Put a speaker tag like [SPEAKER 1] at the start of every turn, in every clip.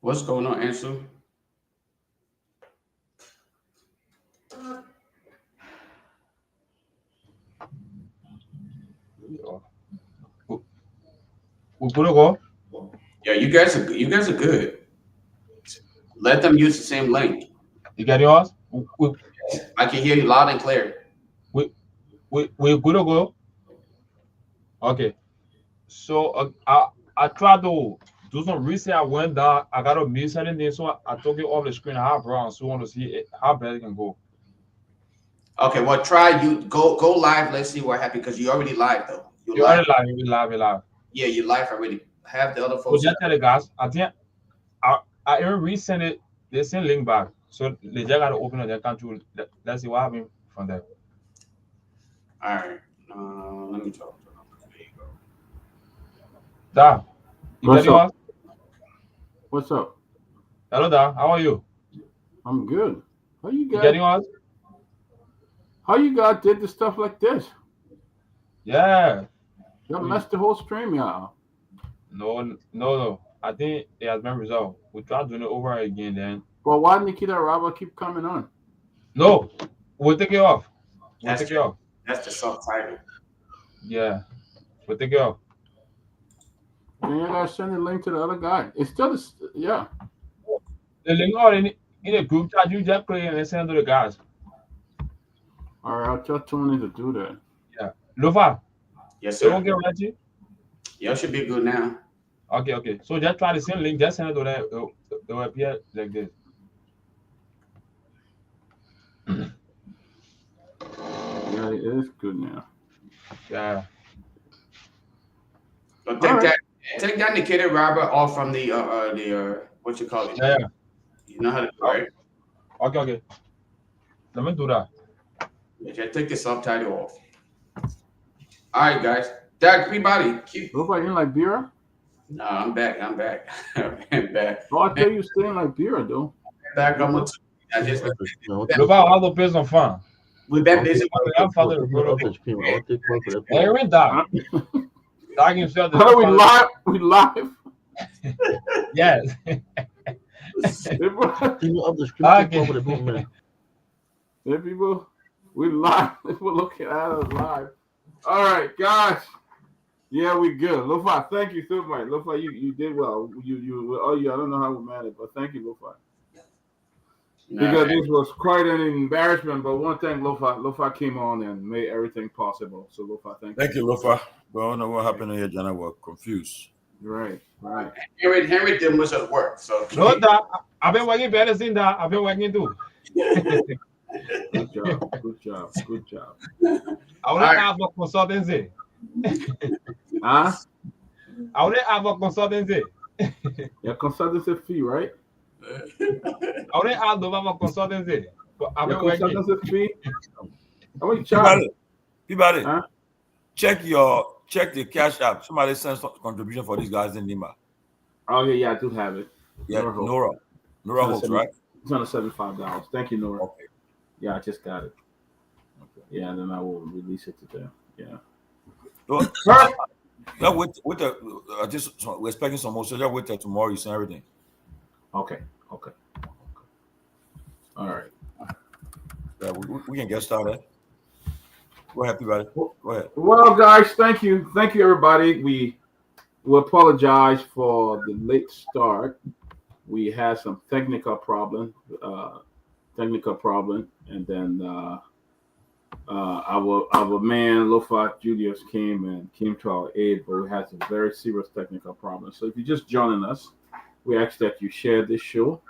[SPEAKER 1] What's going on, Ansel?
[SPEAKER 2] We good to go.
[SPEAKER 1] Yeah, you guys are good. Let them use the same link.
[SPEAKER 2] You get yours?
[SPEAKER 1] I can hear you loud and clear.
[SPEAKER 2] We, we good to go. Okay. So I tried to do some research. I went down. I got a miss anything, so I took it off the screen. I have brown, so I want to see how bad it can go.
[SPEAKER 1] Okay, well try you go live. Let's see what happens because you already live though. You
[SPEAKER 2] You
[SPEAKER 1] live.
[SPEAKER 2] already live, you live, you live.
[SPEAKER 1] Yeah, you live already. Have the other
[SPEAKER 2] So
[SPEAKER 1] folks.
[SPEAKER 2] just tell the guys. I think I even resend it. They send link back, so they just gotta open it. They can't do. Let's see what happened from there.
[SPEAKER 1] All right. Let me talk to them. There you go.
[SPEAKER 2] Da, you get
[SPEAKER 3] What's up?
[SPEAKER 2] yours?
[SPEAKER 3] What's up?
[SPEAKER 2] Hello, Da. How are you?
[SPEAKER 3] I'm good. How you
[SPEAKER 2] You get
[SPEAKER 3] guys?
[SPEAKER 2] yours?
[SPEAKER 3] How you guys did the stuff like this?
[SPEAKER 2] Yeah.
[SPEAKER 3] Y'all
[SPEAKER 2] We
[SPEAKER 3] messed the whole stream, y'all.
[SPEAKER 2] no. I think it has been resolved. We tried doing it over again. Then
[SPEAKER 3] Well, why Nikita Raba keep coming on?
[SPEAKER 2] no, we'll take it off. We'll
[SPEAKER 1] That's
[SPEAKER 2] take
[SPEAKER 1] the
[SPEAKER 2] it off.
[SPEAKER 1] that's the subtitle.
[SPEAKER 2] Yeah, we'll take it off.
[SPEAKER 3] And you gotta send the link to the other guy. It's still this, yeah.
[SPEAKER 2] The link out in the group chat. You just play and send to the guys.
[SPEAKER 3] All right, I'll tell Tony to do that.
[SPEAKER 2] Yeah. Lofa,
[SPEAKER 1] Yes,
[SPEAKER 2] it won't
[SPEAKER 1] sir.
[SPEAKER 2] get ready.
[SPEAKER 1] Y'all should be good now.
[SPEAKER 2] Okay. So just try the same link. Just send it to them. It will appear like this.
[SPEAKER 3] Yeah, it is good now.
[SPEAKER 2] Yeah.
[SPEAKER 1] But
[SPEAKER 3] All right.
[SPEAKER 1] take that Nikita Robert off from the what you call it.
[SPEAKER 2] Yeah.
[SPEAKER 1] You know how to do it, right?
[SPEAKER 2] Okay. Let me do that.
[SPEAKER 1] Yeah, just take the subtitle off. All right, guys. That everybody keep.
[SPEAKER 3] Look like you like beer?
[SPEAKER 1] No, I'm back. I'm back. I'm back.
[SPEAKER 3] Oh, I tell you, stay in like beer, though.
[SPEAKER 1] Back. I'm gonna. I just.
[SPEAKER 2] Lofa, how to pay some fun.
[SPEAKER 1] We've been busy.
[SPEAKER 2] I'm father the protocol.
[SPEAKER 4] I'll
[SPEAKER 2] Aaron Dog. Dog himself. The
[SPEAKER 3] How we live? We live.
[SPEAKER 2] Yes.
[SPEAKER 4] up the screen
[SPEAKER 2] Okay.
[SPEAKER 4] over the boom, man.
[SPEAKER 3] Hey, people, we live. We're looking at us live. All right, guys. Yeah, we good. Lofa, thank you so much. Lofa, you did well. I don't know how we managed, but thank you, Lofa. Because this was quite an embarrassment, but one thing, Lofa came on and made everything possible. So Lofa, thank you.
[SPEAKER 5] Thank you, Lofa. We don't know what happened here, Jana. We're confused.
[SPEAKER 3] Right.
[SPEAKER 1] Henry did most of the work. So
[SPEAKER 2] No, Dog. I've been working better than that. I've been working too.
[SPEAKER 3] Good job.
[SPEAKER 2] I would have a consultancy.
[SPEAKER 3] Huh?
[SPEAKER 2] I would have a consultancy.
[SPEAKER 3] Your consultancy fee, right?
[SPEAKER 2] I would have a consultancy. But I've
[SPEAKER 3] Your
[SPEAKER 2] been working.
[SPEAKER 3] consultancy fee? How much you charge?
[SPEAKER 5] Peabody,
[SPEAKER 3] Huh?
[SPEAKER 5] check the cash app. Somebody sent some contribution for these guys in Lima.
[SPEAKER 3] Oh yeah, I do have it.
[SPEAKER 5] Yeah,
[SPEAKER 3] Nora
[SPEAKER 5] Nora Hopes, right?
[SPEAKER 3] It's $175. Thank you, Nora.
[SPEAKER 5] Okay.
[SPEAKER 3] Yeah, I just got it. Okay. Yeah, and then I will release it to them. Yeah.
[SPEAKER 5] So, yeah, with the just we're expecting some more. So just wait till tomorrow. You send everything.
[SPEAKER 3] Okay. All right.
[SPEAKER 5] Yeah, we can get started. Go ahead, Peabody. Go ahead.
[SPEAKER 3] Well, guys, thank you, everybody. We apologize for the late start. We had some technical problem, and then our man Lofat Julius came to our aid, but we had some very serious technical problems. So if you're just joining us, we ask that you share this show.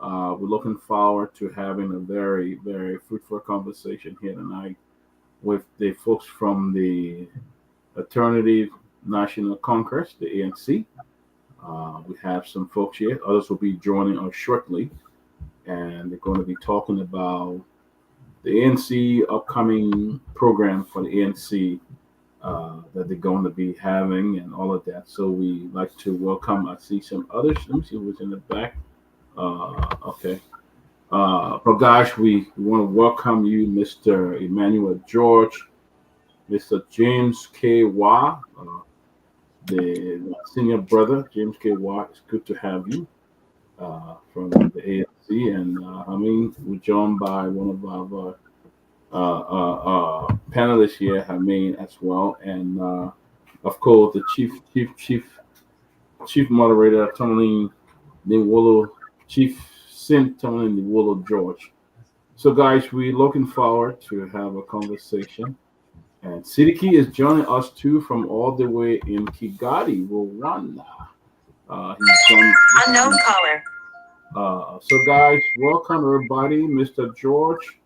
[SPEAKER 3] We're looking forward to having a very, very fruitful conversation here tonight with the folks from the Alternative National Congress, the ANC. We have some folks here. Others will be joining us shortly, and they're going to be talking about the ANC upcoming program for the ANC that they're going to be having and all of that. So we like to welcome. I see some others. Let me see who's in the back. Okay. But gosh, we want to welcome you, Mr. Emmanuel George, Mr. James K. Wah, the senior brother, James K. Wah. It's good to have you. from the ANC, and we're joined by one of our panelists here, Hameen, as well, and of course the chief moderator, Tony Niwolo, Chief Sim Tony Niwolo George. So, guys, we're looking forward to have a conversation. And Sidiki is joining us too from all the way in Kigali, Rwanda. He's on unknown caller. So, guys, welcome everybody, Mr. George.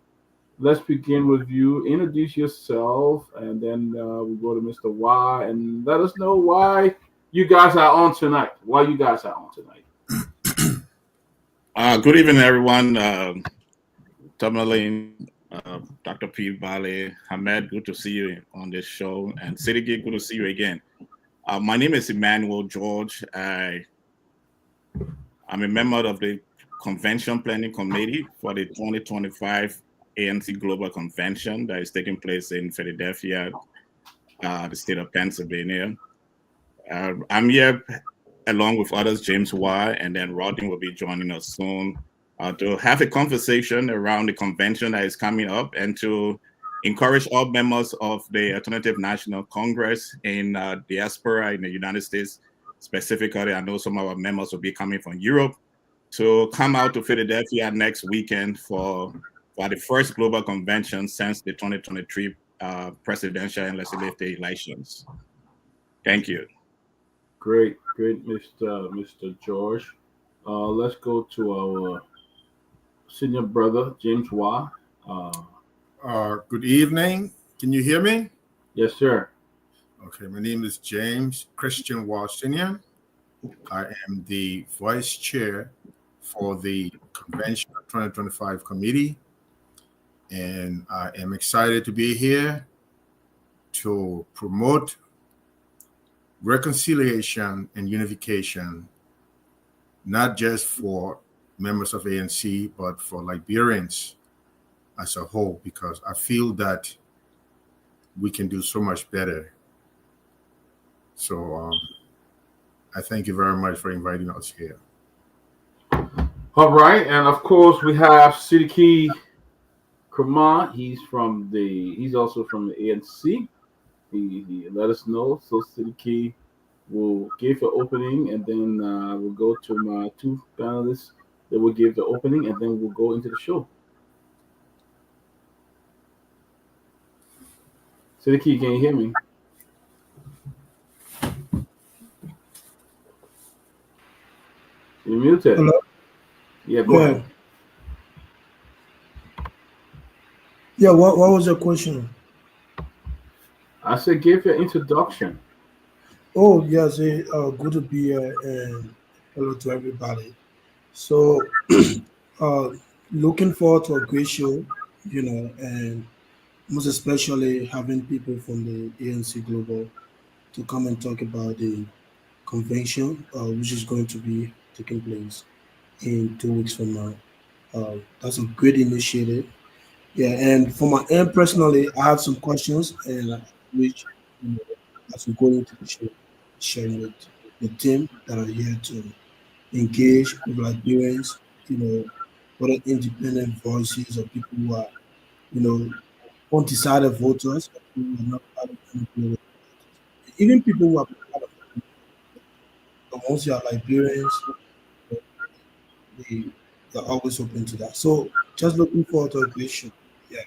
[SPEAKER 3] Let's begin with you. Introduce yourself, and then we go to Mr. Y, and let us know why you guys are on tonight. Why you guys are on tonight?
[SPEAKER 6] Good evening, everyone. Tamalin, Dr. P. Vale, Hamed, good to see you on this show. And Siddiqui, good to see you again. My name is Emmanuel George. I'm a member of the Convention Planning Committee for the 2025 ANC Global Convention that is taking place in Philadelphia, the state of Pennsylvania. I'm here along with others, James Y, and then Rodney will be joining us soon to have a conversation around the convention that is coming up and to encourage all members of the Alternative National Congress in diaspora in the United States. Specifically, I know some of our members will be coming from Europe to come out to Philadelphia next weekend for the first global convention since the 2023 presidential and legislative elections. Thank you.
[SPEAKER 3] Great, Mr. George. Let's go to our senior brother, James Y.
[SPEAKER 7] Good evening. Can you hear me?
[SPEAKER 3] Yes, sir.
[SPEAKER 7] Okay, my name is James Christian Y. Senior. I am the vice chair for the Convention 2025 committee, and I am excited to be here to promote reconciliation and unification, not just for members of ANC, but for Liberians as a whole, because I feel that we can do so much better. So I thank you very much for inviting us here.
[SPEAKER 3] All right, and of course we have Sidiki Kraman. He's also from the ANC. He let us know. So Sidiki will give the opening, and then we'll go to my two panelists that will give the opening, and then we'll go into the show. Sidiki, can you hear me? You're muted.
[SPEAKER 8] Hello?
[SPEAKER 3] Yeah, go ahead.
[SPEAKER 8] Yeah, what was your question?
[SPEAKER 3] I said give your introduction.
[SPEAKER 8] Oh, yes, good to be here, and hello to everybody. So, looking forward to a great show, and most especially having people from the ANC Global to come and talk about the convention, which is going to be taking place in 2 weeks from now. That's a great initiative. Yeah, and for my end personally, I have some questions, and which as we go into the show, sharing with the team that are here to engage with Liberians, whether independent voices or people who are, undecided voters, or people who are not part of any political parties. Even people who are part of it. But once you are Liberians, they're always open to that. So just looking forward to a great show. Yeah.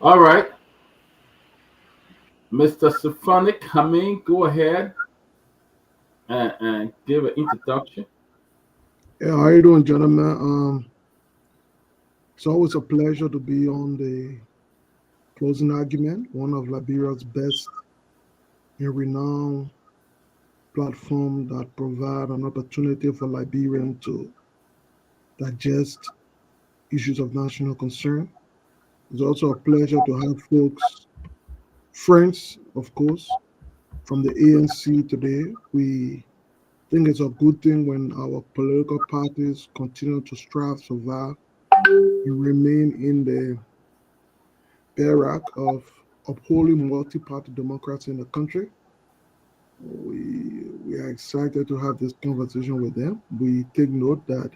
[SPEAKER 3] All right. Mr. Stefanik Hameen, go ahead and give an introduction.
[SPEAKER 9] Yeah, how you doing, gentlemen? It's always a pleasure to be on the Closing Argument, one of Liberia's best and renowned platform that provide an opportunity for Liberians to digest issues of national concern. It's also a pleasure to have folks, friends, of course, from the ANC today. We think it's a good thing when our political parties continue to strive, survive, and remain in the barrack of upholding multi-party democracy in the country. We we are excited to have this conversation with them. We take note that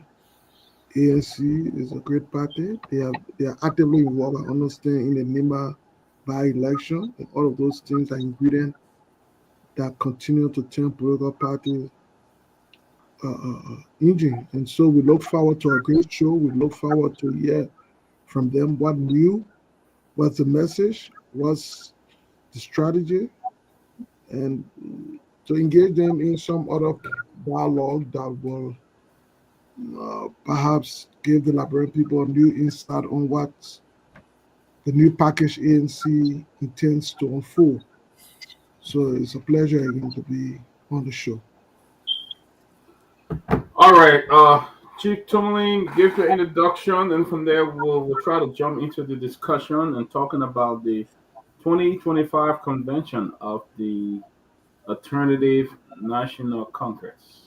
[SPEAKER 9] ANC is a great party. They are actively involved, I understand, in the NEMA by-election, and all of those things are ingredients that continue to turn political parties engine. And so we look forward to a great show. We look forward to hear from them what new, what's the message, what's the strategy, and to engage them in some other dialogue that will perhaps give the Liberian people a new insight on what the new package ANC intends to unfold. So it's a pleasure again to be on the show.
[SPEAKER 3] All right, Chief Tumling, give your introduction, and from there we'll try to jump into the discussion and talking about the 2025 convention of the Alternative National Congress.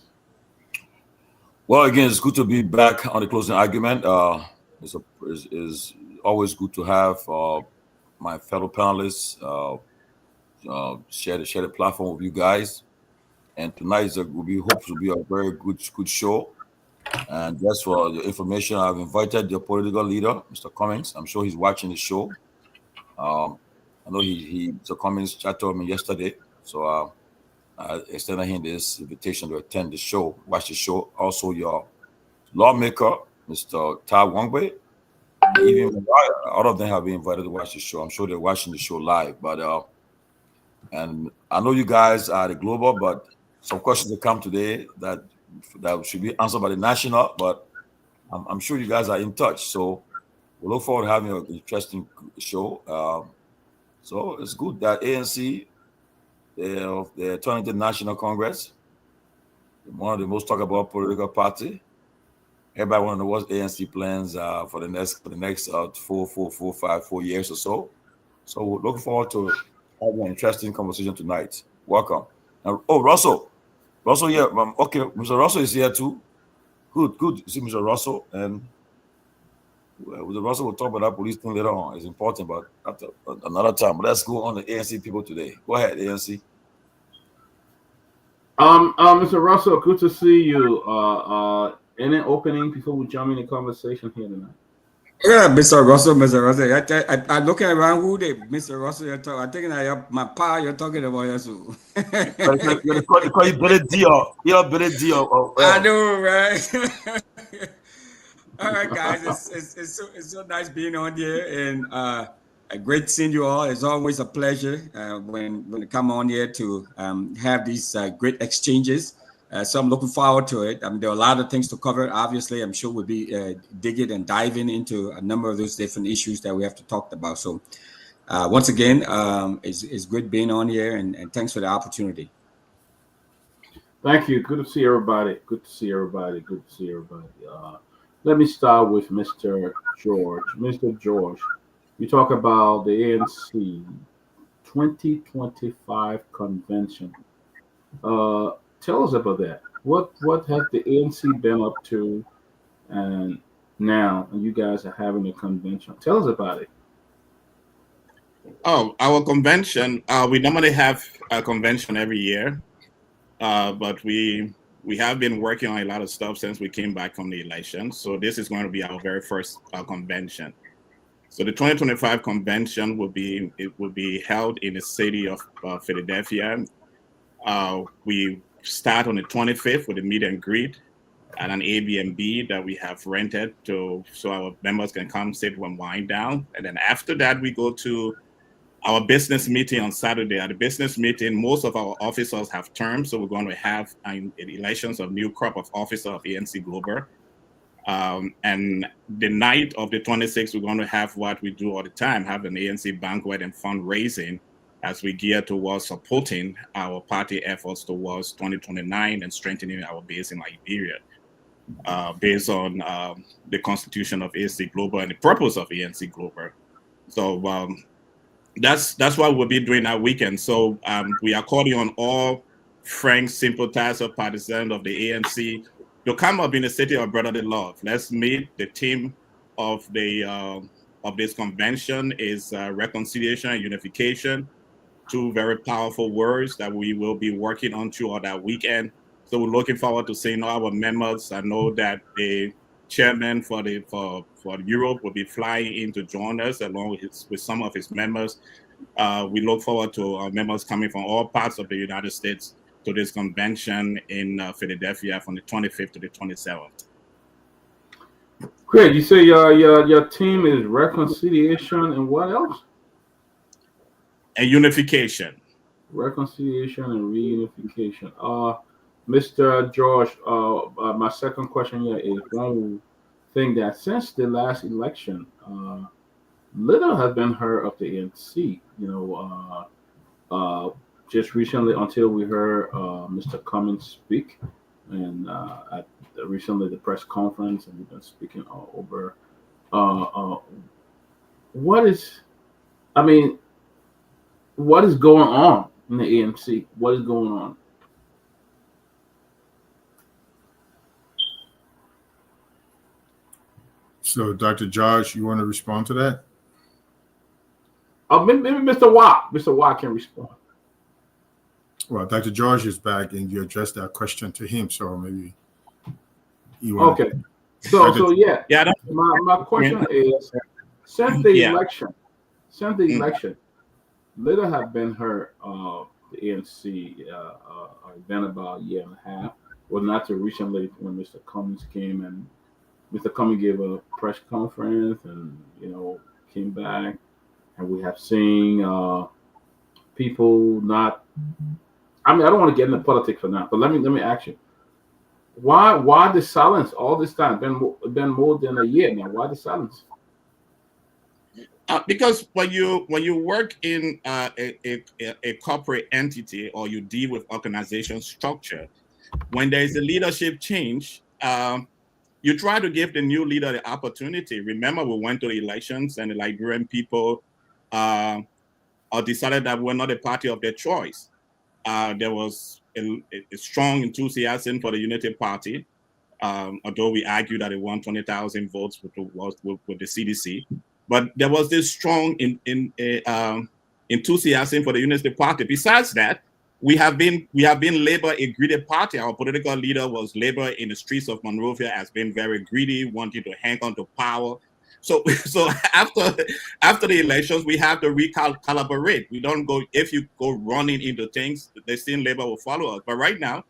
[SPEAKER 5] Well, again, it's good to be back on the closing argument. It's always good to have my fellow panelists share the platform with you guys. And tonight we hope to be a very good show. And just for the information, I've invited the political leader, Mr. Cummings. I'm sure he's watching the show. I know Mr. Cummings chatted to me yesterday, so I extended him this invitation to attend the show, watch the show. Also, your lawmaker, Mr. Ta Wangwe, even all of them have been invited to watch the show. I'm sure they're watching the show live. But and I know you guys are the global, but some questions that come today that should be answered by the national. But I'm sure you guys are in touch. So we look forward to having an interesting show. So it's good that ANC, the Alternative National Congress, one of the most talked about political party. Everybody want to know what ANC plans for the next 4 years or so. So we're looking forward to having an interesting conversation tonight. Welcome. Now, Russell, yeah, okay, Mr. Russell is here too. Good to see Mr. Russell, and Mr. Russell will talk about that police thing later on. It's important, but at another time. But let's go on the ANC people today. Go ahead, ANC.
[SPEAKER 3] Mr. Russell, good to see you. Any opening before we jump in the conversation here tonight?
[SPEAKER 10] Yeah, Mr. Russell. I'm looking around who they, Mr. Russell, you're talking. I think my pa you're talking about here, so.
[SPEAKER 5] You call you Billy D or Billy D or
[SPEAKER 10] I know, right? All right, guys, it's so nice being on here, and a great seeing you all. It's always a pleasure when you come on here to have these great exchanges. So I'm looking forward to it. There are a lot of things to cover. Obviously, I'm sure we'll be digging and diving into a number of those different issues that we have to talk about. So once again, it's good being on here, and thanks for the opportunity.
[SPEAKER 3] Thank you. Good to see everybody. Let me start with Mr. George. Mr. George, you talk about the ANC 2025 convention. Tell us about that. What has the ANC been up to, and now you guys are having a convention? Tell us about it.
[SPEAKER 6] Oh, our convention. We normally have a convention every year, but we have been working on a lot of stuff since we came back from the election. So this is going to be our very first convention. So the 2025 convention will be held in the city of Philadelphia. We start on the 25th with a meet and greet at an Airbnb that we have rented so our members can come sit and wind down. And then after that, we go to our business meeting on Saturday. At the business meeting, most of our officers have terms, so we're going to have elections of new crop of officers of ANC Global. And the night of the 26th, we're going to have what we do all the time, have an ANC banquet and fundraising as we gear towards supporting our party efforts towards 2029 and strengthening our base in Liberia, based on the constitution of ANC Global and the purpose of ANC Global. So that's what we'll be doing that weekend. So we are calling on all frank sympathizers, partisans of the ANC to come up in the city of brotherly love. Let's meet. The theme of this convention is reconciliation and unification. two very powerful words that we will be working on throughout that weekend. So we're looking forward to seeing all our members. I know that the chairman for Europe will be flying in to join us along with some of his members. We look forward to our members coming from all parts of the United States to this convention in Philadelphia from the 25th to the 27th.
[SPEAKER 3] Great. You say your team is reconciliation and what else?
[SPEAKER 6] And unification.
[SPEAKER 3] Reconciliation and reunification. Mr. George, my second question here is one thing that since the last election, little has been heard of the ANC. Just recently, until we heard Mr. Cummings speak, and at recently the press conference, and we've been speaking all over. What is going on in the ANC? What is going on?
[SPEAKER 7] So, Dr. George, you want to respond to that?
[SPEAKER 3] Maybe Mr. Watt. Mr. Watt can respond.
[SPEAKER 7] Well, Dr. George is back, and you addressed that question to him, so maybe you want.
[SPEAKER 3] Okay. So yeah. My question is, since the election, little have been heard of the ANC been about a year and a half. Well, not too recently when Mr. Cummings came, and Mr. Cummings gave a press conference and came back, and we have seen people not. I don't want to get into politics for now, but let me ask you, why the silence all this time? Been more than a year now. Why the silence?
[SPEAKER 6] Because when you work in a corporate entity or you deal with organization structure, when there is a leadership change, you try to give the new leader the opportunity. Remember, we went to the elections and the Liberian people decided that we're not a party of their choice. There was a strong enthusiasm for the Unity Party, although we argued that it won 20,000 votes with the CDC. But there was this strong enthusiasm for the Unity Party. Besides that, we have been labeled a greedy party. Our political leader was labeled in the streets of Monrovia as being very greedy, wanting to hang on to power. So after the elections, we have to recalibrate. We don't go, if you go running into things, the same labor will follow us. But right now,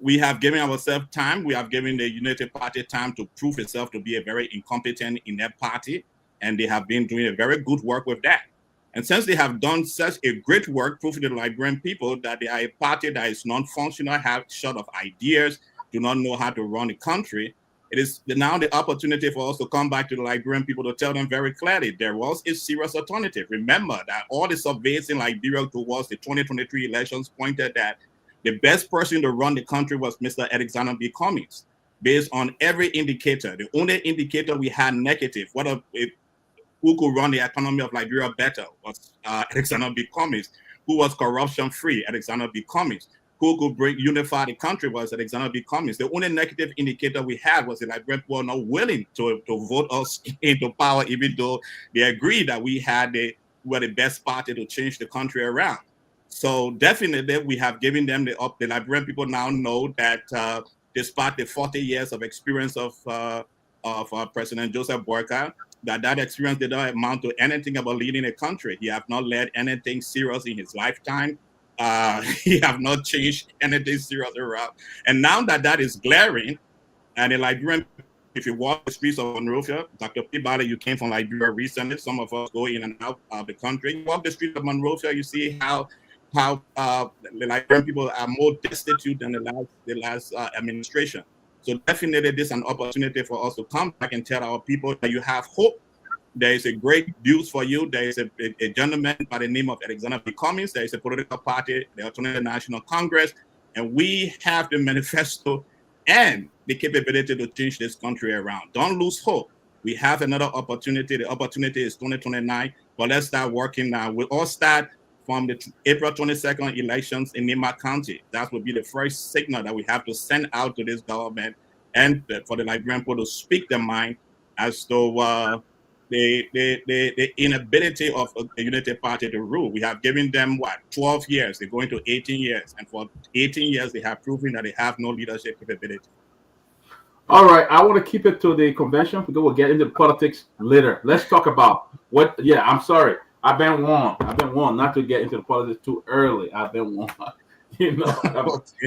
[SPEAKER 6] we have given ourselves time. We have given the Unity Party time to prove itself to be a very incompetent, inept party, and they have been doing a very good work with that. And since they have done such a great work proving to the Liberian people that they are a party that is non-functional, have short of ideas, do not know how to run the country, it is now the opportunity for us to come back to the Liberian people to tell them very clearly there was a serious alternative. Remember that all the surveys in Liberia towards the 2023 elections pointed that the best person to run the country was Mr. Alexander B. Cummings. Based on every indicator, the only indicator we had negative, who could run the economy of Liberia better was Alexander B. Cummings. Who was corruption-free? Alexander B. Cummings. Who could unify the country was Alexander B. Cummings. The only negative indicator we had was that Liberians were not willing to vote us into power, even though they agreed that we were the best party to change the country around. So definitely we have given them the Liberian people now know that despite the 40 years of experience of President Joseph Boyka, that experience did not amount to anything about leading a country. He have not led anything serious in his lifetime. He have not changed anything serious around. And now that is glaring, and the Liberian, if you walk the streets of Monrovia, Dr. Pibale, you came from Liberia recently. Some of us go in and out of the country. You walk the streets of Monrovia, you see how the Liberian people are more destitute than the last administration. So definitely this is an opportunity for us to come back and tell our people that you have hope. There is a great news for you. There is a gentleman by the name of Alexander B. Cummings. There is a political party, the Alternative National Congress, and we have the manifesto and the capability to change this country around. Don't lose hope. We have another opportunity. The opportunity is 2029, but let's start working now. We'll all start from the April 22nd elections in Nema County. That will be the first signal that we have to send out to this government and for the Liberian people to speak their mind as to the inability of a United Party to rule. We have given them 12 years. They're going to 18 years, and for 18 years they have proven that they have no leadership capability.
[SPEAKER 3] All right, I want to keep it to the convention because we'll get into politics later. Let's talk about what. Yeah, I'm sorry. I've been warned. Not to get into the politics too early. I've been warned. But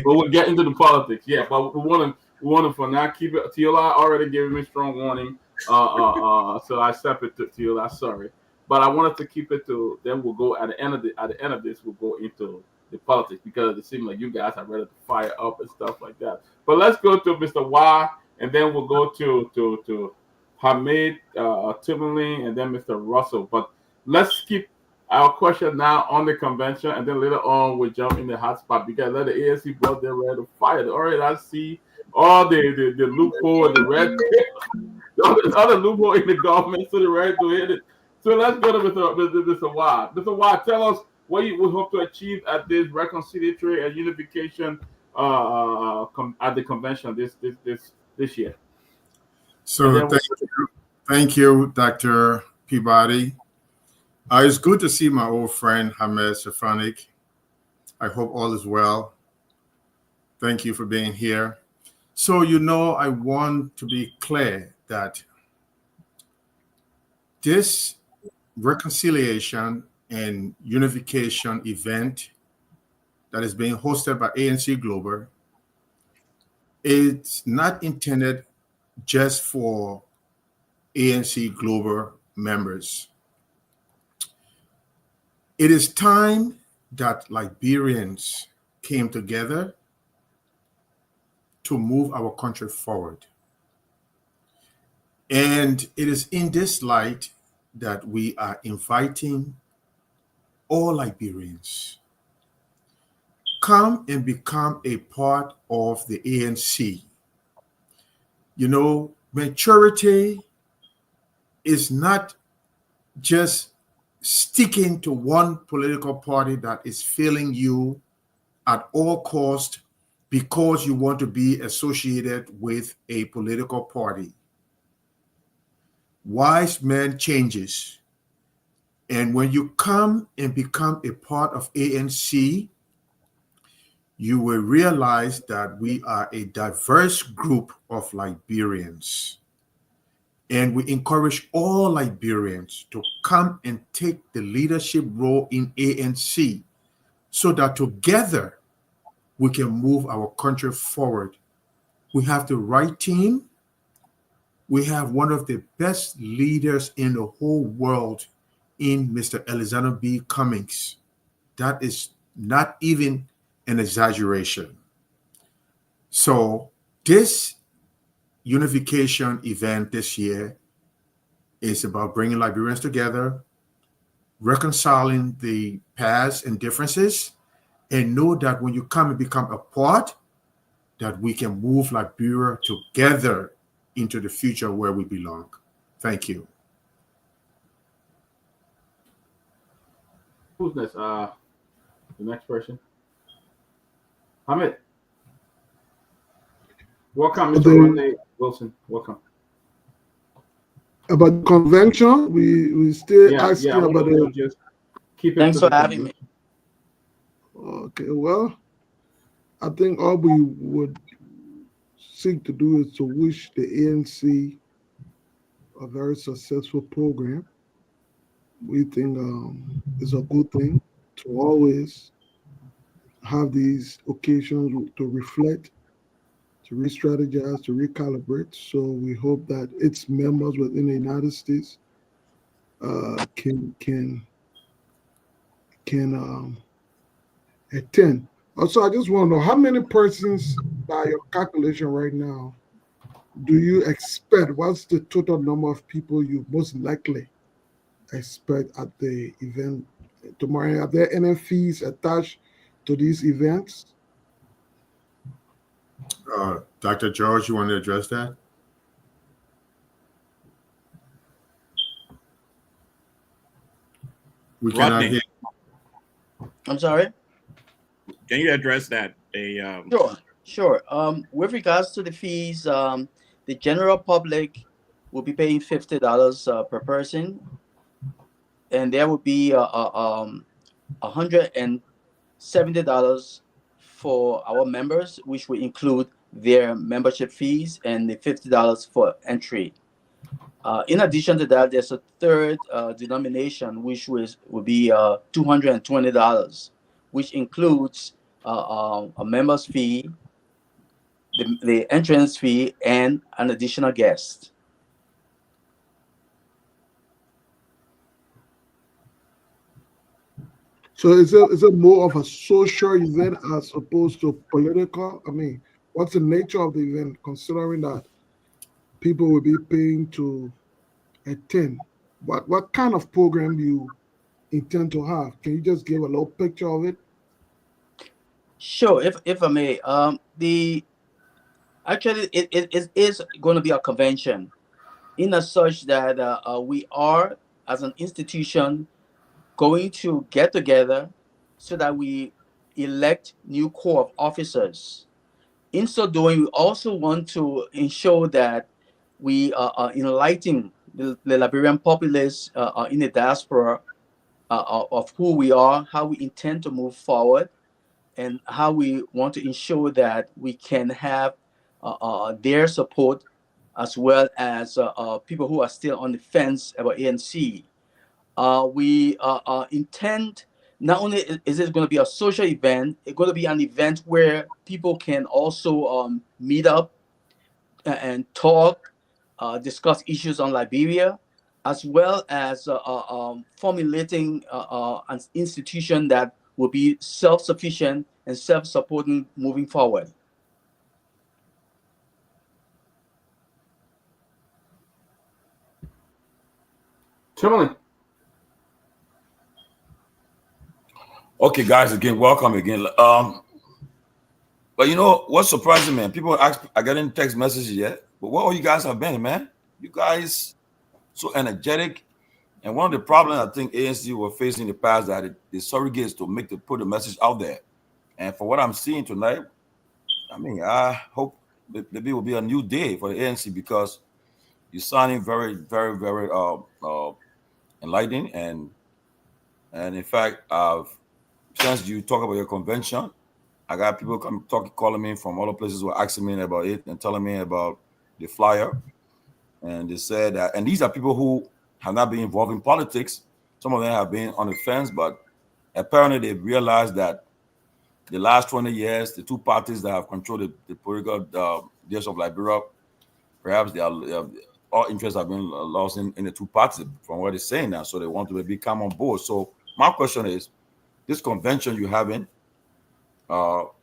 [SPEAKER 3] we'll get into the politics. Yeah, but we want to for now keep it. Tiola already gave me strong warning. So I stepped it to Tiola. Sorry, but I wanted to keep it to. Then we'll go at the end of this. We'll go into the politics because it seems like you guys are ready to fire up and stuff like that. But let's go to Mr. Y. And then we'll go to Hamid Timberlane and then Mr. Russell. But let's keep our question now on the convention, and then later on we'll jump in the hot spot because let the ANC brought their ready to fire. All right, I see all the loophole and the red all the other loophole in the government, so they're ready to hit it. So let's go to Mr. Y. Mr. Y, tell us what you would hope to achieve at this reconciliatory and unification at the convention this year.
[SPEAKER 7] So thank you, Dr. Peabody. It's good to see my old friend Hamed Stefanik. I hope all is well. Thank you for being here. So, I want to be clear that this reconciliation and unification event that is being hosted by ANC Global, it's not intended just for ANC Global members. It is time that Liberians came together to move our country forward. And it is in this light that we are inviting all Liberians come and become a part of the ANC. Maturity is not just sticking to one political party that is failing you at all costs because you want to be associated with a political party. Wise man changes. And when you come and become a part of ANC, you will realize that we are a diverse group of Liberians. And we encourage all Liberians to come and take the leadership role in ANC so that together we can move our country forward. We have the right team. We have one of the best leaders in the whole world in Mr. Alexander B. Cummings. That is not even an exaggeration. So this unification event this year is about bringing Liberians together, reconciling the past and differences, and know that when you come and become a part, that we can move Liberia together into the future where we belong. Thank you.
[SPEAKER 3] Who's next? The next person. Hamid. Welcome, Mr. Ronde Wilson. Welcome.
[SPEAKER 9] About the convention, we still asking about it.
[SPEAKER 3] Just keep it.
[SPEAKER 4] Thanks for having me.
[SPEAKER 9] Okay, well, I think all we would seek to do is to wish the ANC a very successful program. We think it's a good thing to always have these occasions to reflect, to re-strategize, to recalibrate. So we hope that its members within the United States can attend. Also, I just want to know how many persons, by your calculation right now, do you expect? What's the total number of people you most likely expect at the event tomorrow? Are there any fees attached to these events?
[SPEAKER 7] Dr. George, you want to address that? We cannot hear.
[SPEAKER 4] I'm sorry?
[SPEAKER 6] Can you address that?
[SPEAKER 4] Sure. With regards to the fees, the general public will be paying $50 per person, and there will be $170 for our members, which will include their membership fees and the $50 for entry. In addition to that, there's a third denomination, which will be $220, which includes a member's fee, the entrance fee, and an additional guest.
[SPEAKER 9] So is it more of a social event as opposed to political? I mean, what's the nature of the event, considering that people will be paying to attend? What kind of program you intend to have? Can you just give a little picture of it?
[SPEAKER 4] Sure, if I may. The Actually, it is going to be a convention, in as such that we are, as an institution, going to get together so that we elect new corps of officers. In so doing, we also want to ensure that we enlighten the Liberian populace in the diaspora of who we are, how we intend to move forward, and how we want to ensure that we can have their support, as well as people who are still on the fence about ANC. We intend, not only is it going to be a social event, it's going to be an event where people can also meet up and talk, discuss issues on Liberia, as well as formulating an institution that will be self-sufficient and self-supporting moving forward.
[SPEAKER 3] Timothy.
[SPEAKER 5] Okay, guys, again, welcome again. But you know what's surprising, man? People ask, I got any text messages yet, but what all you guys have been, man? You guys so energetic. And one of the problems I think ANC were facing in the past that the surrogates to put the message out there. And for what I'm seeing tonight, I mean, I hope maybe it will be a new day for the ANC, because you're sounding very, very, very enlightening. And in fact, since you talk about your convention, I got people calling me from other places who are asking me about it and telling me about the flyer. And they said that, and these are people who have not been involved in politics. Some of them have been on the fence, but apparently they've realized that the last 20 years, the two parties that have controlled the political days of Liberia, perhaps all interests have been lost in the two parties, from what they're saying now. So they want to maybe come on board. So my question is, this convention you're having, how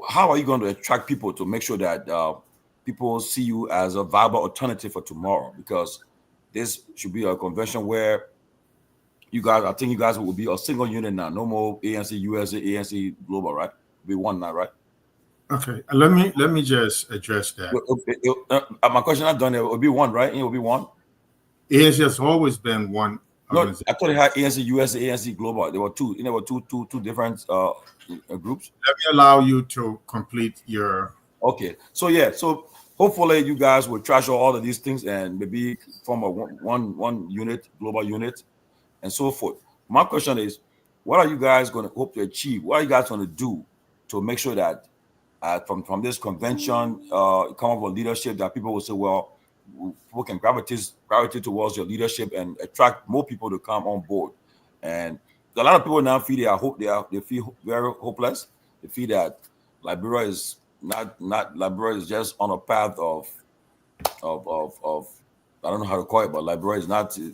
[SPEAKER 5] are you going to attract people to make sure that people see you as a viable alternative for tomorrow? Because this should be a convention where I think you guys will be a single unit now. No more ANC USA, ANC Global, right? Be one now, right?
[SPEAKER 7] Okay, let me just address that.
[SPEAKER 5] My question not done. It will be one, right? It will be one.
[SPEAKER 7] ANC has always been one.
[SPEAKER 5] No, I thought it had ANC USA, ANC Global. There were two. There were two different groups.
[SPEAKER 7] Let me allow you to complete your.
[SPEAKER 5] Okay, so yeah, so hopefully you guys will trash all of these things and maybe form a one unit, global unit, and so forth. My question is, what are you guys going to hope to achieve? What are you guys going to do to make sure that from this convention, come up with leadership that people will say, well, people can gravitate towards your leadership and attract more people to come on board? And a lot of people now feel they feel very hopeless. They feel that Liberia is not Liberia is just on a path of I don't know how to call it, but Liberia is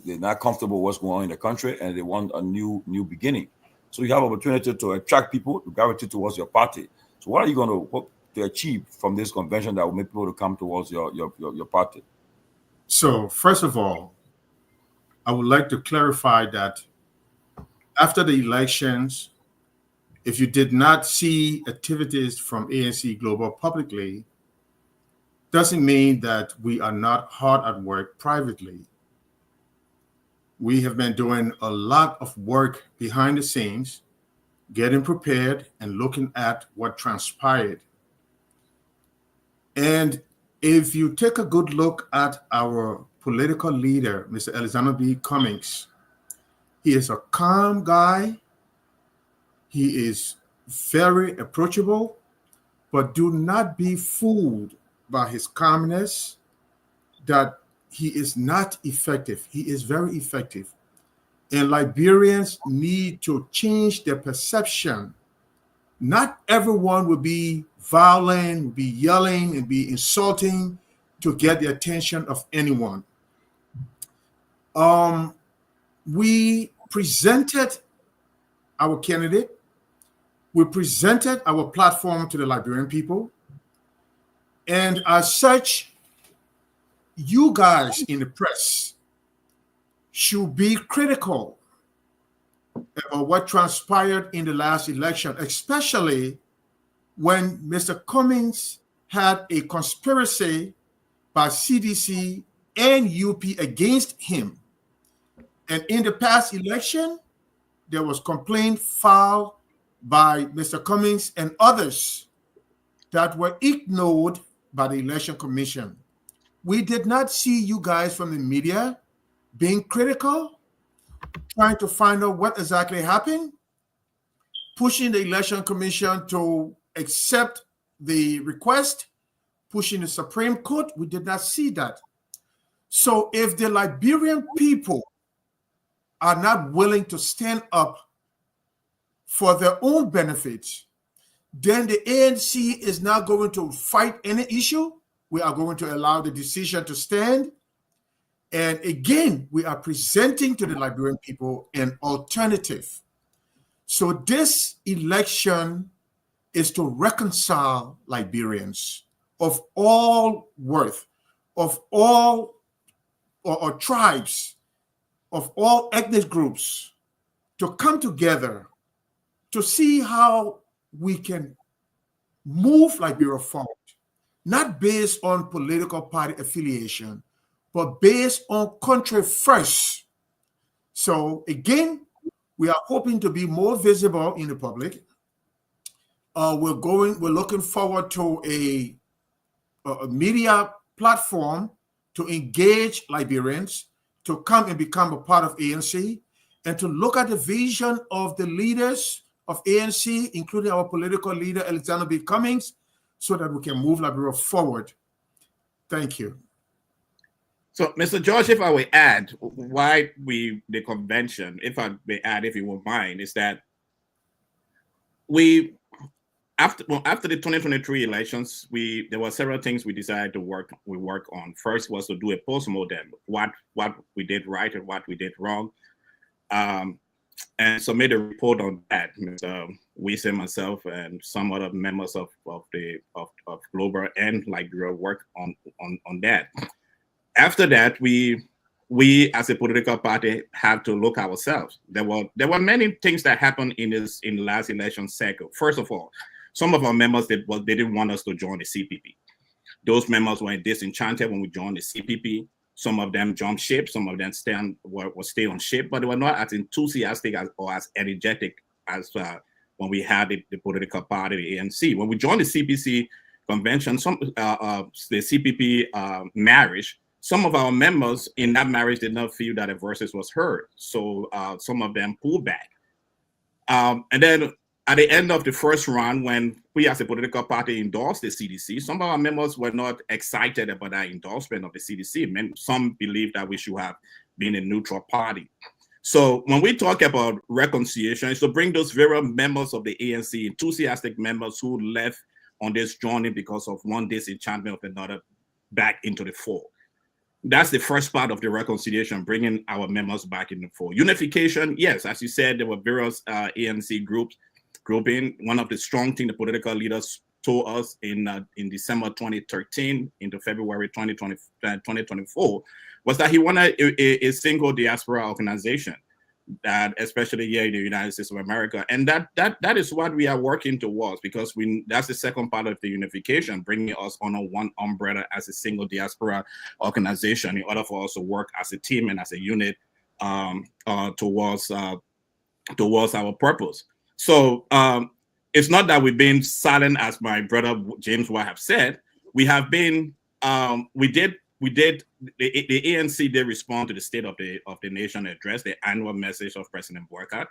[SPEAKER 5] they're not comfortable with what's going on in the country, and they want a new beginning. So you have opportunity to attract people to gravitate towards your party. So what are you going to hope to achieve from this convention that will make people to come towards your party?
[SPEAKER 7] So first of all, I would like to clarify that after the elections, if you did not see activities from ANC Global publicly, doesn't mean that we are not hard at work privately. We have been doing a lot of work behind the scenes, getting prepared and looking at what transpired. And If you take a good look at our political leader, Mr. Alexander B. Cummings, he is a calm guy. He is very approachable, but do not be fooled by his calmness that he is not effective. He is very effective. And Liberians need to change their perception. Not everyone will be violent, will be yelling, and be insulting to get the attention of anyone. We presented our candidate. We presented our platform to the Liberian people. And as such, you guys in the press should be critical of what transpired in the last election, especially when Mr. Cummings had a conspiracy by CDC and UP against him. And in the past election, there was complaint filed by Mr. Cummings and others that were ignored by the Election Commission. We did not see you guys from the media being critical, trying to find out what exactly happened, pushing the Election Commission to accept the request, pushing the Supreme Court. We did not see that. So if the Liberian people are not willing to stand up for their own benefits, then the ANC is not going to fight any issue. We are going to allow the decision to stand. And again, we are presenting to the Liberian people an alternative. So this election is to reconcile Liberians of all worth, of all or tribes, of all ethnic groups, to come together to see how we can move Liberia forward, not based on political party affiliation, but based on country first. So again, we are hoping to be more visible in the public. We're looking forward to a media platform to engage Liberians, to come and become a part of ANC, and to look at the vision of the leaders of ANC, including our political leader, Alexander B. Cummings, so that we can move Liberia forward. Thank you.
[SPEAKER 6] So, Mr. George, if I will add why the convention, if I may add, if you won't mind, is that after the 2023 elections, there were several things we decided to work on. First was to do a postmortem, what we did right and what we did wrong, and submit a report on that. Mr. myself, and some other members of Global and Liberia work on that. After that, we as a political party have to look ourselves. There were many things that happened in the last election cycle. First of all, some of our members they didn't want us to join the CPP. Those members were disenchanted when we joined the CPP. Some of them jumped ship. Some of them stay on ship, but they were not as enthusiastic or as energetic as when we had the political party, the ANC. When we joined the CPC convention, the CPP marriage, some of our members in that marriage did not feel that the voices was heard. So some of them pulled back. And then at the end of the first round, when we as a political party endorsed the CDC, some of our members were not excited about that endorsement of the CDC. Some believed that we should have been a neutral party. So when we talk about reconciliation, it's to bring those very members of the ANC, enthusiastic members who left on this journey because of one disenchantment of another, back into the fold. That's the first part of the reconciliation, bringing our members back in the fold. Unification, yes, as you said, there were various ANC grouping. One of the strong things the political leaders told us in December 2013 into February 2024 was that he wanted a single diaspora organization, that especially here in the United States of America. And that is what we are working towards, because that's the second part of the unification, bringing us under one umbrella as a single diaspora organization in order for us to work as a team and as a unit towards our purpose. So it's not that we've been silent, as my brother James White have said. We have been the ANC did respond to the State of the Nation address, the annual message of President Burka.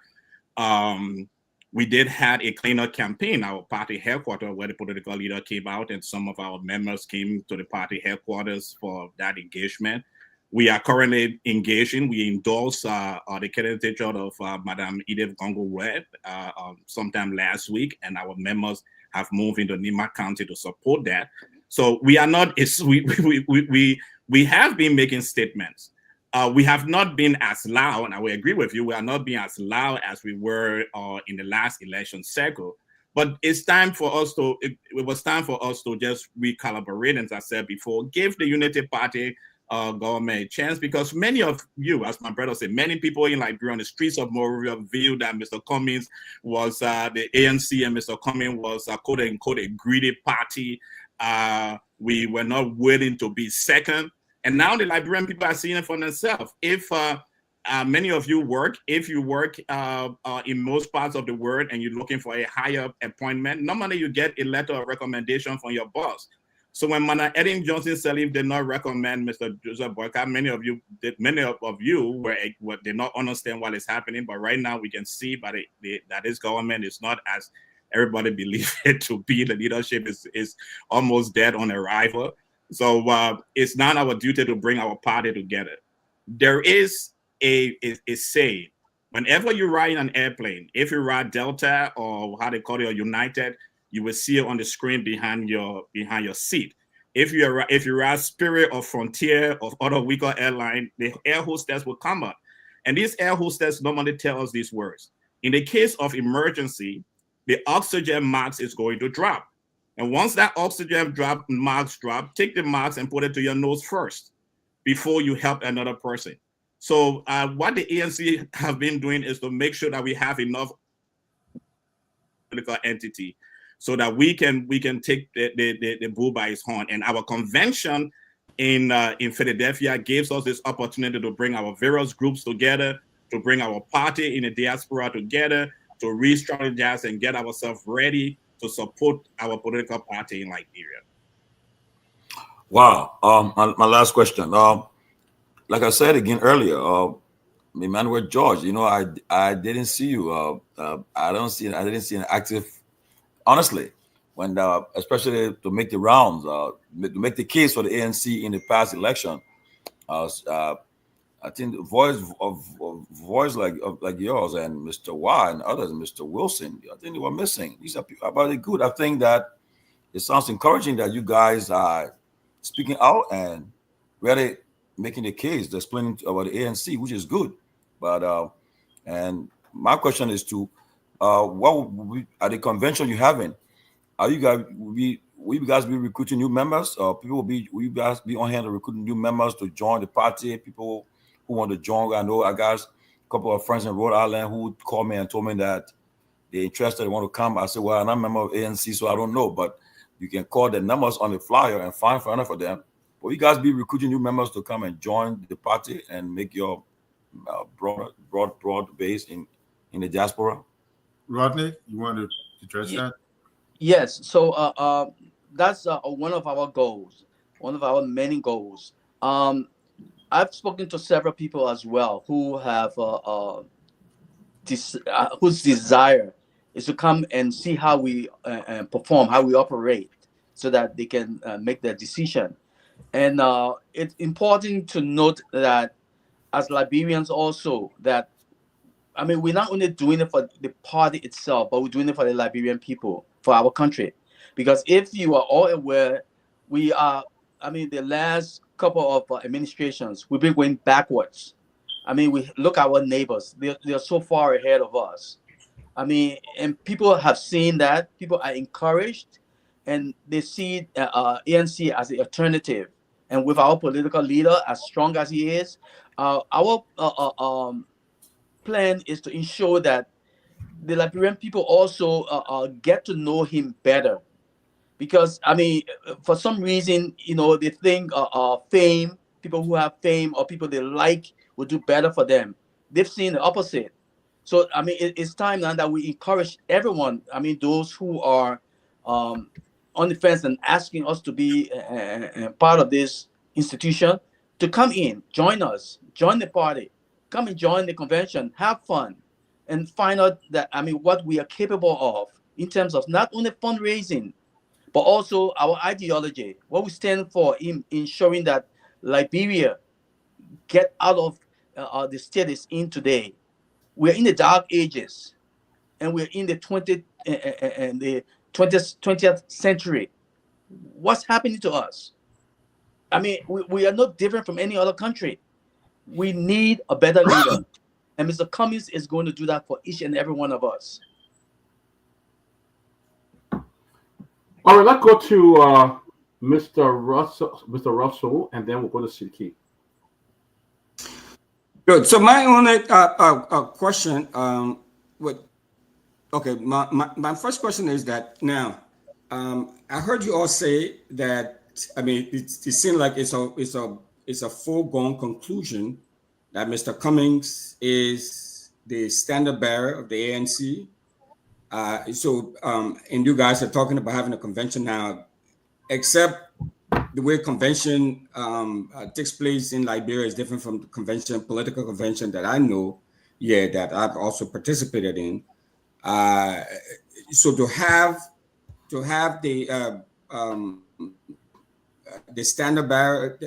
[SPEAKER 6] We did have a cleanup campaign, our party headquarters, where the political leader came out and some of our members came to the party headquarters for that engagement. We are currently engaging. We endorsed the candidature of Madame Edith Gongo-Red sometime last week, and our members have moved into Nima County to support that. So we are not, we have been making statements. We have not been as loud, and I will agree with you, we are not being as loud as we were in the last election cycle. But it's time for us to, it was time for us to just recalibrate, as I said before, give the Unity Party government a chance, because many of you, as my brother said, many people in Liberia on the streets of Monrovia view that Mr. Cummings was the ANC and Mr. Cummings was quote unquote a greedy party. We were not willing to be second. And now the Liberian people are seeing it for themselves. If many of you work, if you work in most parts of the world and you're looking for a higher appointment, normally you get a letter of recommendation from your boss. So when Mana Eddie Johnson Sirleaf did not recommend Mr. Joseph Boyka, many of you did not understand what is happening. But right now we can see that this government is not as everybody believes it to be. The leadership is almost dead on arrival. So it's not our duty to bring our party together. There is a saying, whenever you ride in an airplane, if you ride Delta or how they call it, or United, you will see it on the screen behind your seat. If you ride Spirit or Frontier or other weaker airline, the air hostess will come up. And these air hostess normally tell us these words. In the case of emergency, the oxygen mask is going to drop. And once that oxygen mask drop, take the mask and put it to your nose first before you help another person. So what the ANC have been doing is to make sure that we have enough political entity so that we can take the bull by its horn. And our convention in Philadelphia gives us this opportunity to bring our various groups together, to bring our party in the diaspora together, to re-strategize and get ourselves ready to support our political party in Liberia.
[SPEAKER 5] Wow. My last question. Like I said again earlier, Emmanuel George, I didn't see you. I didn't see an active. Honestly, when especially to make the rounds, to make the case for the ANC in the past election, I think the voice like yours and Mr. Y and others, Mr. Wilson, I think they were missing. These are people about it good. I think that it sounds encouraging that you guys are speaking out and really making the case, explaining about the ANC, which is good. But and my question is to what will be, at the convention you're having, are you guys will you guys be recruiting new members? Will you guys be on hand to recruiting new members to join the party? People who want to join. I know I got a couple of friends in Rhode Island who called me and told me that they're interested, they want to come. I said, well, I'm not a member of ANC, so I don't know, but you can call the numbers on the flyer and find for them. Will you guys be recruiting new members to come and join the party and make your broad base in the diaspora?
[SPEAKER 7] Rodney, you want to address that?
[SPEAKER 4] Yes. So that's one of our goals, one of our many goals. I've spoken to several people as well who have whose desire is to come and see how we perform, how we operate, so that they can make their decision. And it's important to note that as Liberians also, that I mean, we're not only doing it for the party itself, but we're doing it for the Liberian people, for our country. Because if you are all aware, we are, I mean, the last couple of administrations, we've been going backwards. I mean, we look at our neighbors, they're so far ahead of us. I mean, and people have seen that, people are encouraged, and they see ANC as the alternative. And with our political leader, as strong as he is, our plan is to ensure that the Liberian people also get to know him better. Because, I mean, for some reason, they think fame, people who have fame or people they like will do better for them. They've seen the opposite. So, I mean, it's time now that we encourage everyone, I mean, those who are on on the fence and asking us to be part of this institution, to come in, join us, join the party, come and join the convention, have fun, and find out that, I mean, what we are capable of in terms of not only fundraising, but also our ideology, what we stand for in ensuring that Liberia get out of the state it's in today. We're in the dark ages, and we're in the 20th century. What's happening to us? I mean, we are not different from any other country. We need a better leader. And Mr. Cummings is going to do that for each and every one of us.
[SPEAKER 3] All right, let's go to Mr. Russell, and then we'll go to Siddiqui.
[SPEAKER 10] Good. So my only question, my first question is that now, I heard you all say that, I mean, it seems like it's a foregone conclusion that Mr. Cummings is the standard bearer of the ANC. And you guys are talking about having a convention now, except the way convention takes place in Liberia is different from the political convention that I know, that I've also participated in. So to have the standard bearer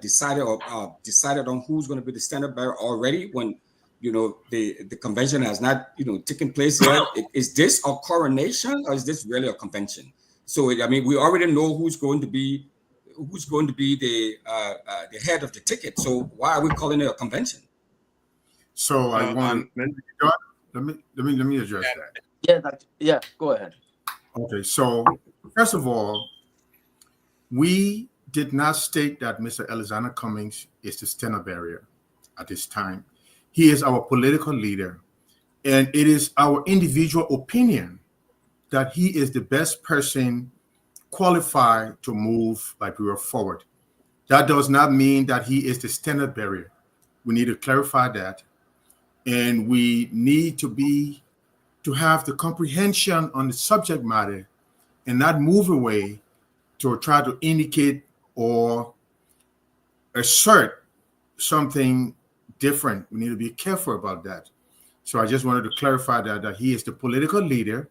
[SPEAKER 10] decided on who's going to be the standard bearer already, when the convention has not taken place yet. Is this a coronation, or is this really a convention? So I mean, we already know who's going to be the head of the ticket. So why are we calling it a convention?
[SPEAKER 7] So I want let me address that.
[SPEAKER 4] Yeah, go ahead.
[SPEAKER 7] Okay, so first of all, we did not state that Mr. Alexander Cummings is the standard bearer at this time. He is our political leader, and it is our individual opinion that he is the best person qualified to move Liberia forward. That does not mean that he is the standard bearer. We need to clarify that, and we need to have the comprehension on the subject matter and not move away to try to indicate or assert something different. We need to be careful about that. So I just wanted to clarify that he is the political leader,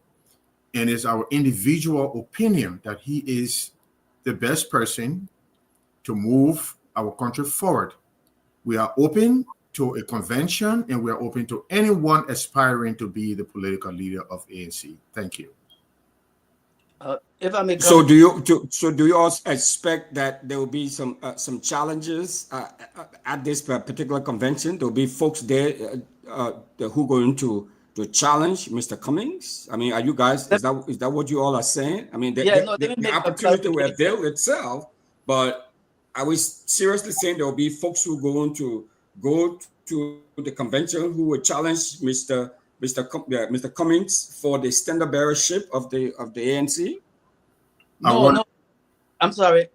[SPEAKER 7] and it's our individual opinion that he is the best person to move our country forward. We are open to a convention, and we are open to anyone aspiring to be the political leader of ANC. Thank you.
[SPEAKER 4] If I may,
[SPEAKER 10] so do you also expect that there will be some challenges at this particular convention? There will be folks there who are going to challenge Mr. Cummings. I mean, are you guys? Is that what you all are saying? I mean, the opportunity will avail itself, but are we seriously saying there will be folks who are going to go to the convention who will challenge Mr. Cummings for the standard bearership of the ANC?
[SPEAKER 4] No, I'm sorry.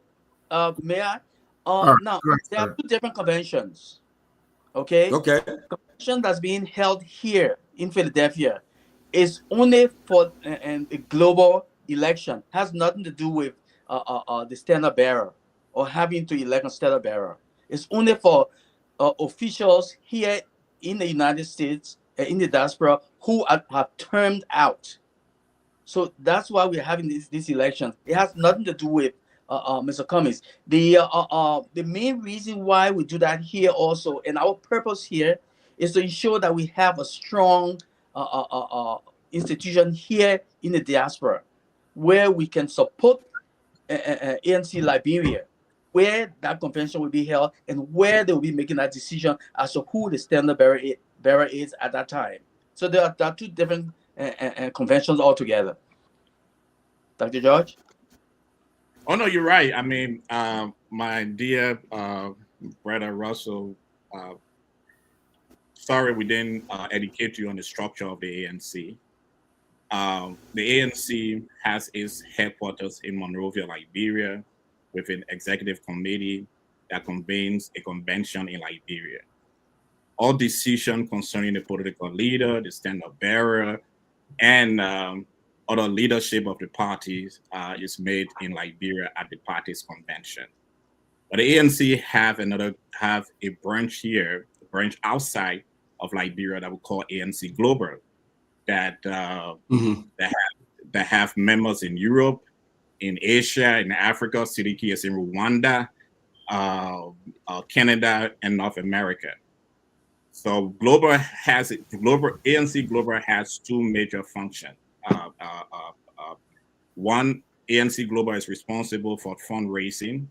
[SPEAKER 4] May I?
[SPEAKER 7] Right,
[SPEAKER 4] now there are two different conventions. Okay. The convention that's being held here in Philadelphia is only for a global election. Has nothing to do with the standard bearer or having to elect a standard bearer. It's only for officials here in the United States, in the diaspora, who have turned out. So that's why we're having this election. It has nothing to do with Mr. Cummings. The main reason why we do that here also, and our purpose here, is to ensure that we have a strong institution here in the diaspora, where we can support ANC Liberia, where that convention will be held, and where they will be making that decision as to who the standard bearer is at that time. So there are two different conventions altogether. Dr. George?
[SPEAKER 6] Oh, no, you're right. I mean, my dear brother Russell, sorry we didn't educate you on the structure of the ANC. The ANC has its headquarters in Monrovia, Liberia, with an executive committee that convenes a convention in Liberia. All decisions concerning the political leader, the standard bearer, and other leadership of the parties is made in Liberia at the party's convention. But the ANC have a branch here, a branch outside of Liberia that we call ANC Global, that that have members in Europe, in Asia, in Africa. Sidiki is in Rwanda, Canada, and North America. So global ANC Global has two major functions. One, ANC Global is responsible for fundraising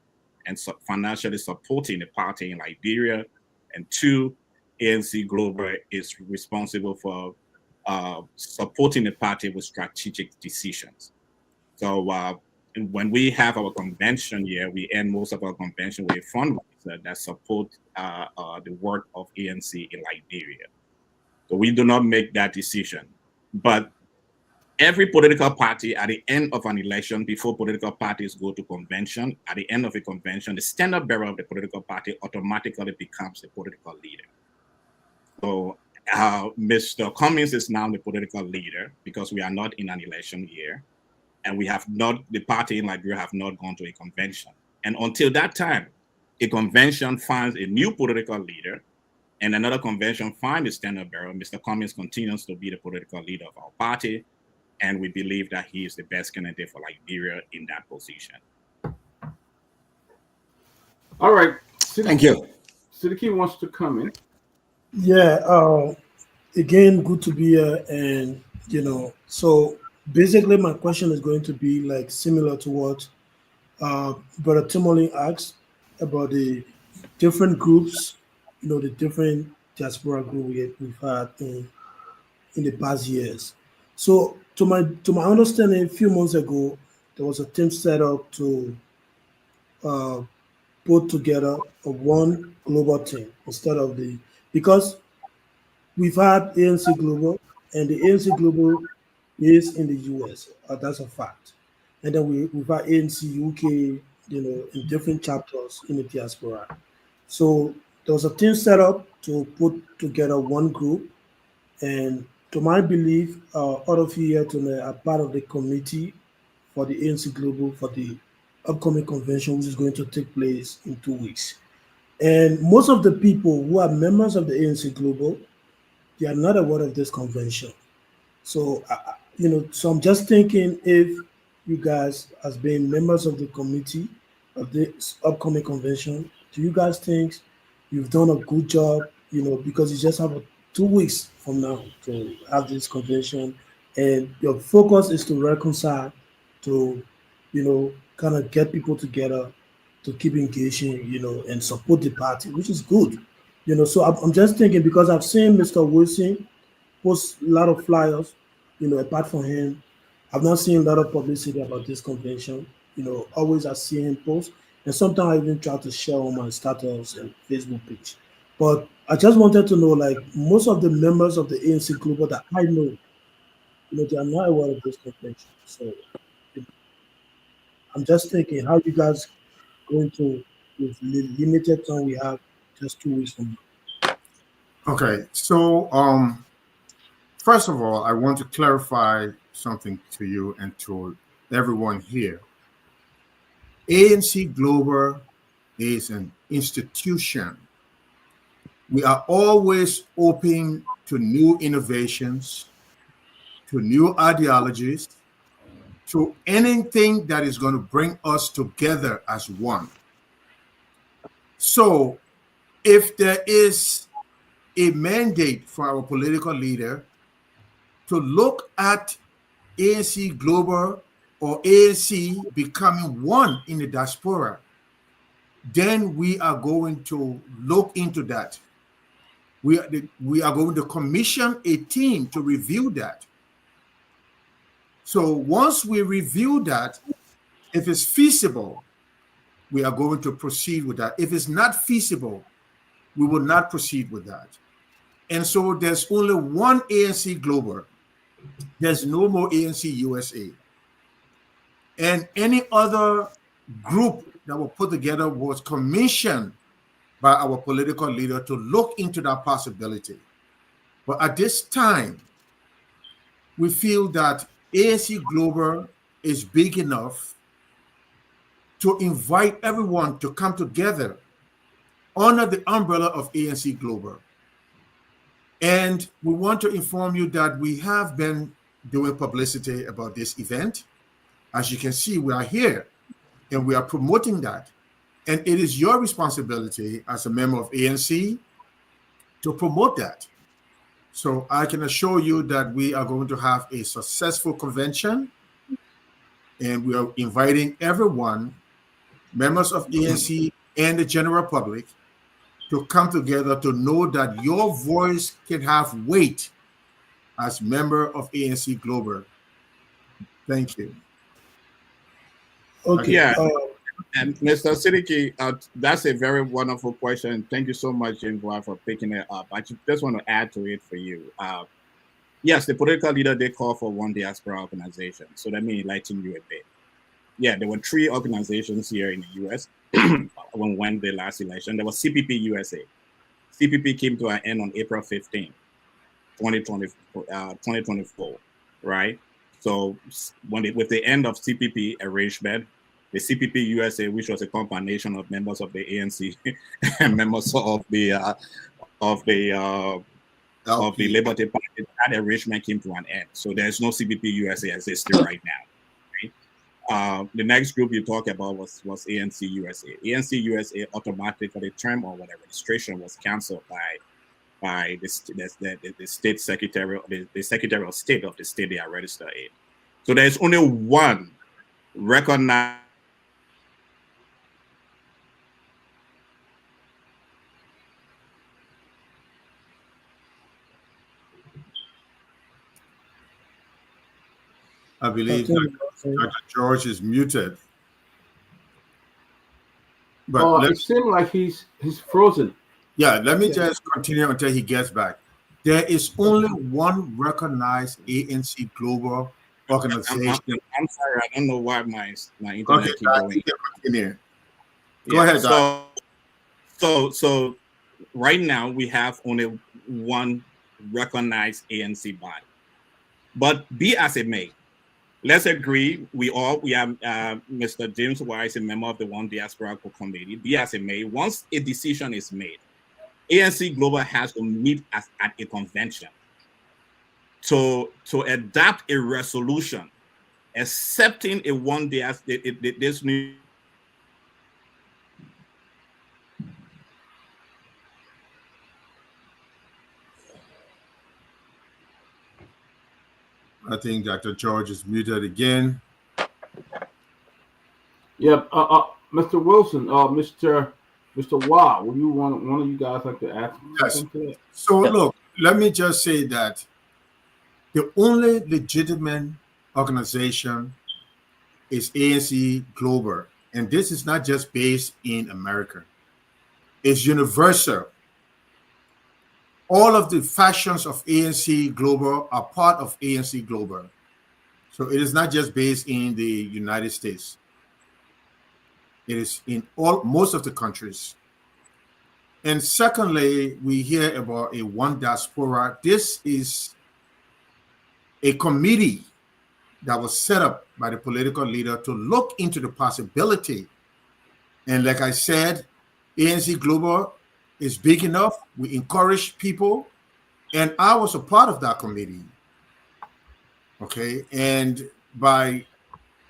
[SPEAKER 6] and financially supporting the party in Liberia, and two, ANC Global is responsible for supporting the party with strategic decisions. So when we have our convention here, we end most of our convention with a fundraiser that support the work of ANC in Liberia. So we do not make that decision. But every political party at the end of an election, before political parties go to convention, at the end of a convention, the standard bearer of the political party automatically becomes the political leader. So Mr. Cummings is now the political leader because we are not in an election year. And the party in Liberia have not gone to a convention. And until that time, a convention finds a new political leader and another convention finds a standard bearer. Mr. Cummings continues to be the political leader of our party. And we believe that he is the best candidate for Liberia in that position.
[SPEAKER 3] All right.
[SPEAKER 11] Thank you.
[SPEAKER 3] Sidiki wants to come in.
[SPEAKER 8] Yeah. Again, good to be here. And, so basically my question is going to be like similar to what Brother Timoli asked about the different groups, the different diaspora group we've had in the past years. So to my understanding, a few months ago, there was a team set up to put together a one global team instead of because we've had ANC Global, and the ANC Global is in the US. That's a fact. And then we've had ANC UK, in different chapters in the diaspora. So there was a team set up to put together one group. And to my belief, all of you here tonight are part of the committee for the ANC Global for the upcoming convention, which is going to take place in 2 weeks. And most of the people who are members of the ANC Global, they are not aware of this convention. So, so I'm just thinking if you guys, as being members of the committee of this upcoming convention, do you guys think you've done a good job, because you just have 2 weeks from now to have this convention and your focus is to reconcile, to, kind of get people together to keep engaging, and support the party, which is good. So I'm just thinking, because I've seen Mr. Wilson post a lot of flyers, apart from him, I've not seen a lot of publicity about this convention. Always I see him post, and sometimes I even try to share on my status and Facebook page. But I just wanted to know, like, most of the members of the ANC Global that I know, they are not aware of this convention. So I'm just thinking, how you guys going to, with limited time we have, just 2 weeks from now?
[SPEAKER 7] Okay, so first of all, I want to clarify something to you and to everyone here. ANC Global is an institution. We are always open to new innovations, to new ideologies, to anything that is going to bring us together as one. So if there is a mandate for our political leader to look at ANC Global or ANC becoming one in the diaspora, then we are going to look into that. We are going to commission a team to review that. So once we review that, if it's feasible, we are going to proceed with that. If it's not feasible, we will not proceed with that. And so there's only one ANC Global. There's no more ANC USA. And any other group that was put together was commissioned by our political leader to look into that possibility. But at this time, we feel that ANC Global is big enough to invite everyone to come together under the umbrella of ANC Global. And we want to inform you that we have been doing publicity about this event. As you can see, we are here and we are promoting that. And it is your responsibility as a member of ANC to promote that. So I can assure you that we are going to have a successful convention, and we are inviting everyone, members of ANC and the general public, to come together to know that your voice can have weight as member of ANC Global. Thank you.
[SPEAKER 8] Okay.
[SPEAKER 6] Yeah. And Mr. Siddiqui, that's a very wonderful question. Thank you so much, James White, for picking it up. I just want to add to it for you. Yes, the political leader, they call for one diaspora organization. So let me enlighten you a bit. Yeah, there were 3 organizations here in the U.S. when the last election. There was CPP USA. CPP came to an end on April 15, 2024, right? So with the end of CPP arrangement, the CPP USA, which was a combination of members of the ANC and members of the Liberty Party, that arrangement came to an end. So there's no CPP USA existing right now. Right? The next group you talk about was ANC USA. ANC USA automatically, the term or whatever registration was canceled by the state secretary, the secretary of state of the state they are registered in. So there's only one recognized
[SPEAKER 7] I believe Dr. George is muted. But
[SPEAKER 3] it seems like he's frozen.
[SPEAKER 7] Yeah, let me just continue until he gets back. There is only one recognized ANC Global organization.
[SPEAKER 6] I'm sorry, I don't know why my internet keeps going.
[SPEAKER 7] Go ahead,
[SPEAKER 6] So right now we have only one recognized ANC body. But be as it may, let's agree we have Mr. James Wise, a member of the One Diaspora Committee. Be as it may, once a decision is made, ANC Global has to meet at a convention to adopt a resolution accepting a one this new.
[SPEAKER 7] I think Dr. George is muted again.
[SPEAKER 3] Yeah, Mr. Wilson, Mr. Wah, would you want one of you guys like to ask something to that?
[SPEAKER 7] So look, let me just say that the only legitimate organization is ANC Global, and this is not just based in America. It's universal. All of the factions of ANC Global are part of ANC Global. So it is not just based in the United States. It is in most of the countries. And secondly, we hear about a one diaspora. This is a committee that was set up by the political leader to look into the possibility. And like I said, ANC Global is big enough. We encourage people. And I was a part of that committee. Okay. And by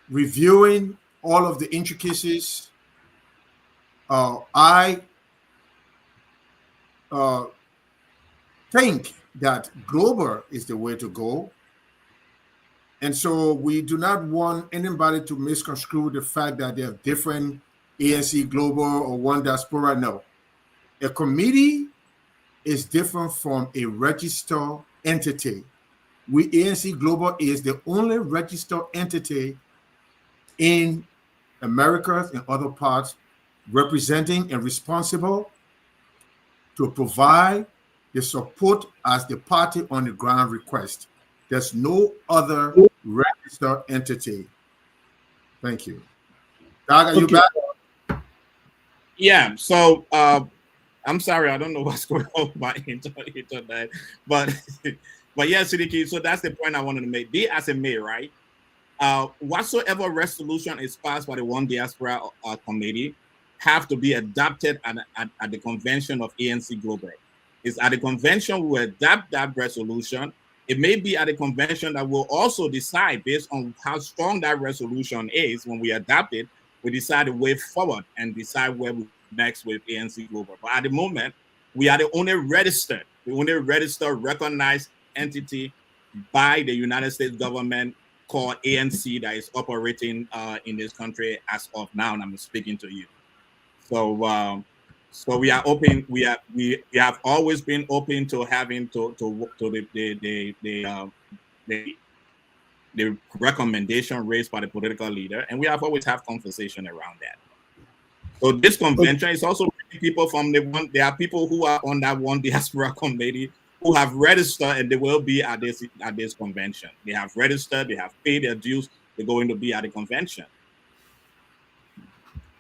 [SPEAKER 7] reviewing all of the intricacies, I think that global is the way to go. And so we do not want anybody to misconstrue the fact that they have different ANC Global or one diaspora. No. A committee is different from a registered entity. ANC Global is the only registered entity in America and other parts representing and responsible to provide the support as the party on the ground request. There's no other registered entity. Thank you. Doug, are you back?
[SPEAKER 6] Yeah, so I'm sorry, I don't know what's going on with my internet, but But yeah, Siddiqui, so that's the point I wanted to make. Be as it may, right? Whatsoever resolution is passed by the One Diaspora Committee have to be adopted at the convention of ANC Global. It's at the convention we will adopt that resolution. It may be at the convention that will also decide based on how strong that resolution is. When we adopt it, we decide the way forward and decide where we next with ANC Global. But at the moment, we are the only registered, recognized entity by the United States government called ANC that is operating in this country as of now, and I'm speaking to you. So we are open. We have always been open to having to the recommendation raised by the political leader, and we have always have conversation around that. So this convention is also people from the one. There are people who are on that One Diaspora Committee who have registered, and they will be at this convention. They have registered. They have paid their dues. They're going to be at the convention.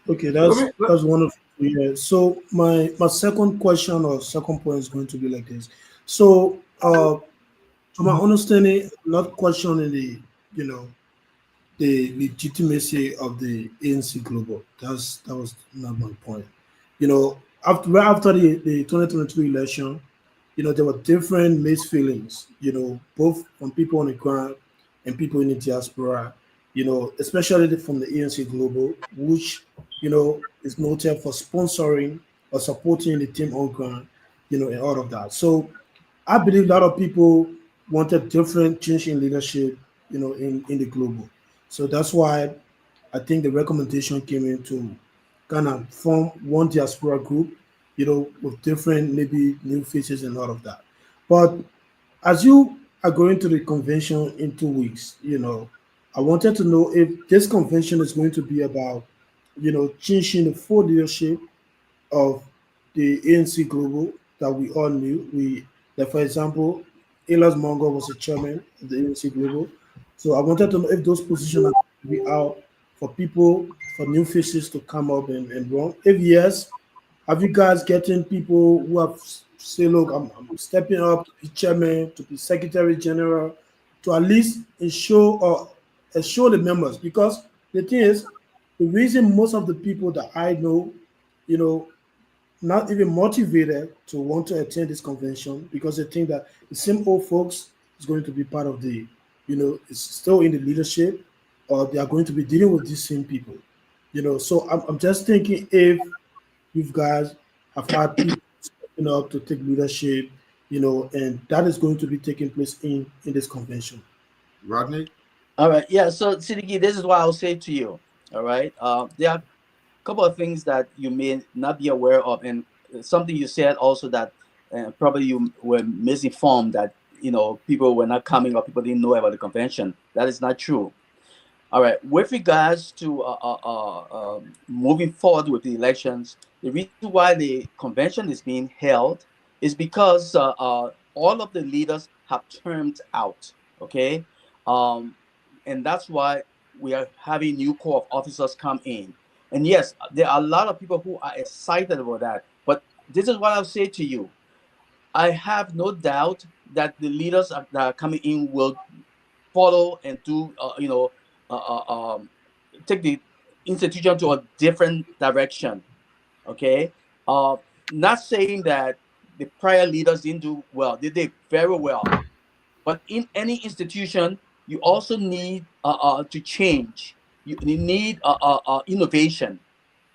[SPEAKER 8] Okay, that's wonderful to hear. So my second question or second point is going to be like this. So to my understanding, not questioning the you know the legitimacy of the ANC Global. That was not my point. After the 2022 election, there were different mixed feelings, both from people on the ground and people in the diaspora, especially from the ANC Global, which, is noted for sponsoring or supporting the team on ground, and all of that. So I believe a lot of people wanted different change in leadership, in the global. So that's why I think the recommendation came in to kind of form one diaspora group, with different maybe new faces and all of that. But as you are going to the convention in 2 weeks, I wanted to know if this convention is going to be about, changing the full leadership of the ANC Global that we all knew. Like for example, Elias Mongo was the chairman of the ANC Global. So I wanted to know if those positions are going to be out for people, for new faces to come up and run. If yes, have you guys getting people who have say, look, I'm stepping up to be chairman, to be secretary general, to at least ensure the members? Because the thing is, the reason most of the people that I know, you know, not even motivated to want to attend this convention because they think that the same old folks is going to be part of the, it's still in the leadership, or they are going to be dealing with these same people. So I'm just thinking if you guys have had people stepping up to take leadership, and that is going to be taking place in this convention.
[SPEAKER 7] Rodney?
[SPEAKER 4] All right. Yeah. So, Siddiqui, this is what I'll say to you. All right. There are a couple of things that you may not be aware of, and something you said also that probably you were misinformed that people were not coming or people didn't know about the convention. That is not true. All right. With regards to moving forward with the elections, the reason why the convention is being held is because all of the leaders have termed out. Okay, um, and that's why we are having new corps of officers come in. And yes, there are a lot of people who are excited about that. But this is what I'll say to you: I have no doubt that the leaders that are coming in will follow and do uh, uh, um, take the institution to a different direction. Okay, uh, not saying that the prior leaders didn't do well; they did very well. But in any institution, you also need to change. You need innovation,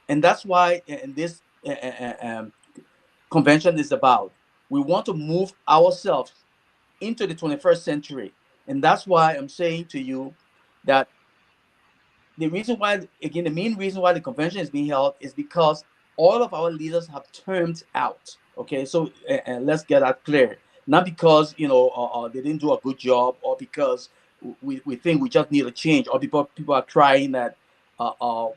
[SPEAKER 4] and that's why this convention is about. We want to move ourselves into the 21st century, and that's why I'm saying to you that the reason why, again, the main reason why the convention is being held is because all of our leaders have termed out. Okay, so let's get that clear. Not because they didn't do a good job, or because we think we just need a change, or people are crying that or,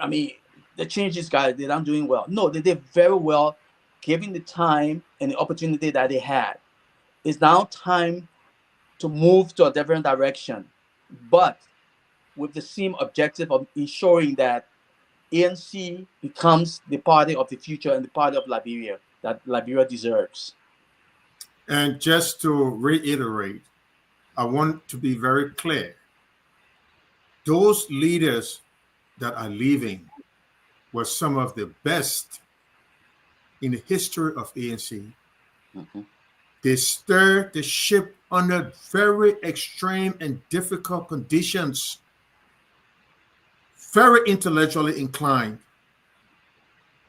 [SPEAKER 4] I mean, the changes guys they're not doing well. No, they did very well, given the time and the opportunity that they had. It's now time to move to a different direction, but with the same objective of ensuring that ANC becomes the party of the future and the party of Liberia that Liberia deserves.
[SPEAKER 7] And just to reiterate, I want to be very clear. Those leaders that are leaving were some of the best in the history of ANC. They stirred the ship under very extreme and difficult conditions, very intellectually inclined.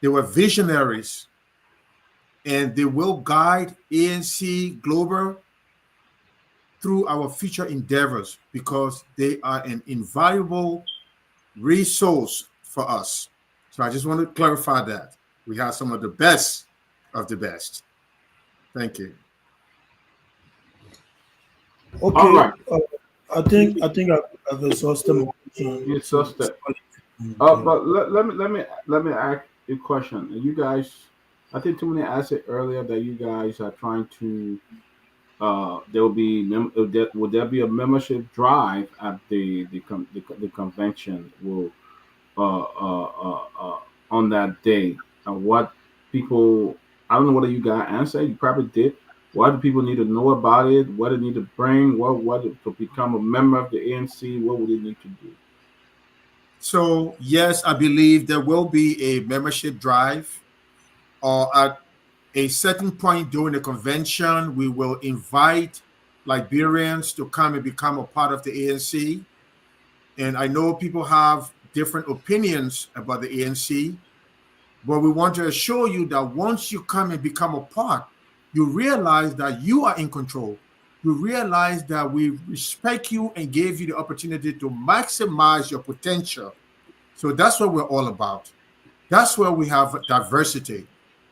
[SPEAKER 7] They were visionaries, and they will guide ANC Global through our future endeavors because they are an invaluable resource for us. So I just want to clarify that. We have some of the best of the best. Thank you.
[SPEAKER 8] Okay.
[SPEAKER 3] All right.
[SPEAKER 8] I think I've exhausted my question.
[SPEAKER 3] You exhausted. But let me ask you a question. You guys, I think too many asked it earlier that you guys are trying to. There will be would there be a membership drive at the convention? Will on that day? What people? I don't know whether you got answer. You probably did. What do people need to know about it? What they need to bring? What to become a member of the ANC? What would they need to do?
[SPEAKER 7] So yes, I believe there will be a membership drive, or at a certain point during the convention, we will invite Liberians to come and become a part of the ANC. And I know people have different opinions about the ANC, but we want to assure you that once you come and become a part, you realize that you are in control. You realize that we respect you and gave you the opportunity to maximize your potential. So that's what we're all about. That's where we have diversity.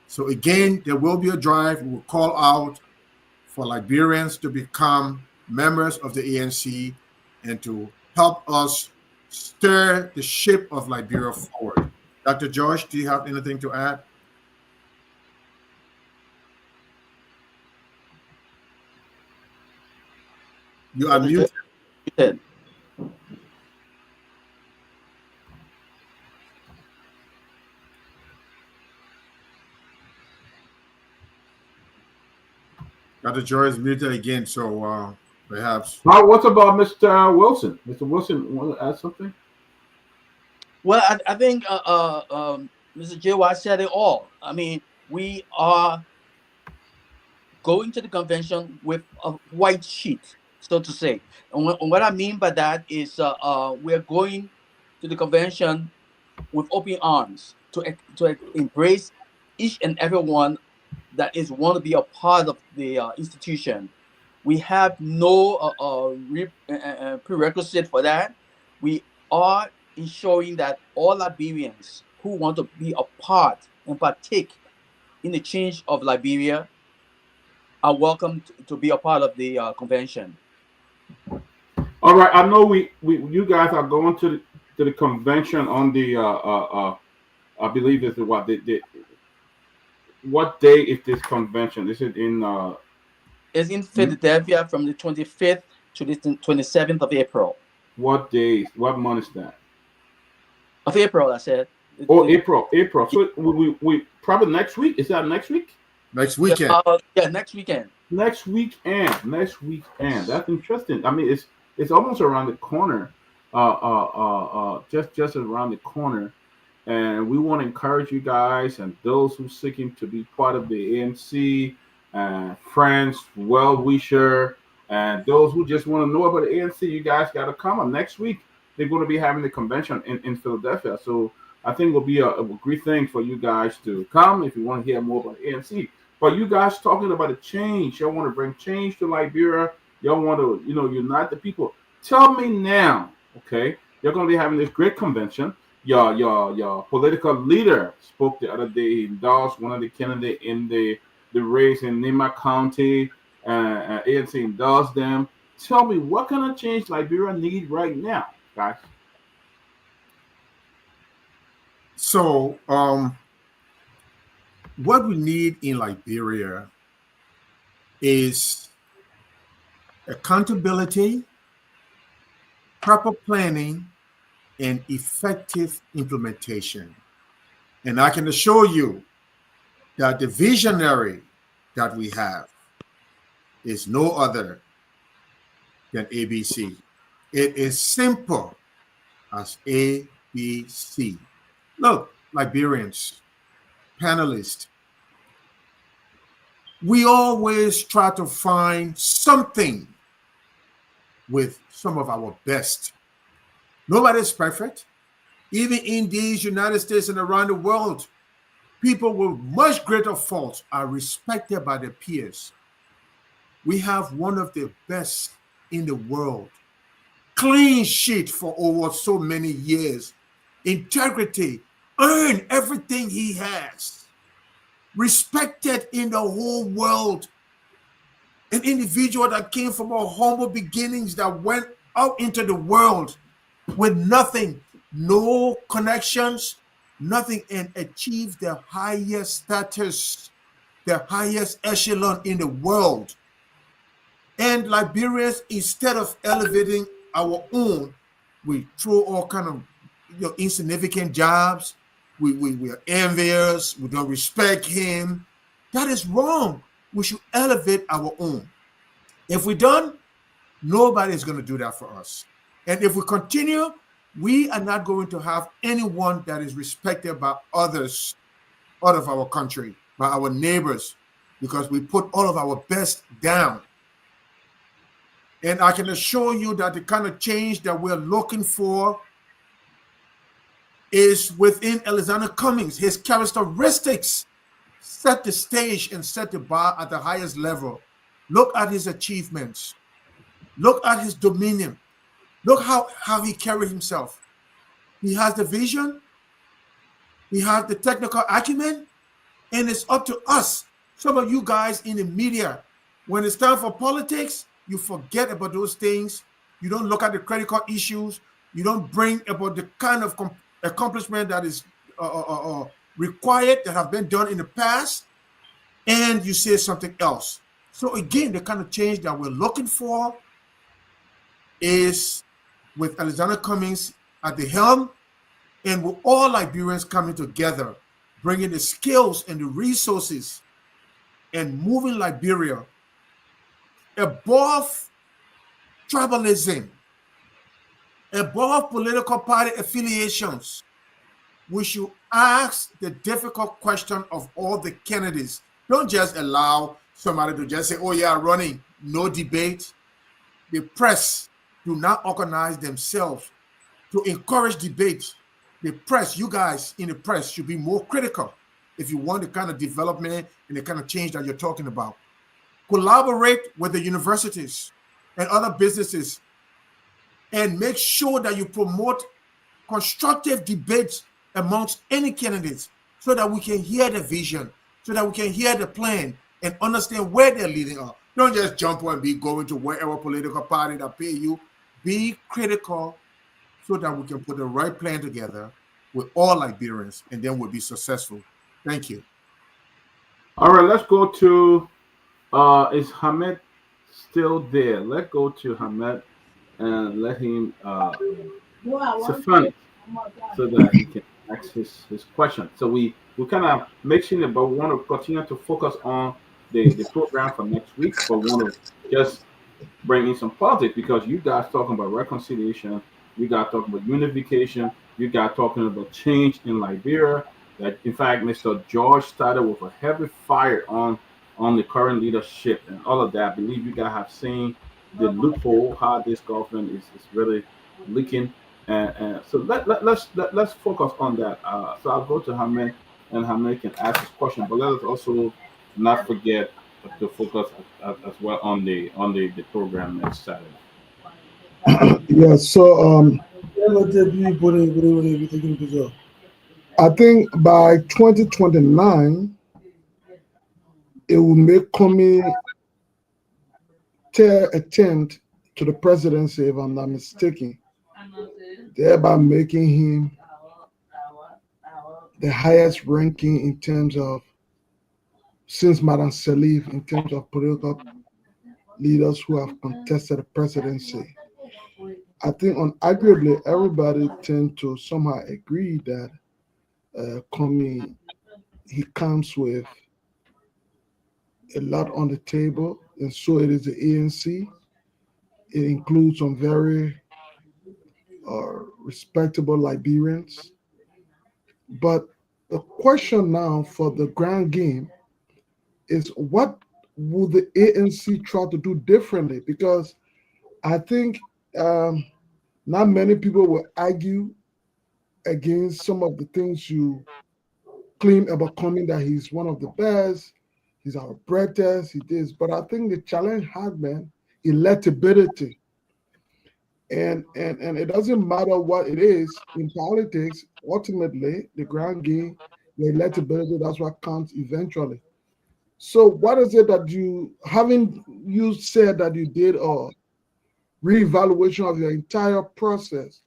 [SPEAKER 7] So again, there will be a drive. We will call out for Liberians to become members of the ANC and to help us stir the ship of Liberia forward. Dr. George, do you have anything to add? You are muted. Dr. George is muted again, so perhaps.
[SPEAKER 3] Now, what about Mr. Wilson? Mr. Wilson, want to add something?
[SPEAKER 4] Well, I think Mr. JY said it all. I mean, we are going to the convention with a white sheet, so to say. And what I mean by that is we're going to the convention with open arms to embrace each and every one that is want to be a part of the institution. We have no prerequisite for that. We are ensuring that all Liberians who want to be a part and partake in the change of Liberia are welcome to be a part of the convention.
[SPEAKER 3] All right, I know we you guys are going to the convention on the I believe it's the what day is this convention? Is it in
[SPEAKER 4] It's in Philadelphia from the 25th to the 27th of April.
[SPEAKER 3] What days? What month is that?
[SPEAKER 4] Of April, I said.
[SPEAKER 3] Oh, April. So we probably next week. Is that next week?
[SPEAKER 7] Next weekend.
[SPEAKER 4] Yeah, next weekend.
[SPEAKER 3] Next weekend. That's interesting. I mean, it's almost around the corner. Just around the corner. And we want to encourage you guys and those who seeking to be part of the ANC, friends, well-wisher, and those who just want to know about the ANC. You guys got to come on next week. They're going to be having the convention in Philadelphia. So I think it will be a great thing for you guys to come if you want to hear more about the ANC. But you guys talking about a change. Y'all want to bring change to Liberia. Y'all want to, unite the people. Tell me now, okay? You're going to be having this great convention. Your political leader spoke the other day. He endorsed one of the candidates in the race in Nima County. ANC endorsed them. Tell me, what kind of change Liberia need right now, guys?
[SPEAKER 7] So, what we need in Liberia is accountability, proper planning, and effective implementation. And I can assure you that the visionary that we have, is no other than ABC. It is simple as ABC. Look, Liberians, panelists, we always try to find something with some of our best. Nobody's perfect. Even in these United States and around the world, people with much greater faults are respected by their peers. We have one of the best in the world. Clean sheet for over so many years. Integrity, earn everything he has. Respected in the whole world. An individual that came from a humble beginnings that went out into the world with nothing, no connections, nothing, and achieved the highest status, the highest echelon in the world. And Liberians, instead of elevating our own, we throw all kind of insignificant jobs. We are envious. We don't respect him. That is wrong. We should elevate our own. If we don't, nobody is going to do that for us. And if we continue, we are not going to have anyone that is respected by others out of our country, by our neighbors, because we put all of our best down. And I can assure you that the kind of change that we're looking for is within Alexander Cummings. His characteristics set the stage and set the bar at the highest level. Look at his achievements. Look at his dominion. Look how he carried himself. He has the vision. He has the technical acumen. And it's up to us, some of you guys in the media, when it's time for politics, you forget about those things. You don't look at the critical issues. You don't bring about the kind of accomplishment that is required, that have been done in the past, and you say something else. So again, the kind of change that we're looking for is with Alexander Cummings at the helm, and with all Liberians coming together, bringing the skills and the resources and moving Liberia above tribalism, above political party affiliations. We should ask the difficult question of all the candidates. Don't just allow somebody to just say, oh yeah, running, no debate. The press do not organize themselves to encourage debate. The press, you guys in the press, should be more critical if you want the kind of development and the kind of change that you're talking about. Collaborate with the universities and other businesses and make sure that you promote constructive debates amongst any candidates so that we can hear the vision, so that we can hear the plan and understand where they're leading us. Don't just jump on and be going to wherever political party that pay you. Be critical so that we can put the right plan together with all Liberians, and then we'll be successful. Thank you.
[SPEAKER 3] All right, let's go to, is Hamed still there? Let's go to Hamed and let him finish so that he can ask his question. So we kind of mentioned it, but we want to continue to focus on the program for next week, but we want to just bring in some politics because you guys talking about reconciliation, you guys talking about unification, you guys talking about change in Liberia. That in fact, Mr. George started with a heavy fire on the current leadership and all of that. I believe you guys have seen the loophole, how this government is really leaking. And so let's focus on that. So I'll go to Hamed, and Hamed can ask his question. But let us also not forget to focus as well on the program next Saturday.
[SPEAKER 9] Yeah, so I think by 2029, it will make Comey tear attempt to the presidency, if I'm not mistaken, thereby making him the highest ranking in terms of, since Madam Salif, in terms of political leaders who have contested the presidency. I think unarguably everybody tend to somehow agree that Comey, he comes with a lot on the table. and so it is the ANC. It includes some very respectable Liberians. But the question now for the grand game is what will the ANC try to do differently? Because I think not many people will argue against some of the things you claim about Coming, that he's one of the best, he's our brightest, he is. But I think the challenge has been electability. And it doesn't matter what it is in politics, ultimately, the grand game, the electability, that's what counts eventually. So what is it that you said that you did a reevaluation of your entire process?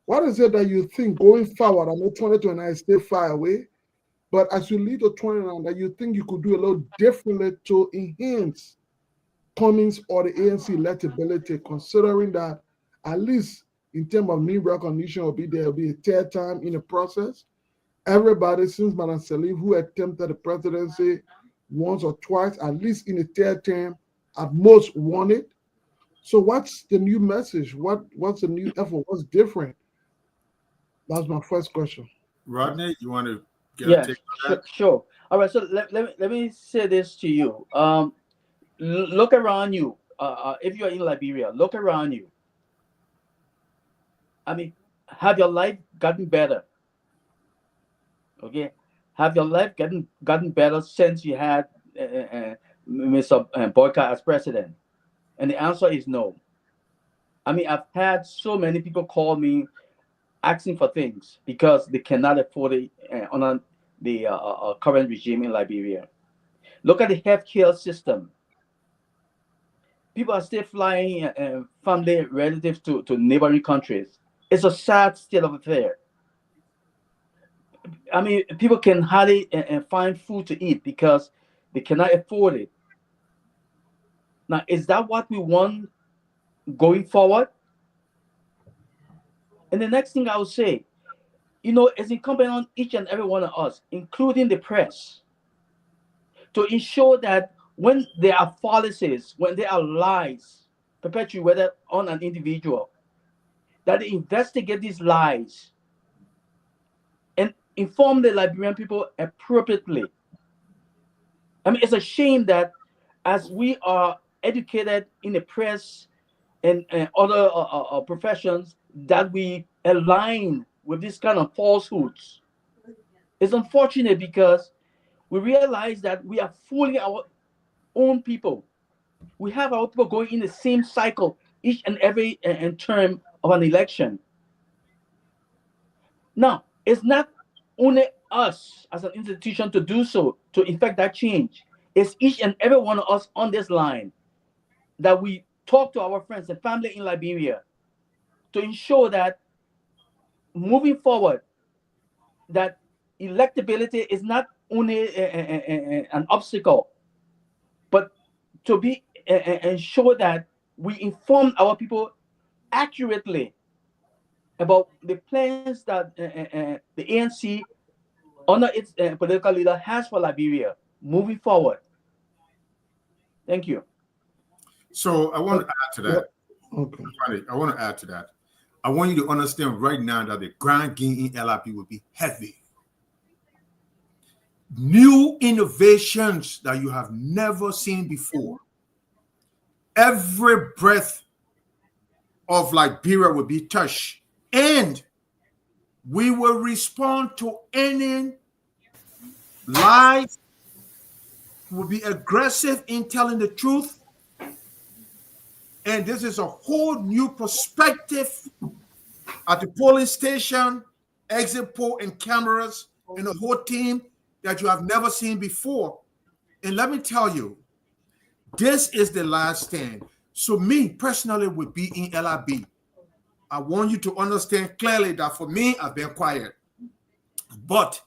[SPEAKER 9] What is it that you think going forward? I know 2029 is still far away, but as you lead to 29, that you think you could do a little differently to enhance Cummings or the ANC electability, considering that at least in terms of name recognition, there'll be a third time in the process. Everybody since Madam Salim, who attempted the presidency once or twice, at least in the third term, at most won it. So what's the new message? What's the new effort? What's different? That's my first question.
[SPEAKER 7] Rodney, you want to get a
[SPEAKER 4] Yes,
[SPEAKER 7] take on that?
[SPEAKER 4] sure. All right, so let me say this to you. Look around you. If you're in Liberia, look around you. I mean, have your life gotten better? Okay, have your life gotten better since you had Mr. Boyka as president? And the answer is no. I mean, I've had so many people call me asking for things because they cannot afford it under the current regime in Liberia. Look at the healthcare system. People are still flying family relatives to neighboring countries. It's a sad state of affairs. I mean, people can hardly find food to eat because they cannot afford it. Now, is that what we want going forward? And the next thing I would say, it's incumbent on each and every one of us, including the press, to ensure that when there are fallacies, when there are lies perpetuated whether on an individual, that they investigate these lies and inform the Liberian people appropriately. I mean, it's a shame that as we are educated in the press and other professions, that we align with this kind of falsehoods. It's unfortunate because we realize that we are fooling our own people. We have our people going in the same cycle each and every term of an election. Now, it's not only us as an institution to do so, to effect that change. It's each and every one of us on this line that we talk to our friends and family in Liberia to ensure that moving forward, that electability is not only an obstacle, but to be ensure that we inform our people accurately about the plans that the ANC under its political leader has for Liberia moving forward. Thank you.
[SPEAKER 7] So I want to add to that.
[SPEAKER 9] Okay.
[SPEAKER 7] I want to add to that. I want you to understand right now that the grand game in LRP will be heavy. New innovations that you have never seen before. Every breath of Liberia will be touched. And we will respond to any lies. Will be aggressive in telling the truth. And this is a whole new perspective at the polling station, exit poll, and cameras, and a whole team that you have never seen before. And let me tell you, this is the last stand. So me personally would be in LRB. I want you to understand clearly that for me, I've been quiet. But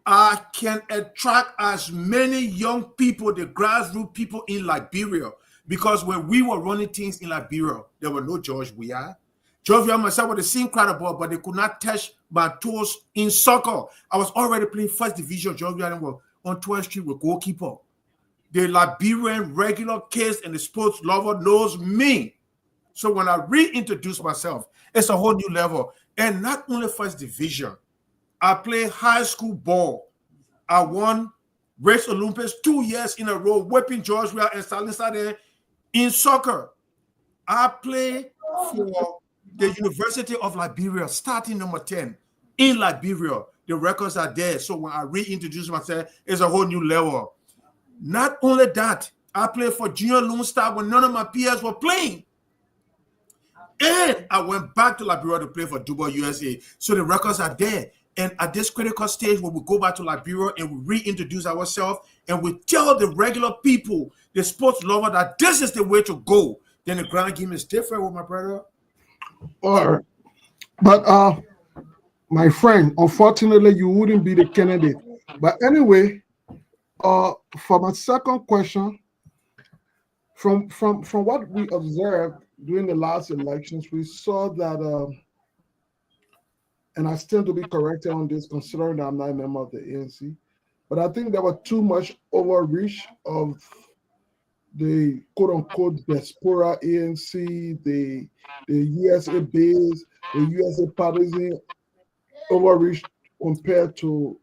[SPEAKER 7] I can attract as many young people, the grassroots people in Liberia, because when we were running things in Liberia, there were no George Weah. George Weah myself were the same crowd of ball, but they could not touch my toes in soccer. I was already playing first division. George Weah was on 12th Street with goalkeeper. the Liberian regular kids and the sports lover knows me. So when I reintroduce myself, it's a whole new level. And not only first division, I play high school ball. I won race Olympics 2 years in a row, whipping Georgia and Salisa in soccer. I play for the University of Liberia, starting number 10 in Liberia. The records are there. So when I reintroduce myself, it's a whole new level. Not only that, I played for Junior Lone Star when none of my peers were playing. And I went back to Liberia to play for Dubai, USA. So the records are there. And at this critical stage, when we go back to Liberia and we reintroduce ourselves and we tell the regular people, the sports lover, that this is the way to go, then the ground game is different with my brother.
[SPEAKER 9] All right. But my friend, unfortunately, you wouldn't be the candidate. But anyway, for my second question, from what we observed during the last elections, we saw that, and I stand to be corrected on this, considering that I'm not a member of the ANC, but I think there was too much overreach of the quote-unquote diaspora ANC, the USA base, the USA partisan overreach compared to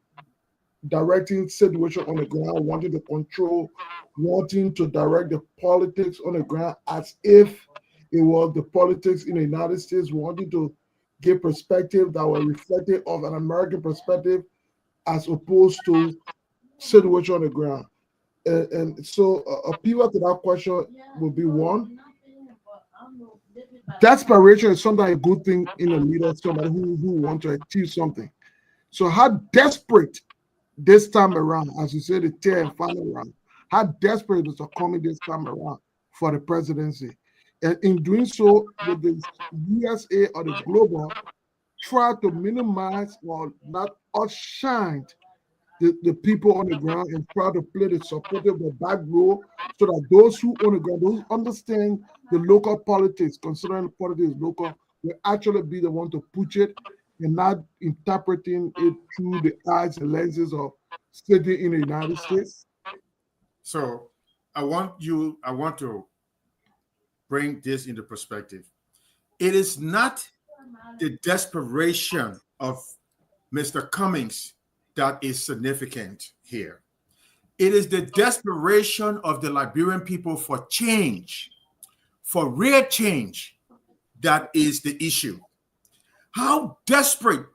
[SPEAKER 9] directing situation on the ground, wanting to control, wanting to direct the politics on the ground as if it was the politics in the United States, wanting to give perspective that were reflective of an American perspective as opposed to situation on the ground. And so a pivot to that question would be one. Desperation is sometimes a good thing in a leader, somebody who wants to achieve something. So how desperate this time around, as you said, the third and final round, how desperate is coming this time around for the presidency? And in doing so, with the USA or the global, try to minimize or not outshine the people on the ground and try to play the supportive, the back row, so that those who on the ground, those who understand the local politics, considering the politics is local, will actually be the one to push it and not interpreting it through the eyes and lenses of sitting in the United States.
[SPEAKER 7] So I want to bring this into perspective. It is not the desperation of Mr. Cummings that is significant here. It is the desperation of the Liberian people for change, for real change, that is the issue. How desperate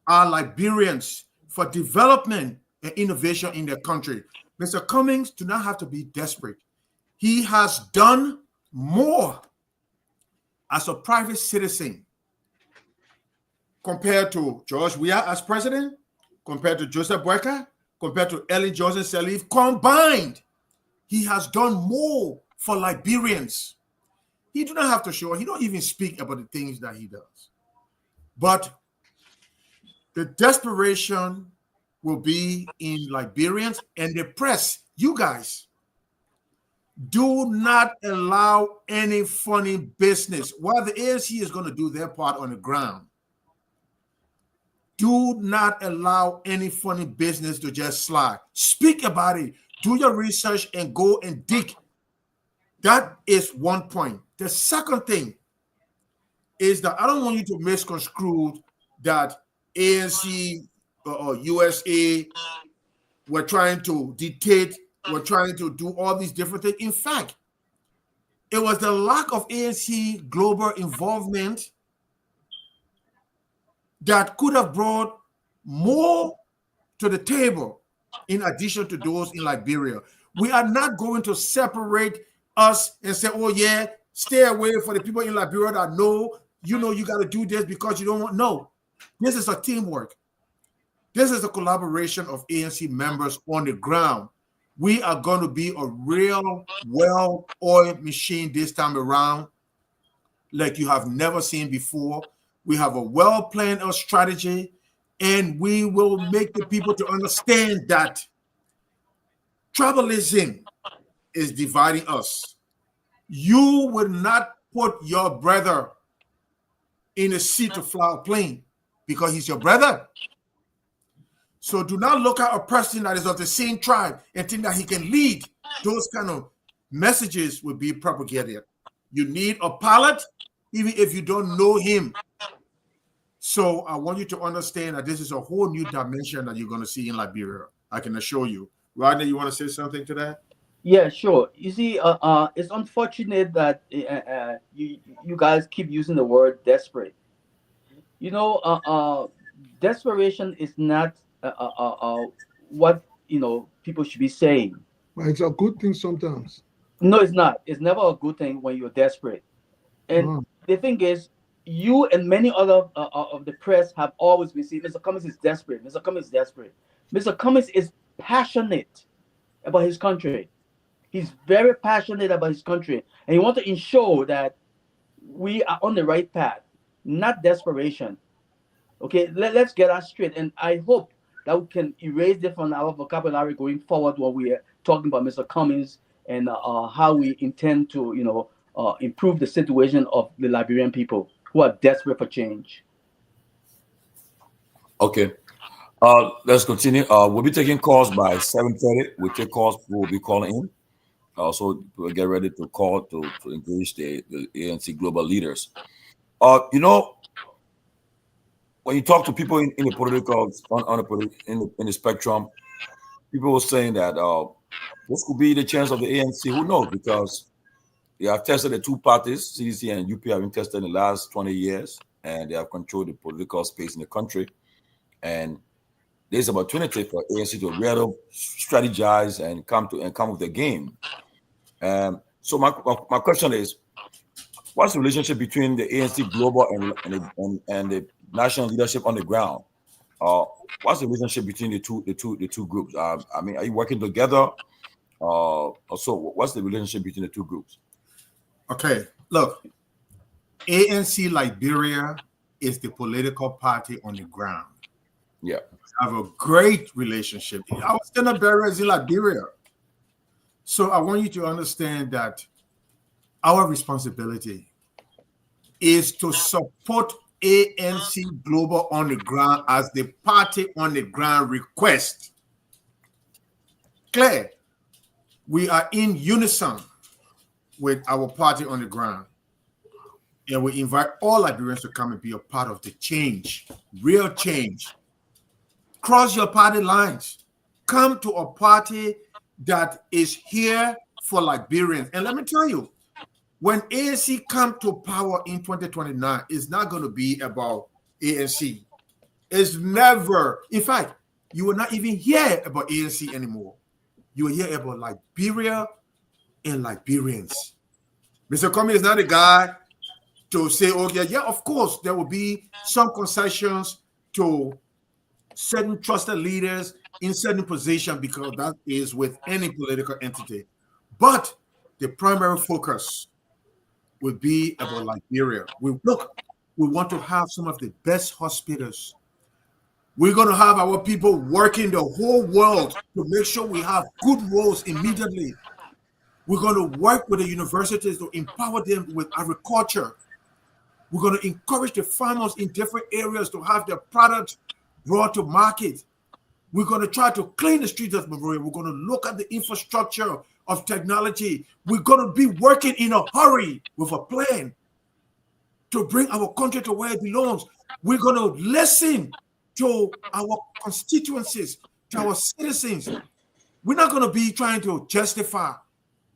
[SPEAKER 7] are Liberians for development and innovation in their country? Mr. Cummings do not have to be desperate. He has done more as a private citizen compared to George Weah as president, compared to Joseph Boyka, compared to Ellen Johnson Sirleaf combined. He has done more for Liberians. He do not have to show, he don't even speak about the things that he does. But the desperation will be in Liberians and the press. You guys, do not allow any funny business. While the ANC is going to do their part on the ground, do not allow any funny business to just slide. Speak about it. Do your research and go and dig. That is one point. The second thing is that I don't want you to misconstrue that ANC or USA were trying to dictate, were trying to do all these different things. In fact, it was the lack of ANC global involvement that could have brought more to the table in addition to those in Liberia. We are not going to separate us and say, oh yeah, stay away for the people in Liberia that know, you got to do this because you don't want. No, this is a teamwork. This is a collaboration of ANC members on the ground. We are going to be a real well-oiled machine this time around like you have never seen before. We have a well-planned strategy, and we will make the people to understand that tribalism is dividing us. You will not put your brother in a seat to fly a plane because he's your brother. So do not look at a person that is of the same tribe and think that he can lead those kind of messages will be propagated. You need a pilot, even if you don't know him. So I want you to understand that this is a whole new dimension that you're going to see in Liberia. I can assure you. Rodney, you want to say something to that?
[SPEAKER 4] Yeah, sure. You see, it's unfortunate that you guys keep using the word desperate. You know, desperation is not what people should be saying.
[SPEAKER 9] But it's a good thing sometimes.
[SPEAKER 4] No, it's not. It's never a good thing when you're desperate. And
[SPEAKER 9] Uh,
[SPEAKER 4] the thing is, you and many other of the press have always been saying Mr. Cummings is desperate. Mr. Cummings is desperate. Mr. Cummings is passionate about his country. He's very passionate about his country, and he wants to ensure that we are on the right path, not desperation. Okay, let's get that straight. And I hope that we can erase it from our vocabulary going forward when we are talking about Mr. Cummings and how we intend to, improve the situation of the Liberian people who are desperate for change.
[SPEAKER 5] Okay. Let's continue. We'll be taking calls by 7:30. We'll take calls. We'll be calling in. So we'll get ready to call to engage the ANC global leaders. When you talk to people in the political in the spectrum, people were saying that this could be the chance of the ANC. Who knows? Because they have tested the two parties, CDC and UP, have been tested in the last 20 years, and they have controlled the political space in the country. And there's an opportunity for ANC to really strategize and come with the game. So my question is, what's the relationship between the ANC global and the national leadership on the ground? What's the relationship between the two groups? I mean, are you working together? So what's the relationship between the two groups?
[SPEAKER 7] Okay, look, ANC Liberia is the political party on the ground.
[SPEAKER 5] Yeah.
[SPEAKER 7] I have a great relationship. Our standard bearer is in Liberia. So I want you to understand that our responsibility is to support ANC Global on the ground as the party on the ground request. Clear, we are in unison with our party on the ground. And we invite all Liberians to come and be a part of the change, real change. Cross your party lines. Come to a party that is here for Liberians. And let me tell you, when ANC come to power in 2029, it's not going to be about ANC. It's never. In fact, you will not even hear about ANC anymore. You will hear about Liberia and Liberians. Mr. Cummings is not a guy to say, okay, yeah, of course, there will be some concessions to certain trusted leaders in certain positions because that is with any political entity. But the primary focus would be about Liberia. We want to have some of the best hospitals. We're going to have our people working the whole world to make sure we have good roads immediately. We're going to work with the universities to empower them with agriculture. We're going to encourage the farmers in different areas to have their products brought to market. We're going to try to clean the streets of Liberia. We're going to look at the infrastructure of technology. We're going to be working in a hurry with a plan to bring our country to where it belongs. We're going to listen to our constituencies, to our citizens. We're not going to be trying to justify.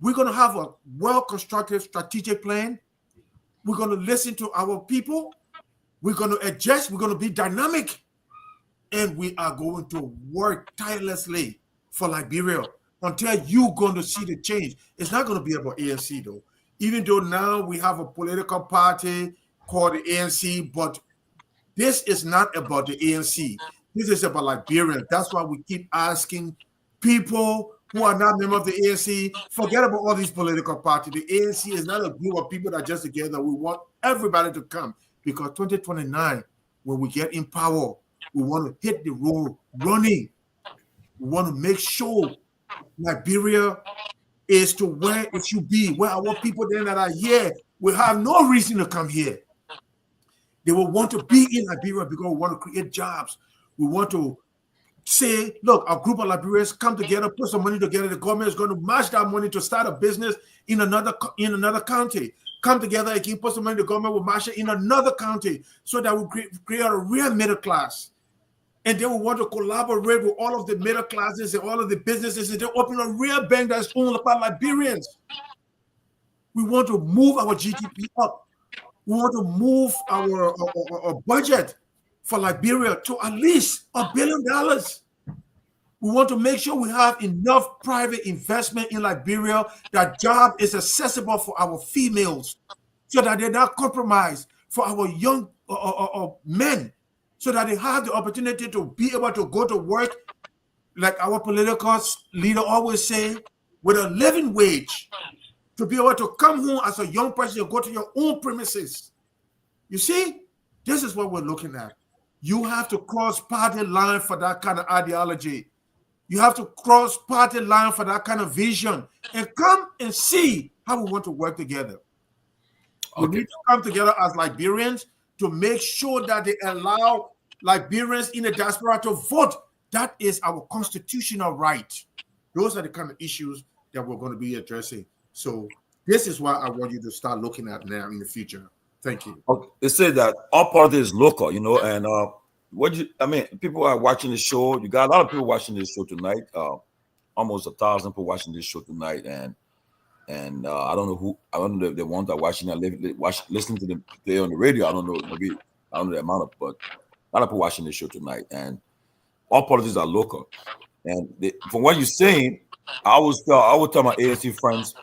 [SPEAKER 7] We're going to have a well-constructed strategic plan. We're going to listen to our people. We're going to adjust. We're going to be dynamic. And we are going to work tirelessly for Liberia until you're going to see the change. It's not going to be about ANC, though. Even though now we have a political party called the ANC, but this is not about the ANC. This is about Liberians. That's why we keep asking people who are not members of the ANC, forget about all these political parties. The ANC is not a group of people that are just together. We want everybody to come because 2029, when we get in power, we want to hit the road running. We want to make sure Liberia is to where it should be, where our people then that are here will have no reason to come here. They will want to be in Liberia because we want to create jobs. We want to say, look, a group of Liberians come together, put some money together. The government is going to match that money to start a business in another county. Come together again, put some money. The government will match it in another county, so that we create a real middle class. And they will want to collaborate with all of the middle classes and all of the businesses, and they open a real bank that's owned by Liberians. We want to move our GDP up. We want to move our budget for Liberia to at least $1 billion. We want to make sure we have enough private investment in Liberia, that job is accessible for our females, so that they're not compromised, for our young men, so that they have the opportunity to be able to go to work, like our political leader always say, with a living wage, to be able to come home as a young person and go to your own premises. You see, this is what we're looking at. You have to cross party line for that kind of ideology. You have to cross party line for that kind of vision, and come and see how we want to work together. We need to come together as Liberians to make sure that they allow Liberians in the diaspora to vote. That is our constitutional right. Those are the kind of issues that we're going to be addressing. So this is what I want you to start looking at now in the future. Thank you.
[SPEAKER 5] Okay. They say that all politics is local, and people are watching the show. You got a lot of people watching this show tonight. Almost 1,000 people watching this show tonight, and I don't know if the ones that are watching listening to them today on the radio. I don't know, maybe I don't know the amount of, but a lot of people watching this show tonight, and all politics are local. And from what you're saying, I would tell my ANC friends,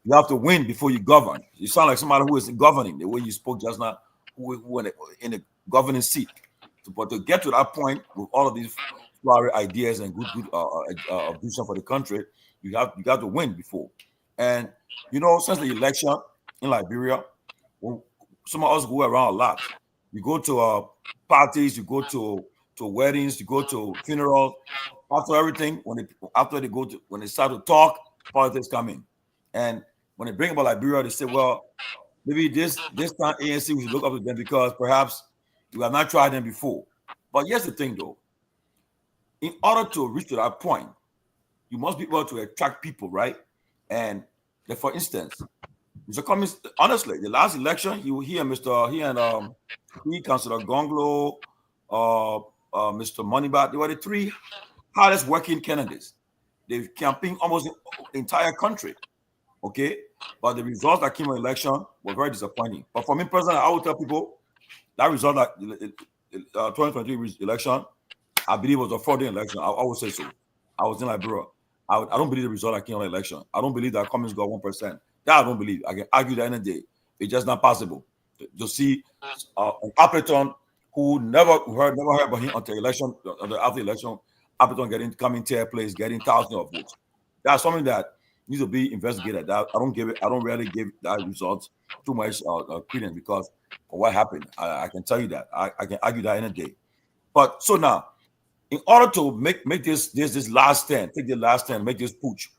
[SPEAKER 5] you have to win before you govern. You sound like somebody who is governing, the way you spoke just now, who in a governing seat. But to get to that point with all of these flowery ideas and good vision for the country, you got to win before. And since the election in Liberia, some of us go around a lot. You go to parties, you go to weddings, you go to funerals. After everything, when they start to talk, politics come in. And when they bring about Liberia, they say, well, maybe this time ANC we should look up to them because perhaps we have not tried them before. But here's the thing, though. In order to reach to that point, you must be able to attract people, right? And for instance, Mr. Cummings, honestly, the last election, he and Councillor Gonglo, Mr. Moneybat, they were the three hardest working candidates. They campaigned almost the entire country. Okay, but the results that came in the election were very disappointing. But for me personally, I would tell people that result, that 2023 election, I believe was a fraudulent election. I would say so. I was in Liberia. I don't believe the result that came in the election. I don't believe that Cummings got 1%. That I don't believe. I can argue that any day. It's just not possible to see an Appleton who never heard about him until election, after the election, Appleton coming to a place, getting thousands of votes. That's something that needs to be investigated. I don't really give that result too much credence because of what happened. I can tell you that. I can argue that any day. But so now, in order to make this last stand, take the last stand, make this pooch,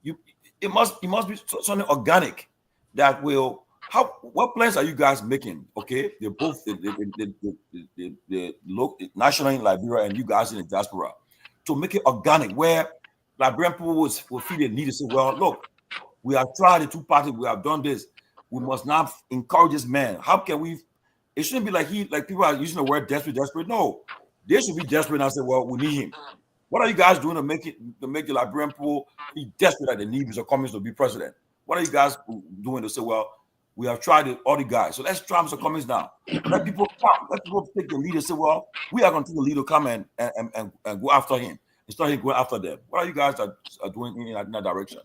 [SPEAKER 5] it must be something organic that will. What plans are you guys making? Okay, they're both the local, national in Liberia and you guys in the diaspora, to make it organic where Liberian people will feel the need to say, well, look, we have tried the two parties, we have done this. We must not encourage this man. How can we? It shouldn't be like people are using the word desperate. No, they should be desperate and say, well, we need him. What are you guys doing to make the Liberian people be desperate that they need Mr. Cummings to be president? What are you guys doing to say, well, we have tried all the guys, so let's try Mr. Cummings now. Let people come. Let people take the lead and say, well, we are going to take the lead to come and go after him. Instead of going after them. What are you guys are doing in that direction?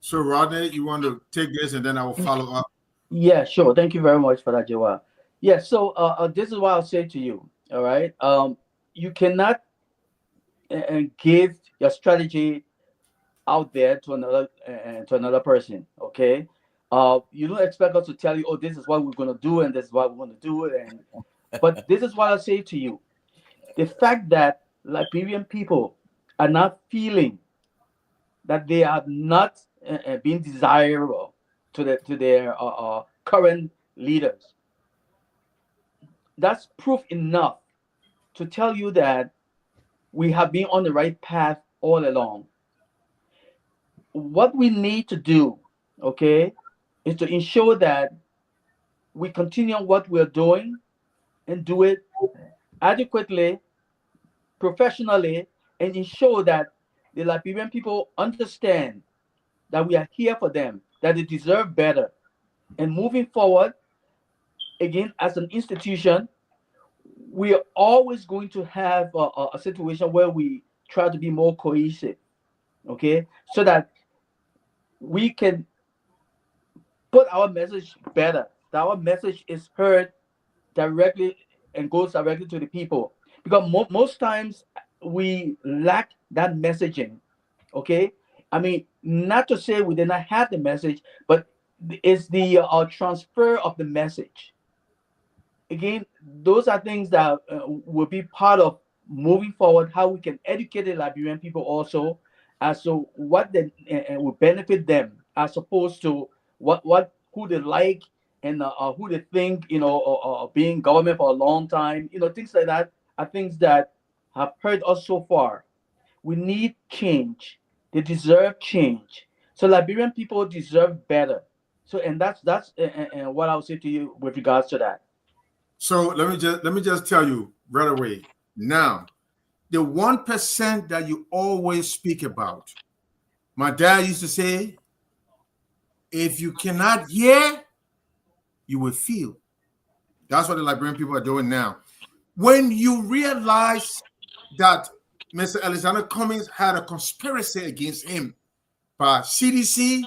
[SPEAKER 7] So, Rodney, you want to take this and then I will follow up?
[SPEAKER 4] Yeah, sure. Thank you very much for that, Joel. Yeah, so this is what I'll say to you. All right. You cannot give your strategy out there to another person. Okay. You don't expect us to tell you, oh, this is what we're going to do and this is what we're going to do. But this is what I'll say to you. The fact that Liberian people are not feeling that they are not being desirable to their current leaders. That's proof enough to tell you that we have been on the right path all along. What we need to do, okay, is to ensure that we continue what we're doing and do it adequately, professionally, and ensure that the Liberian people understand that we are here for them, that they deserve better. And moving forward, again, as an institution, we are always going to have a situation where we try to be more cohesive, okay, so that we can put our message better, that our message is heard directly and goes directly to the people. Because most times we lack that messaging, okay? I mean, not to say we did not have the message, but it's the transfer of the message. Again, those are things that will be part of moving forward, how we can educate the Liberian people also as to what they, will benefit them, as opposed to what who they like and who they think, being government for a long time, things like that are things that have hurt us so far. We need change. They deserve change. So Liberian people deserve better. So, and that's what I would say to you with regards to that.
[SPEAKER 7] So let me just tell you right away. Now, the 1% that you always speak about, my dad used to say, if you cannot hear, you will feel. That's what the Liberian people are doing now. When you realize that Mr. Alexander Cummings had a conspiracy against him by CDC,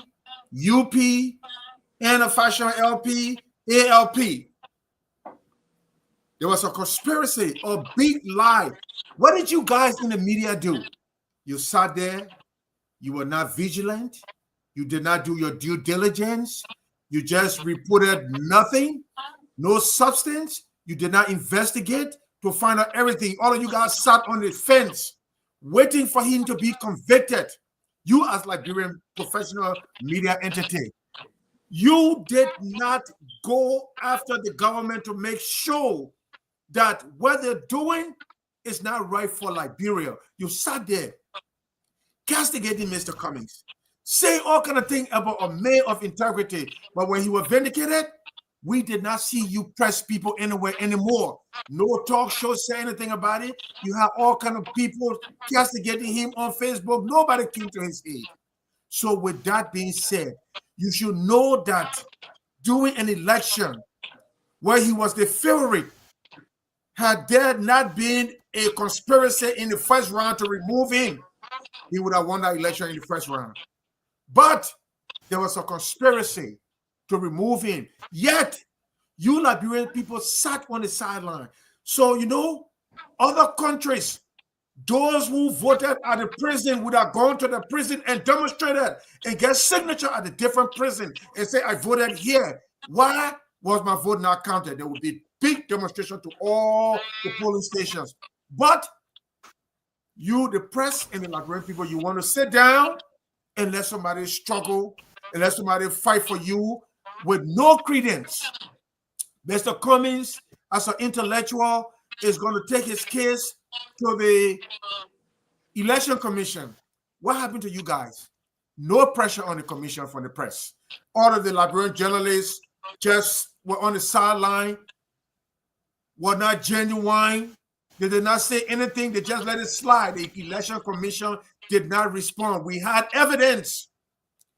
[SPEAKER 7] UP, and a fashion LP, ALP, there was a conspiracy, a big lie. What did you guys in the media do? You sat there. You were not vigilant. You did not do your due diligence. You just reported nothing, no substance. You did not investigate to find out everything. All of you guys sat on the fence waiting for him to be convicted. You as Liberian professional media entity, you did not go after the government to make sure that what they're doing is not right for Liberia. You sat there castigating Mr. Cummings, say all kind of things about a man of integrity. But when he was vindicated, we did not see you press people anywhere anymore. No talk show say anything about it. You have all kind of people castigating him on Facebook. Nobody came to his aid. So with that being said, you should know that during an election where he was the favorite, had there not been a conspiracy in the first round to remove him, he would have won that election in the first round. But there was a conspiracy to remove him. Yet, you Liberian people sat on the sideline. So, other countries, those who voted at the prison would have gone to the prison and demonstrated and get signature at the different prison and say, I voted here. Why was my vote not counted? There would be big demonstration to all the polling stations. But you, the press and the Liberian people, you want to sit down and let somebody struggle and let somebody fight for you with no credence. Mr. Cummings, as an intellectual, is going to take his case to the Election Commission. What happened to you guys? No pressure on the commission from the press. All of the Liberian journalists just were on the sideline, were not genuine. They did not say anything. They just let it slide. The Election Commission did not respond. We had evidence.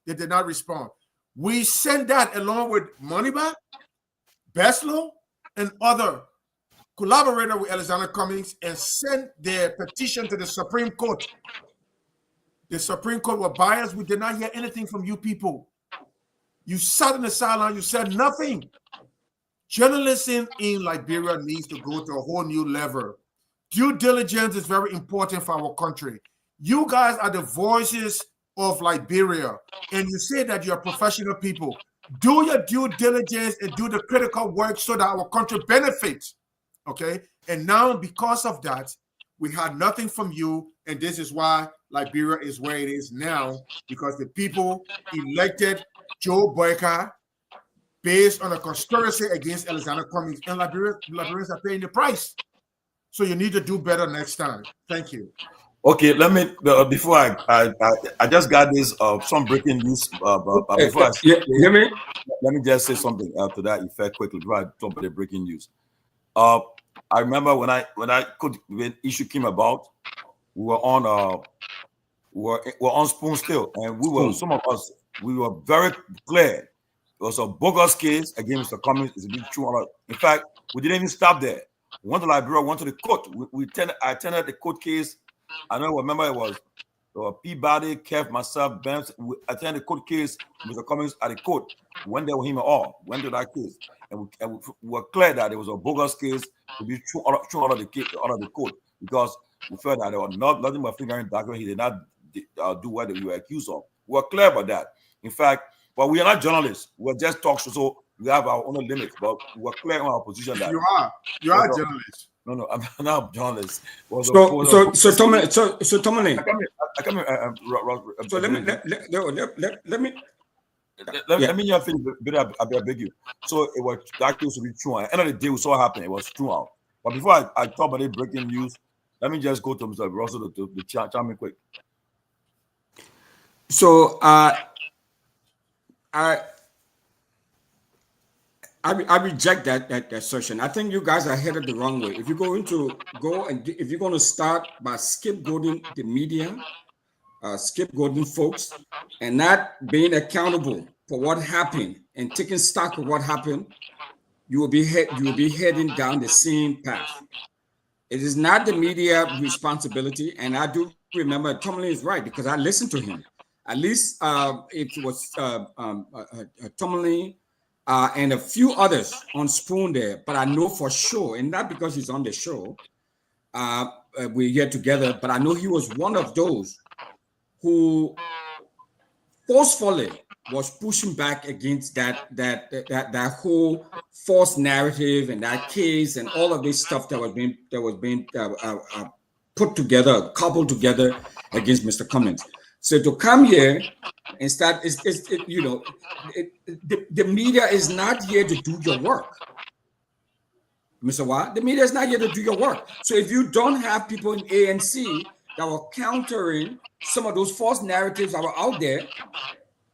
[SPEAKER 7] They did not respond. We sent that along with Moneyback, Beslow, and other collaborators with Alexander Cummings and sent their petition to the Supreme Court. The Supreme Court were biased. We did not hear anything from you people. You sat in the sideline. You said nothing. Journalism in Liberia needs to go to a whole new level. Due diligence is very important for our country. You guys are the voices of Liberia, and you say that you're professional people. Do your due diligence and do the critical work so that our country benefits. Okay? And now, because of that, we had nothing from you, and this is why Liberia is where it is now, because the people elected Joe Boyka based on a conspiracy against Alexander Cummings, and Liberians are paying the price. So you need to do better next time. Thank you.
[SPEAKER 5] Okay, let me before I just got this some breaking news. But before I say,
[SPEAKER 10] Let me.
[SPEAKER 5] let me just say something to that effect quickly before I talk about the breaking news. I remember when issue came about, we were on we're on Spoon still, and some of us were very clear. It was a bogus case against Mr. Cummings. It's a big true. In fact, we didn't even stop there. We went to Liberia, went to the court. I attended the court case. I don't remember it was Peabody, Kev, myself, Benz. We attended the court case. Mr. Cummings at the court. Went there with him all. Went to that case, and we were clear that it was a bogus case to be true out of the case, out of the court, because we felt that there was nothing but fingering document. He did not do what we were accused of. We were clear about that. In fact, but we are not journalists. We're just talk show, so we have our own limits. But we're clear on our position that
[SPEAKER 7] you are a journalist.
[SPEAKER 5] No, I'm not a journalist.
[SPEAKER 10] So Tomlin.
[SPEAKER 5] I come here.
[SPEAKER 10] So let me.
[SPEAKER 5] Let me just finish. I beg you. So it was that case to be true. At the end of the day, we saw what happened. It was true out. But before I talk about the breaking news, let me just go to Mr. Russell to chime in quick.
[SPEAKER 10] So I reject that assertion. I think you guys are headed the wrong way. If you're going to if you're going to start by scapegoating the media, scapegoating folks, and not being accountable for what happened and taking stock of what happened, you will be heading down the same path. It is not the media responsibility, and I do remember Tomlin is right because I listened to him. At least it was Tomlin and a few others on Spoon there, but I know for sure, and not because he's on the show, we're here together, but I know he was one of those who forcefully was pushing back against that whole false narrative and that case and all of this stuff that was being put together, coupled together against Mr. Cummings. So to come here and start, the media is not here to do your work. Mr. Watt, the media is not here to do your work. So if you don't have people in ANC that were countering some of those false narratives that were out there,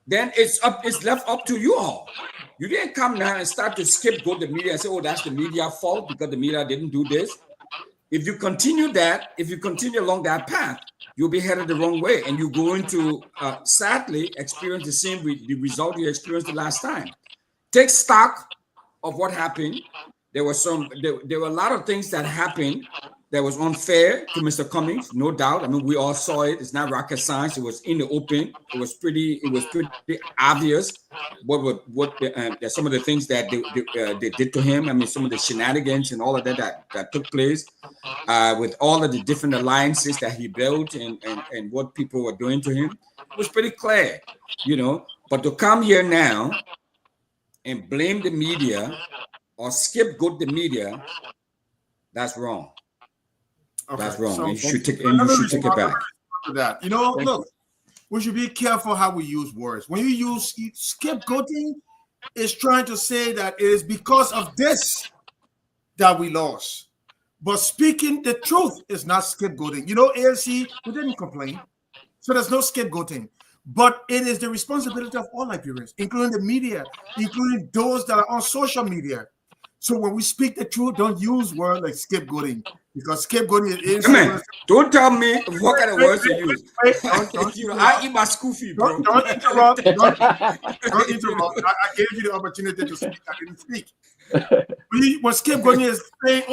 [SPEAKER 10] then it's left up to you all. You didn't come now and start to scapegoat the media and say, oh, that's the media fault because the media didn't do this. If you continue along that path, you'll be headed the wrong way, and you're going to sadly experience the result you experienced the last time. Take stock of what happened. There were a lot of things that happened that was unfair to Mr. Cummings, no doubt. I mean, we all saw it. It's not rocket science. It was in the open. It was pretty obvious what some of the things that they did to him. I mean, some of the shenanigans and all of that took place with all of the different alliances that he built and what people were doing to him. It was pretty clear, But to come here now and blame the media or scapegoat the media, that's wrong. Okay, that's wrong. So you should take it back.
[SPEAKER 7] That. Look, we should be careful how we use words. When you use scapegoating, it's trying to say that it is because of this that we lost. But speaking the truth is not scapegoating. ANC, we didn't complain. So there's no scapegoating. But it is the responsibility of all Liberians, including the media, including those that are on social media. So when we speak the truth, don't use words like scapegoating, because scapegoating is.
[SPEAKER 10] Don't tell me what kind of words to use. I eat my school fee, bro.
[SPEAKER 7] Don't interrupt. Don't interrupt. I gave you the opportunity to speak. I didn't speak. When scapegoating is saying,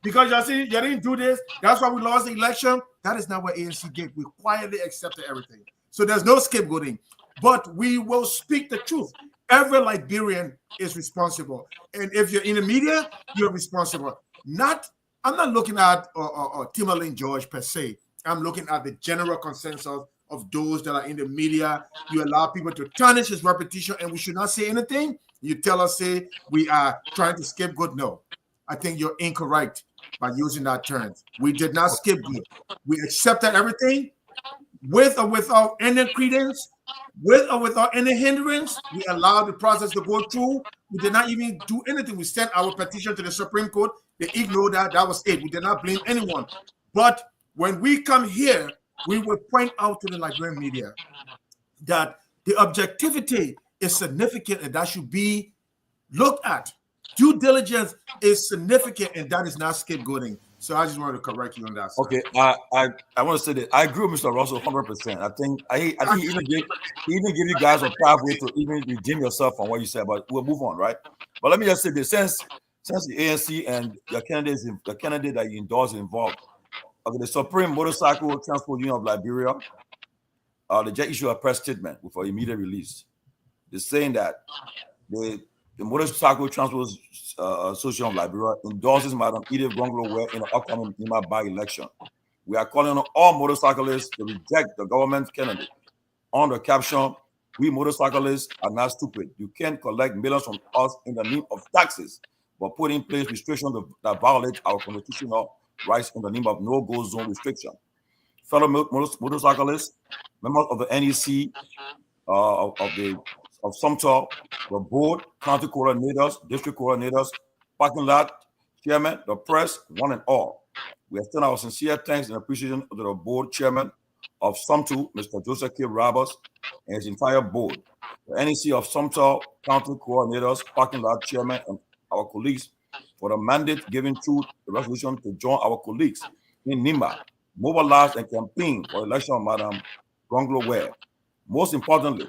[SPEAKER 7] because you didn't do this, that's why we lost the election. That is not what ANC did. We quietly accepted everything. So there's no scapegoating, but we will speak the truth. Every Liberian is responsible, and if you're in the media, you're responsible. I'm not looking at Timberlane George per se. I'm looking at the general consensus of those that are in the media. You allow people to tarnish his reputation, and we should not say anything. You tell us, say we are trying to scapegoat. No, I think you're incorrect by using that term. We did not scapegoat. We accepted everything with or without any credence. with or without any hindrance. We allowed the process to go through. We did not even do anything. We sent our petition to the Supreme Court. They ignored that. That was it. We did not blame anyone. But when we come here, we will point out to the Liberian media that the objectivity is significant and that should be looked at. Due diligence is significant and that is not scapegoating. So I just wanted to correct you on that. Sir.
[SPEAKER 5] Okay, I want to say that I agree with Mr. Russell 100%. I think he even give you guys a pathway to even redeem yourself on what you said, but we'll move on, right? But let me just say this: since the ANC and the candidate that you endorse involved, okay, the Supreme Motorcycle Transport Union of Liberia, they just issued a press statement for immediate release. They're saying that the Motorcycle Transport Association of Liberia endorses Madam Edith Gonglo in the upcoming Nima by-election. We are calling on all motorcyclists to reject the government candidate. On the caption, we motorcyclists are not stupid. You can't collect millions from us in the name of taxes, but put in place restrictions that violate our constitutional rights in the name of no-go zone restriction. Fellow motorcyclists, members of the NEC, of Sumter, the board, county coordinators, district coordinators, parking lot chairman, the press, one and all. We extend our sincere thanks and appreciation to the board chairman of Sumter, Mr. Joseph K. Roberts, and his entire board, the NEC of Sumter county coordinators, parking lot chairman, and our colleagues for the mandate given through the resolution to join our colleagues in Nima, mobilize and campaign for election of Madam Gonglo Ware. Most importantly,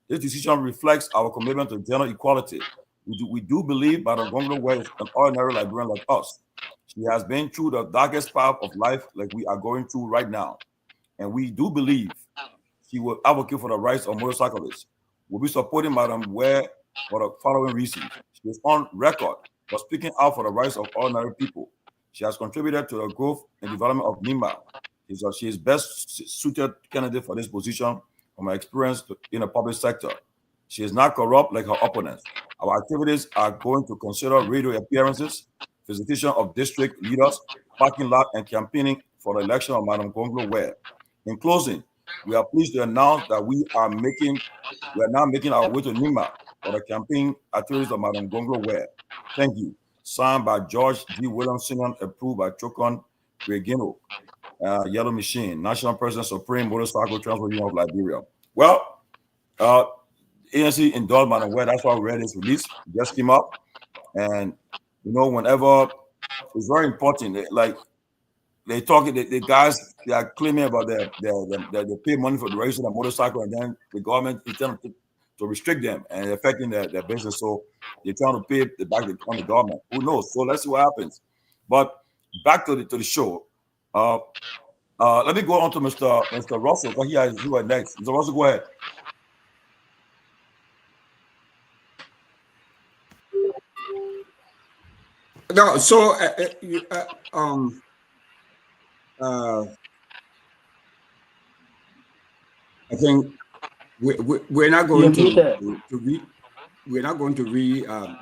[SPEAKER 5] this decision reflects our commitment to gender equality. We do believe Madam Gonglo Ware is an ordinary Liberian like us. She has been through the darkest path of life like we are going through right now. And we do believe she will advocate for the rights of motorcyclists. We'll be supporting Madam Ware for the following reasons. She is on record for speaking out for the rights of ordinary people. She has contributed to the growth and development of Nima. She is best suited candidate for this position from her experience in the public sector. She is not corrupt like her opponents. Our activities are going to consider radio appearances, visitation of district leaders, parking lot, and campaigning for the election of Madam Gonglo Ware. In closing, we are pleased to announce that we are now making our way to Nima for the campaign activities of Madam Gonglo Ware. Thank you. Signed by George D. Williamson, approved by Chokon Regino, Yellow Machine, National President, Supreme Motorcycle Transport Union of Liberia. Well, ANC endorsed Madam Ware. That's why we read this release. It just came up. And, whenever it's very important, they talking, the guys, they are claiming about they pay money for the registration of motorcycle, and then the government is trying to restrict them and affecting their business. So they're trying to pay the back on the government. Who knows? So let's see what happens. But back to the show. Let me go on to Mr. Russell, because he was next. Mr. Russell, go ahead.
[SPEAKER 10] No, so I think we're not going we're not going to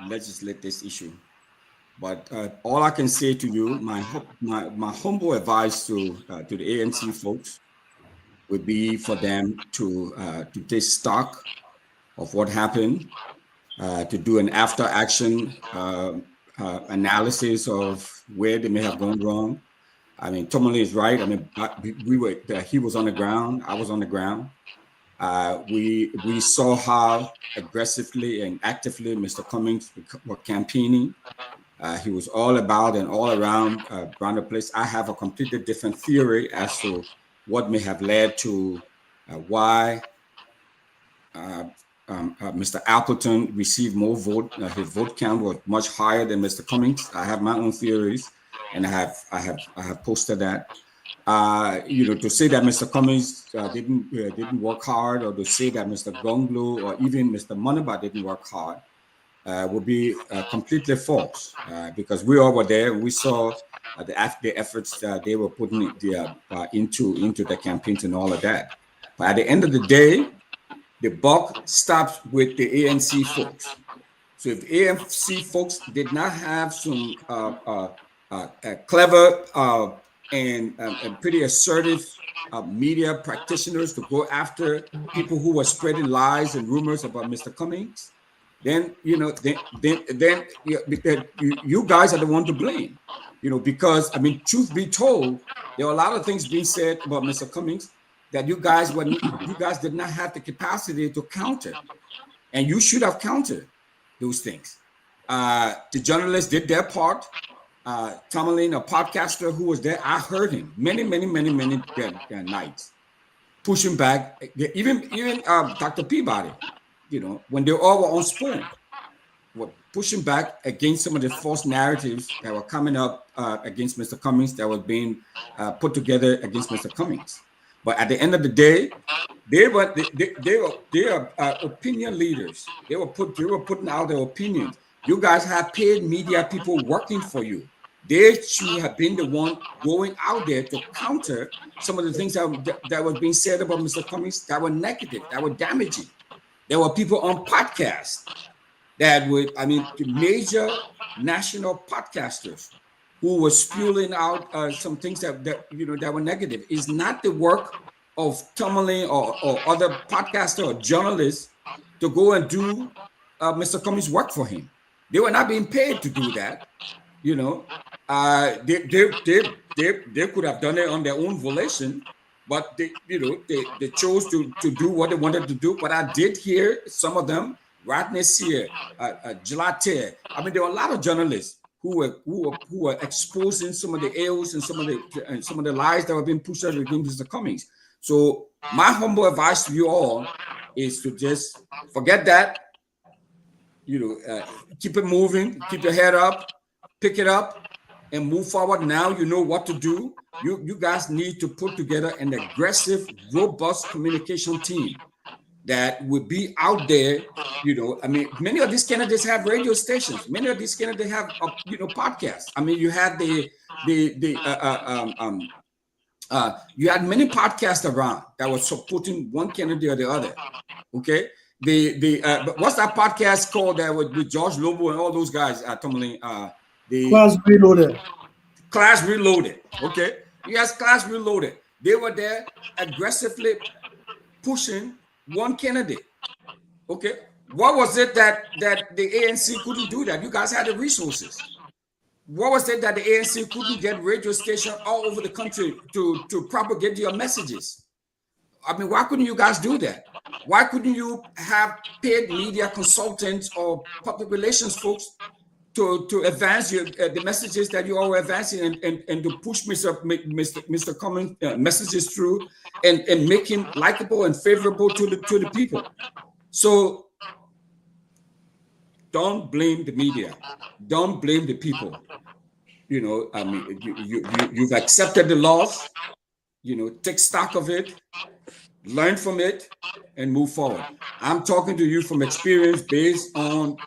[SPEAKER 10] legislate this issue. But all I can say to you, my humble advice to the ANC folks would be for them to take stock of what happened, to do an after action analysis of where they may have gone wrong. I mean, Tomlin is right. I mean, he was on the ground. I was on the ground. We saw how aggressively and actively Mr. Cummings were campaigning. He was all about and all around the place. I have a completely different theory as to what may have led to why Mr. Appleton received more vote. His vote count was much higher than Mr. Cummings. I have my own theories, and I have posted that. To say that Mr. Cummings didn't work hard, or to say that Mr. Gonglo or even Mr. Moneba didn't work hard, would be completely false, because we all were there. We saw the efforts they were putting into the campaigns and all of that. But at the end of the day, the buck stops with the ANC folks. So if ANC folks did not have some clever and pretty assertive media practitioners to go after people who were spreading lies and rumors about Mr. Cummings, then you guys are the one to blame. Because I mean, truth be told, there are a lot of things being said about Mr. Cummings that you guys did not have the capacity to counter, and you should have countered those things. The journalists did their part. Tomalin, a podcaster who was there, I heard him many nights pushing back. Even Dr. Peabody, when they all were on Spoon, were pushing back against some of the false narratives that were coming up against Mr. Cummings, that was being put together against Mr. Cummings. But at the end of the day, they were opinion leaders. They were putting out their opinions. You guys have paid media people working for you. They should have been the one going out there to counter some of the things that was being said about Mr. Cummings that were negative, that were damaging. There were people on podcasts that would, major national podcasters who were spewing out some things that were negative. It's not the work of Tomalin or other podcasters or journalists to go and do Mr. Cummings' work for him. They were not being paid to do that. They could have done it on their own volition, but they chose to do what they wanted to do. But I did hear some of them, Rodney Sear, Gelatier. There were a lot of journalists who were exposing some of the ills and some of the lies that were being pushed out against Mr. Cummings. So my humble advice to you all is to just forget that. Keep it moving, keep your head up, pick it up, and move forward. Now you know what to do. You guys need to put together an aggressive, robust communication team that would be out there. Many of these candidates have radio stations. Many of these candidates have podcasts. You had you had many podcasts around that were supporting one candidate or the other. Okay. What's that podcast called that with George Lobo and all those guys? Tomalin, Class Reloaded. Okay. Yes, Class Reloaded. They were there aggressively pushing one candidate. Okay. What was it that the ANC couldn't do that? You guys had the resources. What was it that the ANC couldn't get radio stations all over the country to propagate your messages? Why couldn't you guys do that? Why couldn't you have paid media consultants or public relations folks to advance the messages that you all were advancing and to push Mr. Cummings messages through and make him likable and favorable to the people? So don't blame the media. Don't blame the people. You've accepted the loss. Take stock of it, learn from it, and move forward. I'm talking to you from experience based on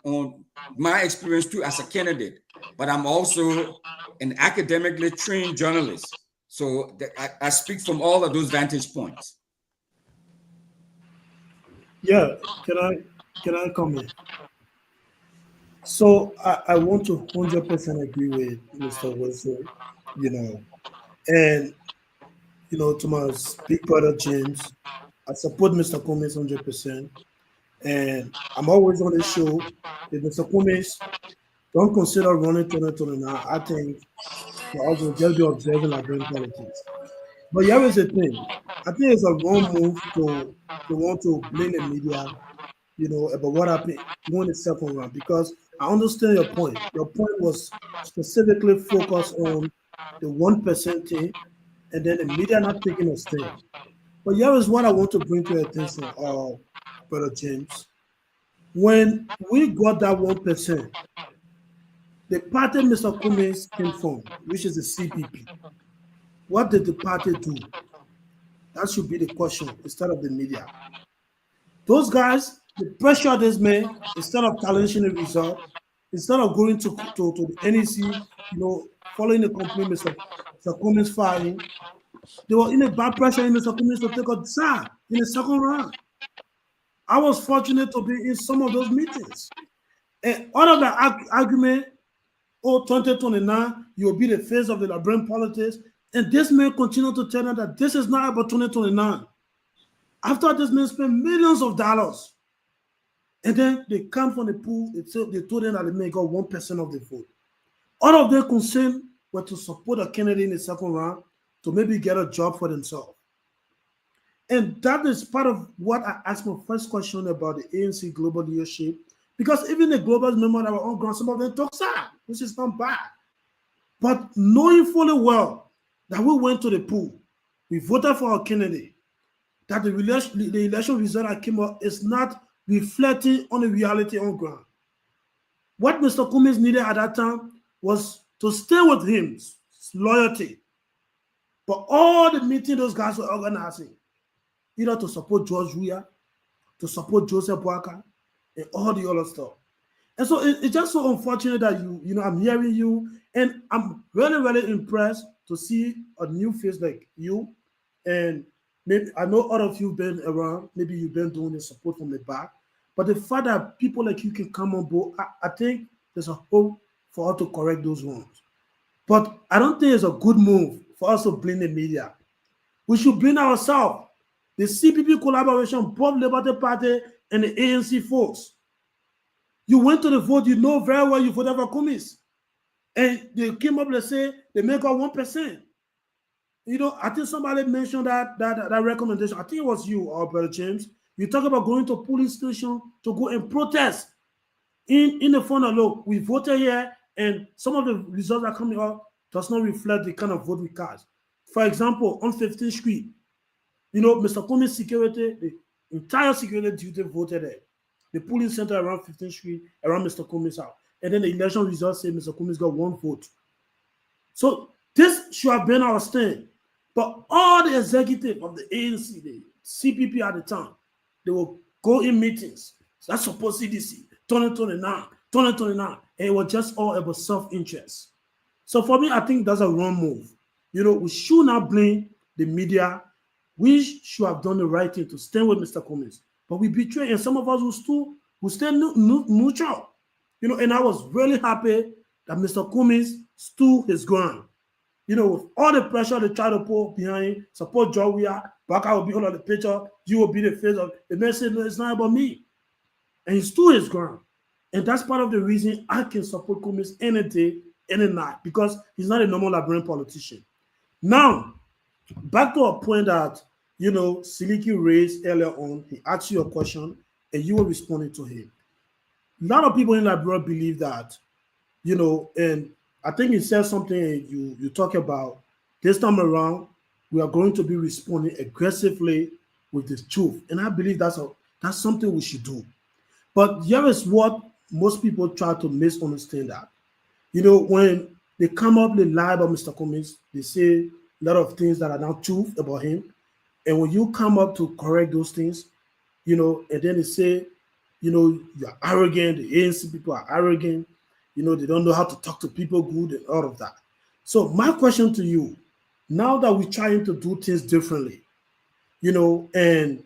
[SPEAKER 10] my experience too as a candidate, but I'm also an academically trained journalist. So I speak from all of those vantage points.
[SPEAKER 8] Yeah, can I comment? So I want to 100% agree with Mr. Wilson, and to my big brother James, I support Mr. Cummings 100%, and I'm always on the show. If Mr. Cummings don't consider running 2029, I think we're also just be observing Liberian politics. But here is the thing. I think it's a wrong move to want to blame the media, about what happened during the second round, because I understand your point. Your point was specifically focused on the 1% thing, and then the media not taking a stand. But here is what I want to bring to your attention, Brother James. When we got that 1%, the party Mr. Cummings came from, which is the CPP, what did the party do? That should be the question instead of the media. Those guys, the pressure this man, instead of challenging the result, instead of going to the NEC, following the complaint Mr. Cummings filing, they were in a bad pressure in Mr. Cummings to take a side in the second round. I was fortunate to be in some of those meetings. And all of the argument, 2029, you'll be the face of the Liberian politics, And this man continued to tell them that this is not about 2029. After this man spent millions of dollars, and then they come from the pool, they told them that they may got 1% of the vote. All of their concern were to support a candidate in the second round to maybe get a job for themselves. And that is part of what I asked my first question about the ANC global leadership, because even the global members that were on ground, some of them took side, which is not bad. But knowing fully well that we went to the pool, we voted for our candidate, that the election result that came out is not reflecting on the reality on ground. What Mr. Cummings needed at that time was to stay with him, loyalty. But all the meetings those guys were organizing, either to support George Weah, to support Joseph Boakai, and all the other stuff. And so it's just so unfortunate that I'm hearing you, and I'm really, really impressed to see a new face like you. And maybe I know all of you've been around, maybe you've been doing the support from the back, but the fact that people like you can come on board, I think there's a hope for us to correct those wrongs. But I don't think it's a good move for us to blame the media. We should blame ourselves. The CPP collaboration, both Liberty Party and the ANC folks. You went to the vote, you know very well you voted for Cummings. And they came up, let's say, they make out 1%. I think somebody mentioned that recommendation. I think it was you, Brother James. You talk about going to a police station to go and protest in the front of, look, we voted here, and some of the results that are coming out does not reflect the kind of vote we cast. For example, on 15th Street, Mr. Cummings' security, the entire security duty voted there. The polling center around 15th Street, around Mr. Cummings' house. And then the election results say Mr. Cummings got 1 vote. So this should have been our stand. But all the executive of the ANC, the CPP at the time, they will go in meetings. So that's supposed CDC, 2029, and it was just all about self-interest. So for me, I think that's a wrong move. We should not blame the media. We should have done the right thing to stand with Mr. Cummings. But we betrayed, and some of us will stay neutral. And I was really happy that Mr. Cummings stood his ground. With all the pressure they try to put behind, support George Weah, Boakai will be on the picture, you will be the face of the message. No, it's not about me. And he stood his ground. And that's part of the reason I can support Cummings any day, any night, because he's not a normal Liberian politician. Now, back to a point that, Siliki raised earlier on, he asked you a question and you were responding to him. A lot of people in Liberia believe that, and I think he said something you talk about this time around, we are going to be responding aggressively with the truth. And I believe that's something we should do. But here is what most people try to misunderstand that. When they come up, they lie about Mr. Cummings, they say a lot of things that are not truth about him. And when you come up to correct those things, and then they say, you're arrogant, the ANC people are arrogant, they don't know how to talk to people good and all of that. So my question to you, now that we're trying to do things differently, and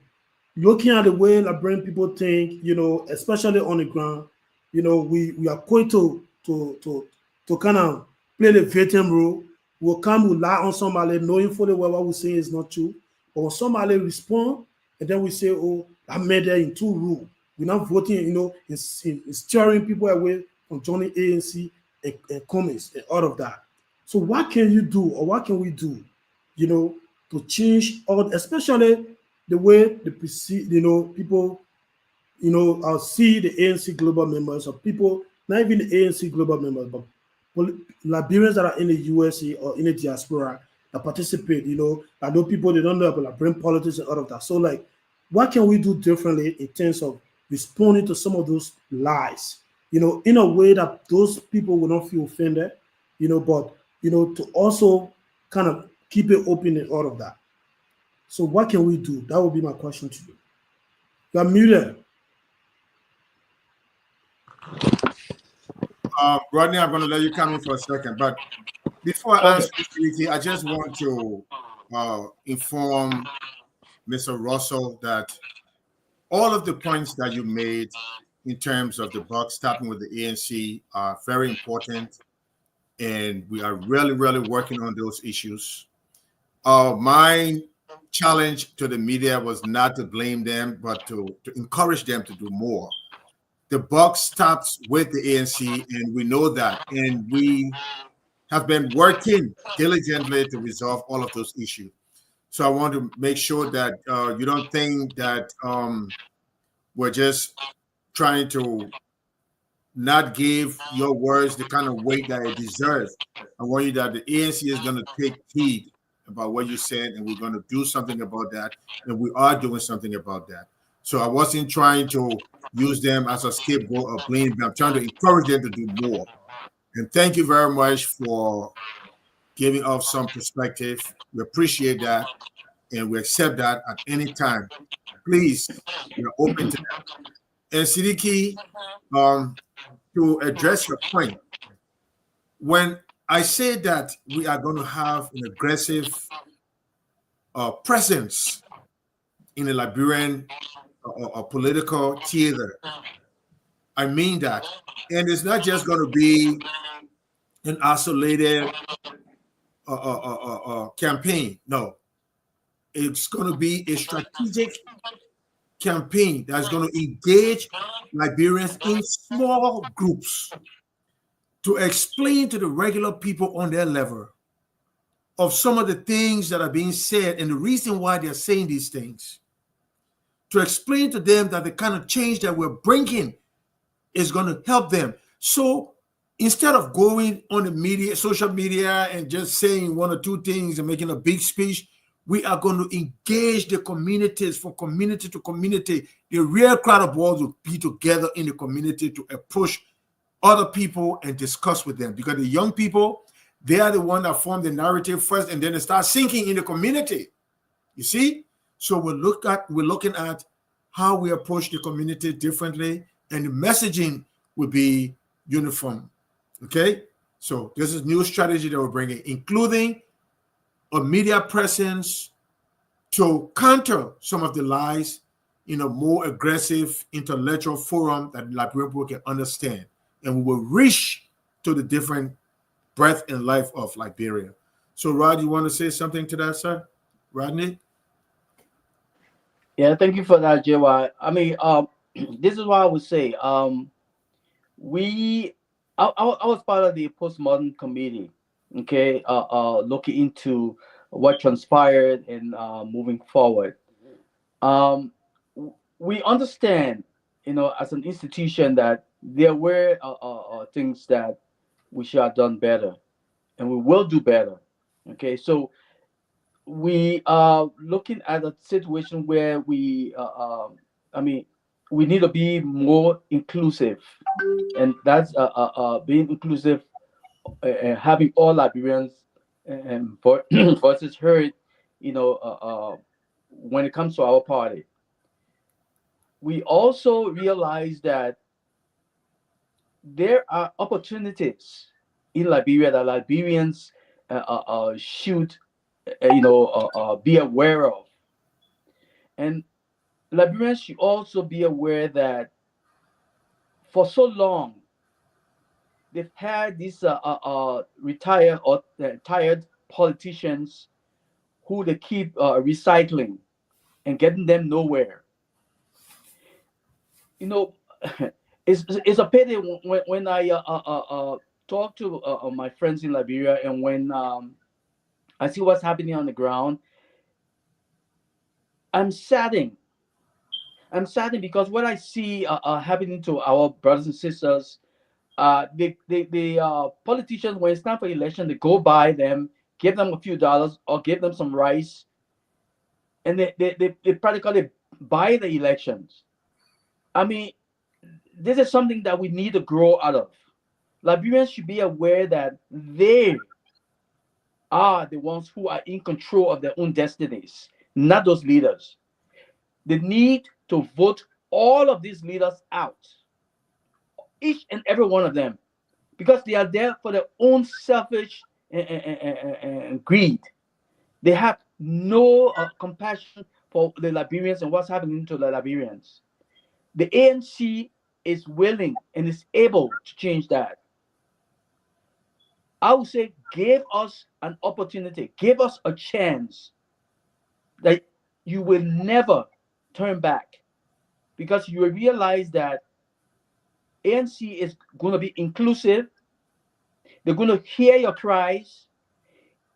[SPEAKER 8] looking at the way Liberian people think, especially on the ground, we are going to kind of play the victim role. We'll lie on somebody, knowing fully well what we're saying is not true. But when somebody respond, and then we say, oh, I made that in 2 rules. We're not voting, in steering people away from joining ANC and Cummings and all of that. So what can you do, or what can we do, to change all, especially the way people, see the ANC global members, or people, not even the ANC global members, but Liberians that are in the USA or in the diaspora that participate, I know people, they don't know about Liberian politics and all of that. So what can we do differently in terms of responding to some of those lies, in a way that those people will not feel offended, but, to also kind of keep it open and all of that. So what can we do? That would be my question to you. You're muted.
[SPEAKER 7] Rodney, I'm going to let you come in for a second, but before I answer, I just want to inform Mr. Russell that all of the points that you made in terms of the buck stopping with the ANC are very important, and we are really, really working on those issues. My challenge to the media was not to blame them, but to encourage them to do more. The buck stops with the ANC, and we know that. And we have been working diligently to resolve all of those issues. So I want to make sure that you don't think that we're just trying to not give your words the kind of weight that it deserves. I want you that the ANC is going to take heed about what you said, and we're going to do something about that, and we are doing something about that. So I wasn't trying to use them as a scapegoat or blame them. I'm trying to encourage them to do more. And thank you very much for giving us some perspective. We appreciate that, and we accept that at any time. Please, we're open to that. And Siddiqui, to address your point, when I say that we are going to have an aggressive presence in the Liberian political theater, I mean that. And it's not just going to be an isolated campaign. No, it's going to be a strategic campaign that's going to engage Liberians in small groups to explain to the regular people on their level of some of the things that are being said and the reason why they're saying these things. To explain to them that the kind of change that we're bringing is going to help them. So instead of going on the media, social media, and just saying one or two things and making a big speech, we are going to engage the communities from community to community. The real crowd of balls will be together in the community to approach other people and discuss with them, because the young people, they are the one that form the narrative first, and then it starts sinking in the community. You see? So we're looking at how we approach the community differently, and the messaging will be uniform. Okay? So this is new strategy that we're bringing, including a media presence to counter some of the lies in a more aggressive intellectual forum that Liberian people can understand. And we will reach to the different breadth and life of Liberia. So, Rod, you want to say something to that, sir? Rodney?
[SPEAKER 4] Yeah, thank you for that, JY. I mean, this is what I would say. We, I was part of the postmodern committee, okay, looking into what transpired and moving forward. We understand, as an institution, that there were things that we should have done better, and we will do better. Okay, so we are looking at a situation where I mean, we need to be more inclusive, and that's being inclusive, having all Liberians and voices heard. When it comes to our party, we also realize that there are opportunities in Liberia that Liberians should, be aware of, and Liberians should also be aware that for so long they've had these retired or tired politicians who they keep recycling and getting them nowhere. You know, it's a pity when I talk to my friends in Liberia, and when I see what's happening on the ground, I'm saddened. I'm saddened because what I see happening to our brothers and sisters, the politicians, when it's time for election, they go by them, give them a few dollars or give them some rice, and they practically buy the elections. I mean, this is something that we need to grow out of. Liberians should be aware that they are the ones who are in control of their own destinies, not those leaders. They need to vote all of these leaders out, each and every one of them, because they are there for their own selfish and greed. They have no compassion for the Liberians and what's happening to the Liberians. The ANC is willing and is able to change that. I would say give us an opportunity, give us a chance that you will never turn back, because you will realize that ANC is going to be inclusive. They're going to hear your cries,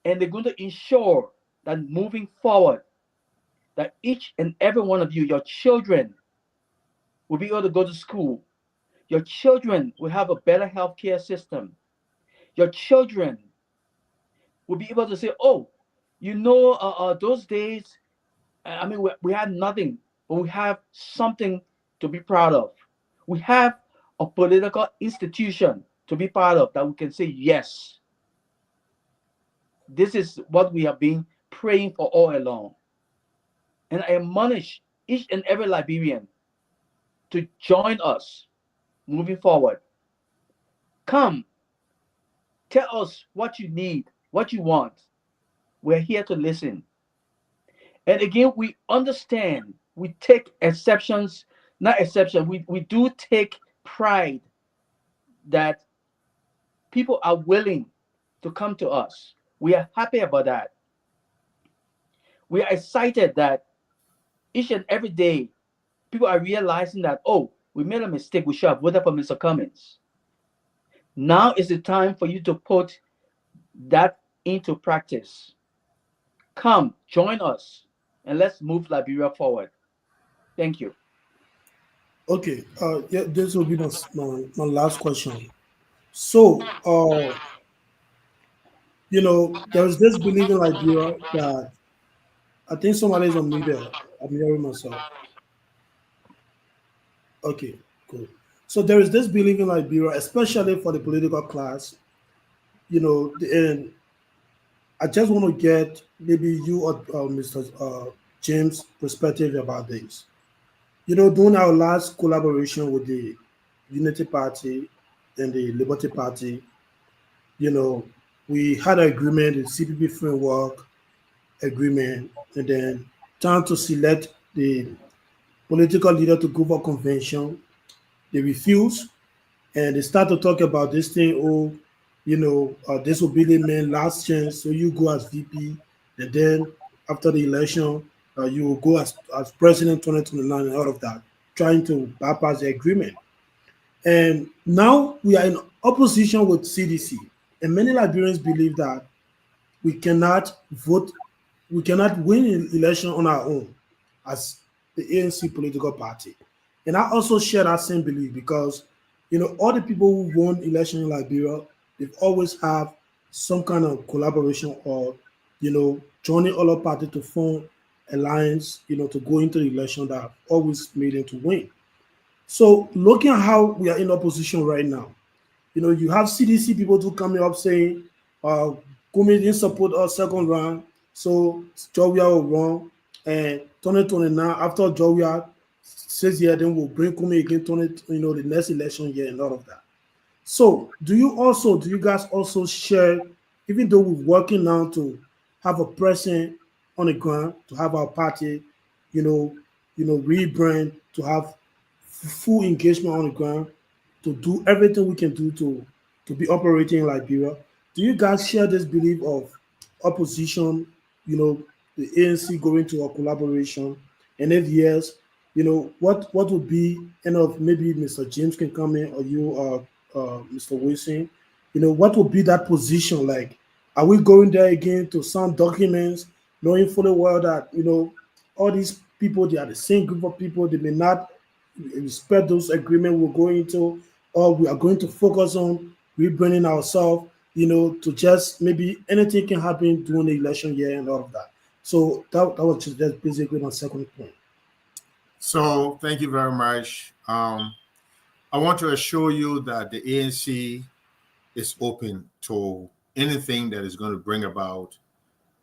[SPEAKER 4] and they're going to ensure that moving forward, that each and every one of you, your children, will be able to go to school. Your children will have a better healthcare system. Your children will be able to say, "Oh, those days, I mean, we had nothing, but we have something to be proud of. We have a political institution to be part of that we can say, yes, this is what we have been praying for all along." And I admonish each and every Liberian to join us moving forward. Come, tell us what you need, what you want. We're here to listen. And again, we understand, we take exceptions, not exception, we do take pride that people are willing to come to us. We are happy about that. We are excited that each and every day people are realizing that, oh, we made a mistake, we should have voted for Mr. Cummins. Now is the time for you to put that into practice. Come, join us, and let's move Liberia forward. Thank you.
[SPEAKER 8] Okay, yeah, this will be my last question. So, there's this belief in Liberia that I think somebody is unmuted. I'm hearing myself. Okay, cool. So there is this belief in Liberia, especially for the political class, and I just want to get maybe you or Mr. James' perspective about this. During our last collaboration with the Unity Party and the Liberty Party, you know, we had an agreement, the CPP framework agreement, and then time to select the political leader to go for convention. They refused, and they start to talk about this thing. Oh, this will be the main last chance. So you go as VP, and then after the election, you will go as president 2029 and all of that, trying to bypass the agreement. And now we are in opposition with CDC, and many Liberians believe that we cannot vote, we cannot win an election on our own as the ANC political party. And I also share that same belief because, all the people who won election in Liberia, they've always have some kind of collaboration or, joining other party to form alliance, to go into the election that have always made them to win. So looking at how we are in opposition right now, you have CDC people to coming up saying, Kumi didn't support us second round, so Georgia will run. And 2029, after Georgia says yeah, then we'll bring Kumi again, the next election year and all of that. So do you guys also share, even though we're working now to have a presence on the ground, to have our party, rebrand, to have full engagement on the ground, to do everything we can do to be operating in Liberia. Do you guys share this belief of opposition, the ANC going to a collaboration? And if yes, what would be, maybe Mr. James can come in or you, Mr. Wilson, what would be that position like? Are we going there again to sign documents, knowing fully well that, all these people, they are the same group of people, they may not respect those agreements we're going to, or we are going to focus on rebranding ourselves, to just maybe anything can happen during the election year and all of that. So that was just basically my second point.
[SPEAKER 7] So thank you very much. I want to assure you that the ANC is open to anything that is going to bring about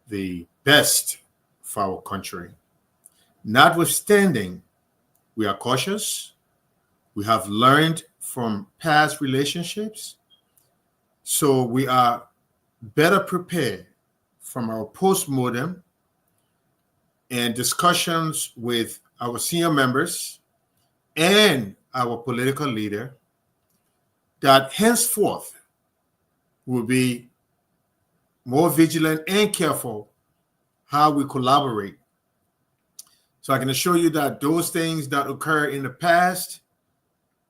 [SPEAKER 7] the best for our country. Notwithstanding, we are cautious. We have learned from past relationships. So we are better prepared from our post-mortem and discussions with our senior members and our political leader that henceforth will be more vigilant and careful how we collaborate. So I can assure you that those things that occurred in the past,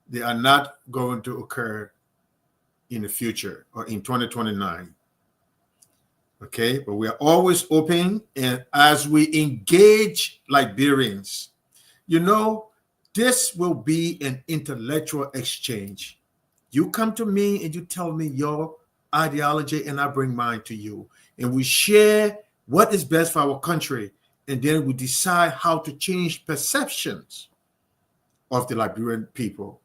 [SPEAKER 7] they are not going to occur in the future or in 2029. Okay, but we are always open, and as we engage Liberians, this will be an intellectual exchange. You come to me and you tell me your ideology, and I bring mine to you, and we share what is best for our country, and then we decide how to change perceptions of the Liberian people.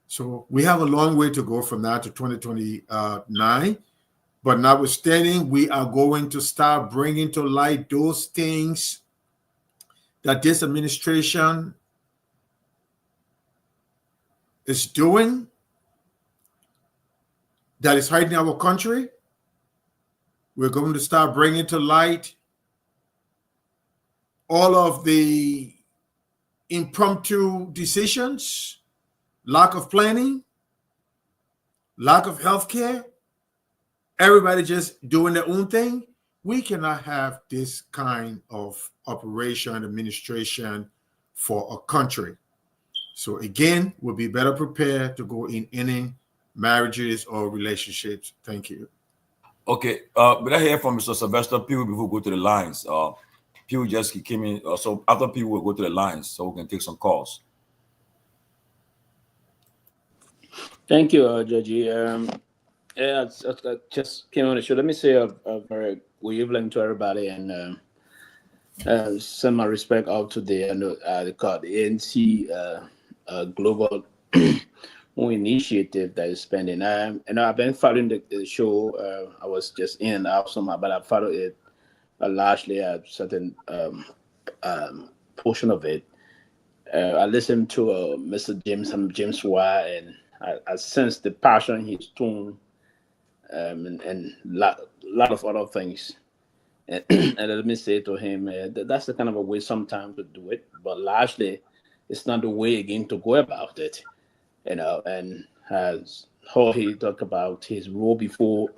[SPEAKER 7] So we have a long way to go from now to 2029. But notwithstanding, we are going to start bringing to light those things that this administration is doing that is hurting our country. We're going to start bringing to light all of the impromptu decisions, lack of planning, lack of health care, everybody just doing their own thing. We cannot have this kind of operation administration for a country. So again, we'll be better prepared to go in any marriages or relationships. Thank you.
[SPEAKER 5] Okay, but I hear from Mr. Sylvester people before we go to the lines. People just came in, so other people will go to the lines so we can take some calls.
[SPEAKER 11] Thank you, Georgie. Yeah, I just came on the show. Let me say a very good evening to everybody, and send my respect out to the ANC global initiative that is spending. And I've been following the show. I was just in and out somehow, but I followed it largely a certain portion of it. I listened to Mr. James Wire, and I sensed the passion in his tone. And a lot of other things. And let me say to him, that's the kind of a way sometimes to do it, but largely it's not the way again to go about it. And as how he talked about his role before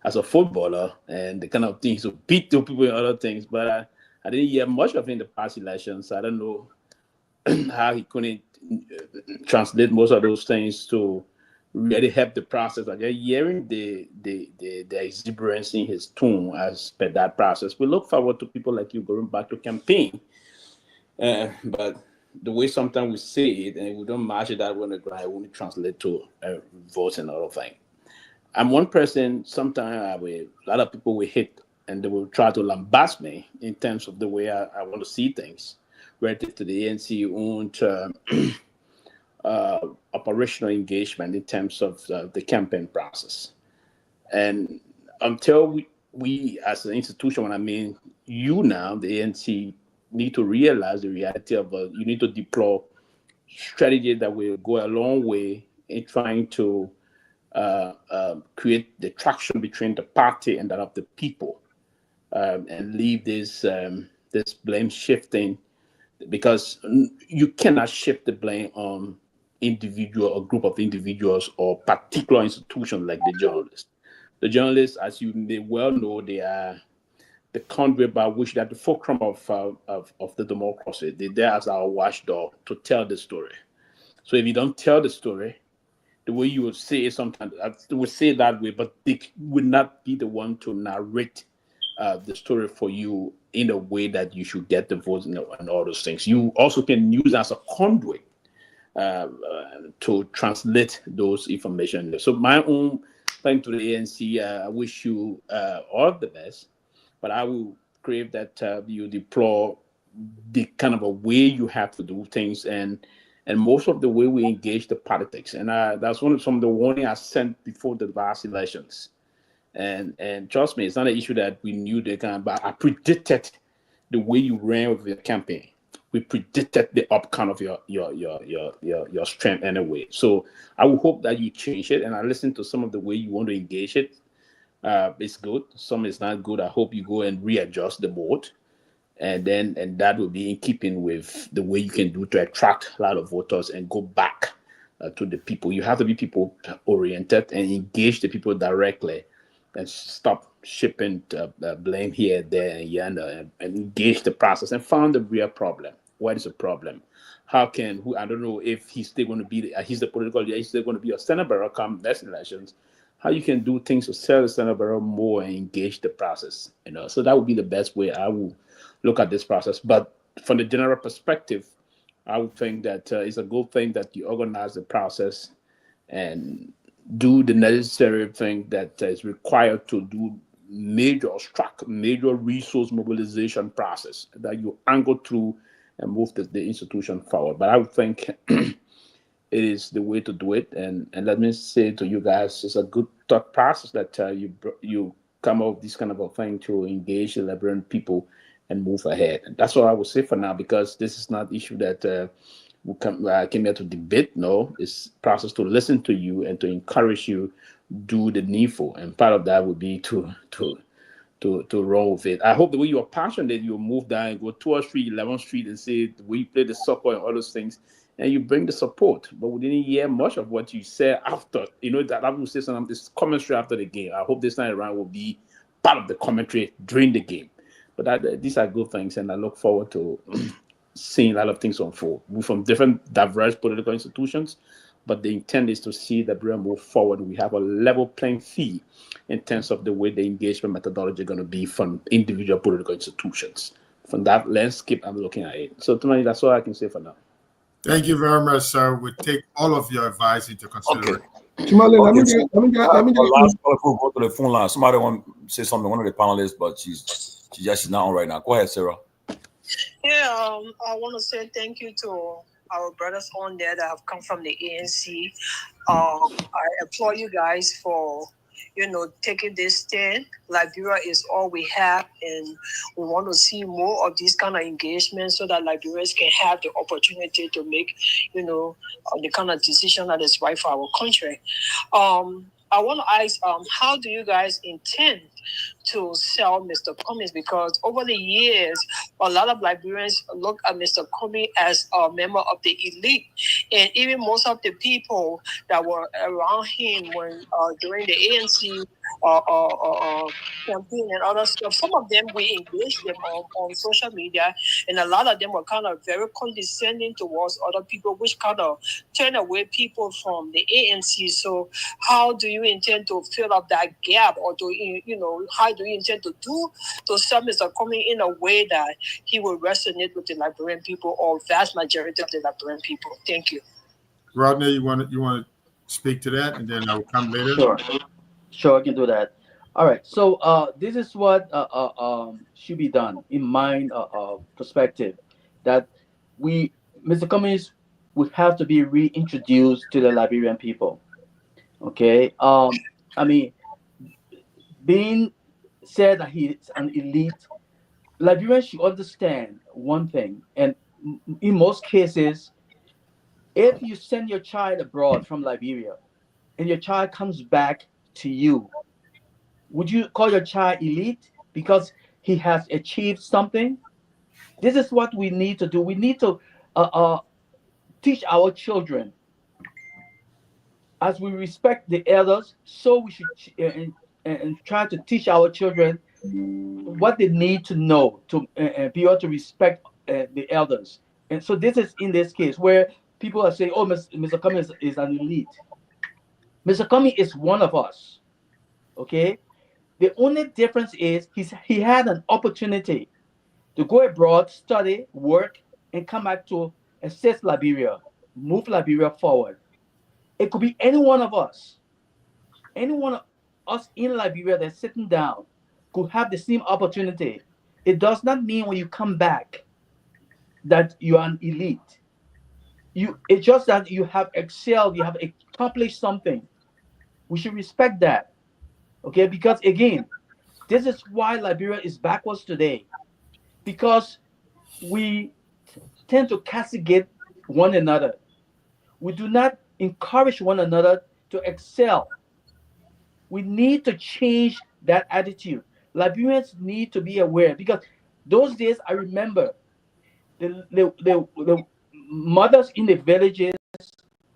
[SPEAKER 11] as a footballer and the kind of things to beat the people and other things, but I didn't hear much of it in the past elections. I don't know how he couldn't translate most of those things to really help the process. Like hearing the exuberance in his tone as per that process. We look forward to people like you going back to campaign, but the way sometimes we say it and we don't match it that when the ground, it won't translate to votes and other things. I'm one person. Sometimes a lot of people will hit and they will try to lambast me in terms of the way I want to see things relative to the ANC own operational engagement in terms of the campaign process. And until we as an institution, when I mean you now, the ANC, need to realize the reality of you need to deploy strategy that will go a long way in trying to create the traction between the party and that of the people, and leave this blame shifting, because you cannot shift the blame on individual or group of individuals or particular institution like the journalists. The journalists, as you may well know, they are the conduit by which they are the fulcrum of the democracy. They're there as our watchdog to tell the story. So if you don't tell the story, the way you would say it sometimes, they would say it that way, but they would not be the one to narrate the story for you in a way that you should get the votes and all those things. You also can use as a conduit to translate those information. So my own thing to the ANC, I wish you all of the best, but I will crave that you deploy the kind of a way you have to do things, and most of the way we engage the politics. And that's some of the warning I sent before the last elections. And trust me, it's not an issue that we knew they can, but I predicted the way you ran with your campaign. We predicted the outcome of your strength anyway. So I will hope that you change it. And I listened to some of the way you want to engage it. It's good. Some is not good. I hope you go and readjust the board, and that will be in keeping with the way you can do to attract a lot of voters and go back to the people. You have to be people oriented and engage the people directly, and stop shipping blame here, there, and yonder, and engage the process and found the real problem. What is the problem? How can who I don't know if he's still going to be he's the political leader, he's still going to be a senator come next elections. How you can do things to sell the senator more and engage the process, So that would be the best way I would look at this process. But from the general perspective, I would think that it's a good thing that you organize the process and do the necessary thing that is required to do major resource mobilization process that you angle through and move the institution forward. But I would think it is the way to do it. And let me say to you guys, it's a good thought process that you come up with this kind of a thing to engage the Liberian people and move ahead. And that's all I would say for now, because this is not issue that I came here to debate. No, it's process to listen to you and to encourage you do the needful, and part of that would be to roll with it. I hope the way you're passionate, you'll move down and go towards 11th Street and say the way you play the soccer and all those things, and you bring the support. But we didn't hear much of what you said after. That I will say something, this commentary after the game. I hope this time around will be part of the commentary during the game. But these are good things, and I look forward to seeing a lot of things unfold. We're from different diverse political institutions, but the intent is to see the Bureau move forward. We have a level playing field in terms of the way the engagement methodology is going to be from individual political institutions. From that landscape, I'm looking at it. So tonight, that's all I can say for now.
[SPEAKER 7] Thank you very much, sir. We take all of your advice into consideration.
[SPEAKER 9] Chimale, let me get
[SPEAKER 5] last call before we go to the phone line. Somebody want to say something, one of the panelists, but she's not on right now. Go ahead, Sarah.
[SPEAKER 12] Yeah, I want to say thank you to our brothers on there that have come from the ANC. I applaud you guys for, taking this stand. Liberia is all we have, and we want to see more of these kind of engagements so that Liberians can have the opportunity to make, the kind of decision that is right for our country. I want to ask, how do you guys intend to sell Mr. Cummings? Because over the years, a lot of Liberians look at Mr. Cummings as a member of the elite, and even most of the people that were around him when during the ANC campaign and other stuff. Some of them we engaged them on social media, and a lot of them were kind of very condescending towards other people, which kind of turned away people from the ANC. So how do you intend to fill up that gap, or how do you intend to sell Mr. Cummings in a way that he will resonate with the Liberian people, or vast majority of the Liberian people? Thank you.
[SPEAKER 7] Rodney, you want to speak to that, and then I will come later.
[SPEAKER 4] Sure, I can do that. All right. So this is what should be done in my perspective, that Mr. Cummings would have to be reintroduced to the Liberian people. Okay. I mean, being said that he is an elite, Liberians should understand one thing, and in most cases, if you send your child abroad from Liberia and your child comes back to you, would you call your child elite because he has achieved something? This is what we need to do. We need to teach our children, as we respect the elders, so we should and try to teach our children what they need to know to be able to respect the elders. And so this is in this case where people are saying, "Oh, Mr. Cummings is an elite." Mr. Cummings is one of us. Okay, the only difference is he had an opportunity to go abroad, study, work, and come back to assist Liberia, move Liberia forward. It could be any one of us. Any one of us in Liberia that's sitting down could have the same opportunity. It does not mean when you come back that you are an elite. It's just that you have excelled, you have accomplished something. We should respect that. Okay, because again, this is why Liberia is backwards today. Because we tend to castigate one another. We do not encourage one another to excel. We need to change that attitude. Liberians need to be aware, because those days I remember the mothers in the villages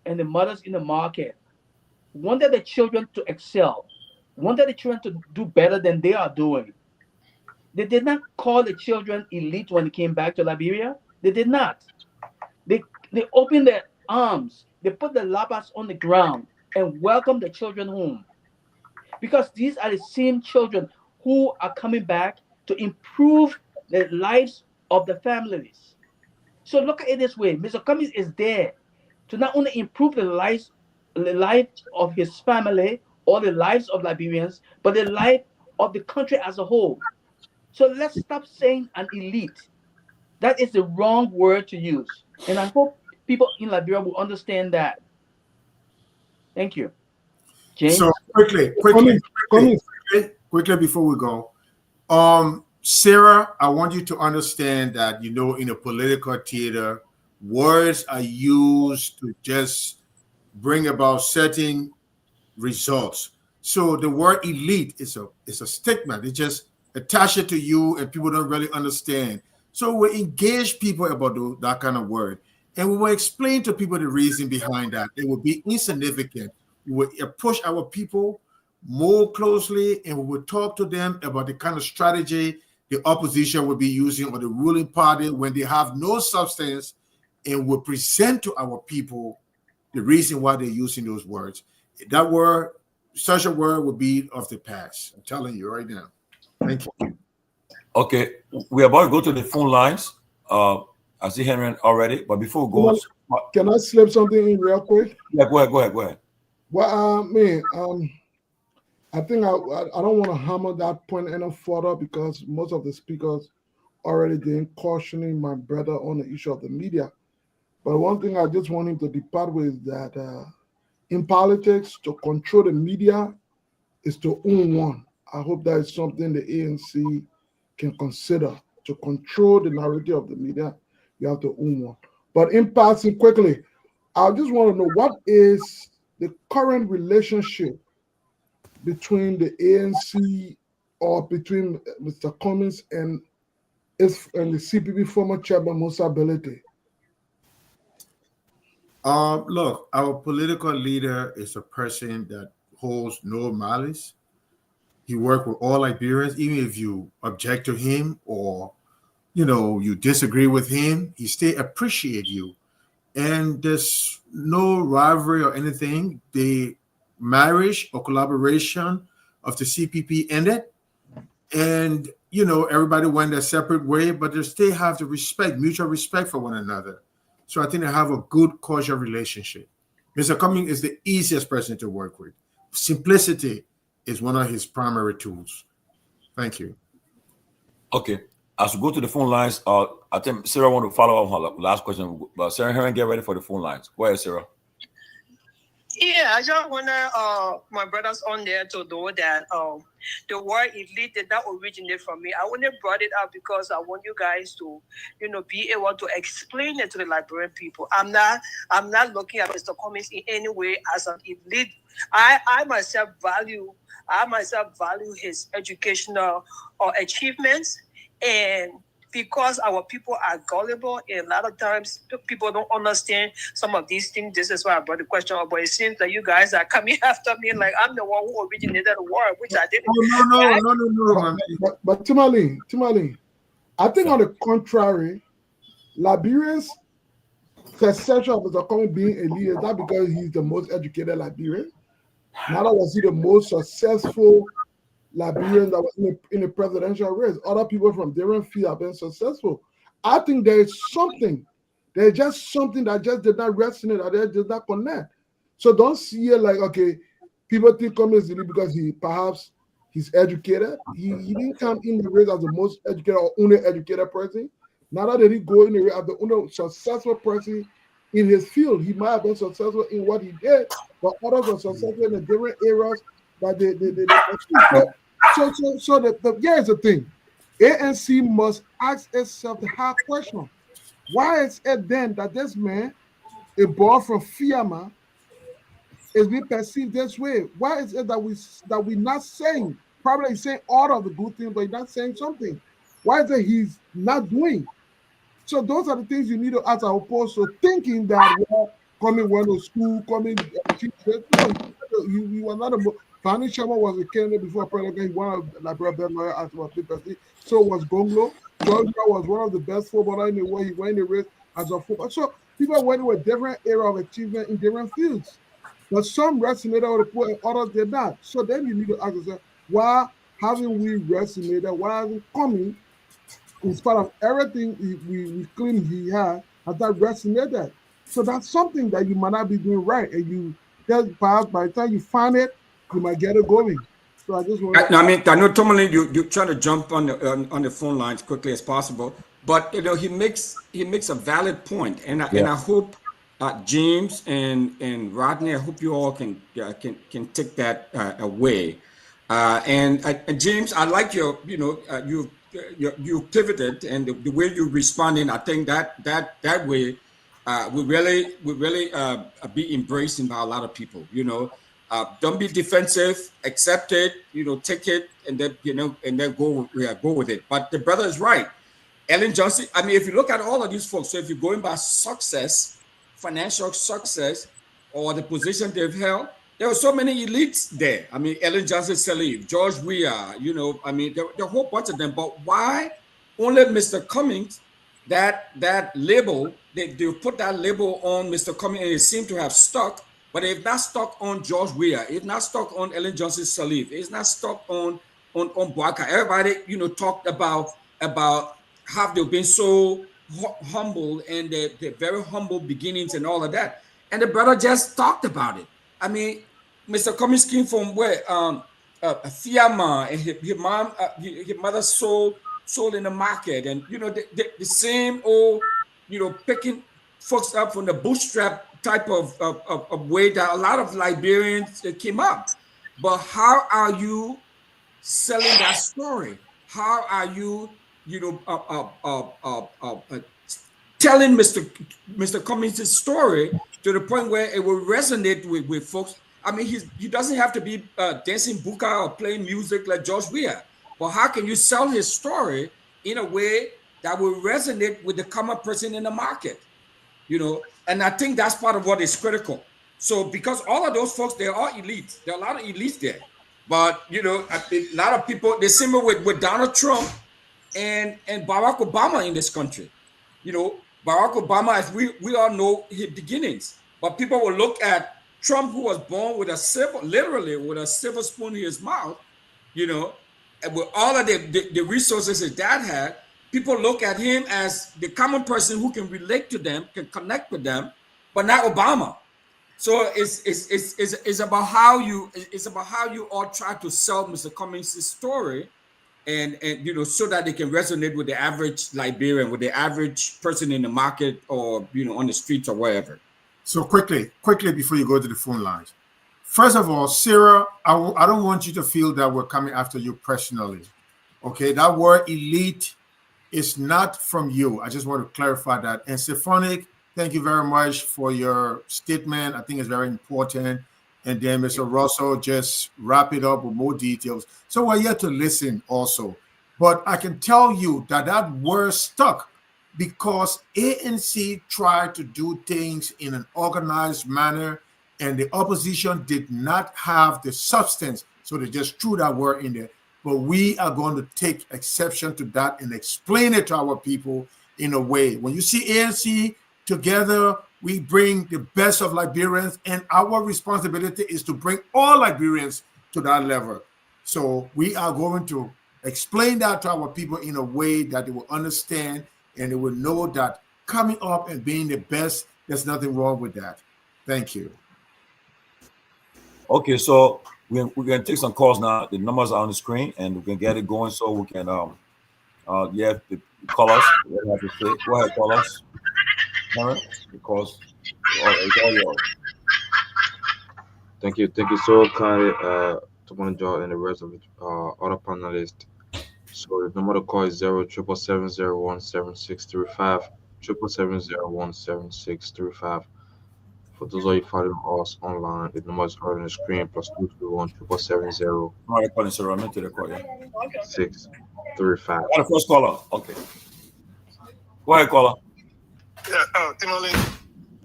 [SPEAKER 4] and the mothers in the market wanted the children to excel. wanted the children to do better than they are doing. They did not call the children elite when they came back to Liberia. They did not. They opened their arms. They put the lapas on the ground and welcomed the children home. Because these are the same children who are coming back to improve the lives of the families. So look at it this way: Mr. Cummings is there to not only improve the life of his family or the lives of Liberians, but the life of the country as a whole. So let's stop saying an elite. That is the wrong word to use. And I hope people in Liberia will understand that. Thank you. James?
[SPEAKER 7] So quickly before we go, Sarah, I want you to understand that, you know, in a political theater, words are used to just bring about certain results. So the word elite is a stigma. They just attach it to you, and people don't really understand. So we engage people about that kind of word, and we will explain to people the reason behind that. It will be insignificant. We will approach our people more closely, and we will talk to them about the kind of strategy the opposition will be using, or the ruling party, when they have no substance, and will present to our people the reason why they're using those words. That word, such a word, will be of the past. I'm telling you right now. Thank you.
[SPEAKER 5] Okay, we're about to go to the phone lines. I see Henry already, but before we go,
[SPEAKER 9] can I slip something in real quick?
[SPEAKER 5] Yeah, go ahead.
[SPEAKER 9] Well, I think I don't want to hammer that point any further, because most of the speakers already did cautioning my brother on the issue of the media. But one thing I just want him to depart with is that in politics, to control the media is to own one. I hope that is something the ANC can consider. To control the narrative of the media, you have to own one. But in passing quickly, I just want to know, what is the current relationship between the ANC, or between Mr. Cummings and the CPP former chairman Musa Belete?
[SPEAKER 7] Look, our political leader is a person that holds no malice. He works with all Liberians, even if you object to him, or you disagree with him, he still appreciate you. And there's no rivalry or anything. The marriage or collaboration of the CPP ended, and everybody went their separate way, but they still have the mutual respect for one another. So I think they have a good cordial relationship. Mr. Cummings is the easiest person to work with. Simplicity is one of his primary tools. Thank you.
[SPEAKER 5] Okay. As we go to the phone lines, I think Sarah want to follow up on her last question. But Sarah, Heron, get ready for the phone lines. Go ahead, Sarah.
[SPEAKER 12] Yeah, I just want my brothers on there to know that the word elite did not originate from me. I only brought it up because I want you guys to, be able to explain it to the Liberian people. I'm not looking at Mr. Cummings in any way as an elite. I myself value his educational achievements, and because our people are gullible, and a lot of times people don't understand some of these things. This is why I brought the question up. But it seems that you guys are coming after me like I'm the one who originated the word, which I didn't.
[SPEAKER 7] No.
[SPEAKER 9] But Timali, I think on the contrary, Liberians' perception of Mr. Cummings being a leader is not because he's the most educated Liberian. Not that was he the most successful Liberians that was in the presidential race. Other people from different fields have been successful. I think there's just something that just did not resonate, or that did not connect. So don't see it like, okay, people think Cummings is because he's educated. He didn't come in the race as the most educated or only educated person. Neither did he go in the race as the only successful person in his field. He might have been successful in what he did, but others were successful in the different areas that they achieved. So here's the thing. ANC must ask itself the hard question. Why is it then that this man, a boy from Fiamma, is being perceived this way? Why is it that we're not saying, probably he's saying all of the good things, but he's not saying something? Why is it he's not doing? So those are the things you need to ask, as opposed to thinking that Cummings went to school, Cummings you are not Fanny Sharma was a candidate before president. He won a Liberia best lawyer as was previously. So was Gonglo. Georgia was one of the best footballers in the world. He went in the race as a football. So people went with different area of achievement in different fields. But some resonated with the poor and others did not. So then you need to ask yourself, why haven't we resonated? Why hasn't coming in spite of everything we claim he had, has that resonated? So that's something that you might not be doing right. And you just perhaps by the time you find it, you might get it going. So I just want
[SPEAKER 10] I mean, I know Tomalin, you're trying to jump on the phone lines quickly as possible, but you know he makes a valid point, and I hope James and Rodney, I hope you all can take that away. And James, I like your you pivoted and the way you responding. I think that way will really be embraced by a lot of people. You know. Don't be defensive. Accept it. You know, take it, and then go with it. But the brother is right. Ellen Johnson. I mean, if you look at all of these folks, so if you're going by success, financial success, or the position they've held, there were so many elites there. I mean, Ellen Johnson Sirleaf, George Weah. You know, I mean, there are a whole bunch of them. But why only Mr. Cummings? That label, they put that label on Mr. Cummings, and it seemed to have stuck. But it's not stuck on George Weah. It's not stuck on Ellen Johnson Sirleaf. It's not stuck on Boaka. Everybody, you know, talked about how they've been so humble and their very humble beginnings and all of that. And the brother just talked about it. I mean, Mr. Cummings came from where? Fiamma, and his mom, his mother sold in the market, and you know the same old, you know, picking folks up from the bootstrap type of way that a lot of Liberians came up. But how are you selling that story? How are you, telling Mr. Cummings' story to the point where it will resonate with folks? I mean, he doesn't have to be dancing buka or playing music like George Weah. But how can you sell his story in a way that will resonate with the common person in the market? You know, and I think that's part of what is critical. So because all of those folks, they're all elites. There are a lot of elites there. But, you know, a lot of people, they're similar with Donald Trump and Barack Obama in this country. You know, Barack Obama, as we all know his beginnings. But people will look at Trump, who was born with literally with a silver spoon in his mouth, you know, and with all of the resources his dad had. People look at him as the common person who can relate to them, can connect with them, but not Obama. So it's about how you all try to sell Mr. Cummings' story, and you know, so that they can resonate with the average Liberian, with the average person in the market, or you know, on the streets or wherever.
[SPEAKER 7] So quickly before you go to the phone lines. First of all, Sarah, I don't want you to feel that we're coming after you personally. Okay, that word elite is not from you. I just want to clarify that. And Stephanic, thank you very much for your statement. I think it's very important. And then Mr. Russell, just wrap it up with more details. So we're here to listen also. But I can tell you that word stuck because ANC tried to do things in an organized manner, and the opposition did not have the substance. So they just threw that word in there. But we are going to take exception to that and explain it to our people in a way. When you see ANC together, we bring the best of Liberians, and our responsibility is to bring all Liberians to that level. So we are going to explain that to our people in a way that they will understand, and they will know that coming up and being the best, there's nothing wrong with that. Thank you.
[SPEAKER 5] Okay, so we're going to take some calls now. The numbers are on the screen, and we can get it going so we can, the call us. What have to say? Go ahead, call us. Because it's all yours.
[SPEAKER 13] Thank you so kindly, to John and the rest of the other panelists. So the number to call is 077701763 777017635. For those of you following us online, the number is on the screen, plus 221 635.
[SPEAKER 5] The first caller. Okay. Go ahead, caller.
[SPEAKER 14] Yeah, Timothy.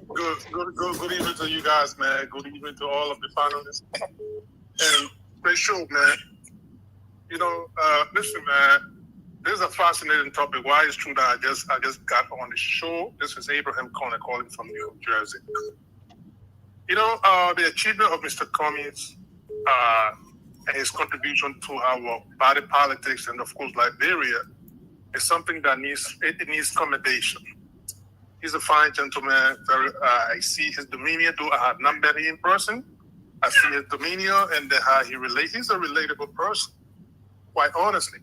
[SPEAKER 14] Good evening to you guys, man. Good evening to all of the panelists. And Great show, man. Listen, man. This is a fascinating topic. Why it's true that I just got on the show. This is Abraham Conner calling from New Jersey. The achievement of Mr. Cummings and his contribution to our body politics and of course Liberia is something that needs commendation. He's a fine gentleman. I see his demeanor, though I have not met him in person. I see his demeanor and how he relates. He's a relatable person, quite honestly.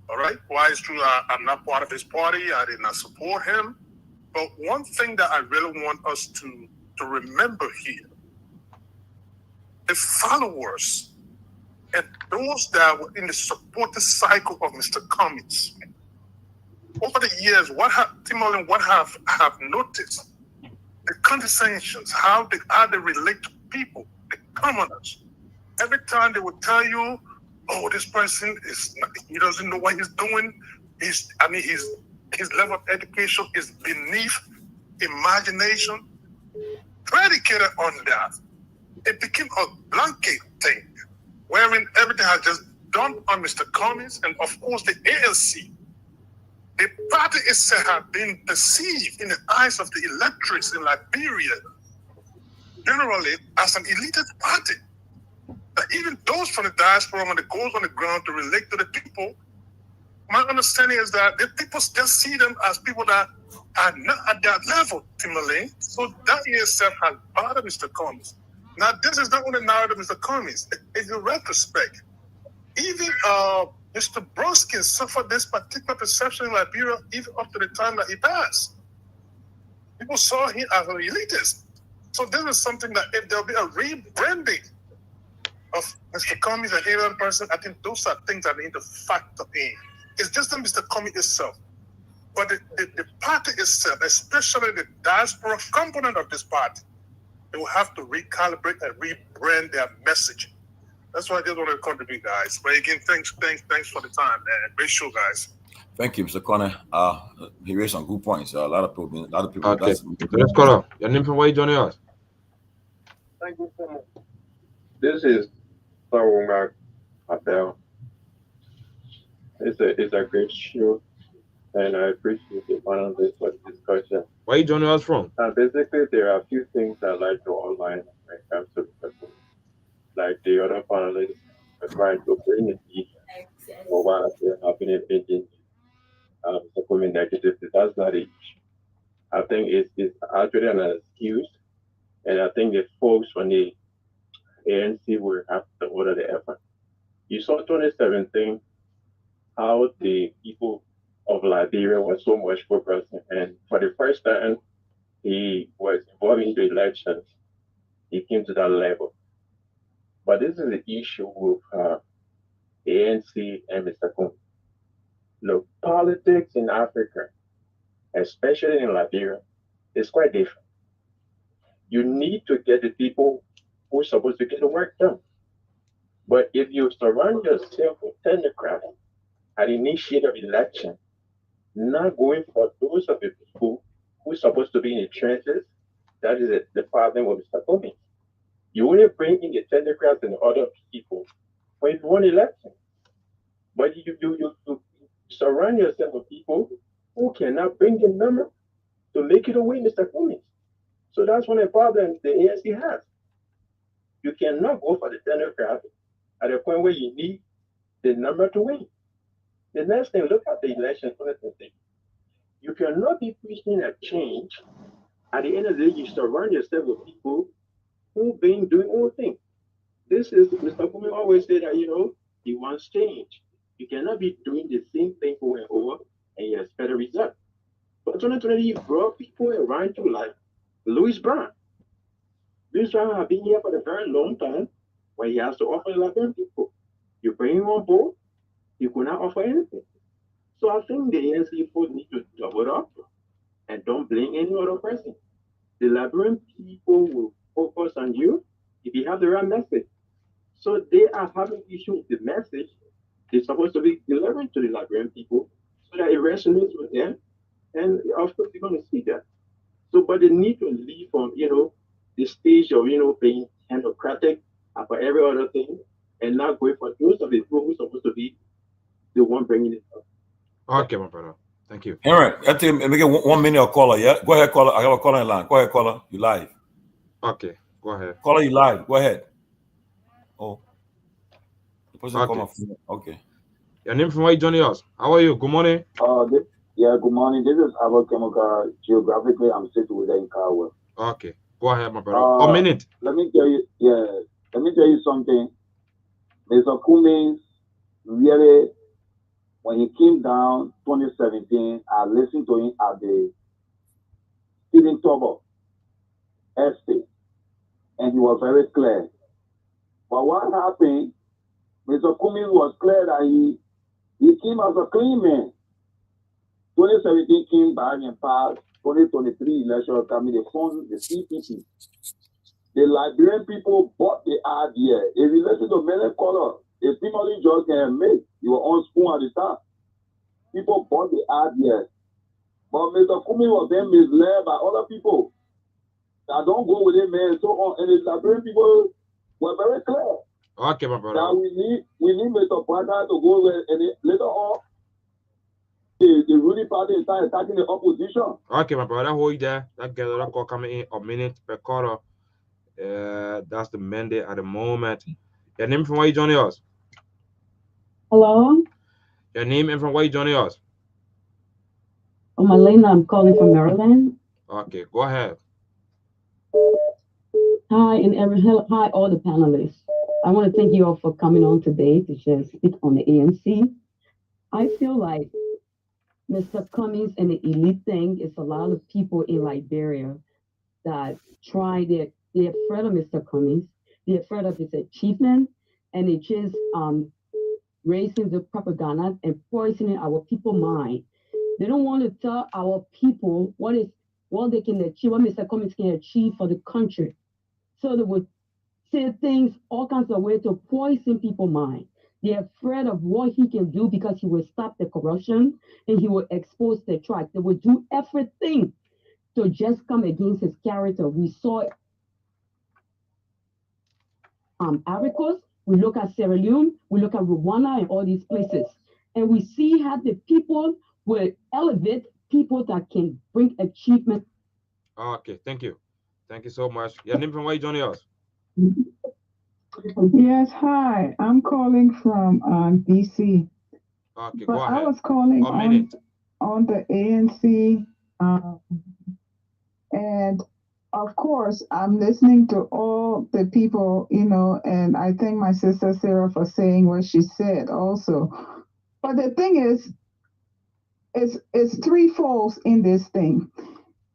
[SPEAKER 14] All right? Why it's true I'm not part of his party. I did not support him. But one thing that I really want us to remember here, the followers and those that were in the supportive cycle of Mr. Cummings, over the years, what have noticed the condescensions, how they relate to people, the commoners. Every time they would tell you, "Oh, this person he doesn't know what he's doing. His level of education is beneath imagination." Predicated on that, it became a blanket thing, wherein everything has just dumped on Mr. Cummings and of course the ANC. The party itself has been perceived in the eyes of the electorates in Liberia generally as an elitist party. That even those from the diaspora, when it goes on the ground to relate to the people, my understanding is that the people still see them as people that are not at that level, Timberlane. So that in itself has bothered Mr. Cummings. Now, this is not only narrative Mr. Cummings. In retrospect, even Mr. Broskin suffered this particular perception in Liberia even up to the time that he passed. People saw him as an elitist. So this is something that if there'll be a rebranding of Mr. Cummings and any other person, I think those are things that need to factor in. It's just not Mr. Cummings itself, but the party itself, especially the diaspora component of this party, they will have to recalibrate and rebrand their message. That's why I just want to contribute, guys. But again, thanks for the time, man. Great show, guys.
[SPEAKER 5] Thank you, Mr. Conner. He raised some good points. A lot of people.
[SPEAKER 13] Okay. So let's call up. Your name from where you joining us?
[SPEAKER 15] Thank you so much. This is Sarumak Abel. It's a great show, and I appreciate the panelists for the discussion.
[SPEAKER 13] Where you joining us from?
[SPEAKER 15] Basically, there are a few things I'd like to outline when it comes to the person. Like the other panelists are trying to bring the heat for what is happening in supplement negativity. That's not the issue. I think it's actually an excuse, and I think the folks from the ANC will have to order the effort. You saw 2017 how the people of Liberia were so much focused, and for the first time he was involved in the elections, he came to that level. But this is the issue with ANC and Mr. Kuhn. Look, politics in Africa, especially in Liberia, is quite different. You need to get the people who are supposed to get the work done. But if you surround yourself with technocrats at the initiate of election, not going for those of the people who are supposed to be in the trenches, that is the problem with Mr. Cummings. You only bring in the technocrats and other people when you won election. But you surround yourself with people who cannot bring the number to make it away, Mr. Cummings. So that's one of the problems the ANC has. You cannot go for the technocrats at a point where you need the number to win. The next thing, look at the election 2020. You cannot be preaching a change. At the end of the day, you surround yourself with people who've been doing all things. This is, Mr. Cummings always say that, he wants change. You cannot be doing the same thing over and over and you expect a result. But 2020, you brought people around you like Louis Brown. Louis Brown has been here for a very long time, where he has to offer 11 people. You bring him on board, he could not offer anything. So I think the ANC folks need to double up and don't blame any other person. The Liberian people will focus on you if you have the right message. So they are having issues with the message they're supposed to be delivering to the Liberian people so that it resonates with them. And of course, you're going to see that. So, but they need to leave from, the stage of, being technocratic for every other thing and not going for those of the people who's supposed to be the one bringing it up.
[SPEAKER 13] Okay, my brother. Thank you.
[SPEAKER 5] All right. I think make it 1 minute or caller. Yeah. Go ahead, caller. I have a caller in line. Go ahead, caller. You live.
[SPEAKER 13] Okay, go ahead.
[SPEAKER 5] Caller, you live. Go ahead. Oh. The person called my
[SPEAKER 13] Okay.
[SPEAKER 5] phone. Okay.
[SPEAKER 13] Your name from where you joining us? How are you? Good morning.
[SPEAKER 16] Yeah, good morning. This is Albert Chemical. Geographically, I'm sitting within Cowell.
[SPEAKER 13] Okay, go ahead, my brother. A minute.
[SPEAKER 16] Let me tell you something. Mr. Cummings really, when he came down 2017, I listened to him at the Stephen Tobo estate, and he was very clear. But what happened, Mr. Cummings was clear that he came as a clean man. 2017 came back and passed. 2023 election coming, they formed the CPP. The Liberian people bought the idea. If you listen to many callers, a similarly just can make your own spoon at the top. People bought the idea. But Mr. Cummings was then misled by other people that don't go with him, man, and so on. And the Liberian people were very clear.
[SPEAKER 13] Okay, my brother.
[SPEAKER 16] That we need Mr. Praga to go with, and later on, the ruling party started attacking the opposition.
[SPEAKER 13] Okay, my brother. Hold you there. That girl that call coming in a minute per quarter. That's the mandate at the moment. Your name from where you joining us?
[SPEAKER 17] Hello?
[SPEAKER 13] Your name and from where you joining us?
[SPEAKER 17] I'm Elena. I'm calling from Maryland.
[SPEAKER 13] Okay, go ahead.
[SPEAKER 17] Hi, hi, all the panelists. I want to thank you all for coming on today to just speak on the ANC. I feel like Mr. Cummings and the elite thing is a lot of people in Liberia that they're afraid of Mr. Cummings, they're afraid of his achievement, and they just raising the propaganda and poisoning our people's mind. They don't want to tell our people what they can achieve, what Mr. Cummings can achieve for the country. So they would say things all kinds of ways to poison people's mind. They're afraid of what he can do because he will stop the corruption and he will expose the track. They will do everything to just come against his character. We saw Ivory Coast, we look at Sierra Leone, we look at Rwanda and all these places. And we see how the people will elevate people that can bring achievement.
[SPEAKER 13] Okay, thank you. Thank you so much. Your name from where you joining us?
[SPEAKER 18] Yes, hi. I'm calling from DC.
[SPEAKER 13] Okay,
[SPEAKER 18] But
[SPEAKER 13] go ahead.
[SPEAKER 18] I was calling on the ANC, and of course, I'm listening to all the people, and I thank my sister Sarah for saying what she said also. But the thing is, it's threefold in this thing.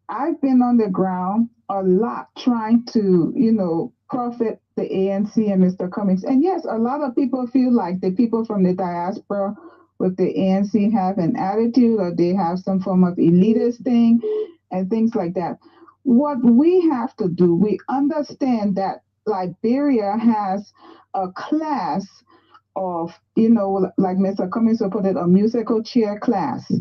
[SPEAKER 18] I've been on the ground a lot trying to, profit the ANC and Mr. Cummings. And yes, a lot of people feel like the people from the diaspora with the ANC have an attitude or they have some form of elitist thing and things like that. What we have to do, we understand that Liberia has a class of, like Mr. Cummings will put it, a musical chair class.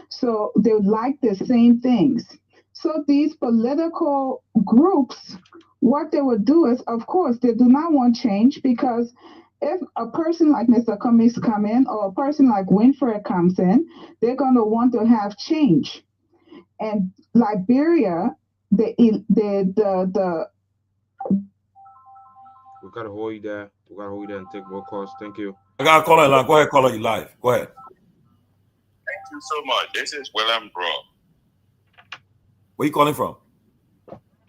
[SPEAKER 18] So they like the same things. So these political groups, what they would do is, of course, they do not want change, because if a person like Mr. Cummings come in or a person like Winfred comes in, they're going to want to have change. And Liberia,
[SPEAKER 13] We gotta hold you there. We gotta hold you there and take more calls. Thank you.
[SPEAKER 5] I got a caller in line. Go ahead, caller. You live. Go ahead.
[SPEAKER 19] Thank you so much. This is William Bro.
[SPEAKER 5] Where you calling from?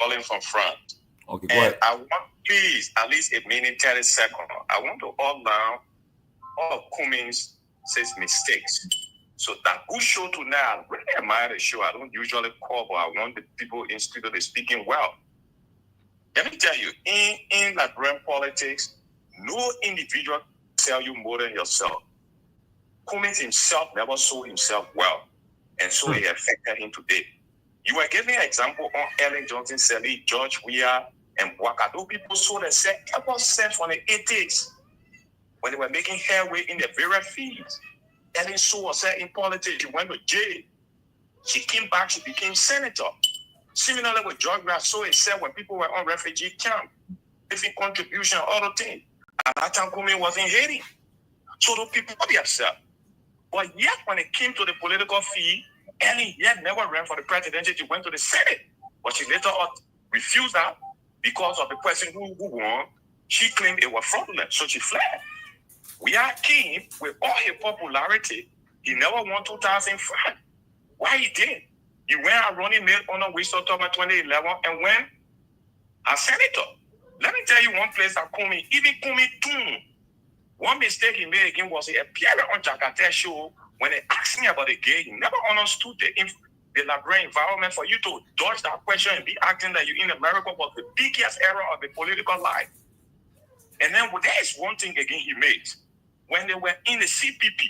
[SPEAKER 19] Calling from France.
[SPEAKER 5] Okay, go ahead.
[SPEAKER 19] I want, please, at least a minute, 30 seconds. I want to hold down all of Cummings' says mistakes. So that good show tonight, I really admire the show. I don't usually call, but I want the people in studio to speaking well. Let me tell you, in Liberian politics, no individual tell you more than yourself. Cummings himself never sold himself well, and so it affected him today. You were giving an example on Ellen Johnson, Sally, George Weah, and Wakado. People sold themselves ever since from the 80s when they were making headway in the various fields. Ellen sold herself in politics. She went to jail. She came back. She became senator. Similarly with George Weah sold himself when people were on refugee camp, different contribution, other things. At that time, Kumi was in Haiti. So the people be upset. But yet, when it came to the political field, Ellie yet never ran for the presidency. She went to the Senate. But she later refused that because of the person who won. She claimed it was fraudulent, so she fled. We are King, with all his popularity, he never won 2005. Why he did? He went out running mate on a whistle top in 2011 and went as senator. Let me tell you one place that Kumi, even Kumi too. One mistake he made again was he appeared on Jakarta show when they asked me about the gay. He never understood the Liberian environment for you to dodge that question and be acting like you in America was the biggest error of the political life. And then there is one thing again he made. When they were in the CPP,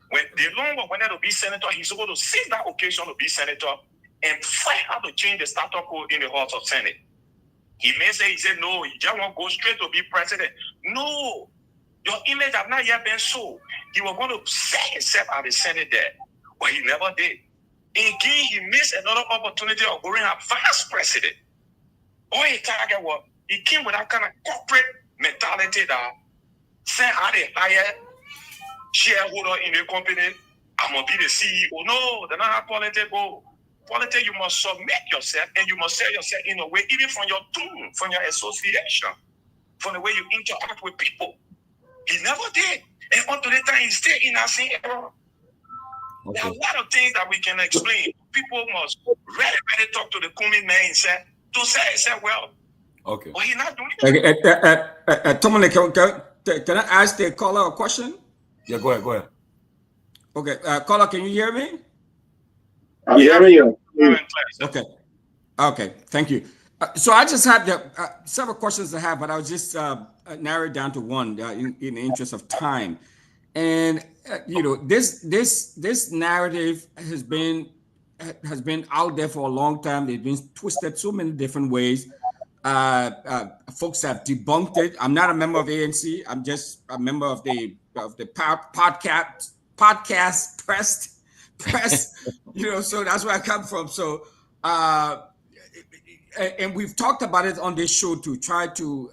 [SPEAKER 19] when they longer wanted to be senator, he's supposed to seize that occasion to be senator and fight how to change the status quo in the House of Senate. He may say, he said, no, he just want to go straight to be president. No, your image has not yet been sold. He was going to set himself at the Senate there, but he never did. Again, he missed another opportunity of going as vice president. All he target was, he came with that kind of corporate mentality that send out a higher shareholder in the company, I'm going to be the CEO. No, they're not how politics go. Politics, you must submit yourself and you must sell yourself in a way, even from your tune, from your association, from the way you interact with people. He never did. And until the time, he's still in that same error. There are a lot of things that we can explain. People must really talk to the Kumi man and say, to say, well,
[SPEAKER 5] okay.
[SPEAKER 19] But he's not doing it.
[SPEAKER 10] Tommy, can I ask the caller a question?
[SPEAKER 5] Yeah, go ahead.
[SPEAKER 10] Okay, caller, can you hear me?
[SPEAKER 16] I'm hearing you.
[SPEAKER 10] Okay, thank you. So I just had several questions to have, but I'll just narrow it down to one in the interest of time. And this narrative has been out there for a long time. It's been twisted so many different ways. Folks have debunked it. I'm not a member of ANC. I'm just a member of the podcast press. So that's where I come from. So and we've talked about it on this show to try to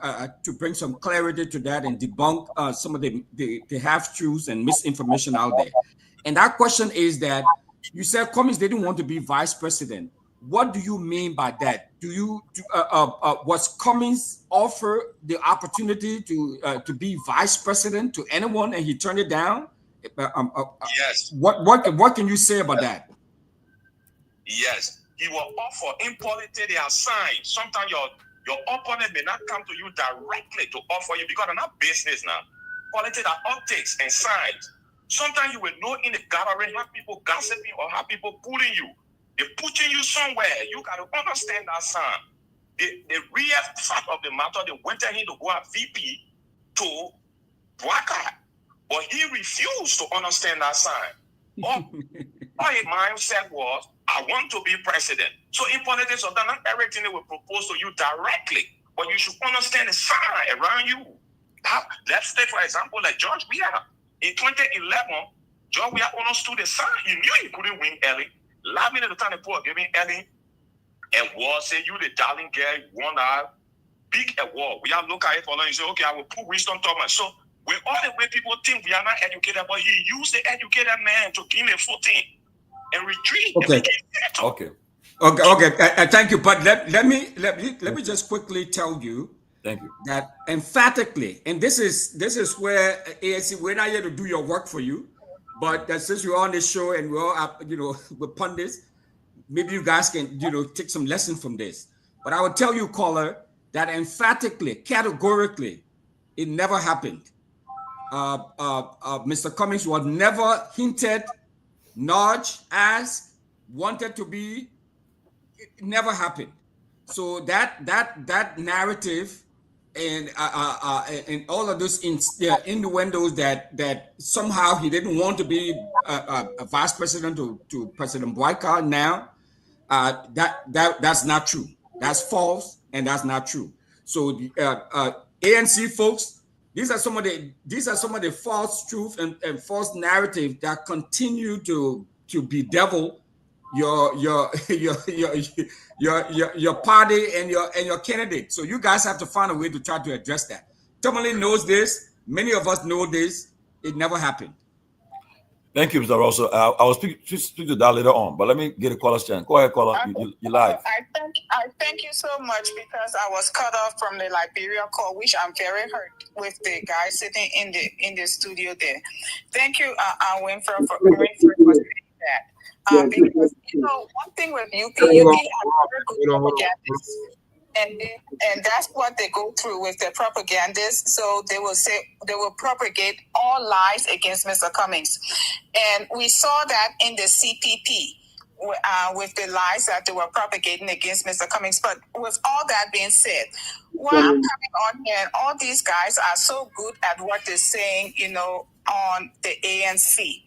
[SPEAKER 10] bring some clarity to that and debunk some of the half-truths and misinformation out there. And that question is that you said Cummings didn't want to be vice president. What do you mean by that? Was Cummings offered the opportunity to be vice president to anyone and he turned it down?
[SPEAKER 19] Yes.
[SPEAKER 10] What can you say about that?
[SPEAKER 19] Yes. He will offer. In politics, they are signs. Sometimes your opponent may not come to you directly to offer you because they're not business now. Politics are optics and signs. Sometimes you will know in the gathering have people gossiping or have people pulling you. They're putting you somewhere. You got to understand that sign. The real fact of the matter, they went ahead to go at VP to Waka, but he refused to understand that sign. All his mindset was, I want to be president. So in politics, sometimes not everything they will propose to you directly, but you should understand the sign around you. Let's take, for example, like George Weah. In 2011, George Weah understood the sign. He knew he couldn't win Ellie. Last minute of the time, the poor giving Ellie and Ward say, you the darling girl, won that big award. We are looking at it for long. You say, okay, I will put Winston Thomas. So with all the way people think we are not educated, but he used the educated man to give him a footing and retreat.
[SPEAKER 10] Okay. Okay. Thank you. But let me just quickly tell you.
[SPEAKER 5] Thank you.
[SPEAKER 10] That emphatically, and this is where ANC, we're not here to do your work for you, but since you're on this show and we're all with pundits, maybe you guys can take some lesson from this. But I would tell you, caller, that emphatically, categorically, it never happened. Mr. Cummings was never hinted, nudged, asked, wanted to be. It never happened. So that narrative and all of those innuendos that somehow he didn't want to be a vice president to President Boyka now, that's not true. That's false and that's not true. So ANC folks, these are some of the false truth and false narrative that continue to bedevil your party and your candidate. So you guys have to find a way to try to address that. Somebody knows this. Many of us know this. It never happened.
[SPEAKER 5] Thank you, Mr. Russell. I will speak to that later on, but let me get a caller's chance. Go ahead, caller. You live.
[SPEAKER 20] I thank you so much because I was cut off from the Liberia call, which I'm very hurt with the guy sitting in the studio there. Thank you, Winfrey, for saying that. Because one thing with UP has very good propagandists. And that's what they go through with their propagandists. So they will propagate all lies against Mr. Cummings. And we saw that in the CPP with the lies that they were propagating against Mr. Cummings. But with all that being said, why I'm coming on here, and all these guys are so good at what they're saying, on the ANC.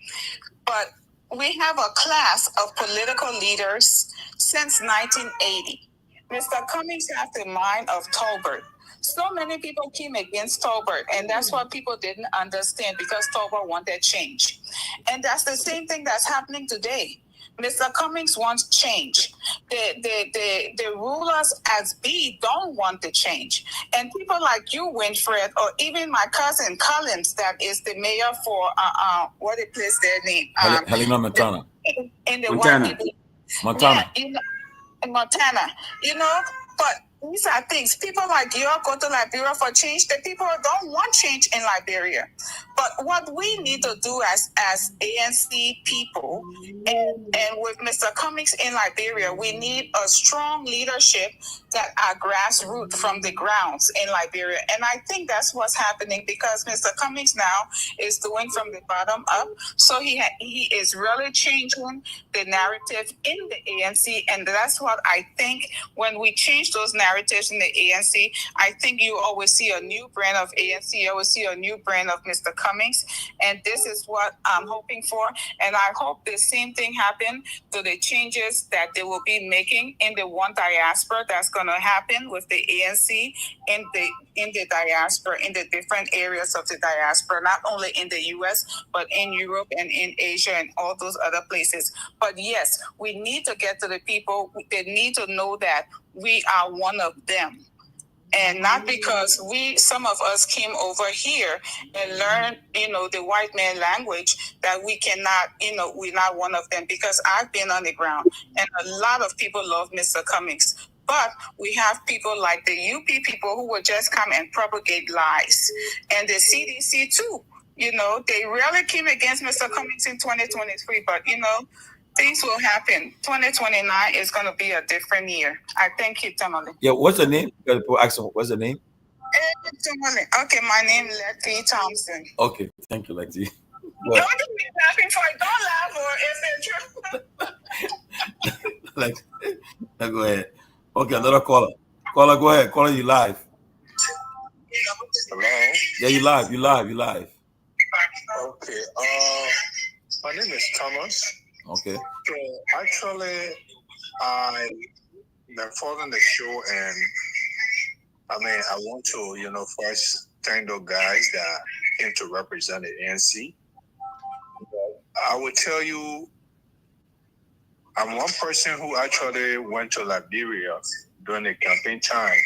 [SPEAKER 20] But we have a class of political leaders since 1980. Mr. Cummings has the mind of Tolbert. So many people came against Tolbert, and that's what people didn't understand because Tolbert wanted change. And that's the same thing that's happening today. Mr. Cummings wants change. The rulers as B don't want the change. And people like you, Winfred, or even my cousin Collins, that is the mayor for what the place their name?
[SPEAKER 5] Helena Montana.
[SPEAKER 20] In the
[SPEAKER 10] Montana.
[SPEAKER 5] Montana.
[SPEAKER 20] Yeah, in Montana, but these are things. People like you go to Liberia for change. The people don't want change in Liberia. But what we need to do as ANC people, and with Mr. Cummings in Liberia, we need a strong leadership that are grassroots from the grounds in Liberia. And I think that's what's happening because Mr. Cummings now is doing from the bottom up. So he is really changing the narrative in the ANC. And that's what I think when we change those narratives in the ANC, I think you always see a new brand of ANC. You always see a new brand of Mr. Cummings. And this is what I'm hoping for. And I hope the same thing happen to the changes that they will be making in the one diaspora that's going to happen with the ANC in the diaspora, in the different areas of the diaspora, not only in the US, but in Europe and in Asia and all those other places. But yes, we need to get to the people. They need to know that we are one of them. And not because some of us came over here and learned, the white man language that we cannot, we're not one of them, because I've been on the ground and a lot of people love Mr. Cummings. But we have people like the UP people who will just come and propagate lies. And the CDC too, they really came against Mr. Cummings in 2023, but things will happen. 2029 is going to be a different year. I thank you, Tamale.
[SPEAKER 5] Yeah, what's the name? What's the name?
[SPEAKER 20] Okay, my name is Letty Thompson.
[SPEAKER 5] Okay, thank you, Letty.
[SPEAKER 20] Don't be laughing for it. Don't laugh, or is it true?
[SPEAKER 5] Let's go ahead. Okay, another caller. Caller, go ahead. Caller, you live.
[SPEAKER 21] Hello?
[SPEAKER 5] Yeah, you live.
[SPEAKER 21] Okay. My name is Thomas.
[SPEAKER 5] Okay.
[SPEAKER 21] So actually, I've been following the show, and I want to, first thank those guys that came to represent the ANC. I will tell you, I'm one person who actually went to Liberia during the campaign time,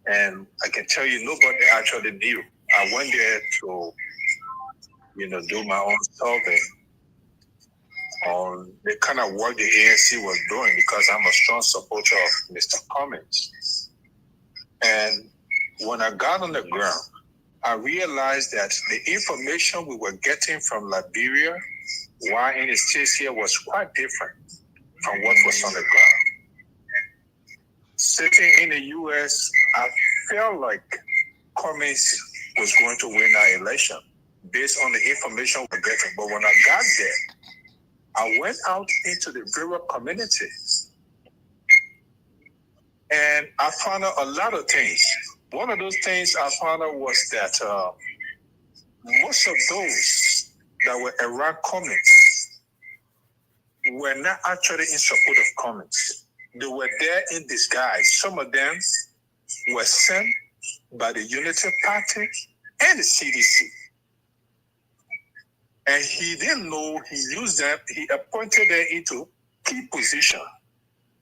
[SPEAKER 21] and I can tell you nobody actually knew. I went there to, do my own survey on the kind of work the ANC was doing, because I'm a strong supporter of Mr. Cummings. And when I got on the ground, I realized that the information we were getting from Liberia while in the States here was quite different from what was on the ground. Sitting in the US, I felt like Cummings was going to win our election based on the information we were getting. But when I got there, I went out into the rural community and I found out a lot of things. One of those things I found out was that most of those that were around Cummings were not actually in support of Cummings. They were there in disguise. Some of them were sent by the Unity Party and the CDC. And he didn't know, he used them, he appointed them into key position.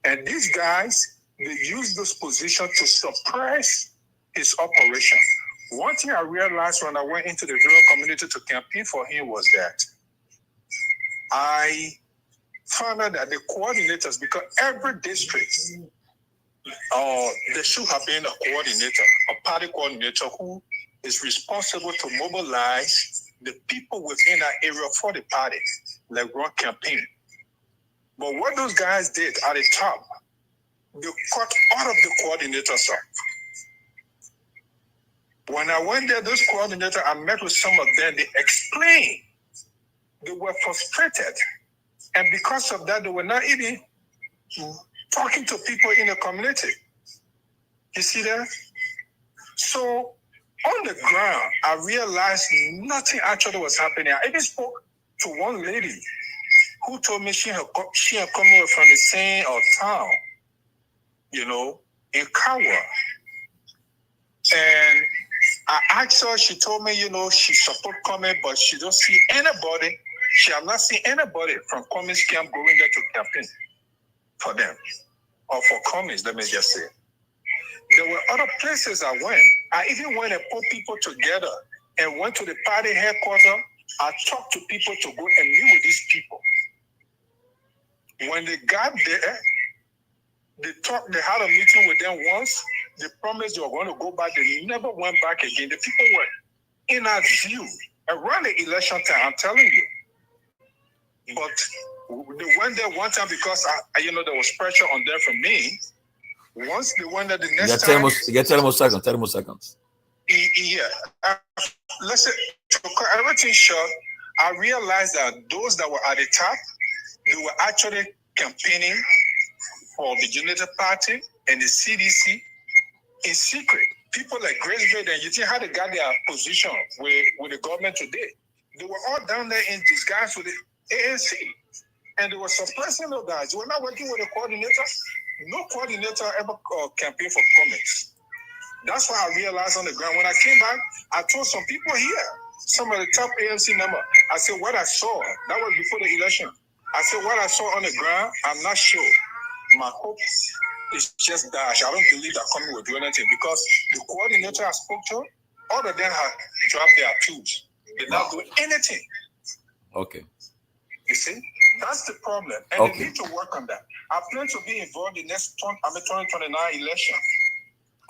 [SPEAKER 21] And these guys, they used those positions to suppress his operation. One thing I realized when I went into the rural community to campaign for him was that I found out that the coordinators, because every district, there should have been a coordinator, a party coordinator who is responsible to mobilize the people within that area for the party, like run campaign. But what those guys did at the top, they cut all of the coordinators off. When I went there, those coordinators, I met with some of them, they explained they were frustrated. And because of that, they were not even talking to people in the community. You see that? So on the ground, I realized nothing actually was happening. I even spoke to one lady who told me she had come from the same town, you know, in Kawa. And I asked her, she told me, you know, she support Cummings, but she don't see anybody. She have not seen anybody from Cummings camp going there to campaign for them. Or for Cummings, let me just say. There were other places I went. I even went and put people together and went to the party headquarters. I talked to people to go and meet with these people. When they got there, they had a meeting with them once. They promised they were going to go back. They never went back again. The people were in our view around the election time, I'm telling you. But they went there one time because you know, there was pressure on them from me. Once they went there the next time.
[SPEAKER 5] You get 10 more seconds. 10 more seconds.
[SPEAKER 21] Yeah. Let's say, to cut everything short, I realized that those that were at the top, they were actually campaigning for the United Party and the CDC in secret. People like Grace Bay and you think how they got their position with the government today. They were all down there in disguise with the ANC. And they were suppressing those guys. They were not working with the coordinators. No coordinator ever campaigned for Cummings. That's why I realized on the ground. When I came back, I told some people here, some of the top ANC members, I said, what I saw, that was before the election. I said, what I saw on the ground, I'm not sure. My hope is just dash. I don't believe that Cummings will do anything because the coordinator I spoke to, all of them have dropped their tools. They're not doing anything.
[SPEAKER 5] Okay.
[SPEAKER 21] You see? That's the problem. And they need to work on that. I plan to be involved in the next 2029 election.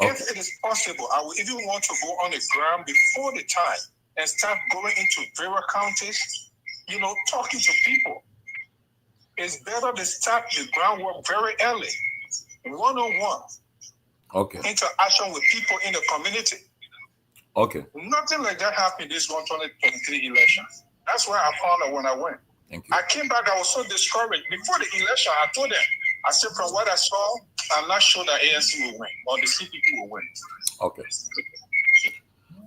[SPEAKER 21] Okay. If it is possible, I would even want to go on the ground before the time and start going into various counties, you know, talking to people. It's better to start the groundwork very early, one-on-one.
[SPEAKER 5] Okay.
[SPEAKER 21] Interaction with people in the community.
[SPEAKER 5] Okay.
[SPEAKER 21] Nothing like that happened this 2023 election. That's why I found out when I went.
[SPEAKER 5] Thank you.
[SPEAKER 21] I came back, I was so discouraged. Before the election, I told them, I said, from what I saw, I'm not sure that ANC will win or the CPP will win.
[SPEAKER 5] Okay.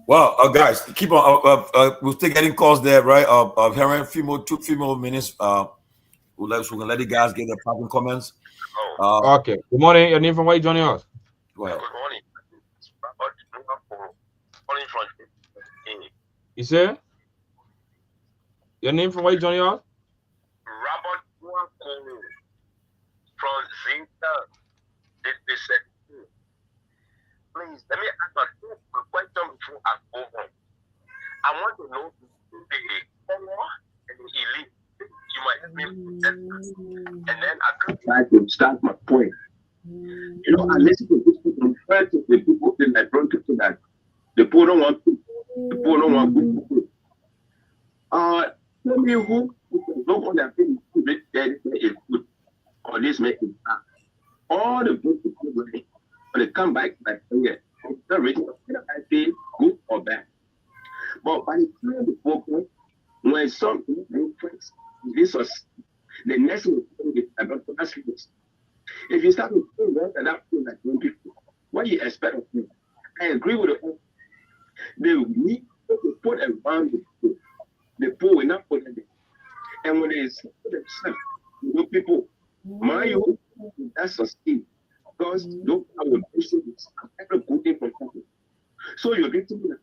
[SPEAKER 5] Well, guys, keep on. We're still getting calls there, right? Hearing two female minutes. We're gonna let the guys get their popping comments.
[SPEAKER 13] Okay. Good morning. Your name from where you joining us?
[SPEAKER 5] Go ahead.
[SPEAKER 1] Good morning.
[SPEAKER 13] You say? Your name from where you joining us?
[SPEAKER 1] Robert from Zinta. Please, let me ask a question before I go on. I want to know the color and the elite. You might help me, and then I could try to start my point. You know, I listen to people from friends of the people in my front to that the poor don't want people, the poor don't want good people. Tell me who don't want their people to make that is good or this make it bad. All the good people when they come back like yeah, it's not really I say good or bad. But by the time the focus, when something influence this was the next thing is about this. If you start to think that and feel like people, what do you expect of me? I agree with the they need to put around the poor will not put it there. And when they say themselves, you know, people, my own, that's a scheme. Because those are the issues every good thing from people. So you're getting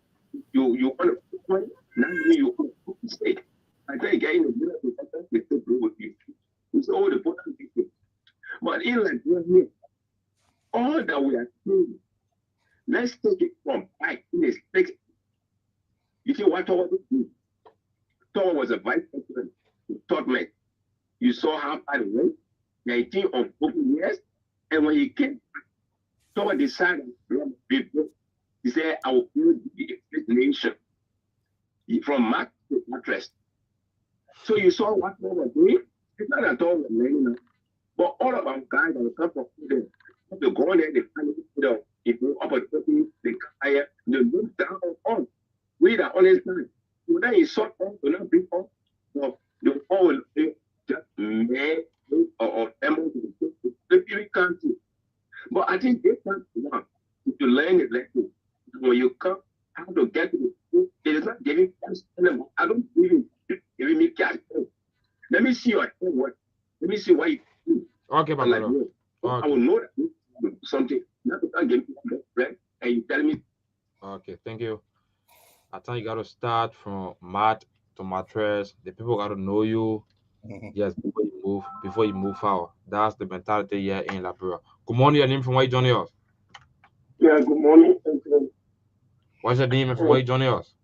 [SPEAKER 1] you want to put money, now you want to put mistake. I tell you, getting the middle of the with people with you. It's all the important people. But in like here, all that we are doing, let's take it from back in the You see what Tower did? Tower was a vice president, third man. You saw how far it went, 19 or 40 years. And when he came, Tower decided, he said, I will build the nation from Mark to mattress. So you saw what Tower was doing. It's not at all learning, but all of our guys that will come from them, they go in there, they find it, if you opportunity, they hire, they look down on. We are honest guys. So then you sort of, you know, people, the all just made or able to country. But I think they can't want to learn it like this. When you come, how to get to the it is not giving cash anymore. I don't believe in giving me cash. Let me see your work. Let me see what you do.
[SPEAKER 13] Okay, my
[SPEAKER 1] like,
[SPEAKER 13] brother.
[SPEAKER 1] I will know that you do something. Not because give me right, and you tell me.
[SPEAKER 13] Okay, thank you. I think you got to start from mat to mattress. The people got to know you. Yes, before you move forward. That's the mentality here in Liberia. Good morning, your name from where you joining us?
[SPEAKER 2] Yeah, good morning.
[SPEAKER 13] What's your name and from where you joining us?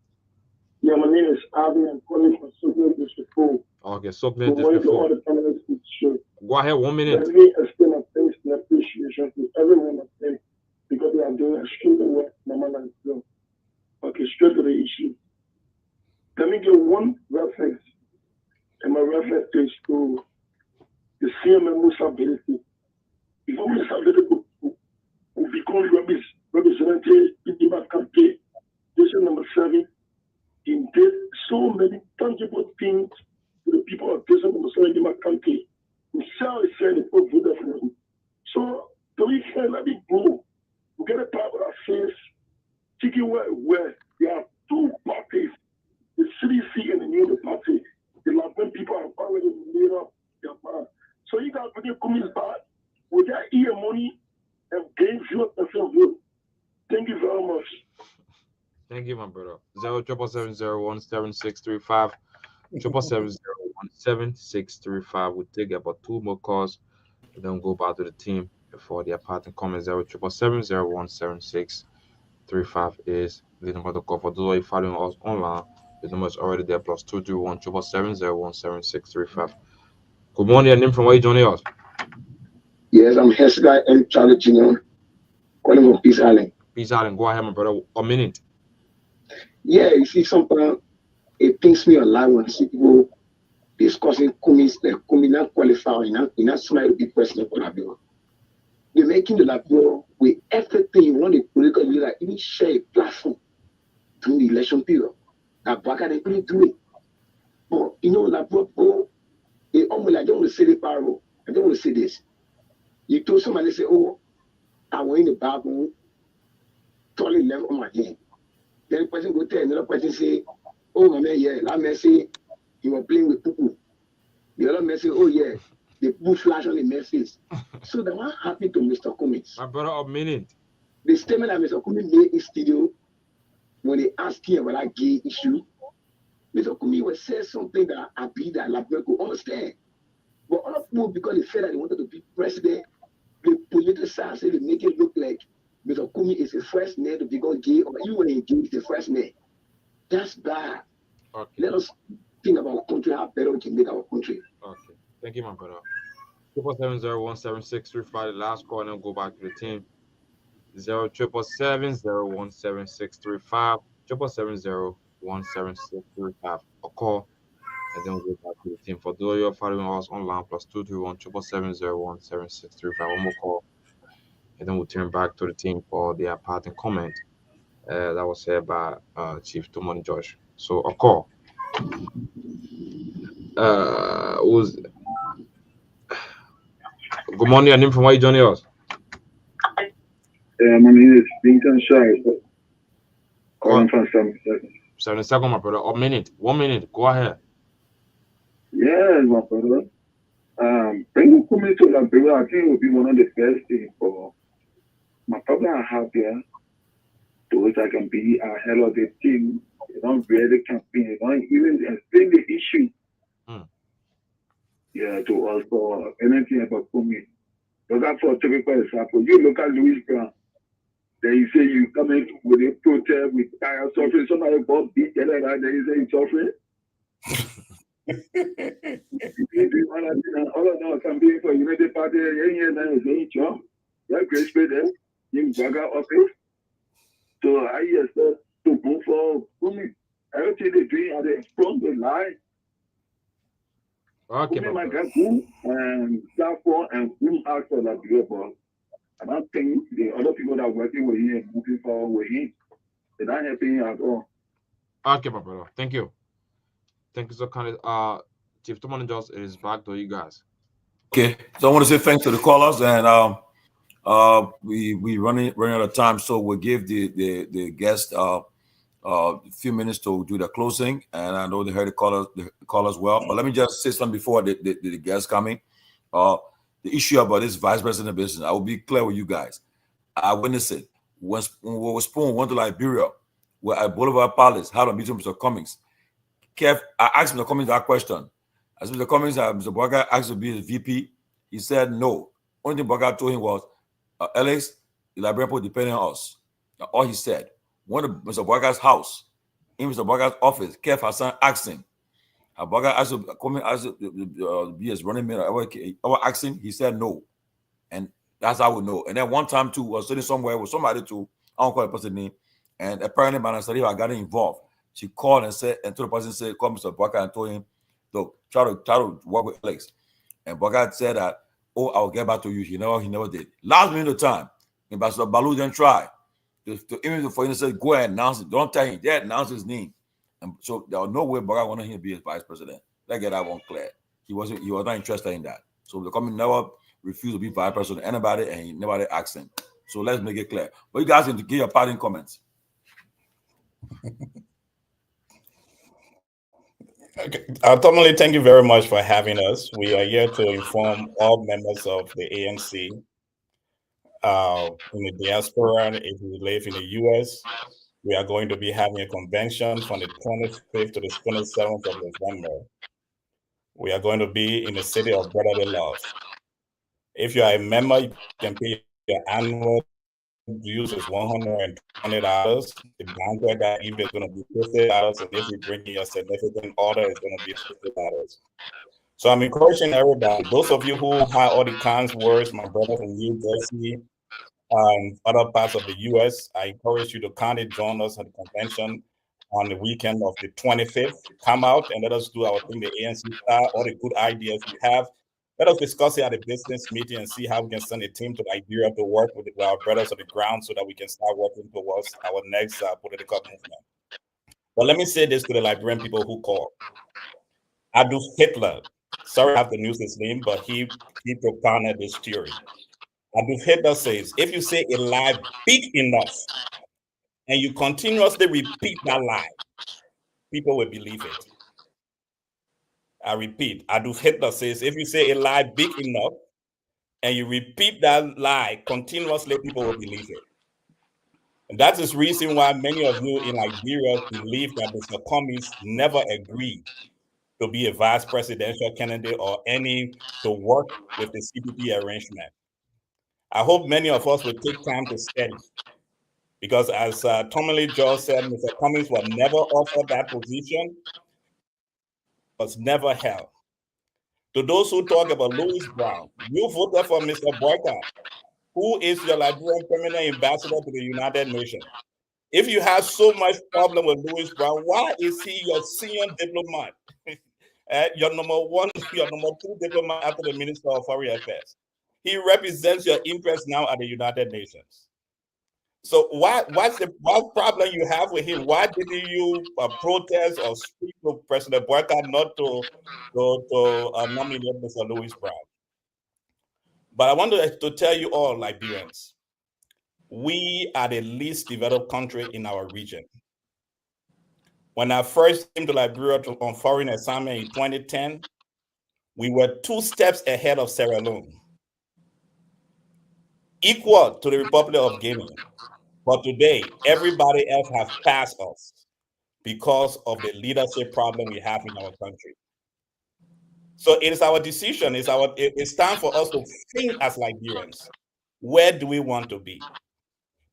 [SPEAKER 2] Yeah, my name is Avi. I'm calling from Soukne District 4.
[SPEAKER 13] Okay, Soukne
[SPEAKER 2] Good morning
[SPEAKER 13] District
[SPEAKER 2] to all
[SPEAKER 13] 4.
[SPEAKER 2] the panelists in the show.
[SPEAKER 13] Go ahead, 1 minute.
[SPEAKER 2] Let me extend my thanks and appreciation to everyone of them because they are doing extremely well no matter what. Okay, straight to the issue. Let me give one reference, and my reference is to the CMM Musa Belisi. Before Musa Belisi who become representative in the campaign, station number 7, he did so many tangible things to the people of station number 7 in my country. Michelle is saying the people voted for him. So, the weekend, let me go. We get a part of our face, thinking where there are two parties, the CDC and the new party. The Latin people have already made up their mind. So you guys when you come back with that ear money and gain your vote. Thank you very much.
[SPEAKER 13] Thank you, my brother. 077701763 777017635. We'll take about 2 more calls and then go back to the team before their parting comment. 077701763 is the number to call. For those of you following us online, the number is already there, +231 777017635. Good morning, your name from where you joining us?
[SPEAKER 22] Yes, I'm Hesga M. Charlie Jr., calling from Peace Island.
[SPEAKER 13] Peace Island, go ahead, my brother. A minute.
[SPEAKER 22] Yeah, you see, sometimes it pains me a lot when I see people discussing Kumi's, the Kumi not qualifying, not somebody to be president for Liberia. They're making the Liberia with everything you want the political leader, even share a platform during the election period. Now, why can't they really do it? But, you know, Liberia, they almost, I don't want to say the parable. I don't want to say this. You told somebody, say, oh, I went in the bathroom, totally left on my hand. Then the person go tell another person, say, oh, my man, yeah, that man say, you were playing with poo-poo. The other man say, oh, yeah, the poo flash on the man's face. So that what happened to Mr. Cummings?
[SPEAKER 13] My brother, a minute.
[SPEAKER 22] The statement that Mr. Cummings made in studio when they asked him about that gay issue, Mr. Cummings was saying something that I be that Liberia could understand. But other people, because they felt that they wanted to be president, they politicize it, they make it look like Mr. Cummings is the first man to become gay, or even when he gay, he's the first man. That's bad.
[SPEAKER 13] Okay.
[SPEAKER 22] Let us think about our country, how better we can make our country.
[SPEAKER 13] Okay. Thank you, my brother. 777017635, the last call, and then go back to the team. 077701763 777017635. A call, and then we'll go back to the team. For those of you following us online, +231 777017635. One more call, and then we'll turn back to the team for their parting comment. That was said by Chief Tomoni Josh. So a call. Was good morning, your name from where you joining us?
[SPEAKER 23] Yeah, my name is Binton Shai. Calling from
[SPEAKER 13] 72nd, my brother. A minute, 1 minute. Go ahead.
[SPEAKER 23] Yes, my brother. Bringing coming to Liberia, I think it will be one of the best things for my problem I have there. To which I can be ahead of the team. They don't really campaign. They don't even explain the issue. Yeah, to also anything about coming. Look at for typical example. You look at Louis Brown. Then you say you come in with a protest with tire suffering. Somebody bought beat and then you say he's suffering. All of them campaign for United Party. You say Trump. That great spread there. You back out office. So I expect to move for Kumi. Everything they do are they from the lie.
[SPEAKER 13] Okay,
[SPEAKER 23] Kumi might get who and Safo and whom after that people. I don't think the other people that are working with him and moving forward with him, they're not helping him at all.
[SPEAKER 13] Okay, my brother. Thank you. Thank you so kindly. Chief Tomani just is back to you guys.
[SPEAKER 5] Okay, so I want to say thanks to the callers, and we running out of time, so we'll give the guest a few minutes to do the closing. And I know they heard the callers well, but let me just say something before the guest coming. The issue about this vice president business, I will be clear with you guys. I witnessed it when Spoon went to Liberia, where at Boulevard Palace had a meeting with Mr. Cummings. Kev, I asked Mr. Cummings that question. As Mr. Cummings, Mr. Boga asked to be his VP, he said no. Only thing Boga told him was, Alex, the Liberian people depending on us. Now, all he said. Went to Mr. Boga's house, in Mr. Boga's office, Kev Hassan asked him. Boga asked to come in as be his running mate or asked him, he said no. And that's how we know. And then one time too, was sitting somewhere with somebody too, I don't call the person name, and apparently Manasari I got involved. She called and said, and to the person said, call Mr. Boga and told him, look, try to work with Alex. And Boga said that, oh, I'll get back to you. He never did. Last minute of time, Ambassador Balu didn't try to even for him to say, go ahead and announce it. Don't tell him. They announced his name. And so there was no way Boga wanted him to be his vice president. Let's get that one clear. He was not interested in that. So the company never refused to be vice president to anybody, and he nobody asked him. So let's make it clear. But you guys can give your parting comments.
[SPEAKER 3] Okay. Ultimately, thank you very much for having us. We are here to inform all members of the ANC in the diaspora. If you live in the US, we are going to be having a convention from the 25th to the 27th of November. We are going to be in the city of brotherly love. If you are a member, you can pay your annual dues is $120. The banquet that evening is going to be $50, and if you bring in your significant order, it's going to be $50. So I'm encouraging everybody, those of you who have all the kinds words, my brothers in New Jersey, other parts of the U.S., I encourage you to kindly join us at the convention on the weekend of the 25th. Come out and let us do our thing, the ANC style, all the good ideas we have. Let us discuss it at a business meeting and see how we can send a team to Liberia to work with our brothers on the ground so that we can start working towards our next political movement. But let me say this to the Liberian people who call. Adolf Hitler, sorry I have to use his name, but he propounded this theory. Adolf Hitler says, if you say a lie big enough and you continuously repeat that lie, people will believe it. I repeat, Adolf Hitler says, if you say a lie big enough and you repeat that lie continuously, people will believe it. And that's the reason why many of you in Liberia believe that Mr. Cummings never agreed to be a vice presidential candidate or to work with the CPP arrangement. I hope many of us will take time to study, because as Tommy Lee George said, Mr. Cummings was never offered that position, was never held. To those who talk about Louis Brown, you voted for Mr. Boycott, who is your Liberian permanent ambassador to the United Nations. If you have so much problem with Louis Brown, why is he your senior diplomat? Your number two diplomat after the Minister of Foreign Affairs. He represents your interests now at the United Nations. So what's the problem you have with him? Why didn't you protest or speak to President Boycott not to nominate Mr. Louis Brown? But I want to tell you all, Liberians, we are the least developed country in our region. When I first came to Liberia on foreign assignment in 2010, we were 2 steps ahead of Sierra Leone, equal to the Republic of Guinea. But today, everybody else has passed us because of the leadership problem we have in our country. So it is our decision, it's time for us to think as Liberians. Where do we want to be?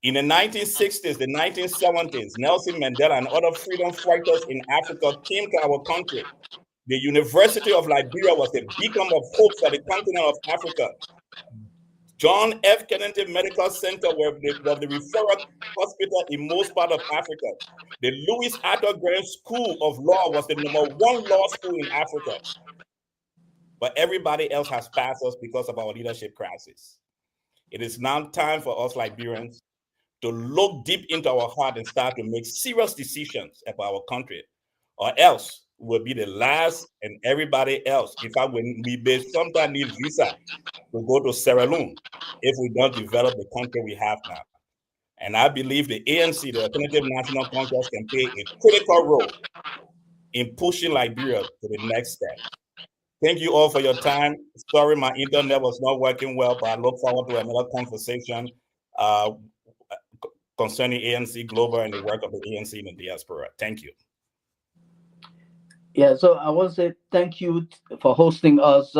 [SPEAKER 3] In the 1960s, the 1970s, Nelson Mandela and other freedom fighters in Africa came to our country. The University of Liberia was a beacon of hope for the continent of Africa. John F. Kennedy Medical Center was the referral hospital in most part of Africa. The Louis Arthur Grant School of Law was the #1 law school in Africa. But everybody else has passed us because of our leadership crisis. It is now time for us Liberians to look deep into our heart and start to make serious decisions about our country, or else we'll be the last and everybody else. In fact, we may sometimes need visa to go to Sierra Leone if we don't develop the country we have now. And I believe the ANC, the Alternative National Congress, can play a critical role in pushing Liberia to the next step. Thank you all for your time. Sorry, my internet was not working well, but I look forward to another conversation concerning ANC Global and the work of the ANC in the diaspora. Thank you.
[SPEAKER 4] Yeah, so I want to say thank you for hosting us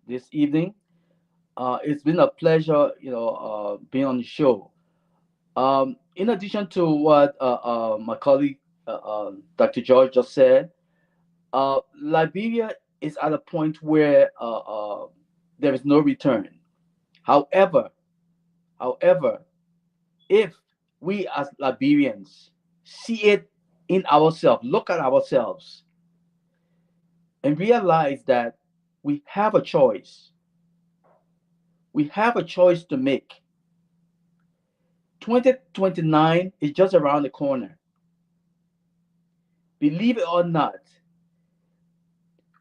[SPEAKER 4] this evening. It's been a pleasure, being on the show. In addition to what my colleague Dr. George just said, Liberia is at a point where there is no return. However, if we as Liberians see it in ourselves, look at ourselves, and realize that we have a choice. We have a choice to make. 2029 is just around the corner. Believe it or not,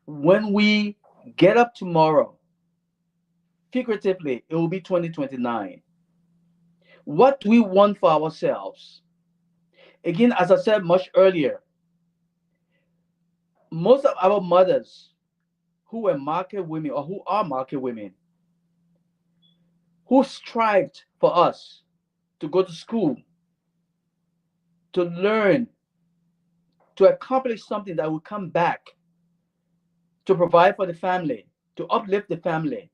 [SPEAKER 4] when we get up tomorrow, figuratively, it will be 2029. What do we want for ourselves? Again, as I said much earlier, most of our mothers who were market women or who are market women, who strived for us to go to school, to learn, to accomplish something that will come back, to provide for the family, to uplift the family.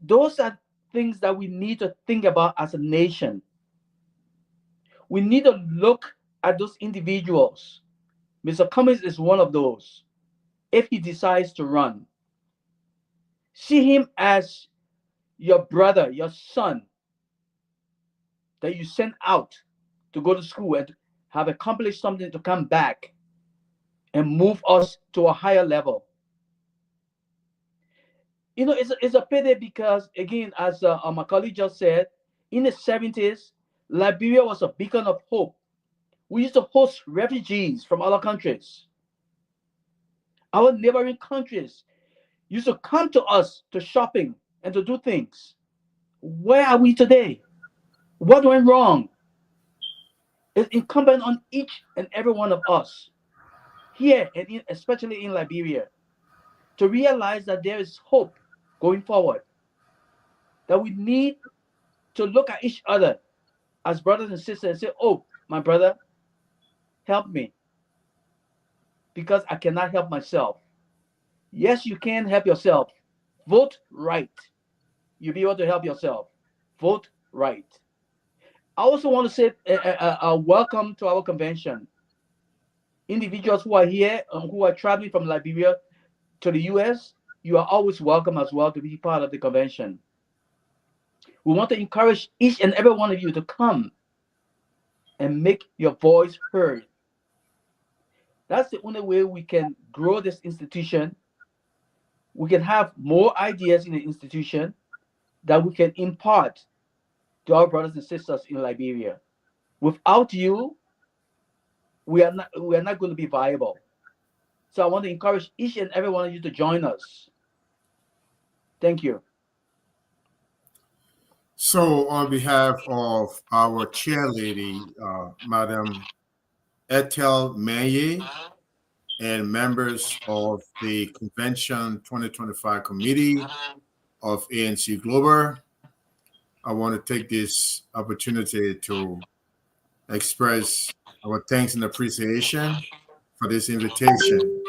[SPEAKER 4] Those are things that we need to think about as a nation. We need to look at those individuals. Mr. Cummings is one of those. If he decides to run, see him as your brother, your son, that you sent out to go to school and have accomplished something to come back and move us to a higher level. It's a pity because, again, as my colleague just said, in the 70s, Liberia was a beacon of hope. We used to host refugees from other countries. Our neighboring countries used to come to us to shopping and to do things. Where are we today? What went wrong? It's incumbent on each and every one of us here, and especially in Liberia, to realize that there is hope going forward, that we need to look at each other as brothers and sisters and say, oh, my brother, help me, because I cannot help myself. Yes, you can help yourself. Vote right. You'll be able to help yourself. Vote right. I also want to say welcome to our convention. Individuals who are here and who are traveling from Liberia to the US, you are always welcome as well to be part of the convention. We want to encourage each and every one of you to come and make your voice heard. That's the only way we can grow this institution. We can have more ideas in the institution that we can impart to our brothers and sisters in Liberia. Without you, we are not going to be viable. So I want to encourage each and every one of you to join us. Thank you.
[SPEAKER 7] So, on behalf of our chair lady, Madam Ethel Maye, and members of the Convention 2025 Committee of ANC Global, I want to take this opportunity to express our thanks and appreciation for this invitation.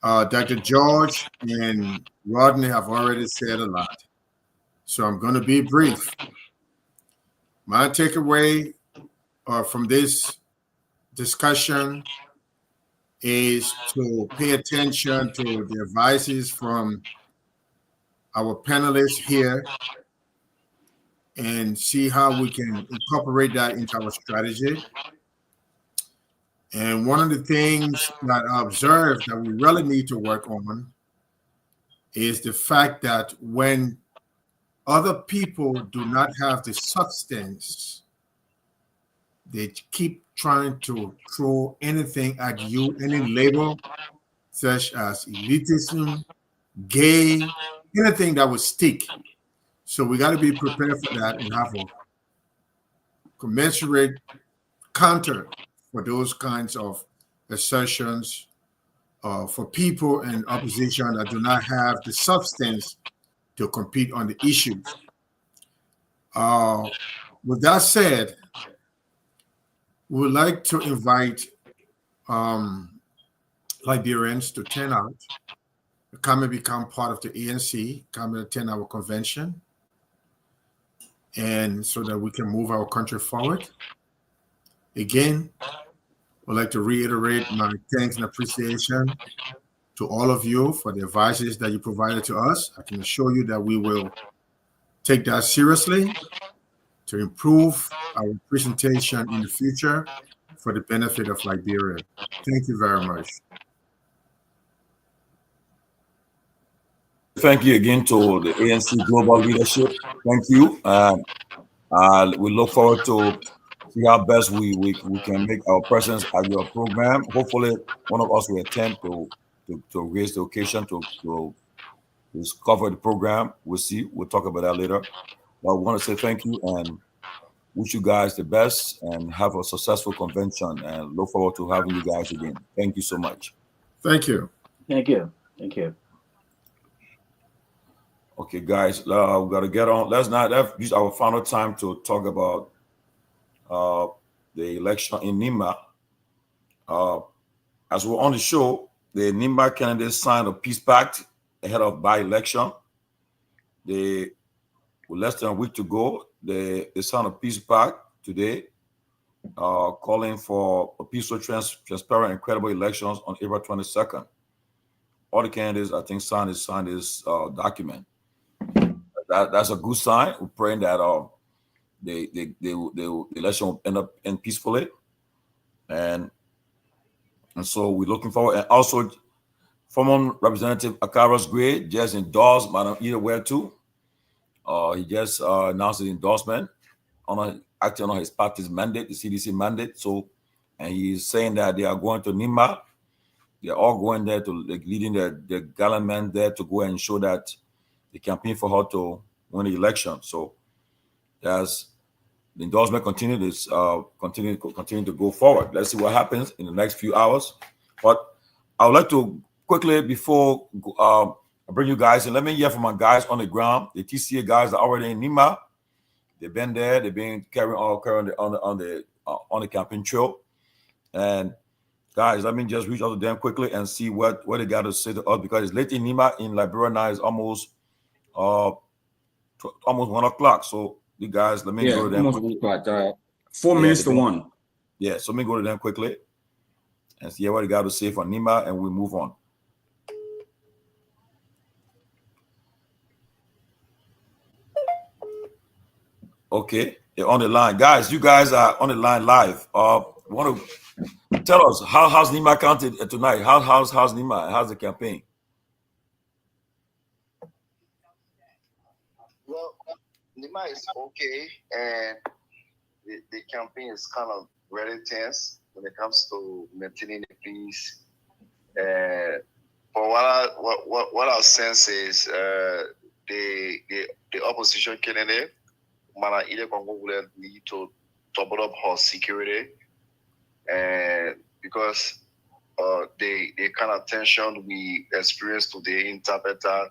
[SPEAKER 7] Dr. George and Rodney have already said a lot. So I'm going to be brief. My takeaway from this discussion is to pay attention to the advices from our panelists here and see how we can incorporate that into our strategy. And one of the things that I observed that we really need to work on is the fact that when other people do not have the substance, they keep trying to throw anything at you, any label, such as elitism, gay, anything that would stick. So we got to be prepared for that and have a commensurate counter for those kinds of assertions for people in opposition that do not have the substance to compete on the issues. With that said, we would like to invite Liberians to turn out, come and become part of the ANC, come and attend our convention, and so that we can move our country forward. Again, I'd like to reiterate my thanks and appreciation to all of you for the advices that you provided to us. I can assure you that we will take that seriously to improve our presentation in the future for the benefit of Liberia. Thank you very much.
[SPEAKER 5] Thank you again to the ANC Global Leadership. Thank you. We look forward to see how best we can make our presence at your program. Hopefully, one of us will attend to raise the occasion to cover the program. We'll see. We'll talk about that later. But I want to say thank you and wish you guys the best and have a successful convention and look forward to having you guys again. Thank you so much.
[SPEAKER 7] Thank you.
[SPEAKER 4] Thank you. Thank you.
[SPEAKER 5] Okay, guys, we got to get on. Let's not use our final time to talk about the election in Nima. As we're on the show, the Nima candidates signed a peace pact ahead of by-election. With less than a week to go, they signed a peace pact today, calling for a peaceful, transparent, and credible elections on April 22nd. All the candidates, I think, signed this document. That's a good sign. We're praying that the election will end up peacefully, and so we're looking forward. And also, former Representative Akaros Gray just endorsed Madam Ida Ware too. He just announced his endorsement acting on his party's mandate, the CDC mandate. So, and he's saying that they are going to Nima. They're all going there to leading the gallant men there to go and show that they campaign for her to win the election. So, as the endorsement continues to go forward. Let's see what happens in the next few hours. But I would like to quickly, before I bring you guys in, let me hear from my guys on the ground. The TCA guys are already in Nima. They've been there. They've been carrying on the campaign trail. And guys, let me just reach out to them quickly and see what they got to say to us, because it's late in Nima. In Liberia now is almost 1 o'clock. So the guys, let me go to them.
[SPEAKER 10] Almost 1 o'clock. 4 minutes to 1.
[SPEAKER 5] Yeah, so let me go to them quickly and see what they got to say for Nima, and we move on. Okay, they're on the line. Guys, you guys are on the line live. Want to tell us how's Nima County tonight? How's Nima? How's the campaign?
[SPEAKER 6] Well, Nima is okay, and the campaign is kind of very tense when it comes to maintaining the peace. But what our sense is, the opposition candidate, Mana Ide Congo, will need to double up her security, and because the kind of tension we experienced today in Tapeta,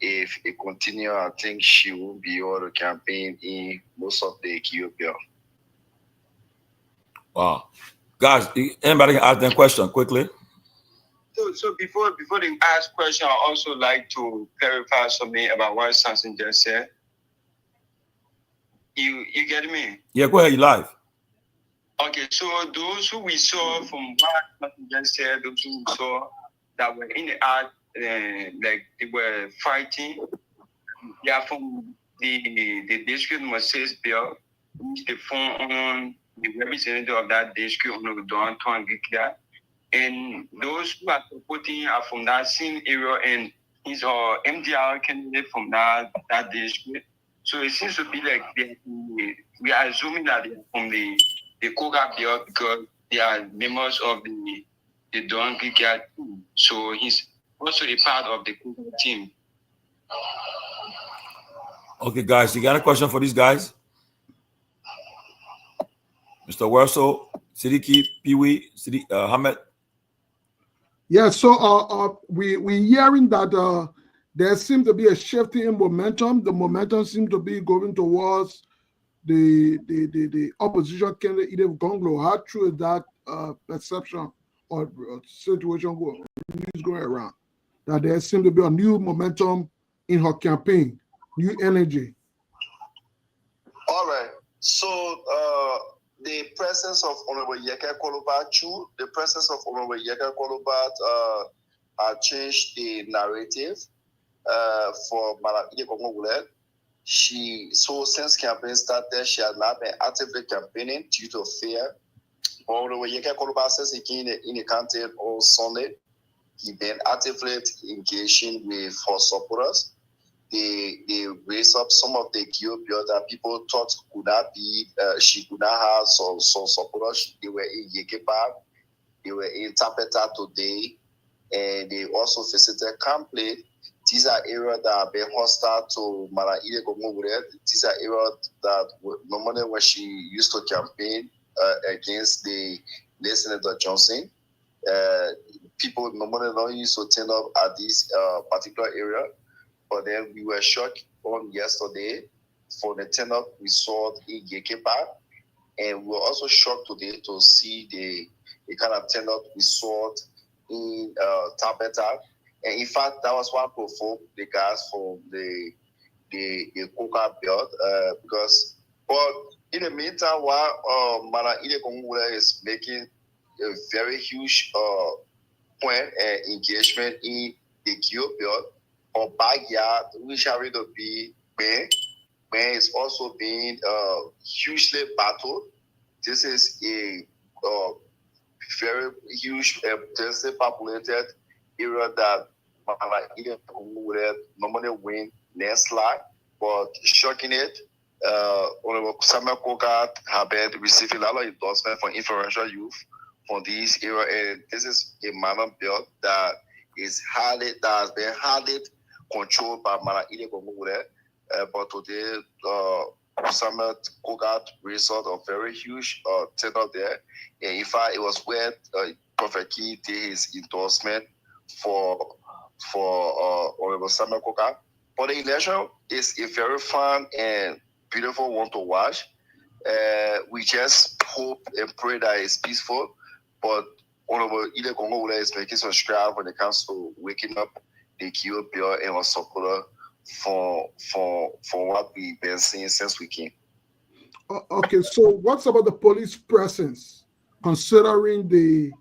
[SPEAKER 6] if it continue, I think she will be able to campaign in most of the Ethiopia.
[SPEAKER 5] Wow. Guys, anybody can ask them a question quickly?
[SPEAKER 8] So before they ask question, I also like to clarify something about what Samson just said.
[SPEAKER 19] You get me?
[SPEAKER 5] Yeah, go ahead. You live.
[SPEAKER 19] Okay, so those who we saw from what you just said, those who we saw that were in the art, like they were fighting. They are from the district number 6 bill, which the phone on the representative of that district on the downtown Gikia. And those who are supporting are from that same area, and he's our MDR candidate from that district. So it seems to be like we are assuming that they're from the Koga bill because they are members of the Don Gikia team. So he's also a part of the Koga team.
[SPEAKER 5] Okay, guys, you got a question for these guys? Mr. Werso, Siddiqui, Pee-wee, Hamed.
[SPEAKER 9] Yeah, so we hearing that there seems to be a shift in momentum. The momentum seems to be going towards the opposition candidate Edith Gonglo. How true is that perception or situation going around? That there seems to be a new momentum in her campaign, new energy.
[SPEAKER 6] All right. So the presence of Honorable Yeka Kolobat, the presence of Honorable Yeka Kolobat changed the narrative for Madam Ide Kongowule. Since campaign started, she has not been actively campaigning due to fear. Honorable Yeka Kolobat says he came in the county on Sunday. He been actively engaging with her supporters. They raised up some of the Gio bill that people thought could not be, she could not have some supporters. They were in Yekepa, they were in Tapeta today, and they also visited Kample. These are areas that have been hostile to Maraide Gomogure. These are areas that normally when she used to campaign against the Senator Johnson. People normally don't used to turn up at this particular area. But then we were shocked on yesterday for the turn-up we saw in Yekepa. And we were also shocked today to see the kind of turn-up we saw in Tapeta. And in fact, that was what provoked the guys from the Koka belt but in the meantime, while Mana Ide Kongula is making a very huge point and engagement in the Gio belt, or backyard, which are going to be Ben. Ben is also being hugely battled. This is a very huge, densely populated area that would normally win landslide, but shocking it. Honorable Samuel Koka have been receiving a lot of endorsement from influential youth from this area, and this is a minor bill that has been hardly controlled by Mara Ide Gomogure, but today Samuel Koga result of very huge turnout there. And in fact, it was where Prophet Key did his endorsement for Honorable Samuel Koga. But the election is a very fun and beautiful one to watch. We just hope and pray that it's peaceful, but Honorable Ide Gomogure is making some strides when it comes to waking up the Kyo Bill and our supporter for what we've been seeing since we came.
[SPEAKER 9] Okay, so what's about the police presence, considering the,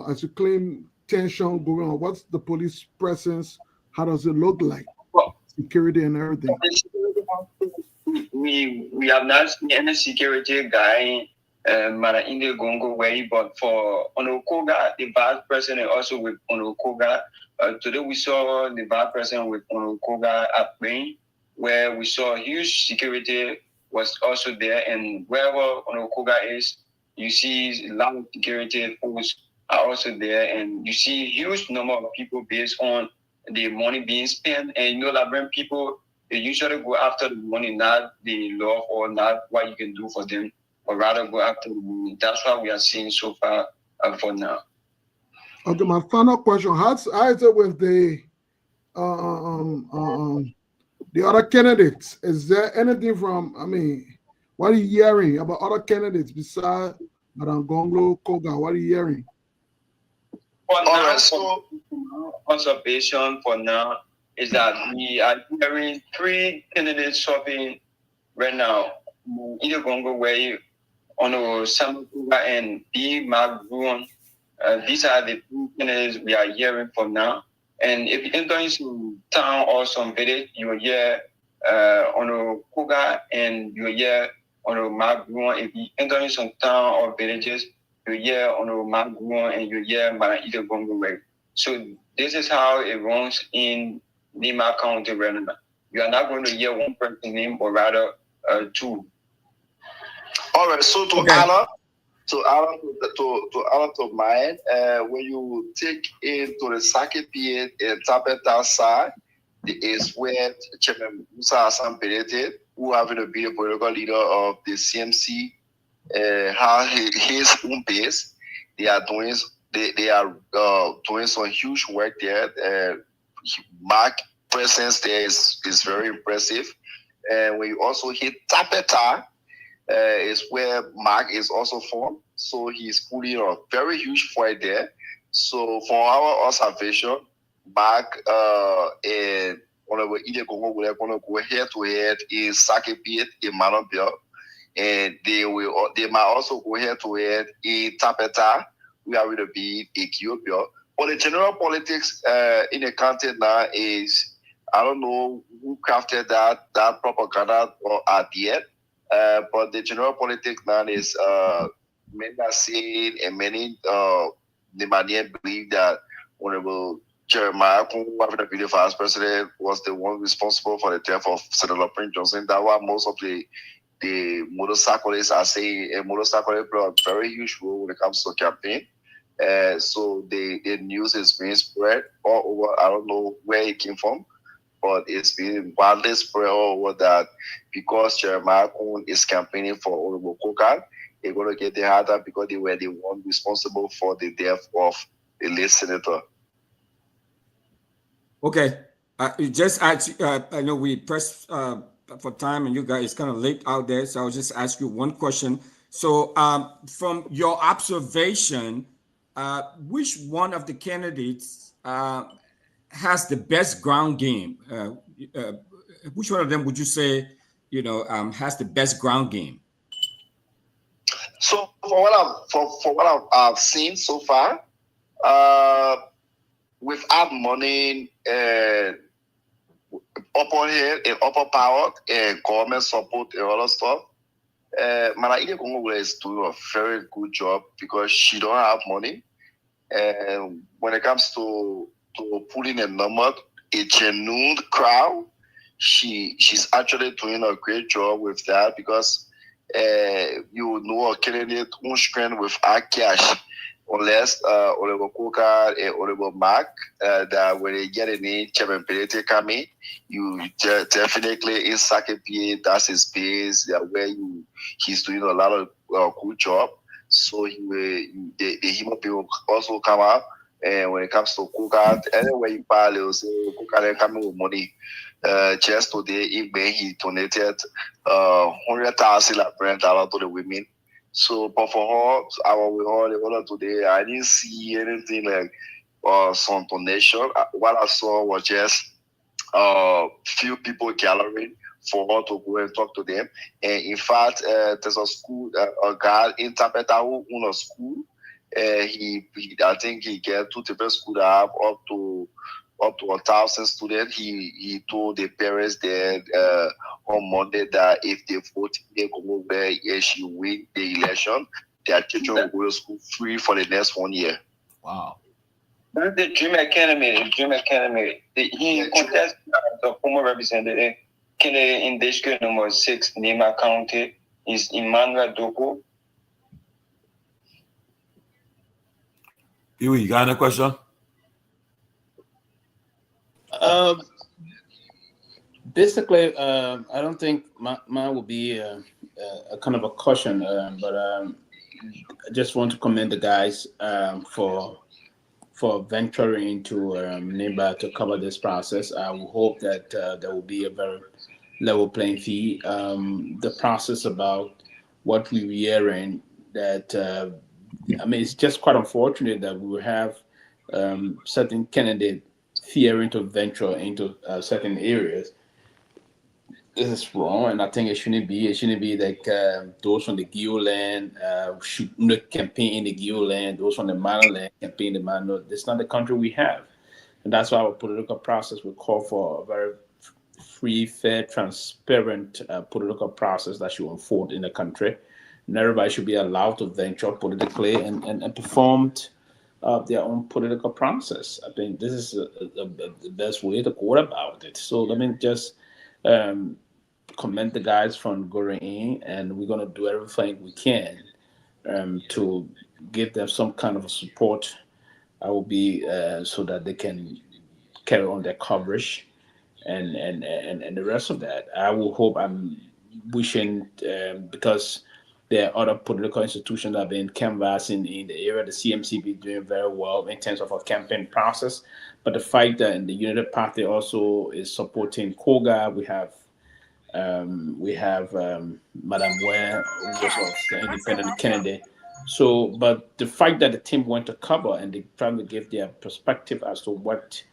[SPEAKER 9] as you claim, tension going on? What's the police presence? How does it look like? Security and everything.
[SPEAKER 19] We have not seen any security guy Mara Inde Gongo way, but for Onokoga, the vice president also with Onokoga. Today we saw the vice president with Onokoga at Plain, where we saw huge security was also there, and wherever Onokoga is, you see a lot of security force are also there, and you see huge number of people based on the money being spent. And you know that when people, they usually go after the money, not the love or not what you can do for them, or rather go after the money. That's what we are seeing so far for now.
[SPEAKER 9] Okay, my final question: how is it with the other candidates? Is there anything from? I mean, what are you hearing about other candidates besides Madam Gonglo Koga? What are you hearing?
[SPEAKER 19] For now, so observation for now is that we are hearing 3 candidates shopping right now. Either Congo where on Samukuba and B. Mark Bruin. These are the two candidates we are hearing from now. And if you enter into town or some village, you will hear on a Kuga and you will hear on a Mark Bruin. If you enter into some town or villages, you hear on a Mark Bruin and you hear Manaida Gongo Way. So this is how it runs in Lima County right now. You are not going to hear one person's name, but rather two.
[SPEAKER 6] All right, so to Alan, to mine, when you take into the second period and Tapeta side, is where Chairman Musa Hassan Perete, who having to be a political leader of the CMC, his own base. They are doing some huge work there. Mark presence there is very impressive. And when you also hit Tapeta, is where Mark is also from. So he's putting a very huge fight there. So from our observation, Mark and whenever either Congo will going to go head to head in Sakepit in Manobel, and they might also go head to head in Tapeta. We are going to be Ethiopia. But the general politics in the country now is, I don't know who crafted that propaganda or idea. But the general politics now is many are saying and many the Malians believe that Honorable Jeremiah Kungu, having been the vice president, was the one responsible for the death of Senator Prince Johnson. That was most of the motorcyclists are saying, and motorcyclists play a very huge role when it comes to campaign. So the news is being spread all over. I don't know where it came from, but it's been widely spread all over that because Jeremiah Kun is campaigning for Honorable Kokan, they're going to get the harder because they were the one responsible for the death of the late senator.
[SPEAKER 10] Okay. I know we pressed for time and you guys kind of late out there, so I'll just ask you one question. So from your observation, which one of the candidates has the best ground game? Which one of them would you say, has the best ground game?
[SPEAKER 6] So for what I've seen so far, without money, upper head and upper power and government support and all that stuff, Manaida Congo is doing a very good job because she don't have money. And when it comes to putting a number, a genuine crowd, she's actually doing a great job with that because you know a candidate won't spend without cash unless Oliver Coca and Oliver Mark that when they get any Chairman Pelete coming, you definitely in Sakepie, that's his base, where he's doing a lot of good job. So the human people also come out, and when it comes to Coca, anywhere you buy, they'll say Coca coming with money. Just today, he donated $100,000 to the women. So, but for her, the today, I didn't see anything like some donation. What I saw was just few people gathering for her to go and talk to them. And in fact, there's a school, a guy in Tapeta who owns a school. I think he get two different schools that have up to 1,000 students. He told the parents there on Monday that if they vote, they go where she win the election, their children will go to school free for the next 1 year.
[SPEAKER 5] Wow.
[SPEAKER 19] That's the Dream Academy. He contested the former representative candidate in district number 6, Lima County, is Emmanuel Doko.
[SPEAKER 5] You got any question?
[SPEAKER 8] Basically, I don't think mine will be a kind of a caution, but I just want to commend the guys for venturing into NIMBA to cover this process. I will hope that there will be a very level playing field. The process about what we're hearing that, it's just quite unfortunate that we will have certain candidates fearing to venture into certain areas. This is wrong, and I think it shouldn't be. It shouldn't be like those from the Geo land should not campaign in the Geo land. Those from the Mano land campaign in the Mano. That's not the country we have, and that's why our political process will call for a very free, fair, transparent political process that should unfold in the country, and everybody should be allowed to venture politically and perform their own political process. I think this is the best way to go about it. So let me just. Commend the guys from going in, and we're gonna do everything we can to give them some kind of support. I will be so that they can carry on their coverage and the rest of that. I will hope. I'm wishing because there are other political institutions that have been canvassing in the area. The CMC be doing very well in terms of our campaign process, but the fact that the United Party also is supporting Koga, we have Madame Ware, who was of the independent candidate. So, but the fact that the team went to cover and they trying to give their perspective as to what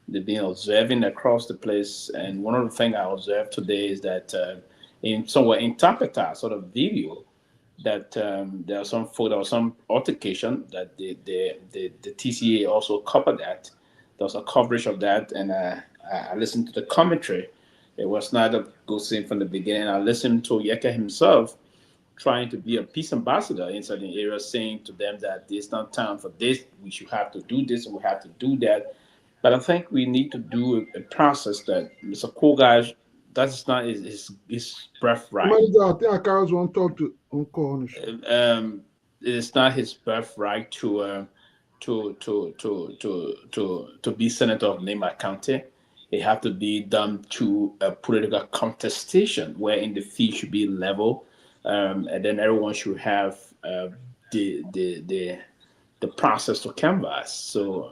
[SPEAKER 8] they've been observing across the place. And one of the things I observed today is that in somewhere in Tapeta, sort of video, that there are some photo or some altercation that the TCA also covered that. There was a coverage of that, and I listened to the commentary. It was not a good thing from the beginning. I listened to Yeka himself trying to be a peace ambassador in certain areas, saying to them that it's not time for this, we should have to do this, and we have to do that. But I think we need to do a process that Mr. Koga, that's not his birthright.
[SPEAKER 9] Manager, I think I carries one talk to Uncle.
[SPEAKER 8] It's not his birthright to be senator of Nema County. It have to be done to a political contestation where in the fee should be level, and then everyone should have the process to canvas. So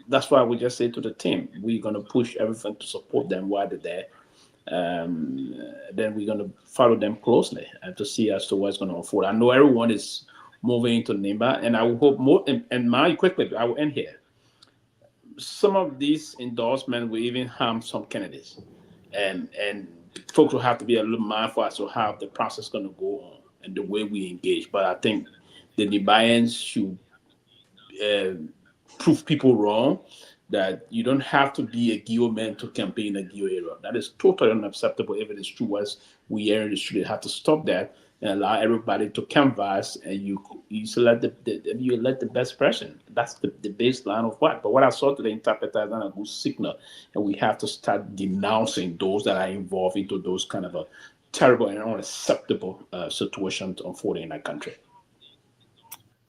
[SPEAKER 8] that's why we just say to the team, we're gonna push everything to support them while they're there. Then we're gonna follow them closely and to see as to what's gonna unfold. I know everyone is moving into Nimba, and I will hope more. And my quickly, I will end here. Some of these endorsements will even harm some candidates, and folks will have to be a little mindful as to how the process is going to go on and the way we engage. But I think the Libyans should prove people wrong that you don't have to be a Geo man to campaign a Geo area. That is totally unacceptable if it is true as we hear in the street. Have to stop that and allow everybody to canvass, and you select you elect the best person. That's the baseline of what. But what I saw today in Tapeta is not a good signal, and we have to start denouncing those that are involved into those kind of a terrible and unacceptable situations unfolding in that country.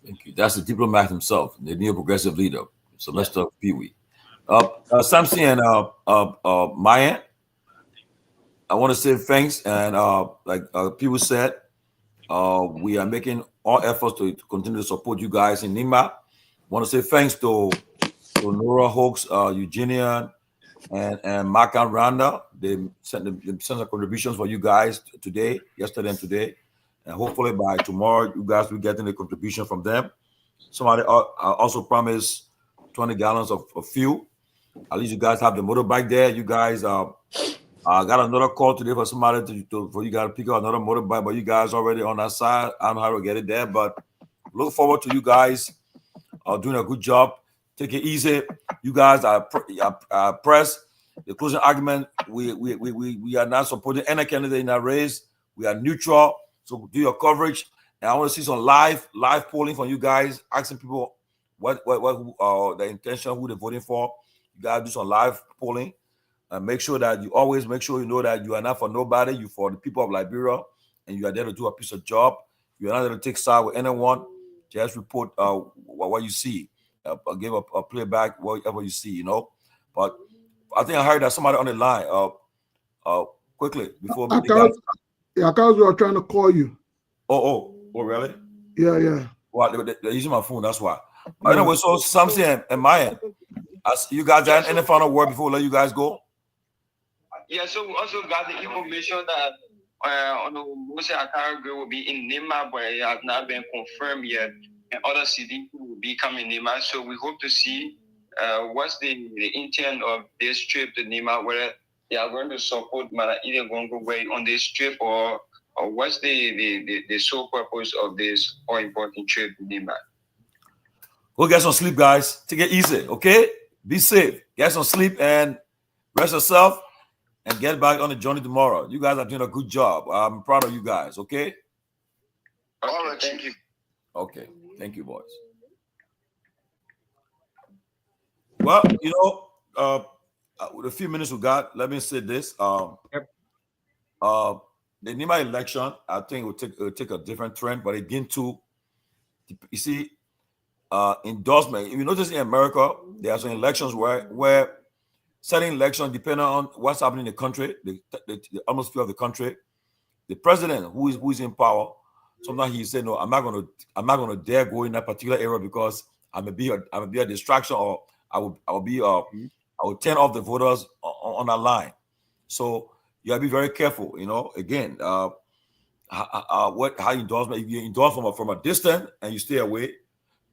[SPEAKER 5] Thank you. That's the diplomat himself, the neo-progressive leader, Sylvester Pee-wee. Samson and Maya, I want to say thanks. And like people said, we are making all efforts to continue to support you guys in Nima. I want to say thanks to Nora Hawks, Eugenia, and Mark and Randa. They sent the contributions for you guys today, yesterday and today. And hopefully by tomorrow, you guys will get the contribution from them. Somebody also promised 20 gallons of fuel. At least you guys have the motorbike there. You guys got another call today for somebody for you guys to pick up another motorbike, but you guys already on that side. I don't know how to get it there, but look forward to you guys doing a good job. Take it easy. You guys are pressed. The closing argument, we are not supporting any candidate in that race. We are neutral. So do your coverage. And I want to see some live polling from you guys, asking people what the intention, who they're voting for. You guys do some live polling. And make sure that you always make sure you know that you are not for nobody. You for the people of Liberia, and you are there to do a piece of job. You are not there to take side with anyone. Just report what you see. Give a playback whatever you see. But I think I heard that somebody on the line. Quickly before
[SPEAKER 9] I was trying to call you.
[SPEAKER 5] Oh, really?
[SPEAKER 9] Yeah.
[SPEAKER 5] Well, they're using my phone. That's why. Yeah. Anyway, so Samson and Maya, you guys have any final word before we let you guys go?
[SPEAKER 11] Yeah, so we also got the information that Mose Akaragwe will be in Nema, but it has not been confirmed yet. And other cities will be coming Nema. So we hope to see what's the intent of this trip to Nema, whether they are going to support Mara Ide Gongo Way on this trip, or what's the sole purpose of this all important trip, Nima?
[SPEAKER 5] Go get some sleep, guys. Take it easy, okay? Be safe. Get some sleep and rest yourself and get back on the journey tomorrow. You guys are doing a good job. I'm proud of you guys, okay?
[SPEAKER 11] All right, thank you.
[SPEAKER 5] Okay, thank you, boys. Well, you know, with a few minutes we got, let me say this. The Nima election, I think it will take a different trend, but again, too, you see, endorsement. If you notice in America, there are some elections where certain elections, depending on what's happening in the country, the atmosphere of the country, the president who is in power, sometimes he say, no, I'm not gonna dare go in that particular area because I may be a distraction, or I will turn off the voters on that line. So you gotta be very careful. You know, again, how you endorsement? If you endorse from a distance and you stay away,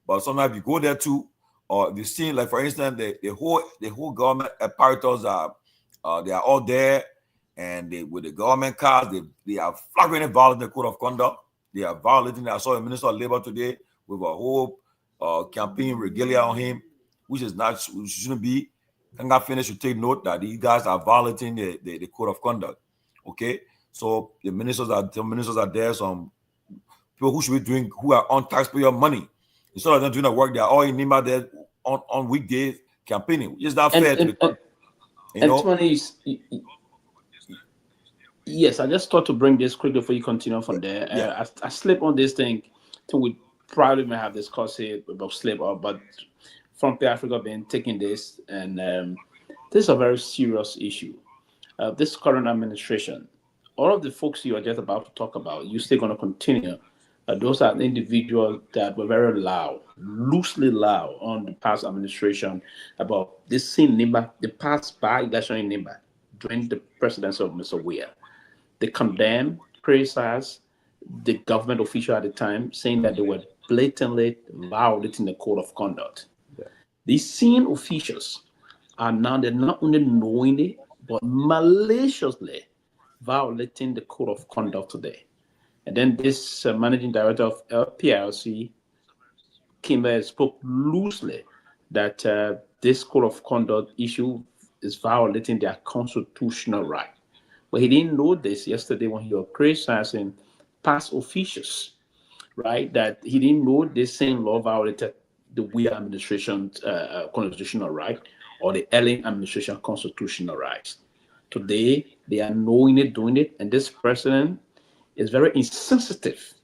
[SPEAKER 5] but sometimes you go there too, or you see, like for instance, the whole government apparatus they are all there, and with the government cars, they are flagrantly violating the code of conduct. They are violating. I saw the Minister of Labor today with a whole campaign regalia on him, which shouldn't be. Can I finish? You take note that these guys are violating the code of conduct. Okay, so the ministers are there. Some people who are on taxpayer money. Instead of them doing the work, they are all in Nima there on weekdays campaigning. Is that fair to the country?
[SPEAKER 8] And 20 yes, I just thought to bring this quickly before you continue from there.
[SPEAKER 5] Yeah.
[SPEAKER 8] I slept on this thing. So we probably may have discussed it about sleep, but from Africa been taking this, and this is a very serious issue. This current administration, all of the folks you are just about to talk about, you're still going to continue. Those are individuals that were very loud, loosely loud on the past administration about this same Nimba, the past by-election in Nimba during the presidency of Mr. Weir. They condemned, criticized the government official at the time, saying that they were blatantly violating the code of conduct.
[SPEAKER 5] Yeah.
[SPEAKER 8] These same officials are now, they're not only knowingly, but maliciously violating the code of conduct today. And then this managing director of LPLC came there and spoke loosely that this code of conduct issue is violating their constitutional right. But he didn't know this yesterday when he was criticizing past officials, right? That he didn't know this same law violated the Weir administration's constitutional right or the Ellen administration constitutional rights. Today, they are knowingly doing it, and this president is very insensitive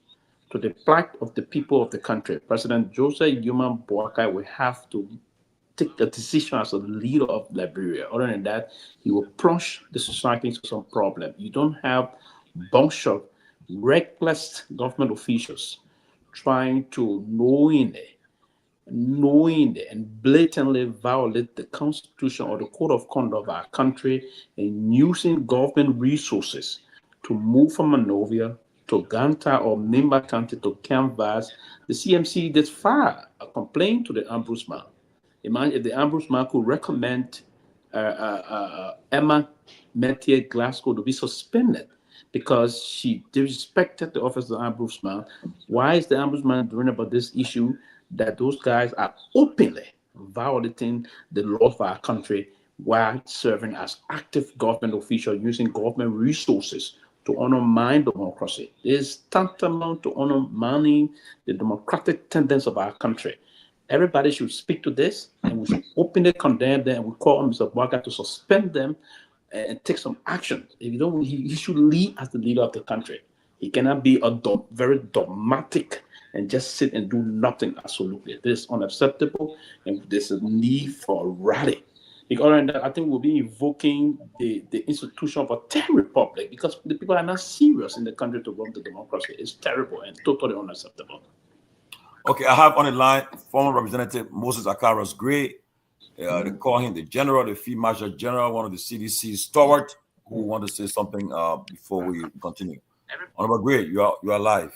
[SPEAKER 8] to the plight of the people of the country. President Joseph Yuma Boakai will have to take a decision as a leader of Liberia. Other than that, he will plunge the society into some problem. You don't have a bunch of reckless government officials trying to knowingly and blatantly violate the constitution or the code of conduct of our country and using government resources to move from Monrovia to Ganta or Nimba County to canvass. The CMC did file a complaint to the ombudsman. Imagine if the ombudsman could recommend Emma Metier Glasgow to be suspended because she disrespected the office of the ombudsman. Why is the ombudsman doing about this issue that those guys are openly violating the laws of our country while serving as active government officials using government resources to undermine democracy? It is tantamount to undermining the democratic tendencies of our country. Everybody should speak to this, and we should openly condemn them, and we call on Mr. Bwaga to suspend them and take some action. If you don't, he should lead as the leader of the country. He cannot be very dogmatic and just sit and do nothing. Absolutely, this is unacceptable, and there's a need for a rally. Because I think we'll be invoking the institution of a terror republic because the people are not serious in the country to run the democracy. It's terrible and totally unacceptable.
[SPEAKER 5] Okay, I have on the line former Representative Moses Akaras Gray. They call him the General, the Field Marshal General, one of the CDC stalwart, who want to say something before we continue. Honorable Gray, you are live.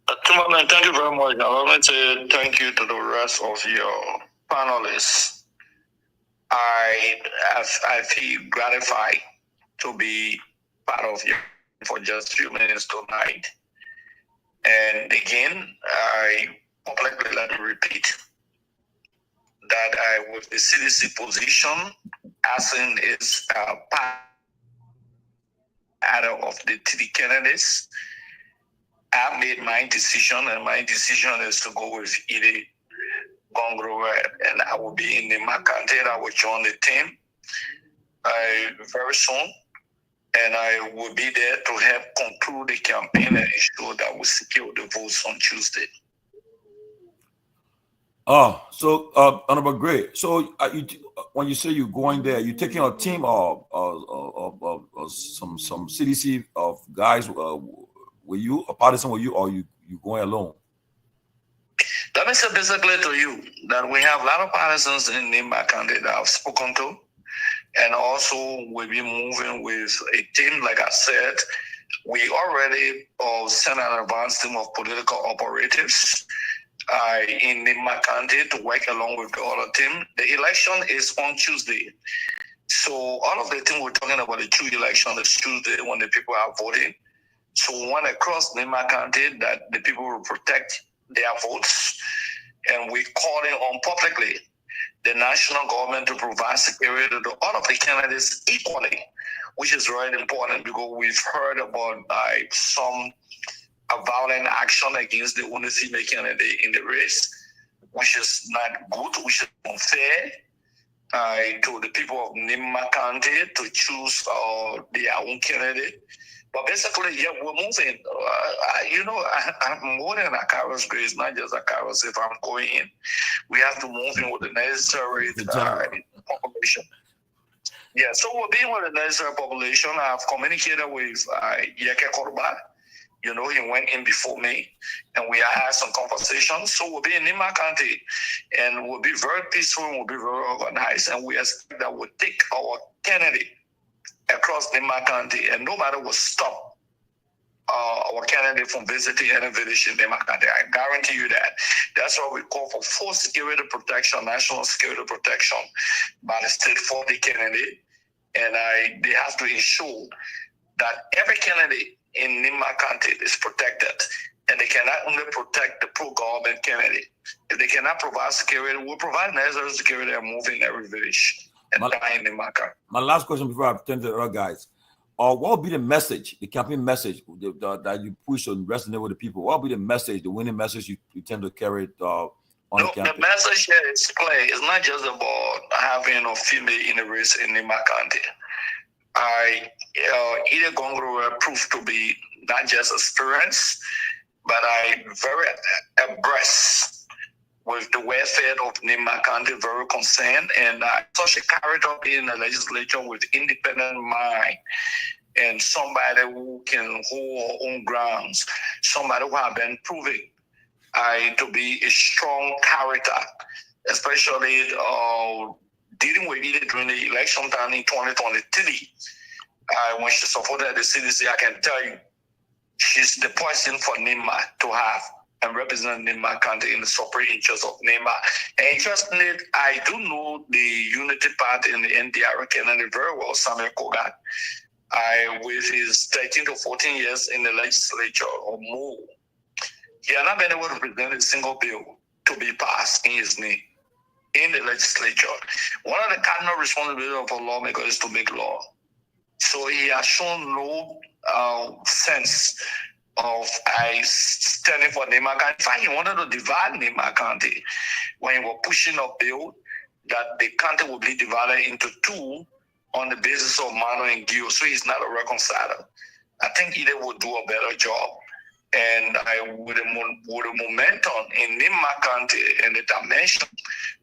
[SPEAKER 21] Thank you very much. I want to say thank you to the rest of your panelists.
[SPEAKER 19] I feel gratified to be part of you for just a few minutes tonight. And again, I publicly let me repeat that I, with the CDC position, as in is part of the TD candidates, I made my decision, and my decision is to go with Ide Gongro, and I will be in the County. I will join the team very soon, and I will be there to help conclude the campaign and ensure that we secure the votes on Tuesday.
[SPEAKER 5] Oh, so Honorable Gray. So when you say you're going there, you're taking a team or some CDC of guys. Were you a partisan? Were you, or you going alone?
[SPEAKER 19] Let me say basically to you that we have a lot of partisans in Nimba County that I've spoken to, and also we'll be moving with a team. Like I said, we already sent an advanced team of political operatives in Nimba County to work along with the other team. The election is on Tuesday. So all of the thing we're talking about, the true election is Tuesday when the people are voting. So we want across Nimba County that the people will protect their votes, and we're calling on publicly the national government to provide security to all of the candidates equally, which is really important because we've heard about some violent action against the only female candidate in the race, which is not good, which is unfair to the people of Nimba County to choose their own candidate. But basically, yeah, we're moving. I'm more than a Kairos Grace, not just a Kairos. If I'm going in, we have to move in with the necessary population. Yeah, so we're being with the necessary population. I've communicated with Yeke Korba. He went in before me, and we had some conversations. So we'll be in Nimba County, and we'll be very peaceful, and we'll be very organized, and we expect that we'll take our candidate across Nimba County, and nobody will stop our candidate from visiting any village in Nimba County. I guarantee you that. That's why we call for full security protection, national security protection by the state for the candidate, and they have to ensure that every candidate in Nimba County is protected, and they cannot only protect the pro-government candidate. If they cannot provide security, we'll provide necessary security and move in every village.
[SPEAKER 5] My last question before I turn to the other guys. What will be the message, the campaign message that you push and resonate with the people? What will be the message, the winning message you tend to carry on the campaign?
[SPEAKER 19] The message here is clear. It's not just about having a female in the race in Nimba County. Ide Gongro proved to be not just experience, but very abreast with the welfare of Nimba County, very concerned, and such a character in the legislature with independent mind, and somebody who can hold our own grounds, somebody who have been proven to be a strong character, especially dealing with it during the election time in 2023. When she supported the CDC, I can tell you, she's the person for Nimba to have and represent Nimba County in the supreme interest of Nimba. And interestingly, I do know the Unity Party in the NDR candidate very well, Samuel Kogat. With his 13 to 14 years in the legislature or more, he has not been able to present a single bill to be passed in his name in the legislature. One of the cardinal responsibilities of a lawmaker is to make law. So he has shown no sense of standing for Nimba County. In fact, he wanted to divide Nimba County when he was pushing a bill that the county will be divided into two on the basis of Mano and Gio. So he's not a reconciler. I think Ide will do a better job. And with the momentum in Nimba County and the dimension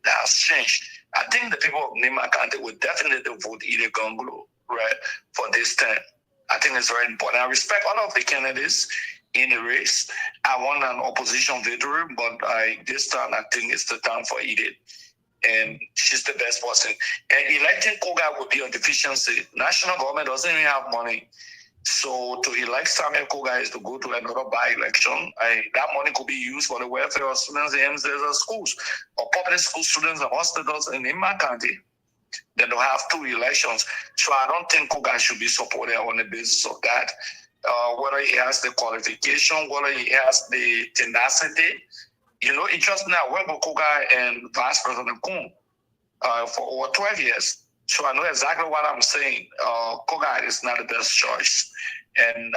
[SPEAKER 19] that has changed, I think the people of Nimba County will definitely vote Ide Gonglo, right, for this time. I think it's very important. I respect all of the candidates in the race. I want an opposition victory, but this time I think it's the time for Ide. And she's the best person. And electing Koga would be a deficiency. National government doesn't even have money. So to elect Samuel Koga is to go to another by-election. That money could be used for the welfare of students in MZS schools or public school students and hospitals in Nimba County. Then they'll have 2 elections. So I don't think Koga should be supported on the basis of that. Whether he has the qualification, whether he has the tenacity. You know, interestingly, I worked with Koga and Vice President Kuhn for over 12 years. So I know exactly what I'm saying. Koga is not the best choice. And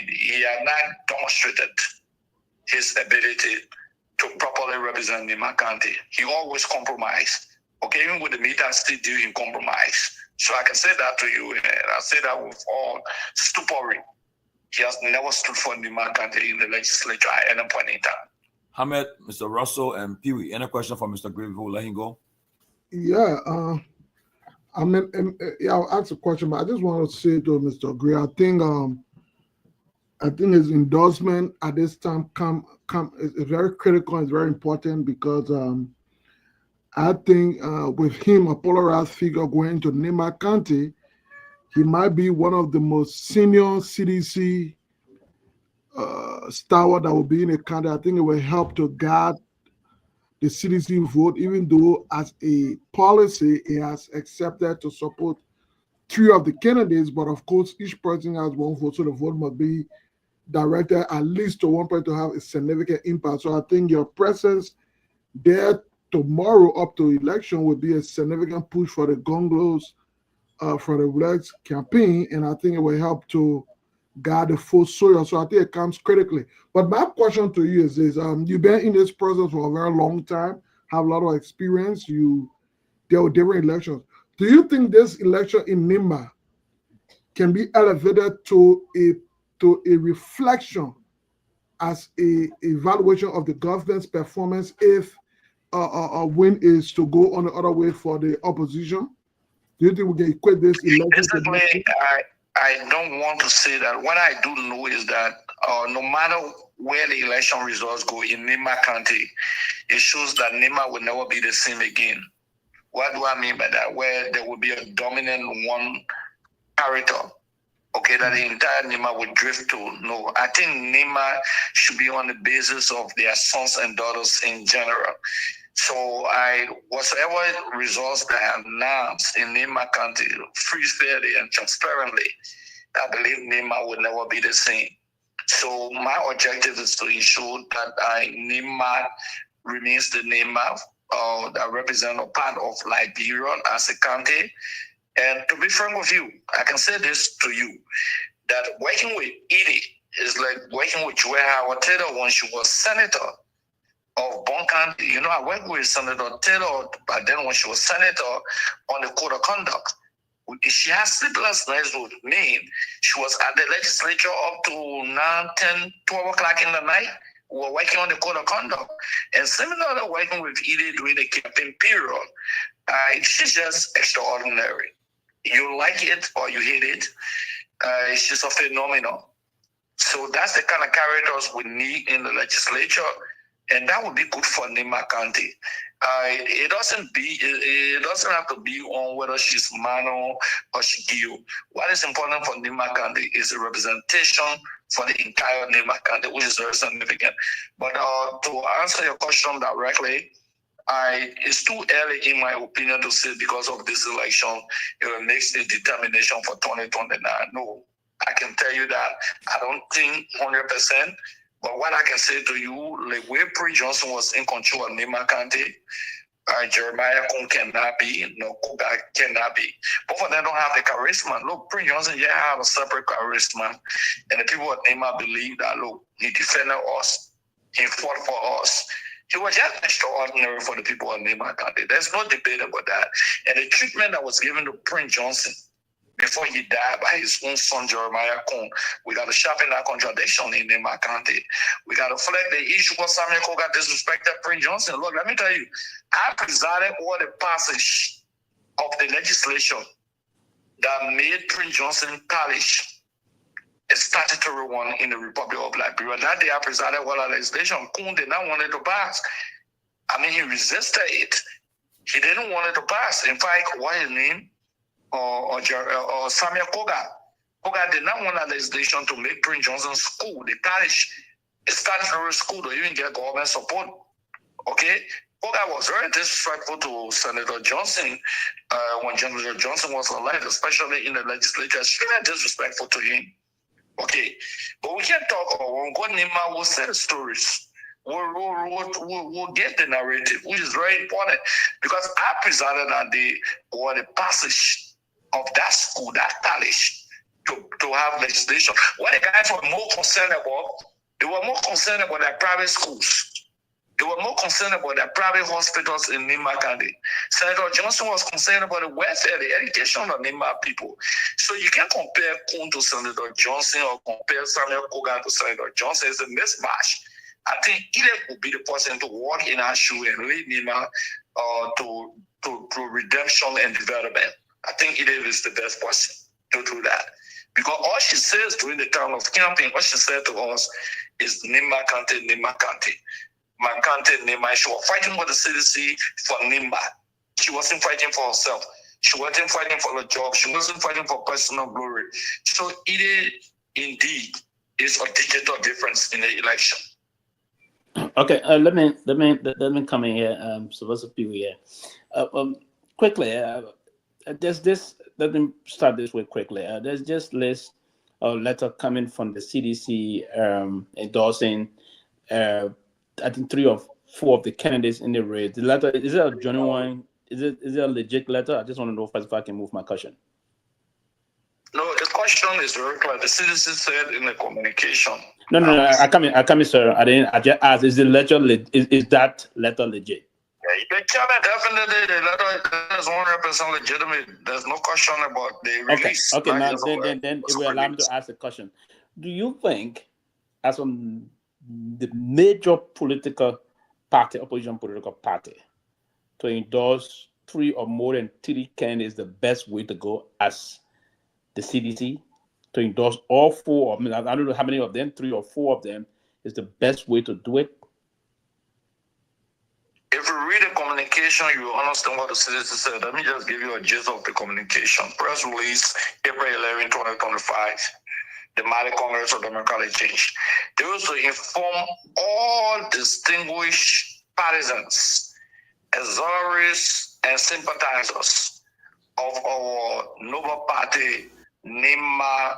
[SPEAKER 19] he had not demonstrated his ability to properly represent Nima County. He always compromised. Okay, even with the meter still do he compromise. So I can say that to you, and I say that with all stupery. He has never stood for Nima County in the legislature at any point in time.
[SPEAKER 5] Hamed, Mr. Russell, and Pee Wee. Any question for Mr. Gray before we let him go?
[SPEAKER 9] Yeah, I'll ask a question, but I just want to say to Mr. Gray, I think his endorsement at this time is very critical and it's very important because I think with him, a polarized figure going to Nima County, he might be one of the most senior CDC stalwart that will be in the county. I think it will help to guide the CDC vote, even though as a policy, he has accepted to support 3 of the candidates, but of course, each person has 1 vote, so the vote must be directed at least to one point to have a significant impact. So I think your presence there tomorrow up to election would be a significant push for the Gonglos for the Blacks campaign, and I think it will help to guard the full soil. So I think it comes critically. But my question to you is this: you've been in this process for a very long time, have a lot of experience. You deal with different elections. Do you think this election in Nima can be elevated to a reflection as a evaluation of the government's performance if a win is to go on the other way for the opposition? Do you think we can equate this election?
[SPEAKER 19] Basically, I don't want to say that. What I do know is that no matter where the election results go in Nima County, it shows that Nima will never be the same again. What do I mean by that? Where there will be a dominant one character, okay, that the entire Nima would drift to. No, I think Nima should be on the basis of their sons and daughters in general. So whatever results that have announced in Nima County, free, fairly, and transparently, I believe Nima will never be the same. So my objective is to ensure that Nima remains the Nima that represents a part of Liberia as a county. And to be frank with you, I can say this to you, that working with Edie is like working with Joy Howard Taylor when she was senator of Bon County. You know, I worked with Senator Taylor, but then when she was senator on the code of conduct, she has sleepless nights with me. She was at the legislature up to 9, 10, 12 o'clock in the night. We were working on the code of conduct. And similarly, working with Edie during the campaign period, she's just extraordinary. You like it or you hate it. She's a phenomenon. So that's the kind of characters we need in the legislature. And that would be good for Nima County. It doesn't have to be on whether she's Mano or Shigio. What is important for Nima County is the representation for the entire Nima County, which is very significant. But to answer your question directly, it's too early, in my opinion, to say because of this election, it will make a determination for 2029. No, I can tell you that I don't think 100%. But what I can say to you, like where Prince Johnson was in control of Nima County, Jeremiah Kun cannot be, no Koga cannot be. Both of them don't have the charisma. Look, Prince Johnson, have a separate charisma. And the people of Nima believe that, look, he defended us. He fought for us. He was just extraordinary for the people of Nima County. There's no debate about that. And the treatment that was given to Prince Johnson before he died by his own son, Jeremiah Kun, we got to sharpen that contradiction in Nima County. We got to flag the issue of Samuel Koga disrespected Prince Johnson. Look, let me tell you, I presided over the passage of the legislation that made Prince Johnson College a statutory one in the Republic of Liberia. That day I presided over the legislation. Kun did not want it to pass. I mean, he resisted it. He didn't want it to pass. In fact, what his name? Or Samuel Koga. Koga did not want that legislation to make Prince Johnson's school, the college, a statutory school to even get government support. Okay? Hogarth was very disrespectful to Senator Johnson when Senator Johnson was elected, especially in the legislature. Extremely disrespectful to him. Okay, but we can't talk about when God Nima will say the stories. We'll get the narrative, which is very important because I presided at the passage of that school, that college, to have legislation. What the guys were more concerned about, they were more concerned about their private schools. They were more concerned about their private hospitals in Nima County. Senator Johnson was concerned about the welfare, the education of Nima people. So you can't compare Kuhn to Senator Johnson or compare Samuel Kogan to Senator Johnson. It's a mismatch. I think either would be the person to walk in our shoe and lead Nima to redemption and development. I think Edith is the best person to do that. Because all she says during the time of campaign, what she said to us is Nima County, Nima County. Makante Nima. She was fighting with the CDC for Nima. She wasn't fighting for herself. She wasn't fighting for the job. She wasn't fighting for personal glory. So it indeed is a digital difference in the election.
[SPEAKER 8] Okay, let me come in here. So lots of people here. Quickly, there's this. Let me start this way quickly. There's just list a letter coming from the CDC endorsing. I think 3 or 4 of the candidates in the race. The letter, is it a genuine? Is it a legit letter? I just want to know if I can move my question.
[SPEAKER 19] No, the question is very clear. The CDC said in the communication.
[SPEAKER 8] No. I come in, sir. I just asked. Is the letter is that letter legit?
[SPEAKER 19] Yeah, definitely the letter is 100% legitimate. There's no question about the release.
[SPEAKER 8] Okay. Now then it will allow me to ask a question. Do you think, as the major political party, opposition political party, to endorse 3 or more than 3 candidates is the best way to go as the CDC? To endorse all 4, I don't know how many of them, 3 or 4 of them, is the best way to do it?
[SPEAKER 19] If you read the communication, you will understand what the CDC said. Let me just give you a gist of the communication. Press release, April 11, 2025. The Mali Congress of Democratic Change. They was to inform all distinguished partisans, auxiliaries, and sympathizers of our noble party, Nima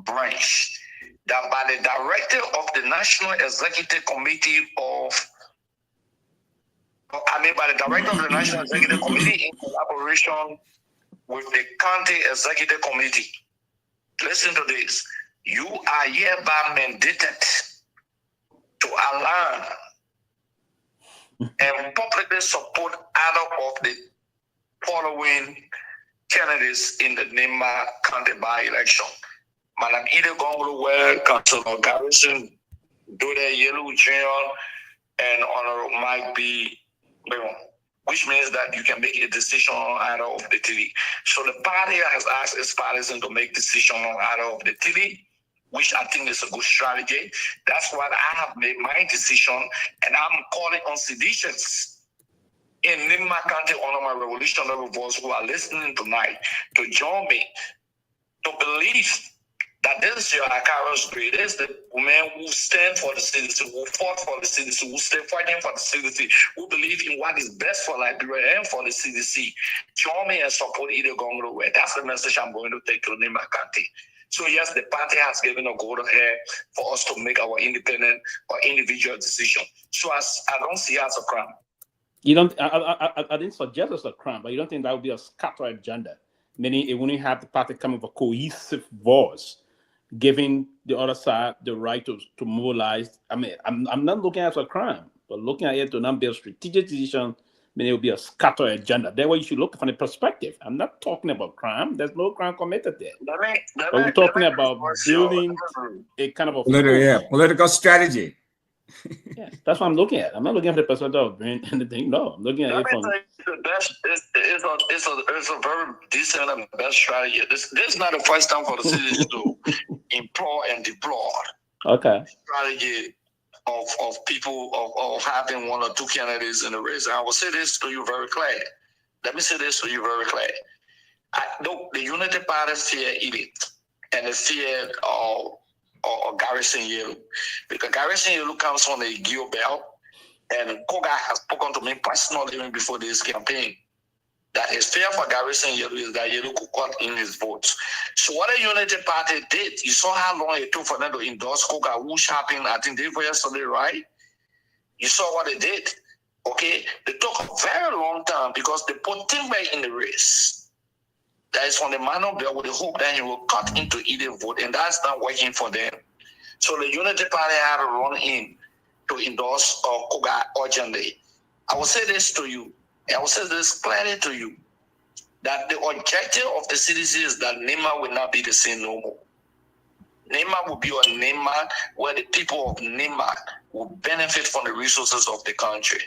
[SPEAKER 19] branch, that by the directive of the National Executive Committee by the director of the National Executive Committee in collaboration with the County Executive Committee. Listen to this. You are hereby mandated to align and publicly support either of the following candidates in the Nima County by-election. Madam Ida Gonglu, Councilor Garrison, Dode Yellow Jr., and Honorable Mike B. Leon, which means that you can make a decision on either of the 3. So the party has asked its partisans to make decision on either of the 3, which I think is a good strategy. That's why I have made my decision, and I'm calling on citizens in Nima County under my revolutionary voice who are listening tonight to join me, to believe that this is your Akaros Grade. This is the woman who stand for the citizen, who fought for the citizen, who stay fighting for the citizen, who believe in what is best for Liberia and for the CDC. Join me and support Ida Gongro. That's the message I'm going to take to Nima County. So yes, the party has given a go ahead for us to make our independent or individual decision. So I don't see it as a crime.
[SPEAKER 8] You don't. I didn't suggest it's a crime, but you don't think that would be a scattered agenda, meaning it wouldn't have the party coming with a cohesive voice, giving the other side the right to mobilize. I mean, I'm not looking at it as a crime, but looking at it to not be a strategic decision, meaning it will be a scattered agenda. That way you should look from the perspective. I'm not talking about crime. There's no crime committed there. But we're talking about building a kind of a
[SPEAKER 10] political strategy.
[SPEAKER 8] Yes, that's what I'm looking at. I'm not looking at the perspective of doing anything. No, I'm looking at it from.
[SPEAKER 19] It's a very decent and best strategy. This is not the first time for the city to employ and deploy.
[SPEAKER 8] Okay.
[SPEAKER 19] Strategy of people of having 1 or 2 candidates in the race. And I will say this to you very clear. Let me say this to you very clear. The Unity Party fear elite, and they fear or Garrison Yellow, because Garrison Yellow comes from the Gil Belt, And Koga has spoken to me personally even before this campaign that his fear for Garrison Yelu is that Yelu could cut in his votes. So what the Unity Party did, you saw how long it took for them to endorse Koga, who happened, I think, day before yesterday, right? You saw what they did. Okay, they took a very long time because they put Timber in the race. That is from the man of there with the hope that he will cut into either vote, and that's not working for them. So the Unity Party had to run in to endorse Koga urgently. I will say this to you, and I will say this clearly to you, that the objective of the CDC is that Nema will not be the same no more. Nema will be a Nema where the people of Nema will benefit from the resources of the country.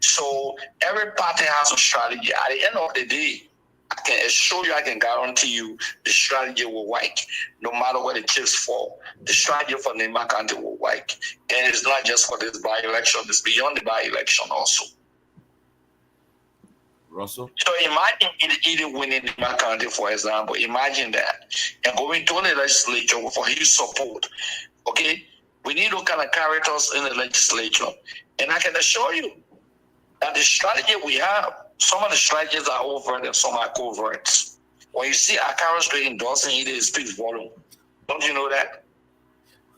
[SPEAKER 19] So every party has a strategy. At the end of the day, I can assure you, I can guarantee you the strategy will work. No matter where the chips fall, the strategy for Nema County will work. And it's not just for this by-election, it's beyond the by-election also.
[SPEAKER 5] Russell?
[SPEAKER 19] So imagine either winning Nema County, for example. Imagine that. And going to the legislature for his support. Okay? We need those kind of characters in the legislature. And I can assure you that the strategy we have, some of the strategies are overt and some are covert. When you see Akaro's great endorsing it, it speaks volume. Don't you know that?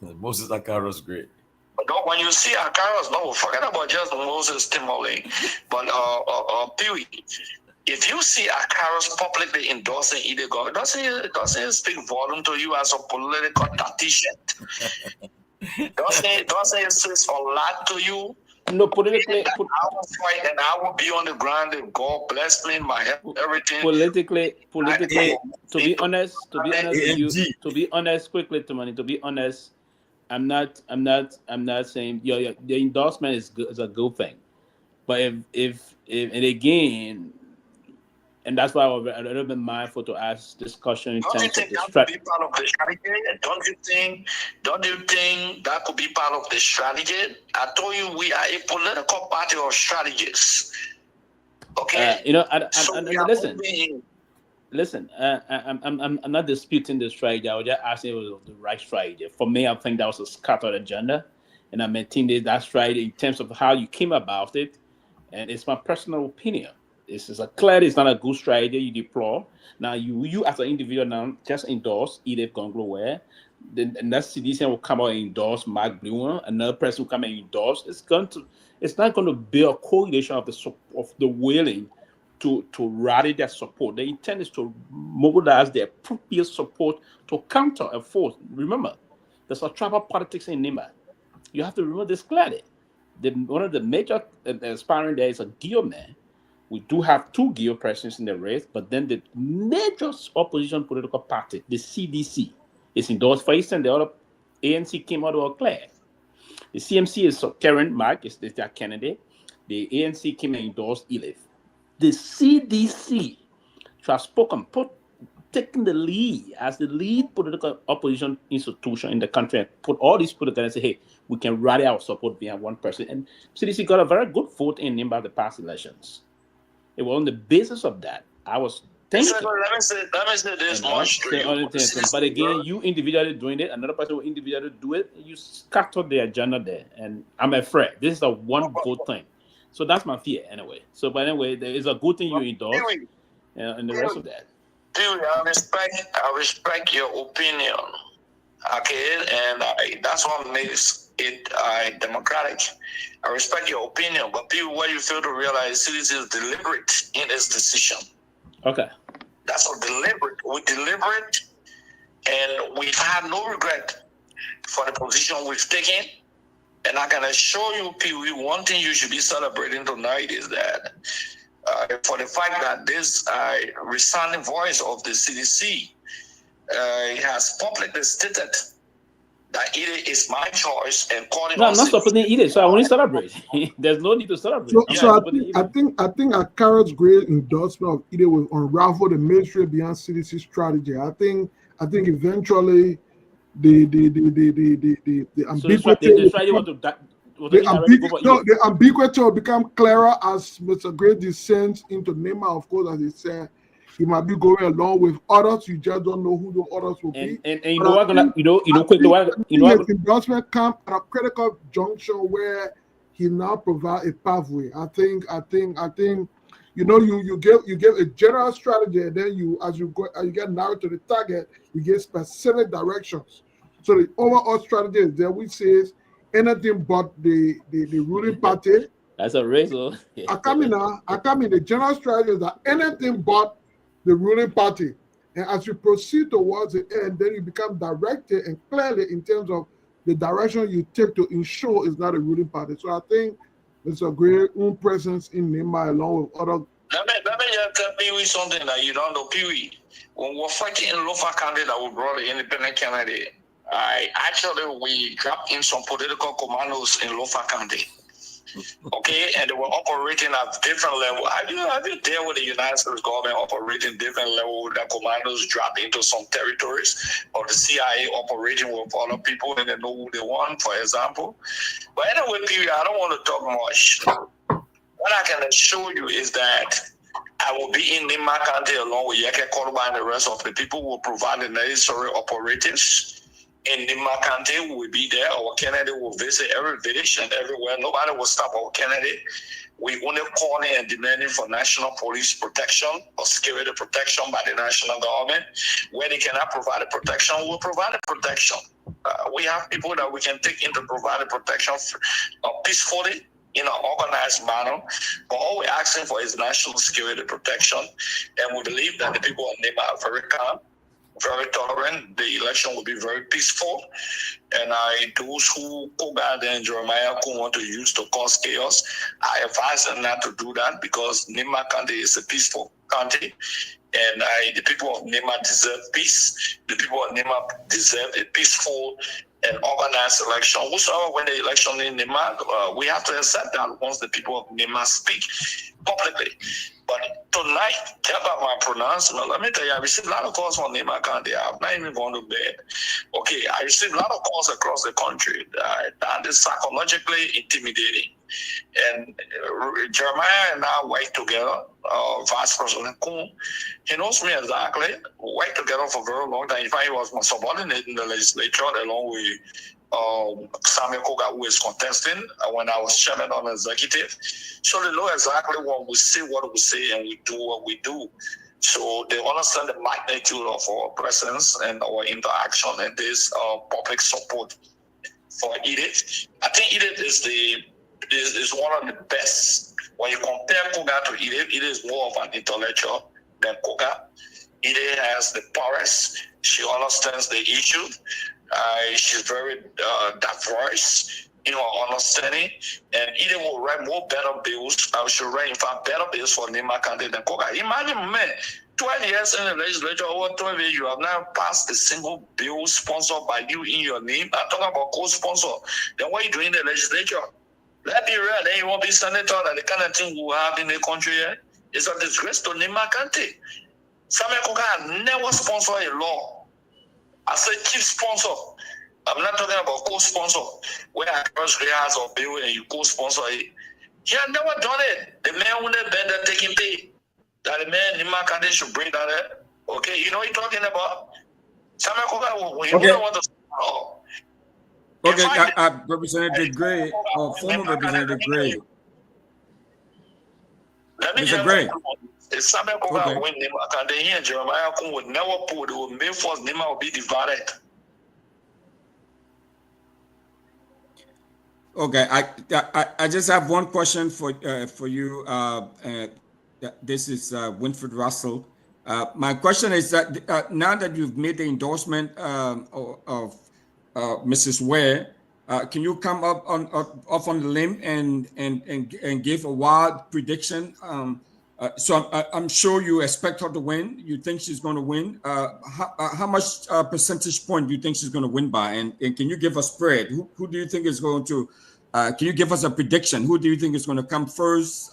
[SPEAKER 5] Moses Akaro's great.
[SPEAKER 19] But when you see Akaro's, no, forget about just Moses Timberlake. But Pee-wee, if you see Akaro's publicly endorsing it, doesn't it speak volume to you as a political tactician? Doesn't it say a lot to you?
[SPEAKER 8] No, politically,
[SPEAKER 19] I will fight and I will be on the ground if God bless me, my health, everything.
[SPEAKER 8] Politically, to be honest, quickly, to be honest, I'm not saying the endorsement is a good thing, but if and again, and that's why I'm a little bit mindful to ask discussion in terms of the strategy.
[SPEAKER 19] Don't you think that could be part of the strategy? I told you we are a political party of strategists. Okay.
[SPEAKER 8] Listen. I'm not disputing the strategy. I was just asking if it was the right strategy. For me, I think that was a scattered agenda, and I maintain that strategy in terms of how you came about it, and it's my personal opinion. This is clearly it's not a good strategy you deploy. Now you as an individual now just endorse Edith Gonglowe. Then the next CDC will come out and endorse Mark Blumer. Another person will come and endorse. It's not going to be a coalition of the willing to rally their support. The intent is to mobilize the appropriate support to counter a force. Remember, there's a tribal politics in Nema. You have to remember this clearly. One of the major aspiring there is a Guillaume. We do have two Geo presidents in the race, but then the major opposition political party, the CDC, is endorsed. For instance, the other ANC came out of clear. The CMC is Karen Mark, is their candidate. The ANC came and endorsed Elif. The CDC has spoken, taking the lead as the lead political opposition institution in the country, and put all these political and say, hey, we can rally our support behind one person. And CDC got a very good vote in Nimba the past elections. It was on the basis of that. I was thinking.
[SPEAKER 19] Let me say this much to you.
[SPEAKER 8] But again, you individually doing it, another person will individually do it. You scatter the agenda there, and I'm afraid this is a one vote thing. So that's my fear anyway. So, but anyway, there is a good thing you endorse, and the rest of that.
[SPEAKER 19] I respect your opinion. Okay, and that's what makes it democratic. I respect your opinion, but people, what you fail to realize, CDC is deliberate in its decision.
[SPEAKER 8] Okay.
[SPEAKER 19] That's what deliberate. We're deliberate, and we've had no regret for the position we've taken. And I can assure you, people, one thing you should be celebrating tonight is that for the fact that this resounding voice of the CDC has publicly stated that it is my choice and calling.
[SPEAKER 8] No, I'm not supporting it, so I only celebrate. There's no need to celebrate.
[SPEAKER 9] So I think a Carrot's great endorsement of Ide will unravel the mystery behind CDC strategy. I think eventually the ambiguity will become clearer as Mr. Gray descends into Nema, of course, as he said. He might be going along with others. You just don't know who the others will be.
[SPEAKER 8] And you know what? Quickly,
[SPEAKER 9] endorsement come at a critical junction where he now provide a pathway. I think, you know, you give a general strategy, and then you as you get narrow to the target, you get specific directions. So the overall strategy is there, which says anything but the ruling party.
[SPEAKER 12] That's a razor.
[SPEAKER 9] I come in the general strategy is that anything but the ruling party. And as you proceed towards the end, then you become directed and clearly in terms of the direction you take to ensure it's not a ruling party. So I think there's a great presence in Nema along with other.
[SPEAKER 19] Let me just tell Pee-wee something that you don't know, Pee-wee. When we're fighting in Lofa County that we brought the independent candidate, we dropped in some political commandos in Lofa County. Okay, and they were operating at different levels. Have you dealt with the United States government operating different levels? The commandos dropped into some territories, or the CIA operating with other people and they know who they want, for example. But anyway, Pee-wee, I don't want to talk much. What I can assure you is that I will be in Nema County along with Yeke Korba and the rest of the people who will provide the necessary operatives. In Nema County, we will be there. Our candidate will visit every village and everywhere. Nobody will stop our candidate. We only calling and demanding for national police protection or security protection by the national government. Where they cannot provide the protection, we'll provide the protection. We have people that we can take in to provide the protection peacefully in an organized manner. But all we're asking for is national security protection. And we believe that the people of Nema are very calm, very tolerant. The election will be very peaceful. And those who Koga and Jeremiah who want to use to cause chaos, I advise them not to do that because Nema County is a peaceful county. And the people of Nema deserve peace. The people of Nema deserve a peaceful and organized election. Whosoever win the election in Nema, we have to accept that once the people of Nema speak publicly. But tonight, care about my pronouncement. Let me tell you, I received a lot of calls from Nema County. I'm not even going to bed. Okay, I received a lot of calls across the country. That is psychologically intimidating. And Jeremiah and I work together, Vice President Kuhn. He knows me exactly. We worked together for a very long time. In fact, he was my subordinate in the legislature along with Samuel Koga, who is contesting when I was chairman on the executive. So they know exactly what we say, and we do what we do. So they understand the magnitude of our presence and our interaction and this public support for Edith. I think Edith is one of the best. When you compare Koga to Edith, Edith is more of an intellectual than Koga. Edith has the prowess. She understands the issue. She's very diverse in her understanding, and Edith will write more better bills. She'll write, in fact, better bills for Nema County than Koga. Imagine, man, 12 years in the legislature, over 12 years, you have now passed a single bill sponsored by you in your name. I'm talking about co-sponsor. Then what are you doing in the legislature? Let's be real, then you won't be senator, and the kind of thing we have in the country here is a disgrace to Nema County. Samuel Koga has never sponsored a law. I said chief sponsor. I'm not talking about co-sponsor, where I first realize a bill and you co-sponsor it. He had never done it. The man wouldn't have been there taking pay. That the man in my country should bring that up. Okay, you know what you're talking about? Samuel Koga, when you don't want to
[SPEAKER 10] Representative Gray, or former Representative Gray.
[SPEAKER 19] Let me
[SPEAKER 10] Mr. Gray.
[SPEAKER 19] If Samuel Koga win Nema County, he and Jeremiah Kun would never pull. They would make force Nema will be divided.
[SPEAKER 10] Okay, I just have one question for you. This is Winfred Russell. My question is that now that you've made the endorsement of Mrs. Ware, can you come up off on the limb and give a wild prediction? So I'm sure you expect her to win. You think she's going to win. How much percentage point do you think she's going to win by? And can you give a spread? Who do you think is going to? Can you give us a prediction? Who do you think is going to come first,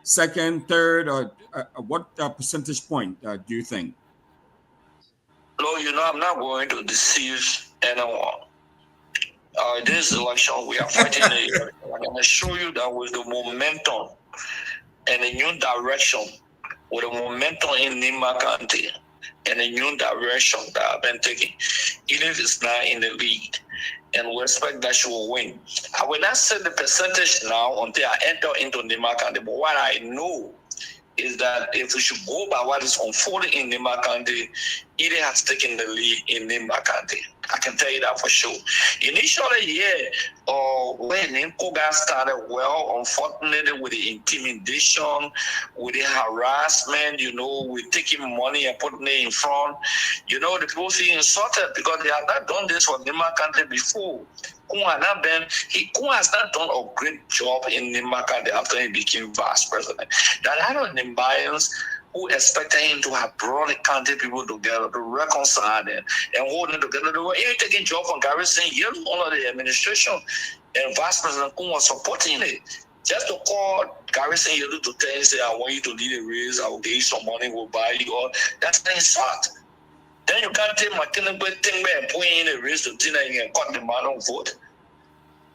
[SPEAKER 10] second, third, or what percentage point do you think?
[SPEAKER 19] Lord, you know I'm not going to deceive anyone. This election we are fighting. I can assure you that with the momentum and a new direction, with the momentum in Nema County and a new direction that I've been taking, even if it's not in the lead, and we expect that she will win. I will not say the percentage now until I enter into Nema County, but what I know is that if we should go by what is unfolding in Nema County, Ide has taken the lead in Nema County. I can tell you that for sure. Initially, when Nkoga started, well, unfortunately, with the intimidation, with the harassment, with taking money and putting it in front, the people feel insulted because they have not done this for Nema County before. Kun has not done a great job in Nema County after he became vice president. There are a lot of Nimbayans who expected him to have brought the county people together, to reconcile them and hold them together. They were even taking job from Garrison Yellow under the administration, and Vice President Kun was supporting it. Just to call Garrison Yellow to tell him, say, I want you to lead a race, I will give you some money, we'll buy you all. That's an insult. Then you can't take McKinley and put in a race to Tina and cut the man on vote.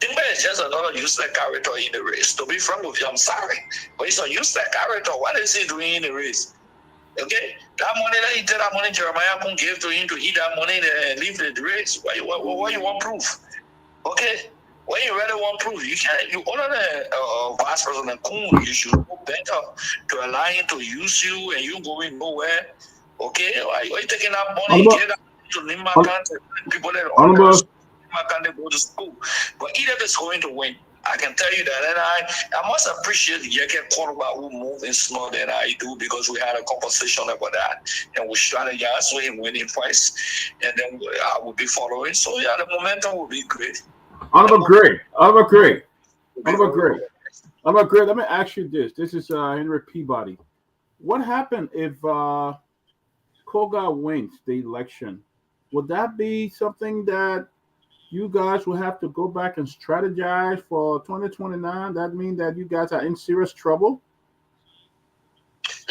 [SPEAKER 19] Timber is just another useless character in the race. To be frank with you, I'm sorry. But it's a useless character. What is he doing in the race? Okay? That money that he tell that money Jeremiah Kun gave to him to eat that money and leave the race. Why you want proof? Okay? When you really want proof, you honor the Vice President Kun, you should know better to allow him to use you and you going nowhere. Okay? Why you taking that money, get that money to Nima County, people that are can go to school, but either is going to win. I can tell you that, and I must appreciate the Yeke quarterback who moved in slower than I do, because we had a conversation about that and we strategized so him winning twice, and then I will be following. So yeah, the momentum will be great.
[SPEAKER 12] Great. Let me ask you this. This is Henry Peabody. What happened if Koga wins the election? Would that be something that you guys will have to go back and strategize for 2029? That means that you guys are in serious trouble?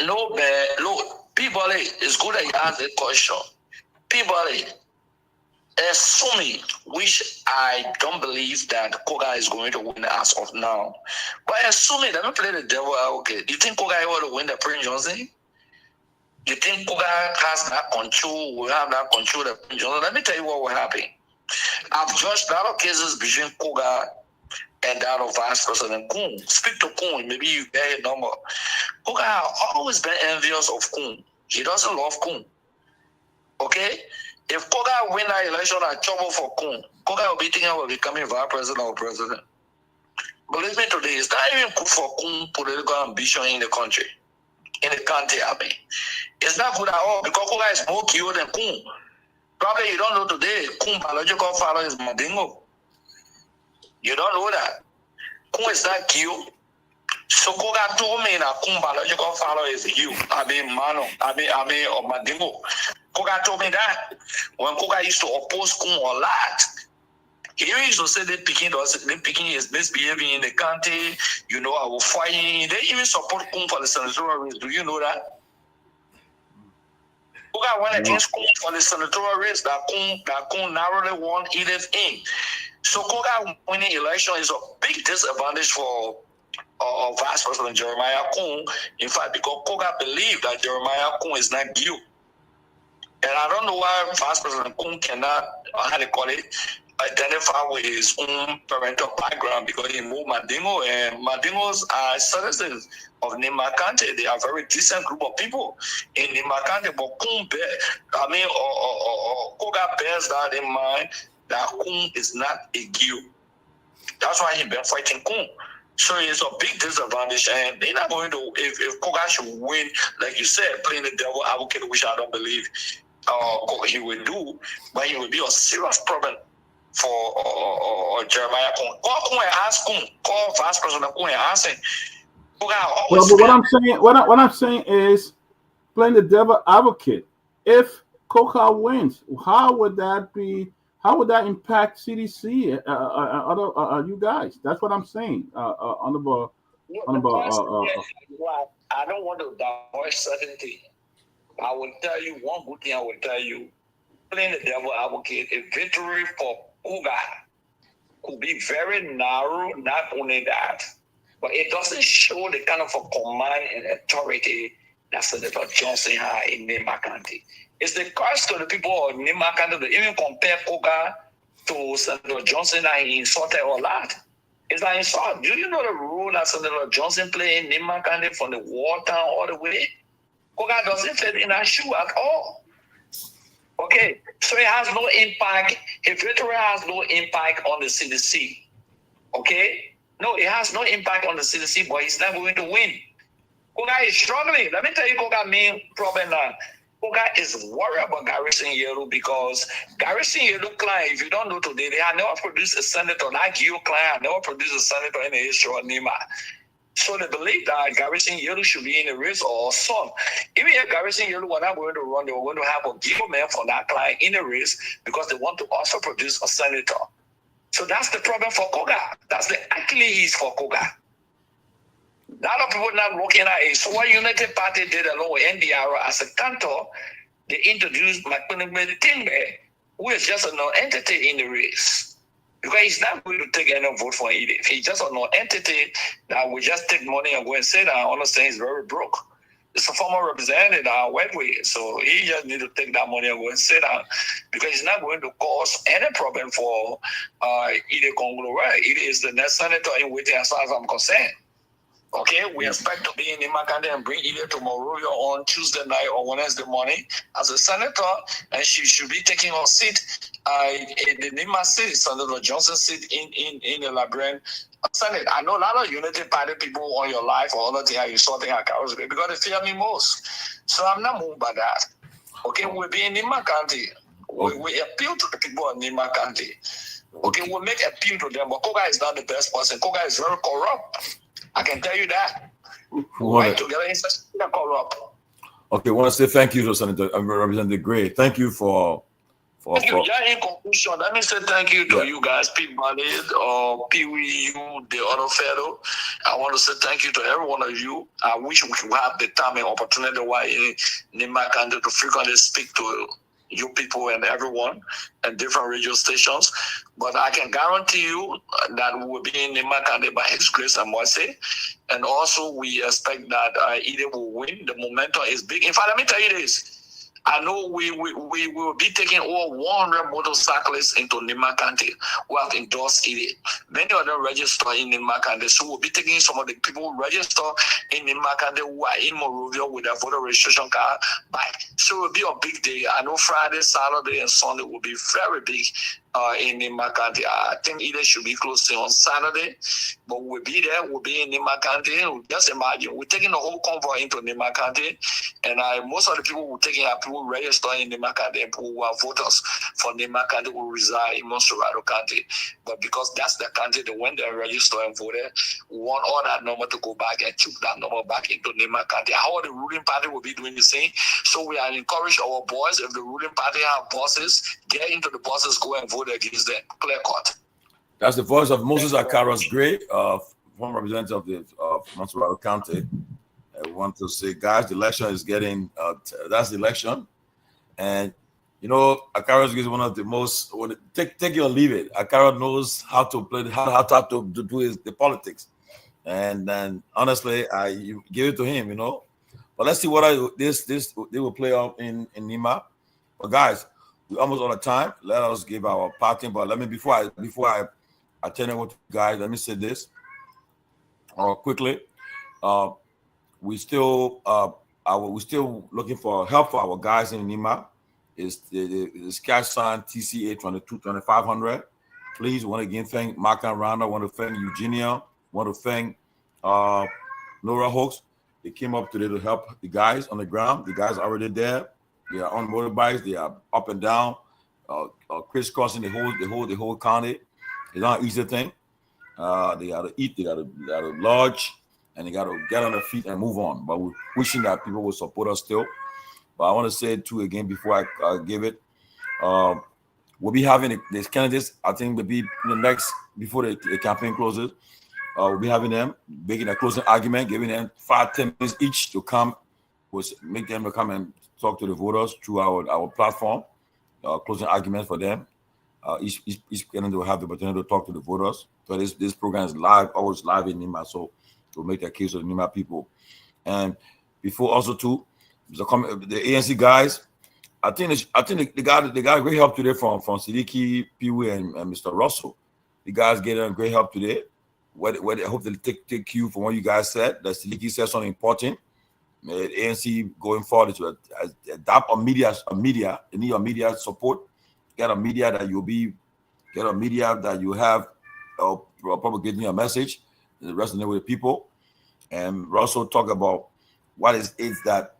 [SPEAKER 19] No, man. Look, Peabody, it's good that you asked the question. Peabody, assuming, which I don't believe that Koga is going to win as of now, but assuming, let me play the devil advocate. Do you think Koga will win the Prince Johnson? You think Koga has that control, will have that control of Prince Johnson? Let me tell you what will happen. I've judged a lot of cases between Koga and that of Vice President Kun. Speak to Kun, maybe you get a number. Koga has always been envious of Kun. He doesn't love Kun. Okay? If Koga win that election at trouble for Kun, Koga will be thinking about becoming vice president or president. Believe me today, it's not even good for Kun political ambition in the country. In the country, I mean. It's not good at all, because Koga is more killed than Kun. Probably you don't know today, Kun biological father is Mandingo. You don't know that. Kun is not Kyo. So Koga told me that Kun biological father is you. Or Mandingo. Koga told me that. When Koga used to oppose Kun a lot, he used to say that Peking is misbehaving in the country, I will fight him. They even support Kun for the senatorial race. Do you know that? Koga went against Kun for the senatorial race that Kun narrowly won Edith in. So Koga winning election is a big disadvantage for Vice President Jeremiah Kun. In fact, because Koga believed that Jeremiah Kun is not due. And I don't know why Vice President Kun cannot, identify with his own parental background, because he moved Mandingo, and Mandingos are citizens of Nema County. They are a very decent group of people in Nema County, but Koga bears that in mind, that Kun is not a Giu. That's why he's been fighting Kun. So it's a big disadvantage, and they're not going to, if Koga should win, like you said, playing the devil advocate, which I don't believe he will do, but he will be a serious problem for Jeremiah Kun. Call Kun and ask Kun. Call Vice President Kun and ask him.
[SPEAKER 12] But what I'm saying is, playing the devil advocate. If Koga wins, how would that impact CDC? You guys. That's what I'm saying. I don't
[SPEAKER 19] want to divulge certainty. I will tell you one good thing. I will tell you, playing the devil advocate, a victory for Koga could be very narrow. Not only that, but it doesn't show the kind of a command and authority that Senator Johnson had in Nema County. It's the cost to the people of Nema County to even compare Koga to Senator Johnson that he insulted a lot. It's an insult. Do you know the role that Senator Johnson played in Nima County from the war town all the way? Koga doesn't fit in that shoe at all. Okay, so it has no impact. His victory has no impact on the CDC. Okay? No, it has no impact on the CDC, but he's not going to win. Koga is struggling. Let me tell you Koga's main problem now. Koga is worried about Garrison Yellow because Garrison Yellow client, if you don't know today, they have never produced a senator. Like you client, never produced a senator in the history of Nima. So they believe that Garrison Yellow should be in the race or son. Even if Garrison Yellow were not going to run, they were going to have a giveaway for that client in the race because they want to also produce a senator. So that's the problem for Koga. That's the Achilles for Koga. A lot of people not looking at it. So what United Party did along with NDR as a cantor, they introduced McMillan Timber, who is just a non-entity in the race. Because he's not going to take any vote for it. If he's just a non-entity that will just take money and go and sit down, I understand he's very broke. It's a former representative that went with, so he just need to take that money and go and sit down because he's not going to cause any problem for Ide Congolo. It is the next senator in waiting as far as I'm concerned. Okay, we expect to be in Nima County and bring Ide to Monrovia on Tuesday night or Wednesday morning as a senator, and she should be taking her seat in the Nima seat, Senator Johnson seat in the Liberian Senate. I know a lot of United Party people on your life or other things are insulting our cows because they fear me most. So I'm not moved by that. Okay, we'll be in Nima County. We appeal to the people of Nima County. Okay, we'll make appeal to them, but Koga is not the best person. Koga is very corrupt. I can tell you that. Right together, he's corrupt.
[SPEAKER 5] Okay, I want to say thank you to Senator Representative Gray. Thank you for.
[SPEAKER 19] Thank you. Yeah, in conclusion, let me say thank you to you guys, Pete Ballard, or Pee Wee, you, the other fellow. I want to say thank you to every one of you. I wish we could have the time and opportunity while in Nima County to frequently speak to you people and everyone and different radio stations. But I can guarantee you that we will be in Nima County by His grace and mercy. And also we expect that Ide will win. The momentum is big. In fact, let me tell you this. I know we will be taking over 100 motorcyclists into Nima County who have endorsed Ide. Many of them register in Nima County. So we'll be taking some of the people who register in Nima County who are in Monrovia with their voter registration card back. So it will be a big day. I know Friday, Saturday, and Sunday will be very big in Nima County. I think Ide should be closing on Saturday, but we'll be there. We'll be in Nima County. Just imagine, we're taking the whole convoy into Nima County, and most of the people we're taking are people registered in Nima County and people who are voters for Nima County who reside in Montserrat County. But because that's the county that when they register and voted, we want all that number to go back and took that number back into Nima County. How the ruling party will be doing the same. So we are encouraging our boys, if the ruling party have bosses, get into the bosses, go and vote against them. Clear cut.
[SPEAKER 5] That's the voice of Moses Akaros Gray, former representative of Montserrat County. I want to say, guys, the election is getting, that's the election. And, you know, Akaros is one of the most, take it or leave it. Akaros knows how to play, how to do the politics. And then, honestly, you give it to him, you know. But let's see what they will play out in Nima. But, guys, we're almost out of time. Let us give our parting. But let me, before I turn it over to you guys, let me say this quickly. We're still looking for help for our guys in Nima. It's the cash sign TCA 22-2500. Please, want to again thank Mark and Rana. Want to thank Eugenia. Want to thank Nora Hawks. They came up today to help the guys on the ground. The guys are already there. They are on motorbikes. They are up and down, crisscrossing the whole county. It's not an easy thing. They got to eat. They got to lodge. And they got to get on their feet and move on. But we're wishing that people will support us still. But I want to say it too again before I give it. We'll be having these candidates. I think will be in the next, before the campaign closes. We'll be having them making a closing argument, giving them 5-10 minutes each to come, make them to come and talk to the voters through our platform. Closing argument for them. Each candidate will have the opportunity to talk to the voters. So this program is live, always live in Nima. So to make that case of the Nima people. And before also too, the ANC guys, I think they got great help today from Siddiqui, Pee-wee, and Mr. Russell. The guys getting great help today. What I hope they take cue from what you guys said. That Siddiqui said something important. ANC going forward to adopt a media. You need a media support. Get a media that you have propagating a message that resonate with people. And Russell talk about what is that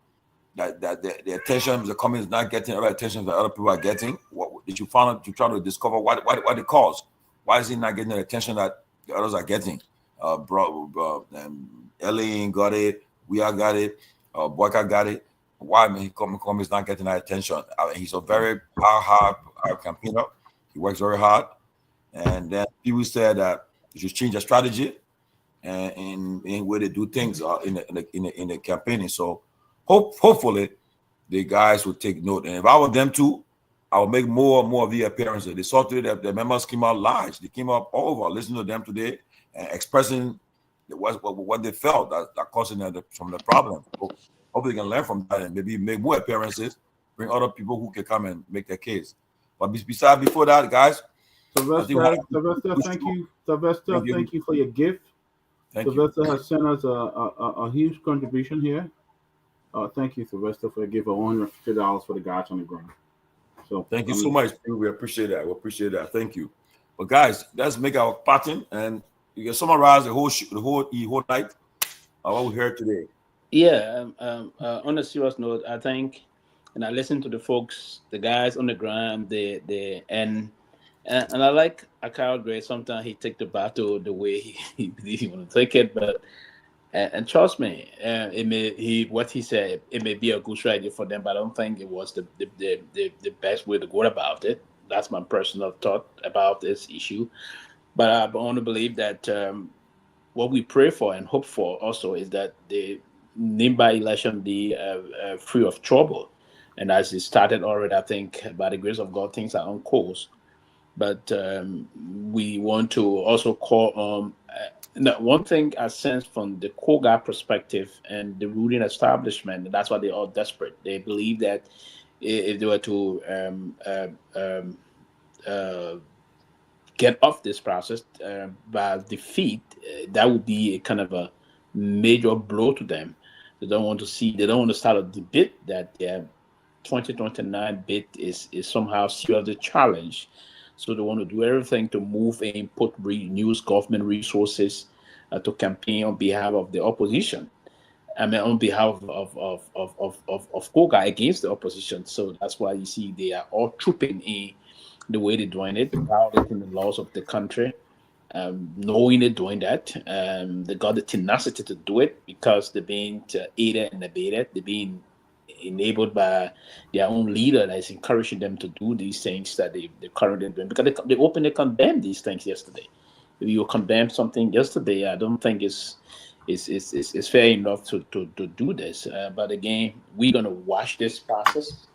[SPEAKER 5] the attention the comment is not getting the attention that other people are getting. What did you find to try to discover what it caused? Why is he not getting the attention that the others are getting? Elaine got it, we all got it, Boyka got it. Why he is not getting that attention? He's a very hard campaigner. He works very hard. And then people said that you should change the strategy and in way they do things in the campaigning. So hopefully the guys will take note. And if I were them too, I will make more and more of the appearances. They saw today that the members came out live. They came up over, listening to them today and expressing what they felt that causing them from the problem. So hopefully they can learn from that and maybe make more appearances, bring other people who can come and make their case. But before that, guys,
[SPEAKER 12] Sylvester, thank you. Sylvester, thank you for your gift. Sylvester has sent us a huge contribution here. Thank you, Sylvester, for the gift of $150 for the guys on the ground. So
[SPEAKER 5] thank you so much. We appreciate that. We appreciate that. Thank you. But guys, let's make our pattern and you can summarize the whole night what we heard today.
[SPEAKER 8] Yeah. On a serious note, I think, and I listened to the folks, the guys on the ground, and I like Akara Gray. Sometimes he take the battle the way he want to take it, but and trust me, what he said, it may be a good strategy for them, but I don't think it was the best way to go about it. That's my personal thought about this issue. But I want to believe that what we pray for and hope for also is that the NIMBA election be free of trouble. And as it started already, I think by the grace of God, things are on course. But we want to also call one thing I sense from the Koga perspective and the ruling establishment, and that's why they're all desperate. They believe that if they were to get off this process by defeat, that would be a kind of a major blow to them. They don't want to start a debate that their 2029 bid is somehow seriously challenged. So they want to do everything to move in, use government resources to campaign on behalf of the opposition. I mean, on behalf of Koga against the opposition. So that's why you see they are all trooping in the way they're doing it, violating the laws of the country, knowing they're doing that. They got the tenacity to do it because they're being aided and abetted. They're being enabled by their own leader that is encouraging them to do these things that they're currently doing, because they openly condemned these things yesterday. If you condemn something yesterday, I don't think it's fair enough to do this. But again, we're going to watch this process,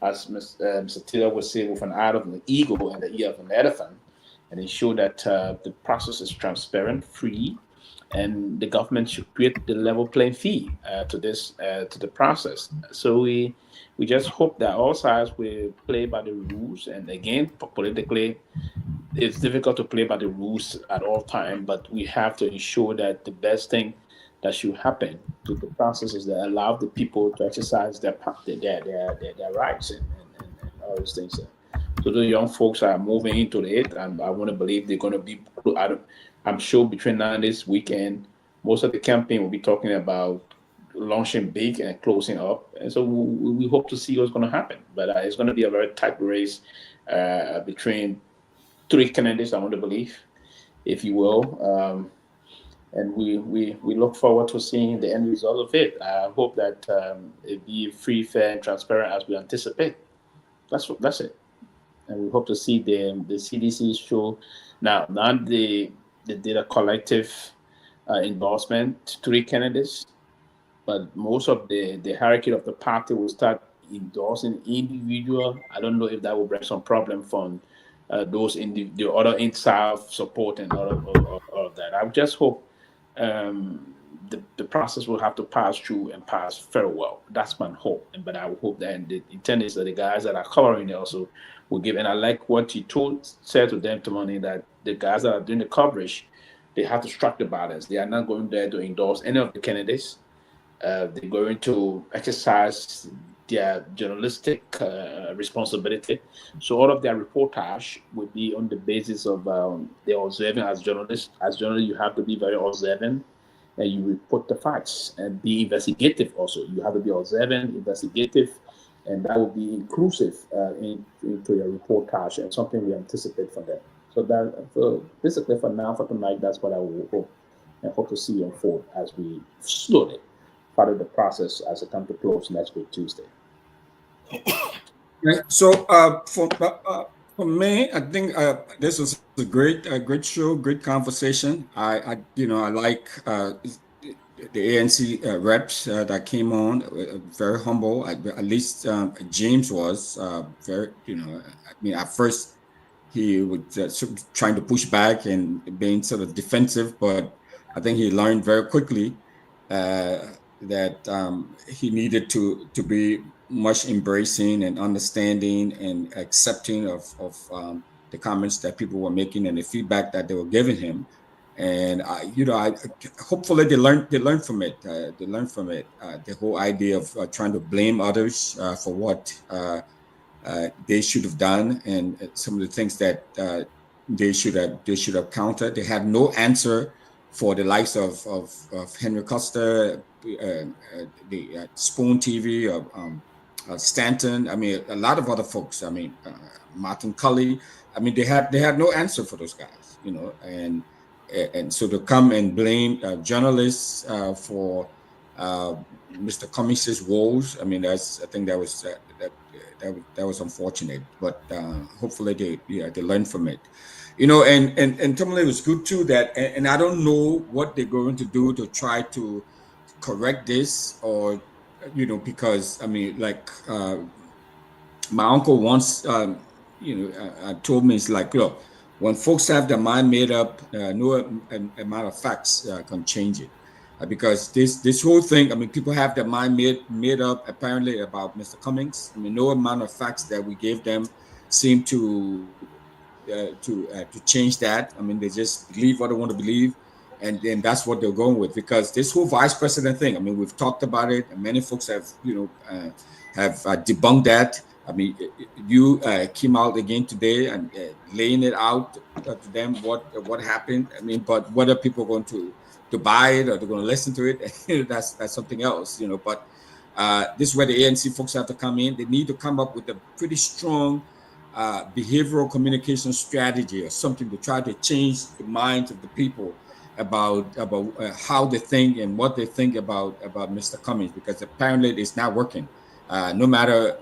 [SPEAKER 8] as Mr. Taylor would say, with an eye of an eagle and the ear of an elephant, and ensure that the process is transparent, free, and the government should create the level playing field to the process. So we just hope that all sides will play by the rules. And again, politically, it's difficult to play by the rules at all times, but we have to ensure that the best thing that should happen to the process is that allow the people to exercise their rights and all those things. So the young folks are moving into it, and I want to believe they're going to be. I'm sure between now and this weekend, most of the campaign will be talking about launching big and closing up, and so we hope to see what's going to happen. But it's going to be a very tight race between three candidates, I want to believe, if you will. And we look forward to seeing the end result of it. I hope that it be free, fair, and transparent as we anticipate. That's it. And we hope to see the CDC show now they did a collective endorsement to three candidates, but most of the hierarchy of the party will start endorsing individual. I don't know if that will bring some problem from the other inside support and all of that. I just hope the process will have to pass through and pass very well. That's my hope. But I would hope that, and the intent is that the guys that are covering it also will give. And I like what he said to them tomorrow, that the guys that are doing the coverage, they have to strike the balance. They are not going there to endorse any of the candidates. They're going to exercise their journalistic responsibility. So all of their reportage will be on the basis of they're observing as journalists. As journalists, you have to be very observant, and you report the facts and be investigative. Also, you have to be observant, investigative, and that will be inclusive into your reportage, and something we anticipate from them. So basically for now, for tonight, that's what I will hope and hope to see unfold as we slowly follow the process as it comes to close next week, Tuesday.
[SPEAKER 10] Right. So for me, I think this was a great show, great conversation. I like the ANC reps that came on, very humble. At least James was very, I mean, at first he was sort of trying to push back and being sort of defensive, but I think he learned very quickly that he needed to be much embracing and understanding and accepting of the comments that people were making and the feedback that they were giving him. And I hopefully they learned from it. They learned from it. The whole idea of trying to blame others for what they should have done, and some of the things that they should have countered. They had no answer for the likes of Henry Costa, the Spoon TV, Stanton. I mean, a lot of other folks. I mean, Martin Cully. I mean, they had no answer for those guys, and so to come and blame journalists for Mr. Cummings' woes. I mean, I think that was unfortunate, but hopefully they learn from it. And Tomlin was good too. That and I don't know what they're going to do to try to correct this, or because I mean, like my uncle once told me, it's like, look, when folks have their mind made up, no amount of facts can change it. Because this whole thing, I mean, people have their mind made up apparently about Mr. Cummings. I mean, no amount of facts that we gave them seem to change that. I mean, they just believe what they want to believe, and then that's what they're going with. Because this whole vice president thing, I mean, we've talked about it, and many folks have debunked that. I mean, you came out again today and laying it out to them what happened. I mean, but whether people are going to buy it or they're going to listen to it, that's something else, But this is where the ANC folks have to come in. They need to come up with a pretty strong behavioral communication strategy or something to try to change the minds of the people about how they think and what they think about Mr. Cummings, because apparently it's not working. No matter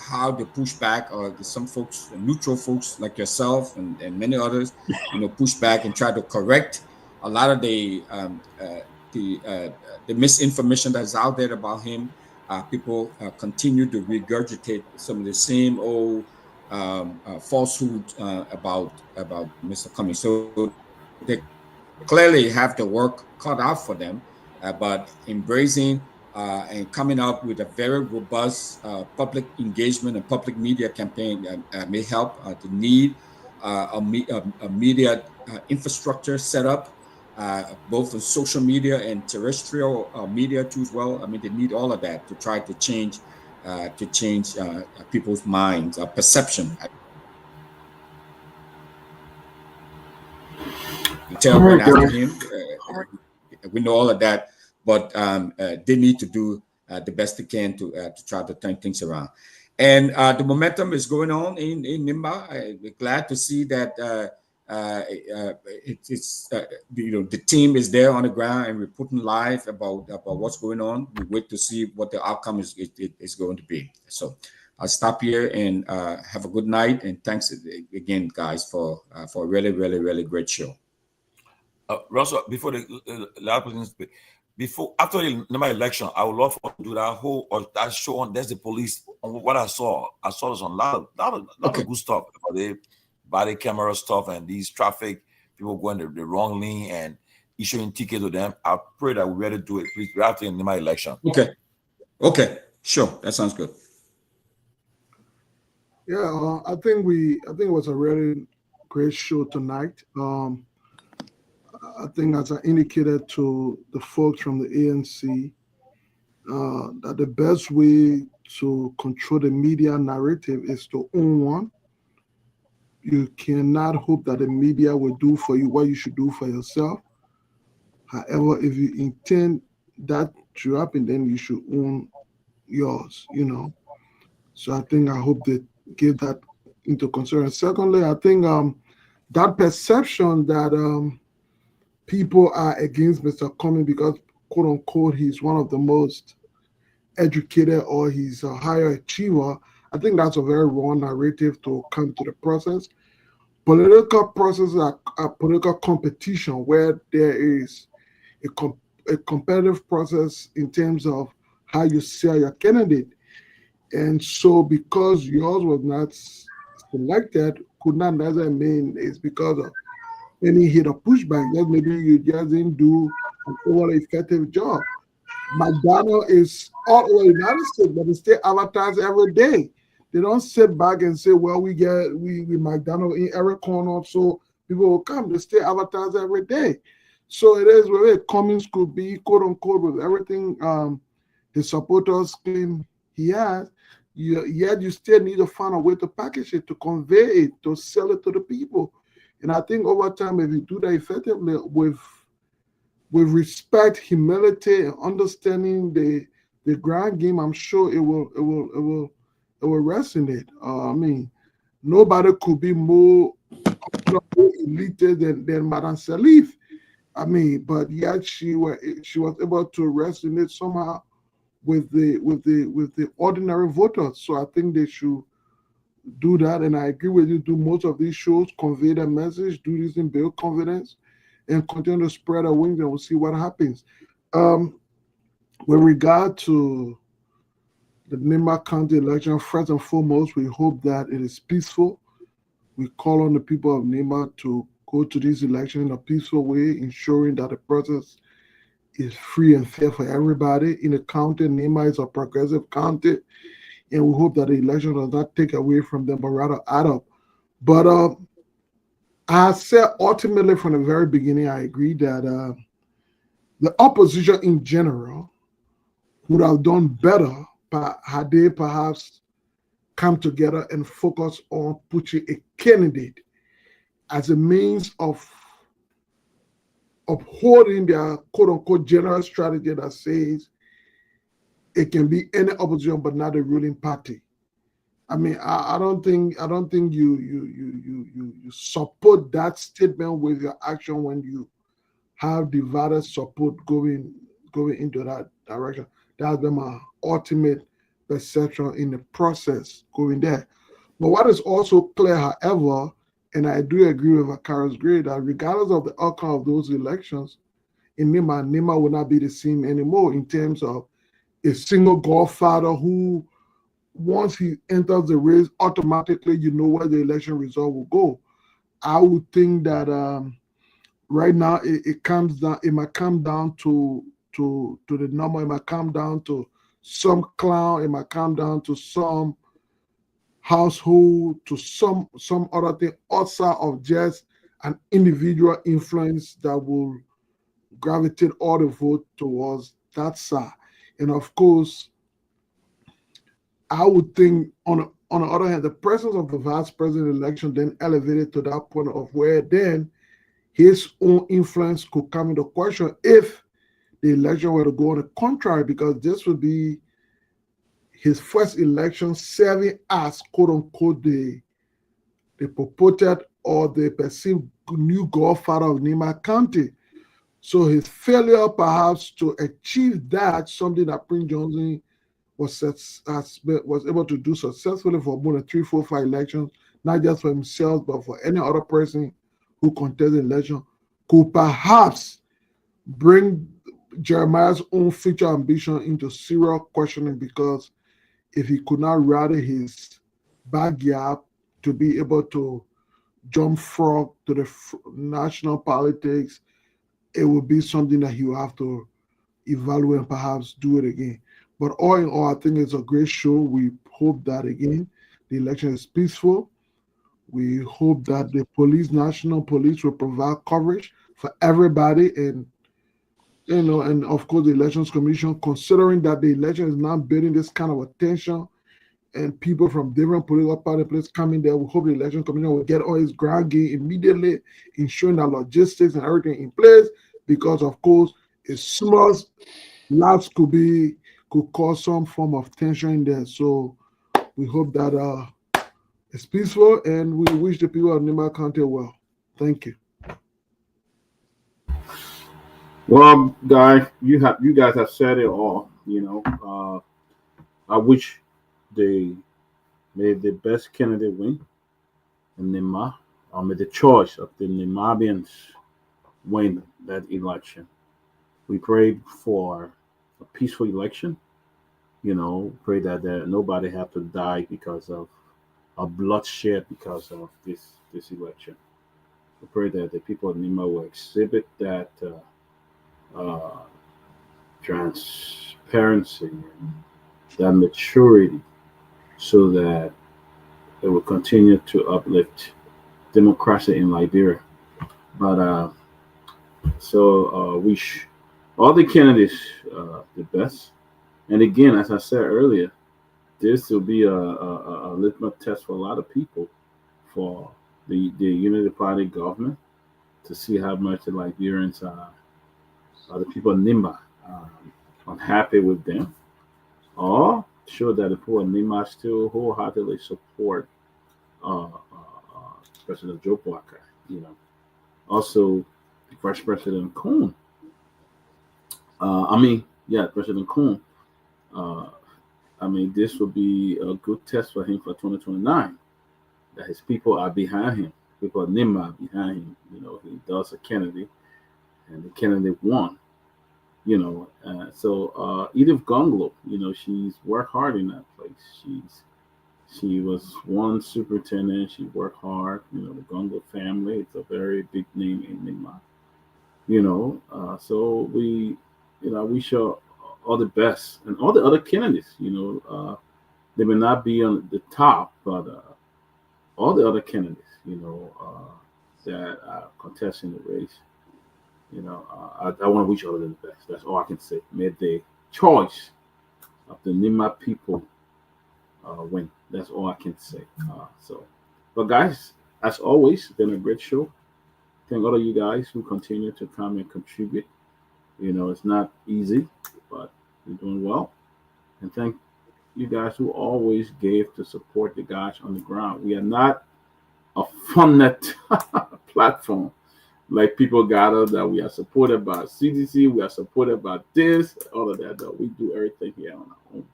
[SPEAKER 10] how they push back, or some folks, neutral folks like yourself and many others, push back and try to correct a lot of the misinformation that's out there about him. People continue to regurgitate some of the same old falsehoods about Mr. Cummings. So they clearly have the work cut out for them, but embracing and coming up with a very robust public engagement and public media campaign may help. The need a media infrastructure set up, both on social media and terrestrial media too as well. I mean, they need all of that to try to change people's minds, perception. Tell went after him. We know all of that, but they need to do the best they can to try to turn things around. And the momentum is going on in Nimba. We're glad to see that the team is there on the ground and reporting live about what's going on. We wait to see what the outcome is going to be. So I'll stop here and have a good night. And thanks again, guys, for a really, really, really great show.
[SPEAKER 5] Russell, before the last person speak, after the number election, I would love for to do that show on There's the Police. On what I saw this on a lot of good stuff about the body camera stuff and these traffic people going the wrong lane, and issuing tickets to them. I pray that we better do it, please, after in my election.
[SPEAKER 10] Okay, sure, that sounds good.
[SPEAKER 9] Yeah, I think it was a really great show tonight. I think, as I indicated to the folks from the ANC, that the best way to control the media narrative is to own one. You cannot hope that the media will do for you what you should do for yourself. However, if you intend that to happen, then you should own yours, So I hope they give that into consideration. Secondly, I think that perception that people are against Mr. Cummings because, quote unquote, he's one of the most educated or he's a higher achiever, I think that's a very wrong narrative to come to the process. Political processes are political competition where there is a competitive process in terms of how you sell your candidate. And so because yours was not selected, could not necessarily mean it's because of any hit or pushback. Just maybe you just didn't do an overall effective job. McDonald is all over the United States, but they still advertise every day. They don't sit back and say, well, we McDonald in every corner, so people will come. They still advertise every day. So it is where Cummings could be, quote unquote, with everything the supporters claim he has. Yet you still need to find a way to package it, to convey it, to sell it to the people. And I think over time, if you do that effectively with respect, humility, and understanding the ground game, I'm sure it will resonate. I mean, nobody could be more elite than Madame Salif. I mean, but yet she was able to resonate somehow with the ordinary voters. So I think they should do that, and I agree with you. Do most of these shows, convey the message, do this and build confidence, and continue to spread our wings, and we'll see what happens. With regard to the Nema County election, first and foremost, we hope that it is peaceful. We call on the people of Nema to go to this election in a peaceful way, ensuring that the process is free and fair for everybody in the county. Nema is a progressive county, and we hope that the election does not take away from them, but rather add up. But I said ultimately from the very beginning, I agree that the opposition in general would have done better had they perhaps come together and focus on pushing a candidate as a means of upholding their quote-unquote general strategy that says it can be any opposition but not a ruling party. I mean, I don't think you support that statement with your action when you have divided support going into that direction. That's been my ultimate perception in the process going there. But what is also clear, however, and I do agree with Akara's grade, that regardless of the outcome of those elections, in Nema will not be the same anymore in terms of a single godfather who, once he enters the race, automatically you know where the election result will go. I would think that right now it comes down. It might come down to the number. It might come down to some clown. It might come down to some household, to some other thing outside of just an individual influence that will gravitate all the vote towards that side. And of course, I would think on the other hand, the presence of the vice president election then elevated to that point of where then his own influence could come into question if the election were to go on the contrary, because this would be his first election serving as quote unquote the purported or the perceived new godfather of Nema County. So his failure perhaps to achieve that, something that Prince Johnson was able to do successfully for more than 3, 4, 5 elections, not just for himself, but for any other person who contested the election, could perhaps bring Jeremiah's own future ambition into serious questioning, because if he could not rally his backyard to be able to jump frog to the national politics it will be something that he will have to evaluate and perhaps do it again. But all in all, I think it's a great show. We hope that again the election is peaceful. We hope that the police, national police, will provide coverage for everybody, and and of course the elections commission, considering that the election is not building this kind of attention and people from different political parties coming there. We hope the election commission will get all its ground game immediately, ensuring that logistics and everything in place, because of course a small lapse could cause some form of tension in there. So we hope that it's peaceful, and we wish the people of Nima County well. Thank you.
[SPEAKER 12] Well, guys, you guys have said it all. I wish they made the best candidate win, and Nima, may the choice of the Namibians win that election. We pray for a peaceful election. Pray that nobody have to die because of a bloodshed because of this election. We pray that the people of Nima will exhibit that transparency and that maturity, so that it will continue to uplift democracy in Liberia. But wish all the candidates the best. And again, as I said earlier, this will be a litmus test for a lot of people for the Unity Party government, to see how much the Liberians the people of Nimba unhappy with them, or sure that the people of Nimba still wholeheartedly support President Joe Parker. Also Vice President Kuhn. President Kuhn. This will be a good test for him for 2029. That his people are behind him. People of Nimba are behind him. He does a candidate, and the candidate won. So Edith Gonglo, she's worked hard in that place. She was one superintendent. She worked hard. The Gonglo family, it's a very big name in Nimba. So we wish her all the best, and all the other candidates. They may not be on the top, but all the other candidates, that are contesting the race. I want to wish all of them the best. That's all I can say. May the choice of the Nima people win. That's all I can say. But guys, as always, it's been a great show. Thank all of you guys who continue to come and contribute. It's not easy, but you're doing well. And thank you guys who always gave to support the guys on the ground. We are not a Funnet platform like people gather that we are supported by CDC, we are supported by this, all of that. We do everything here on our own.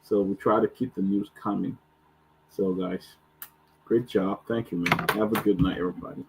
[SPEAKER 12] So we try to keep the news coming. So guys, great job. Thank you, man. Have a good night, everybody.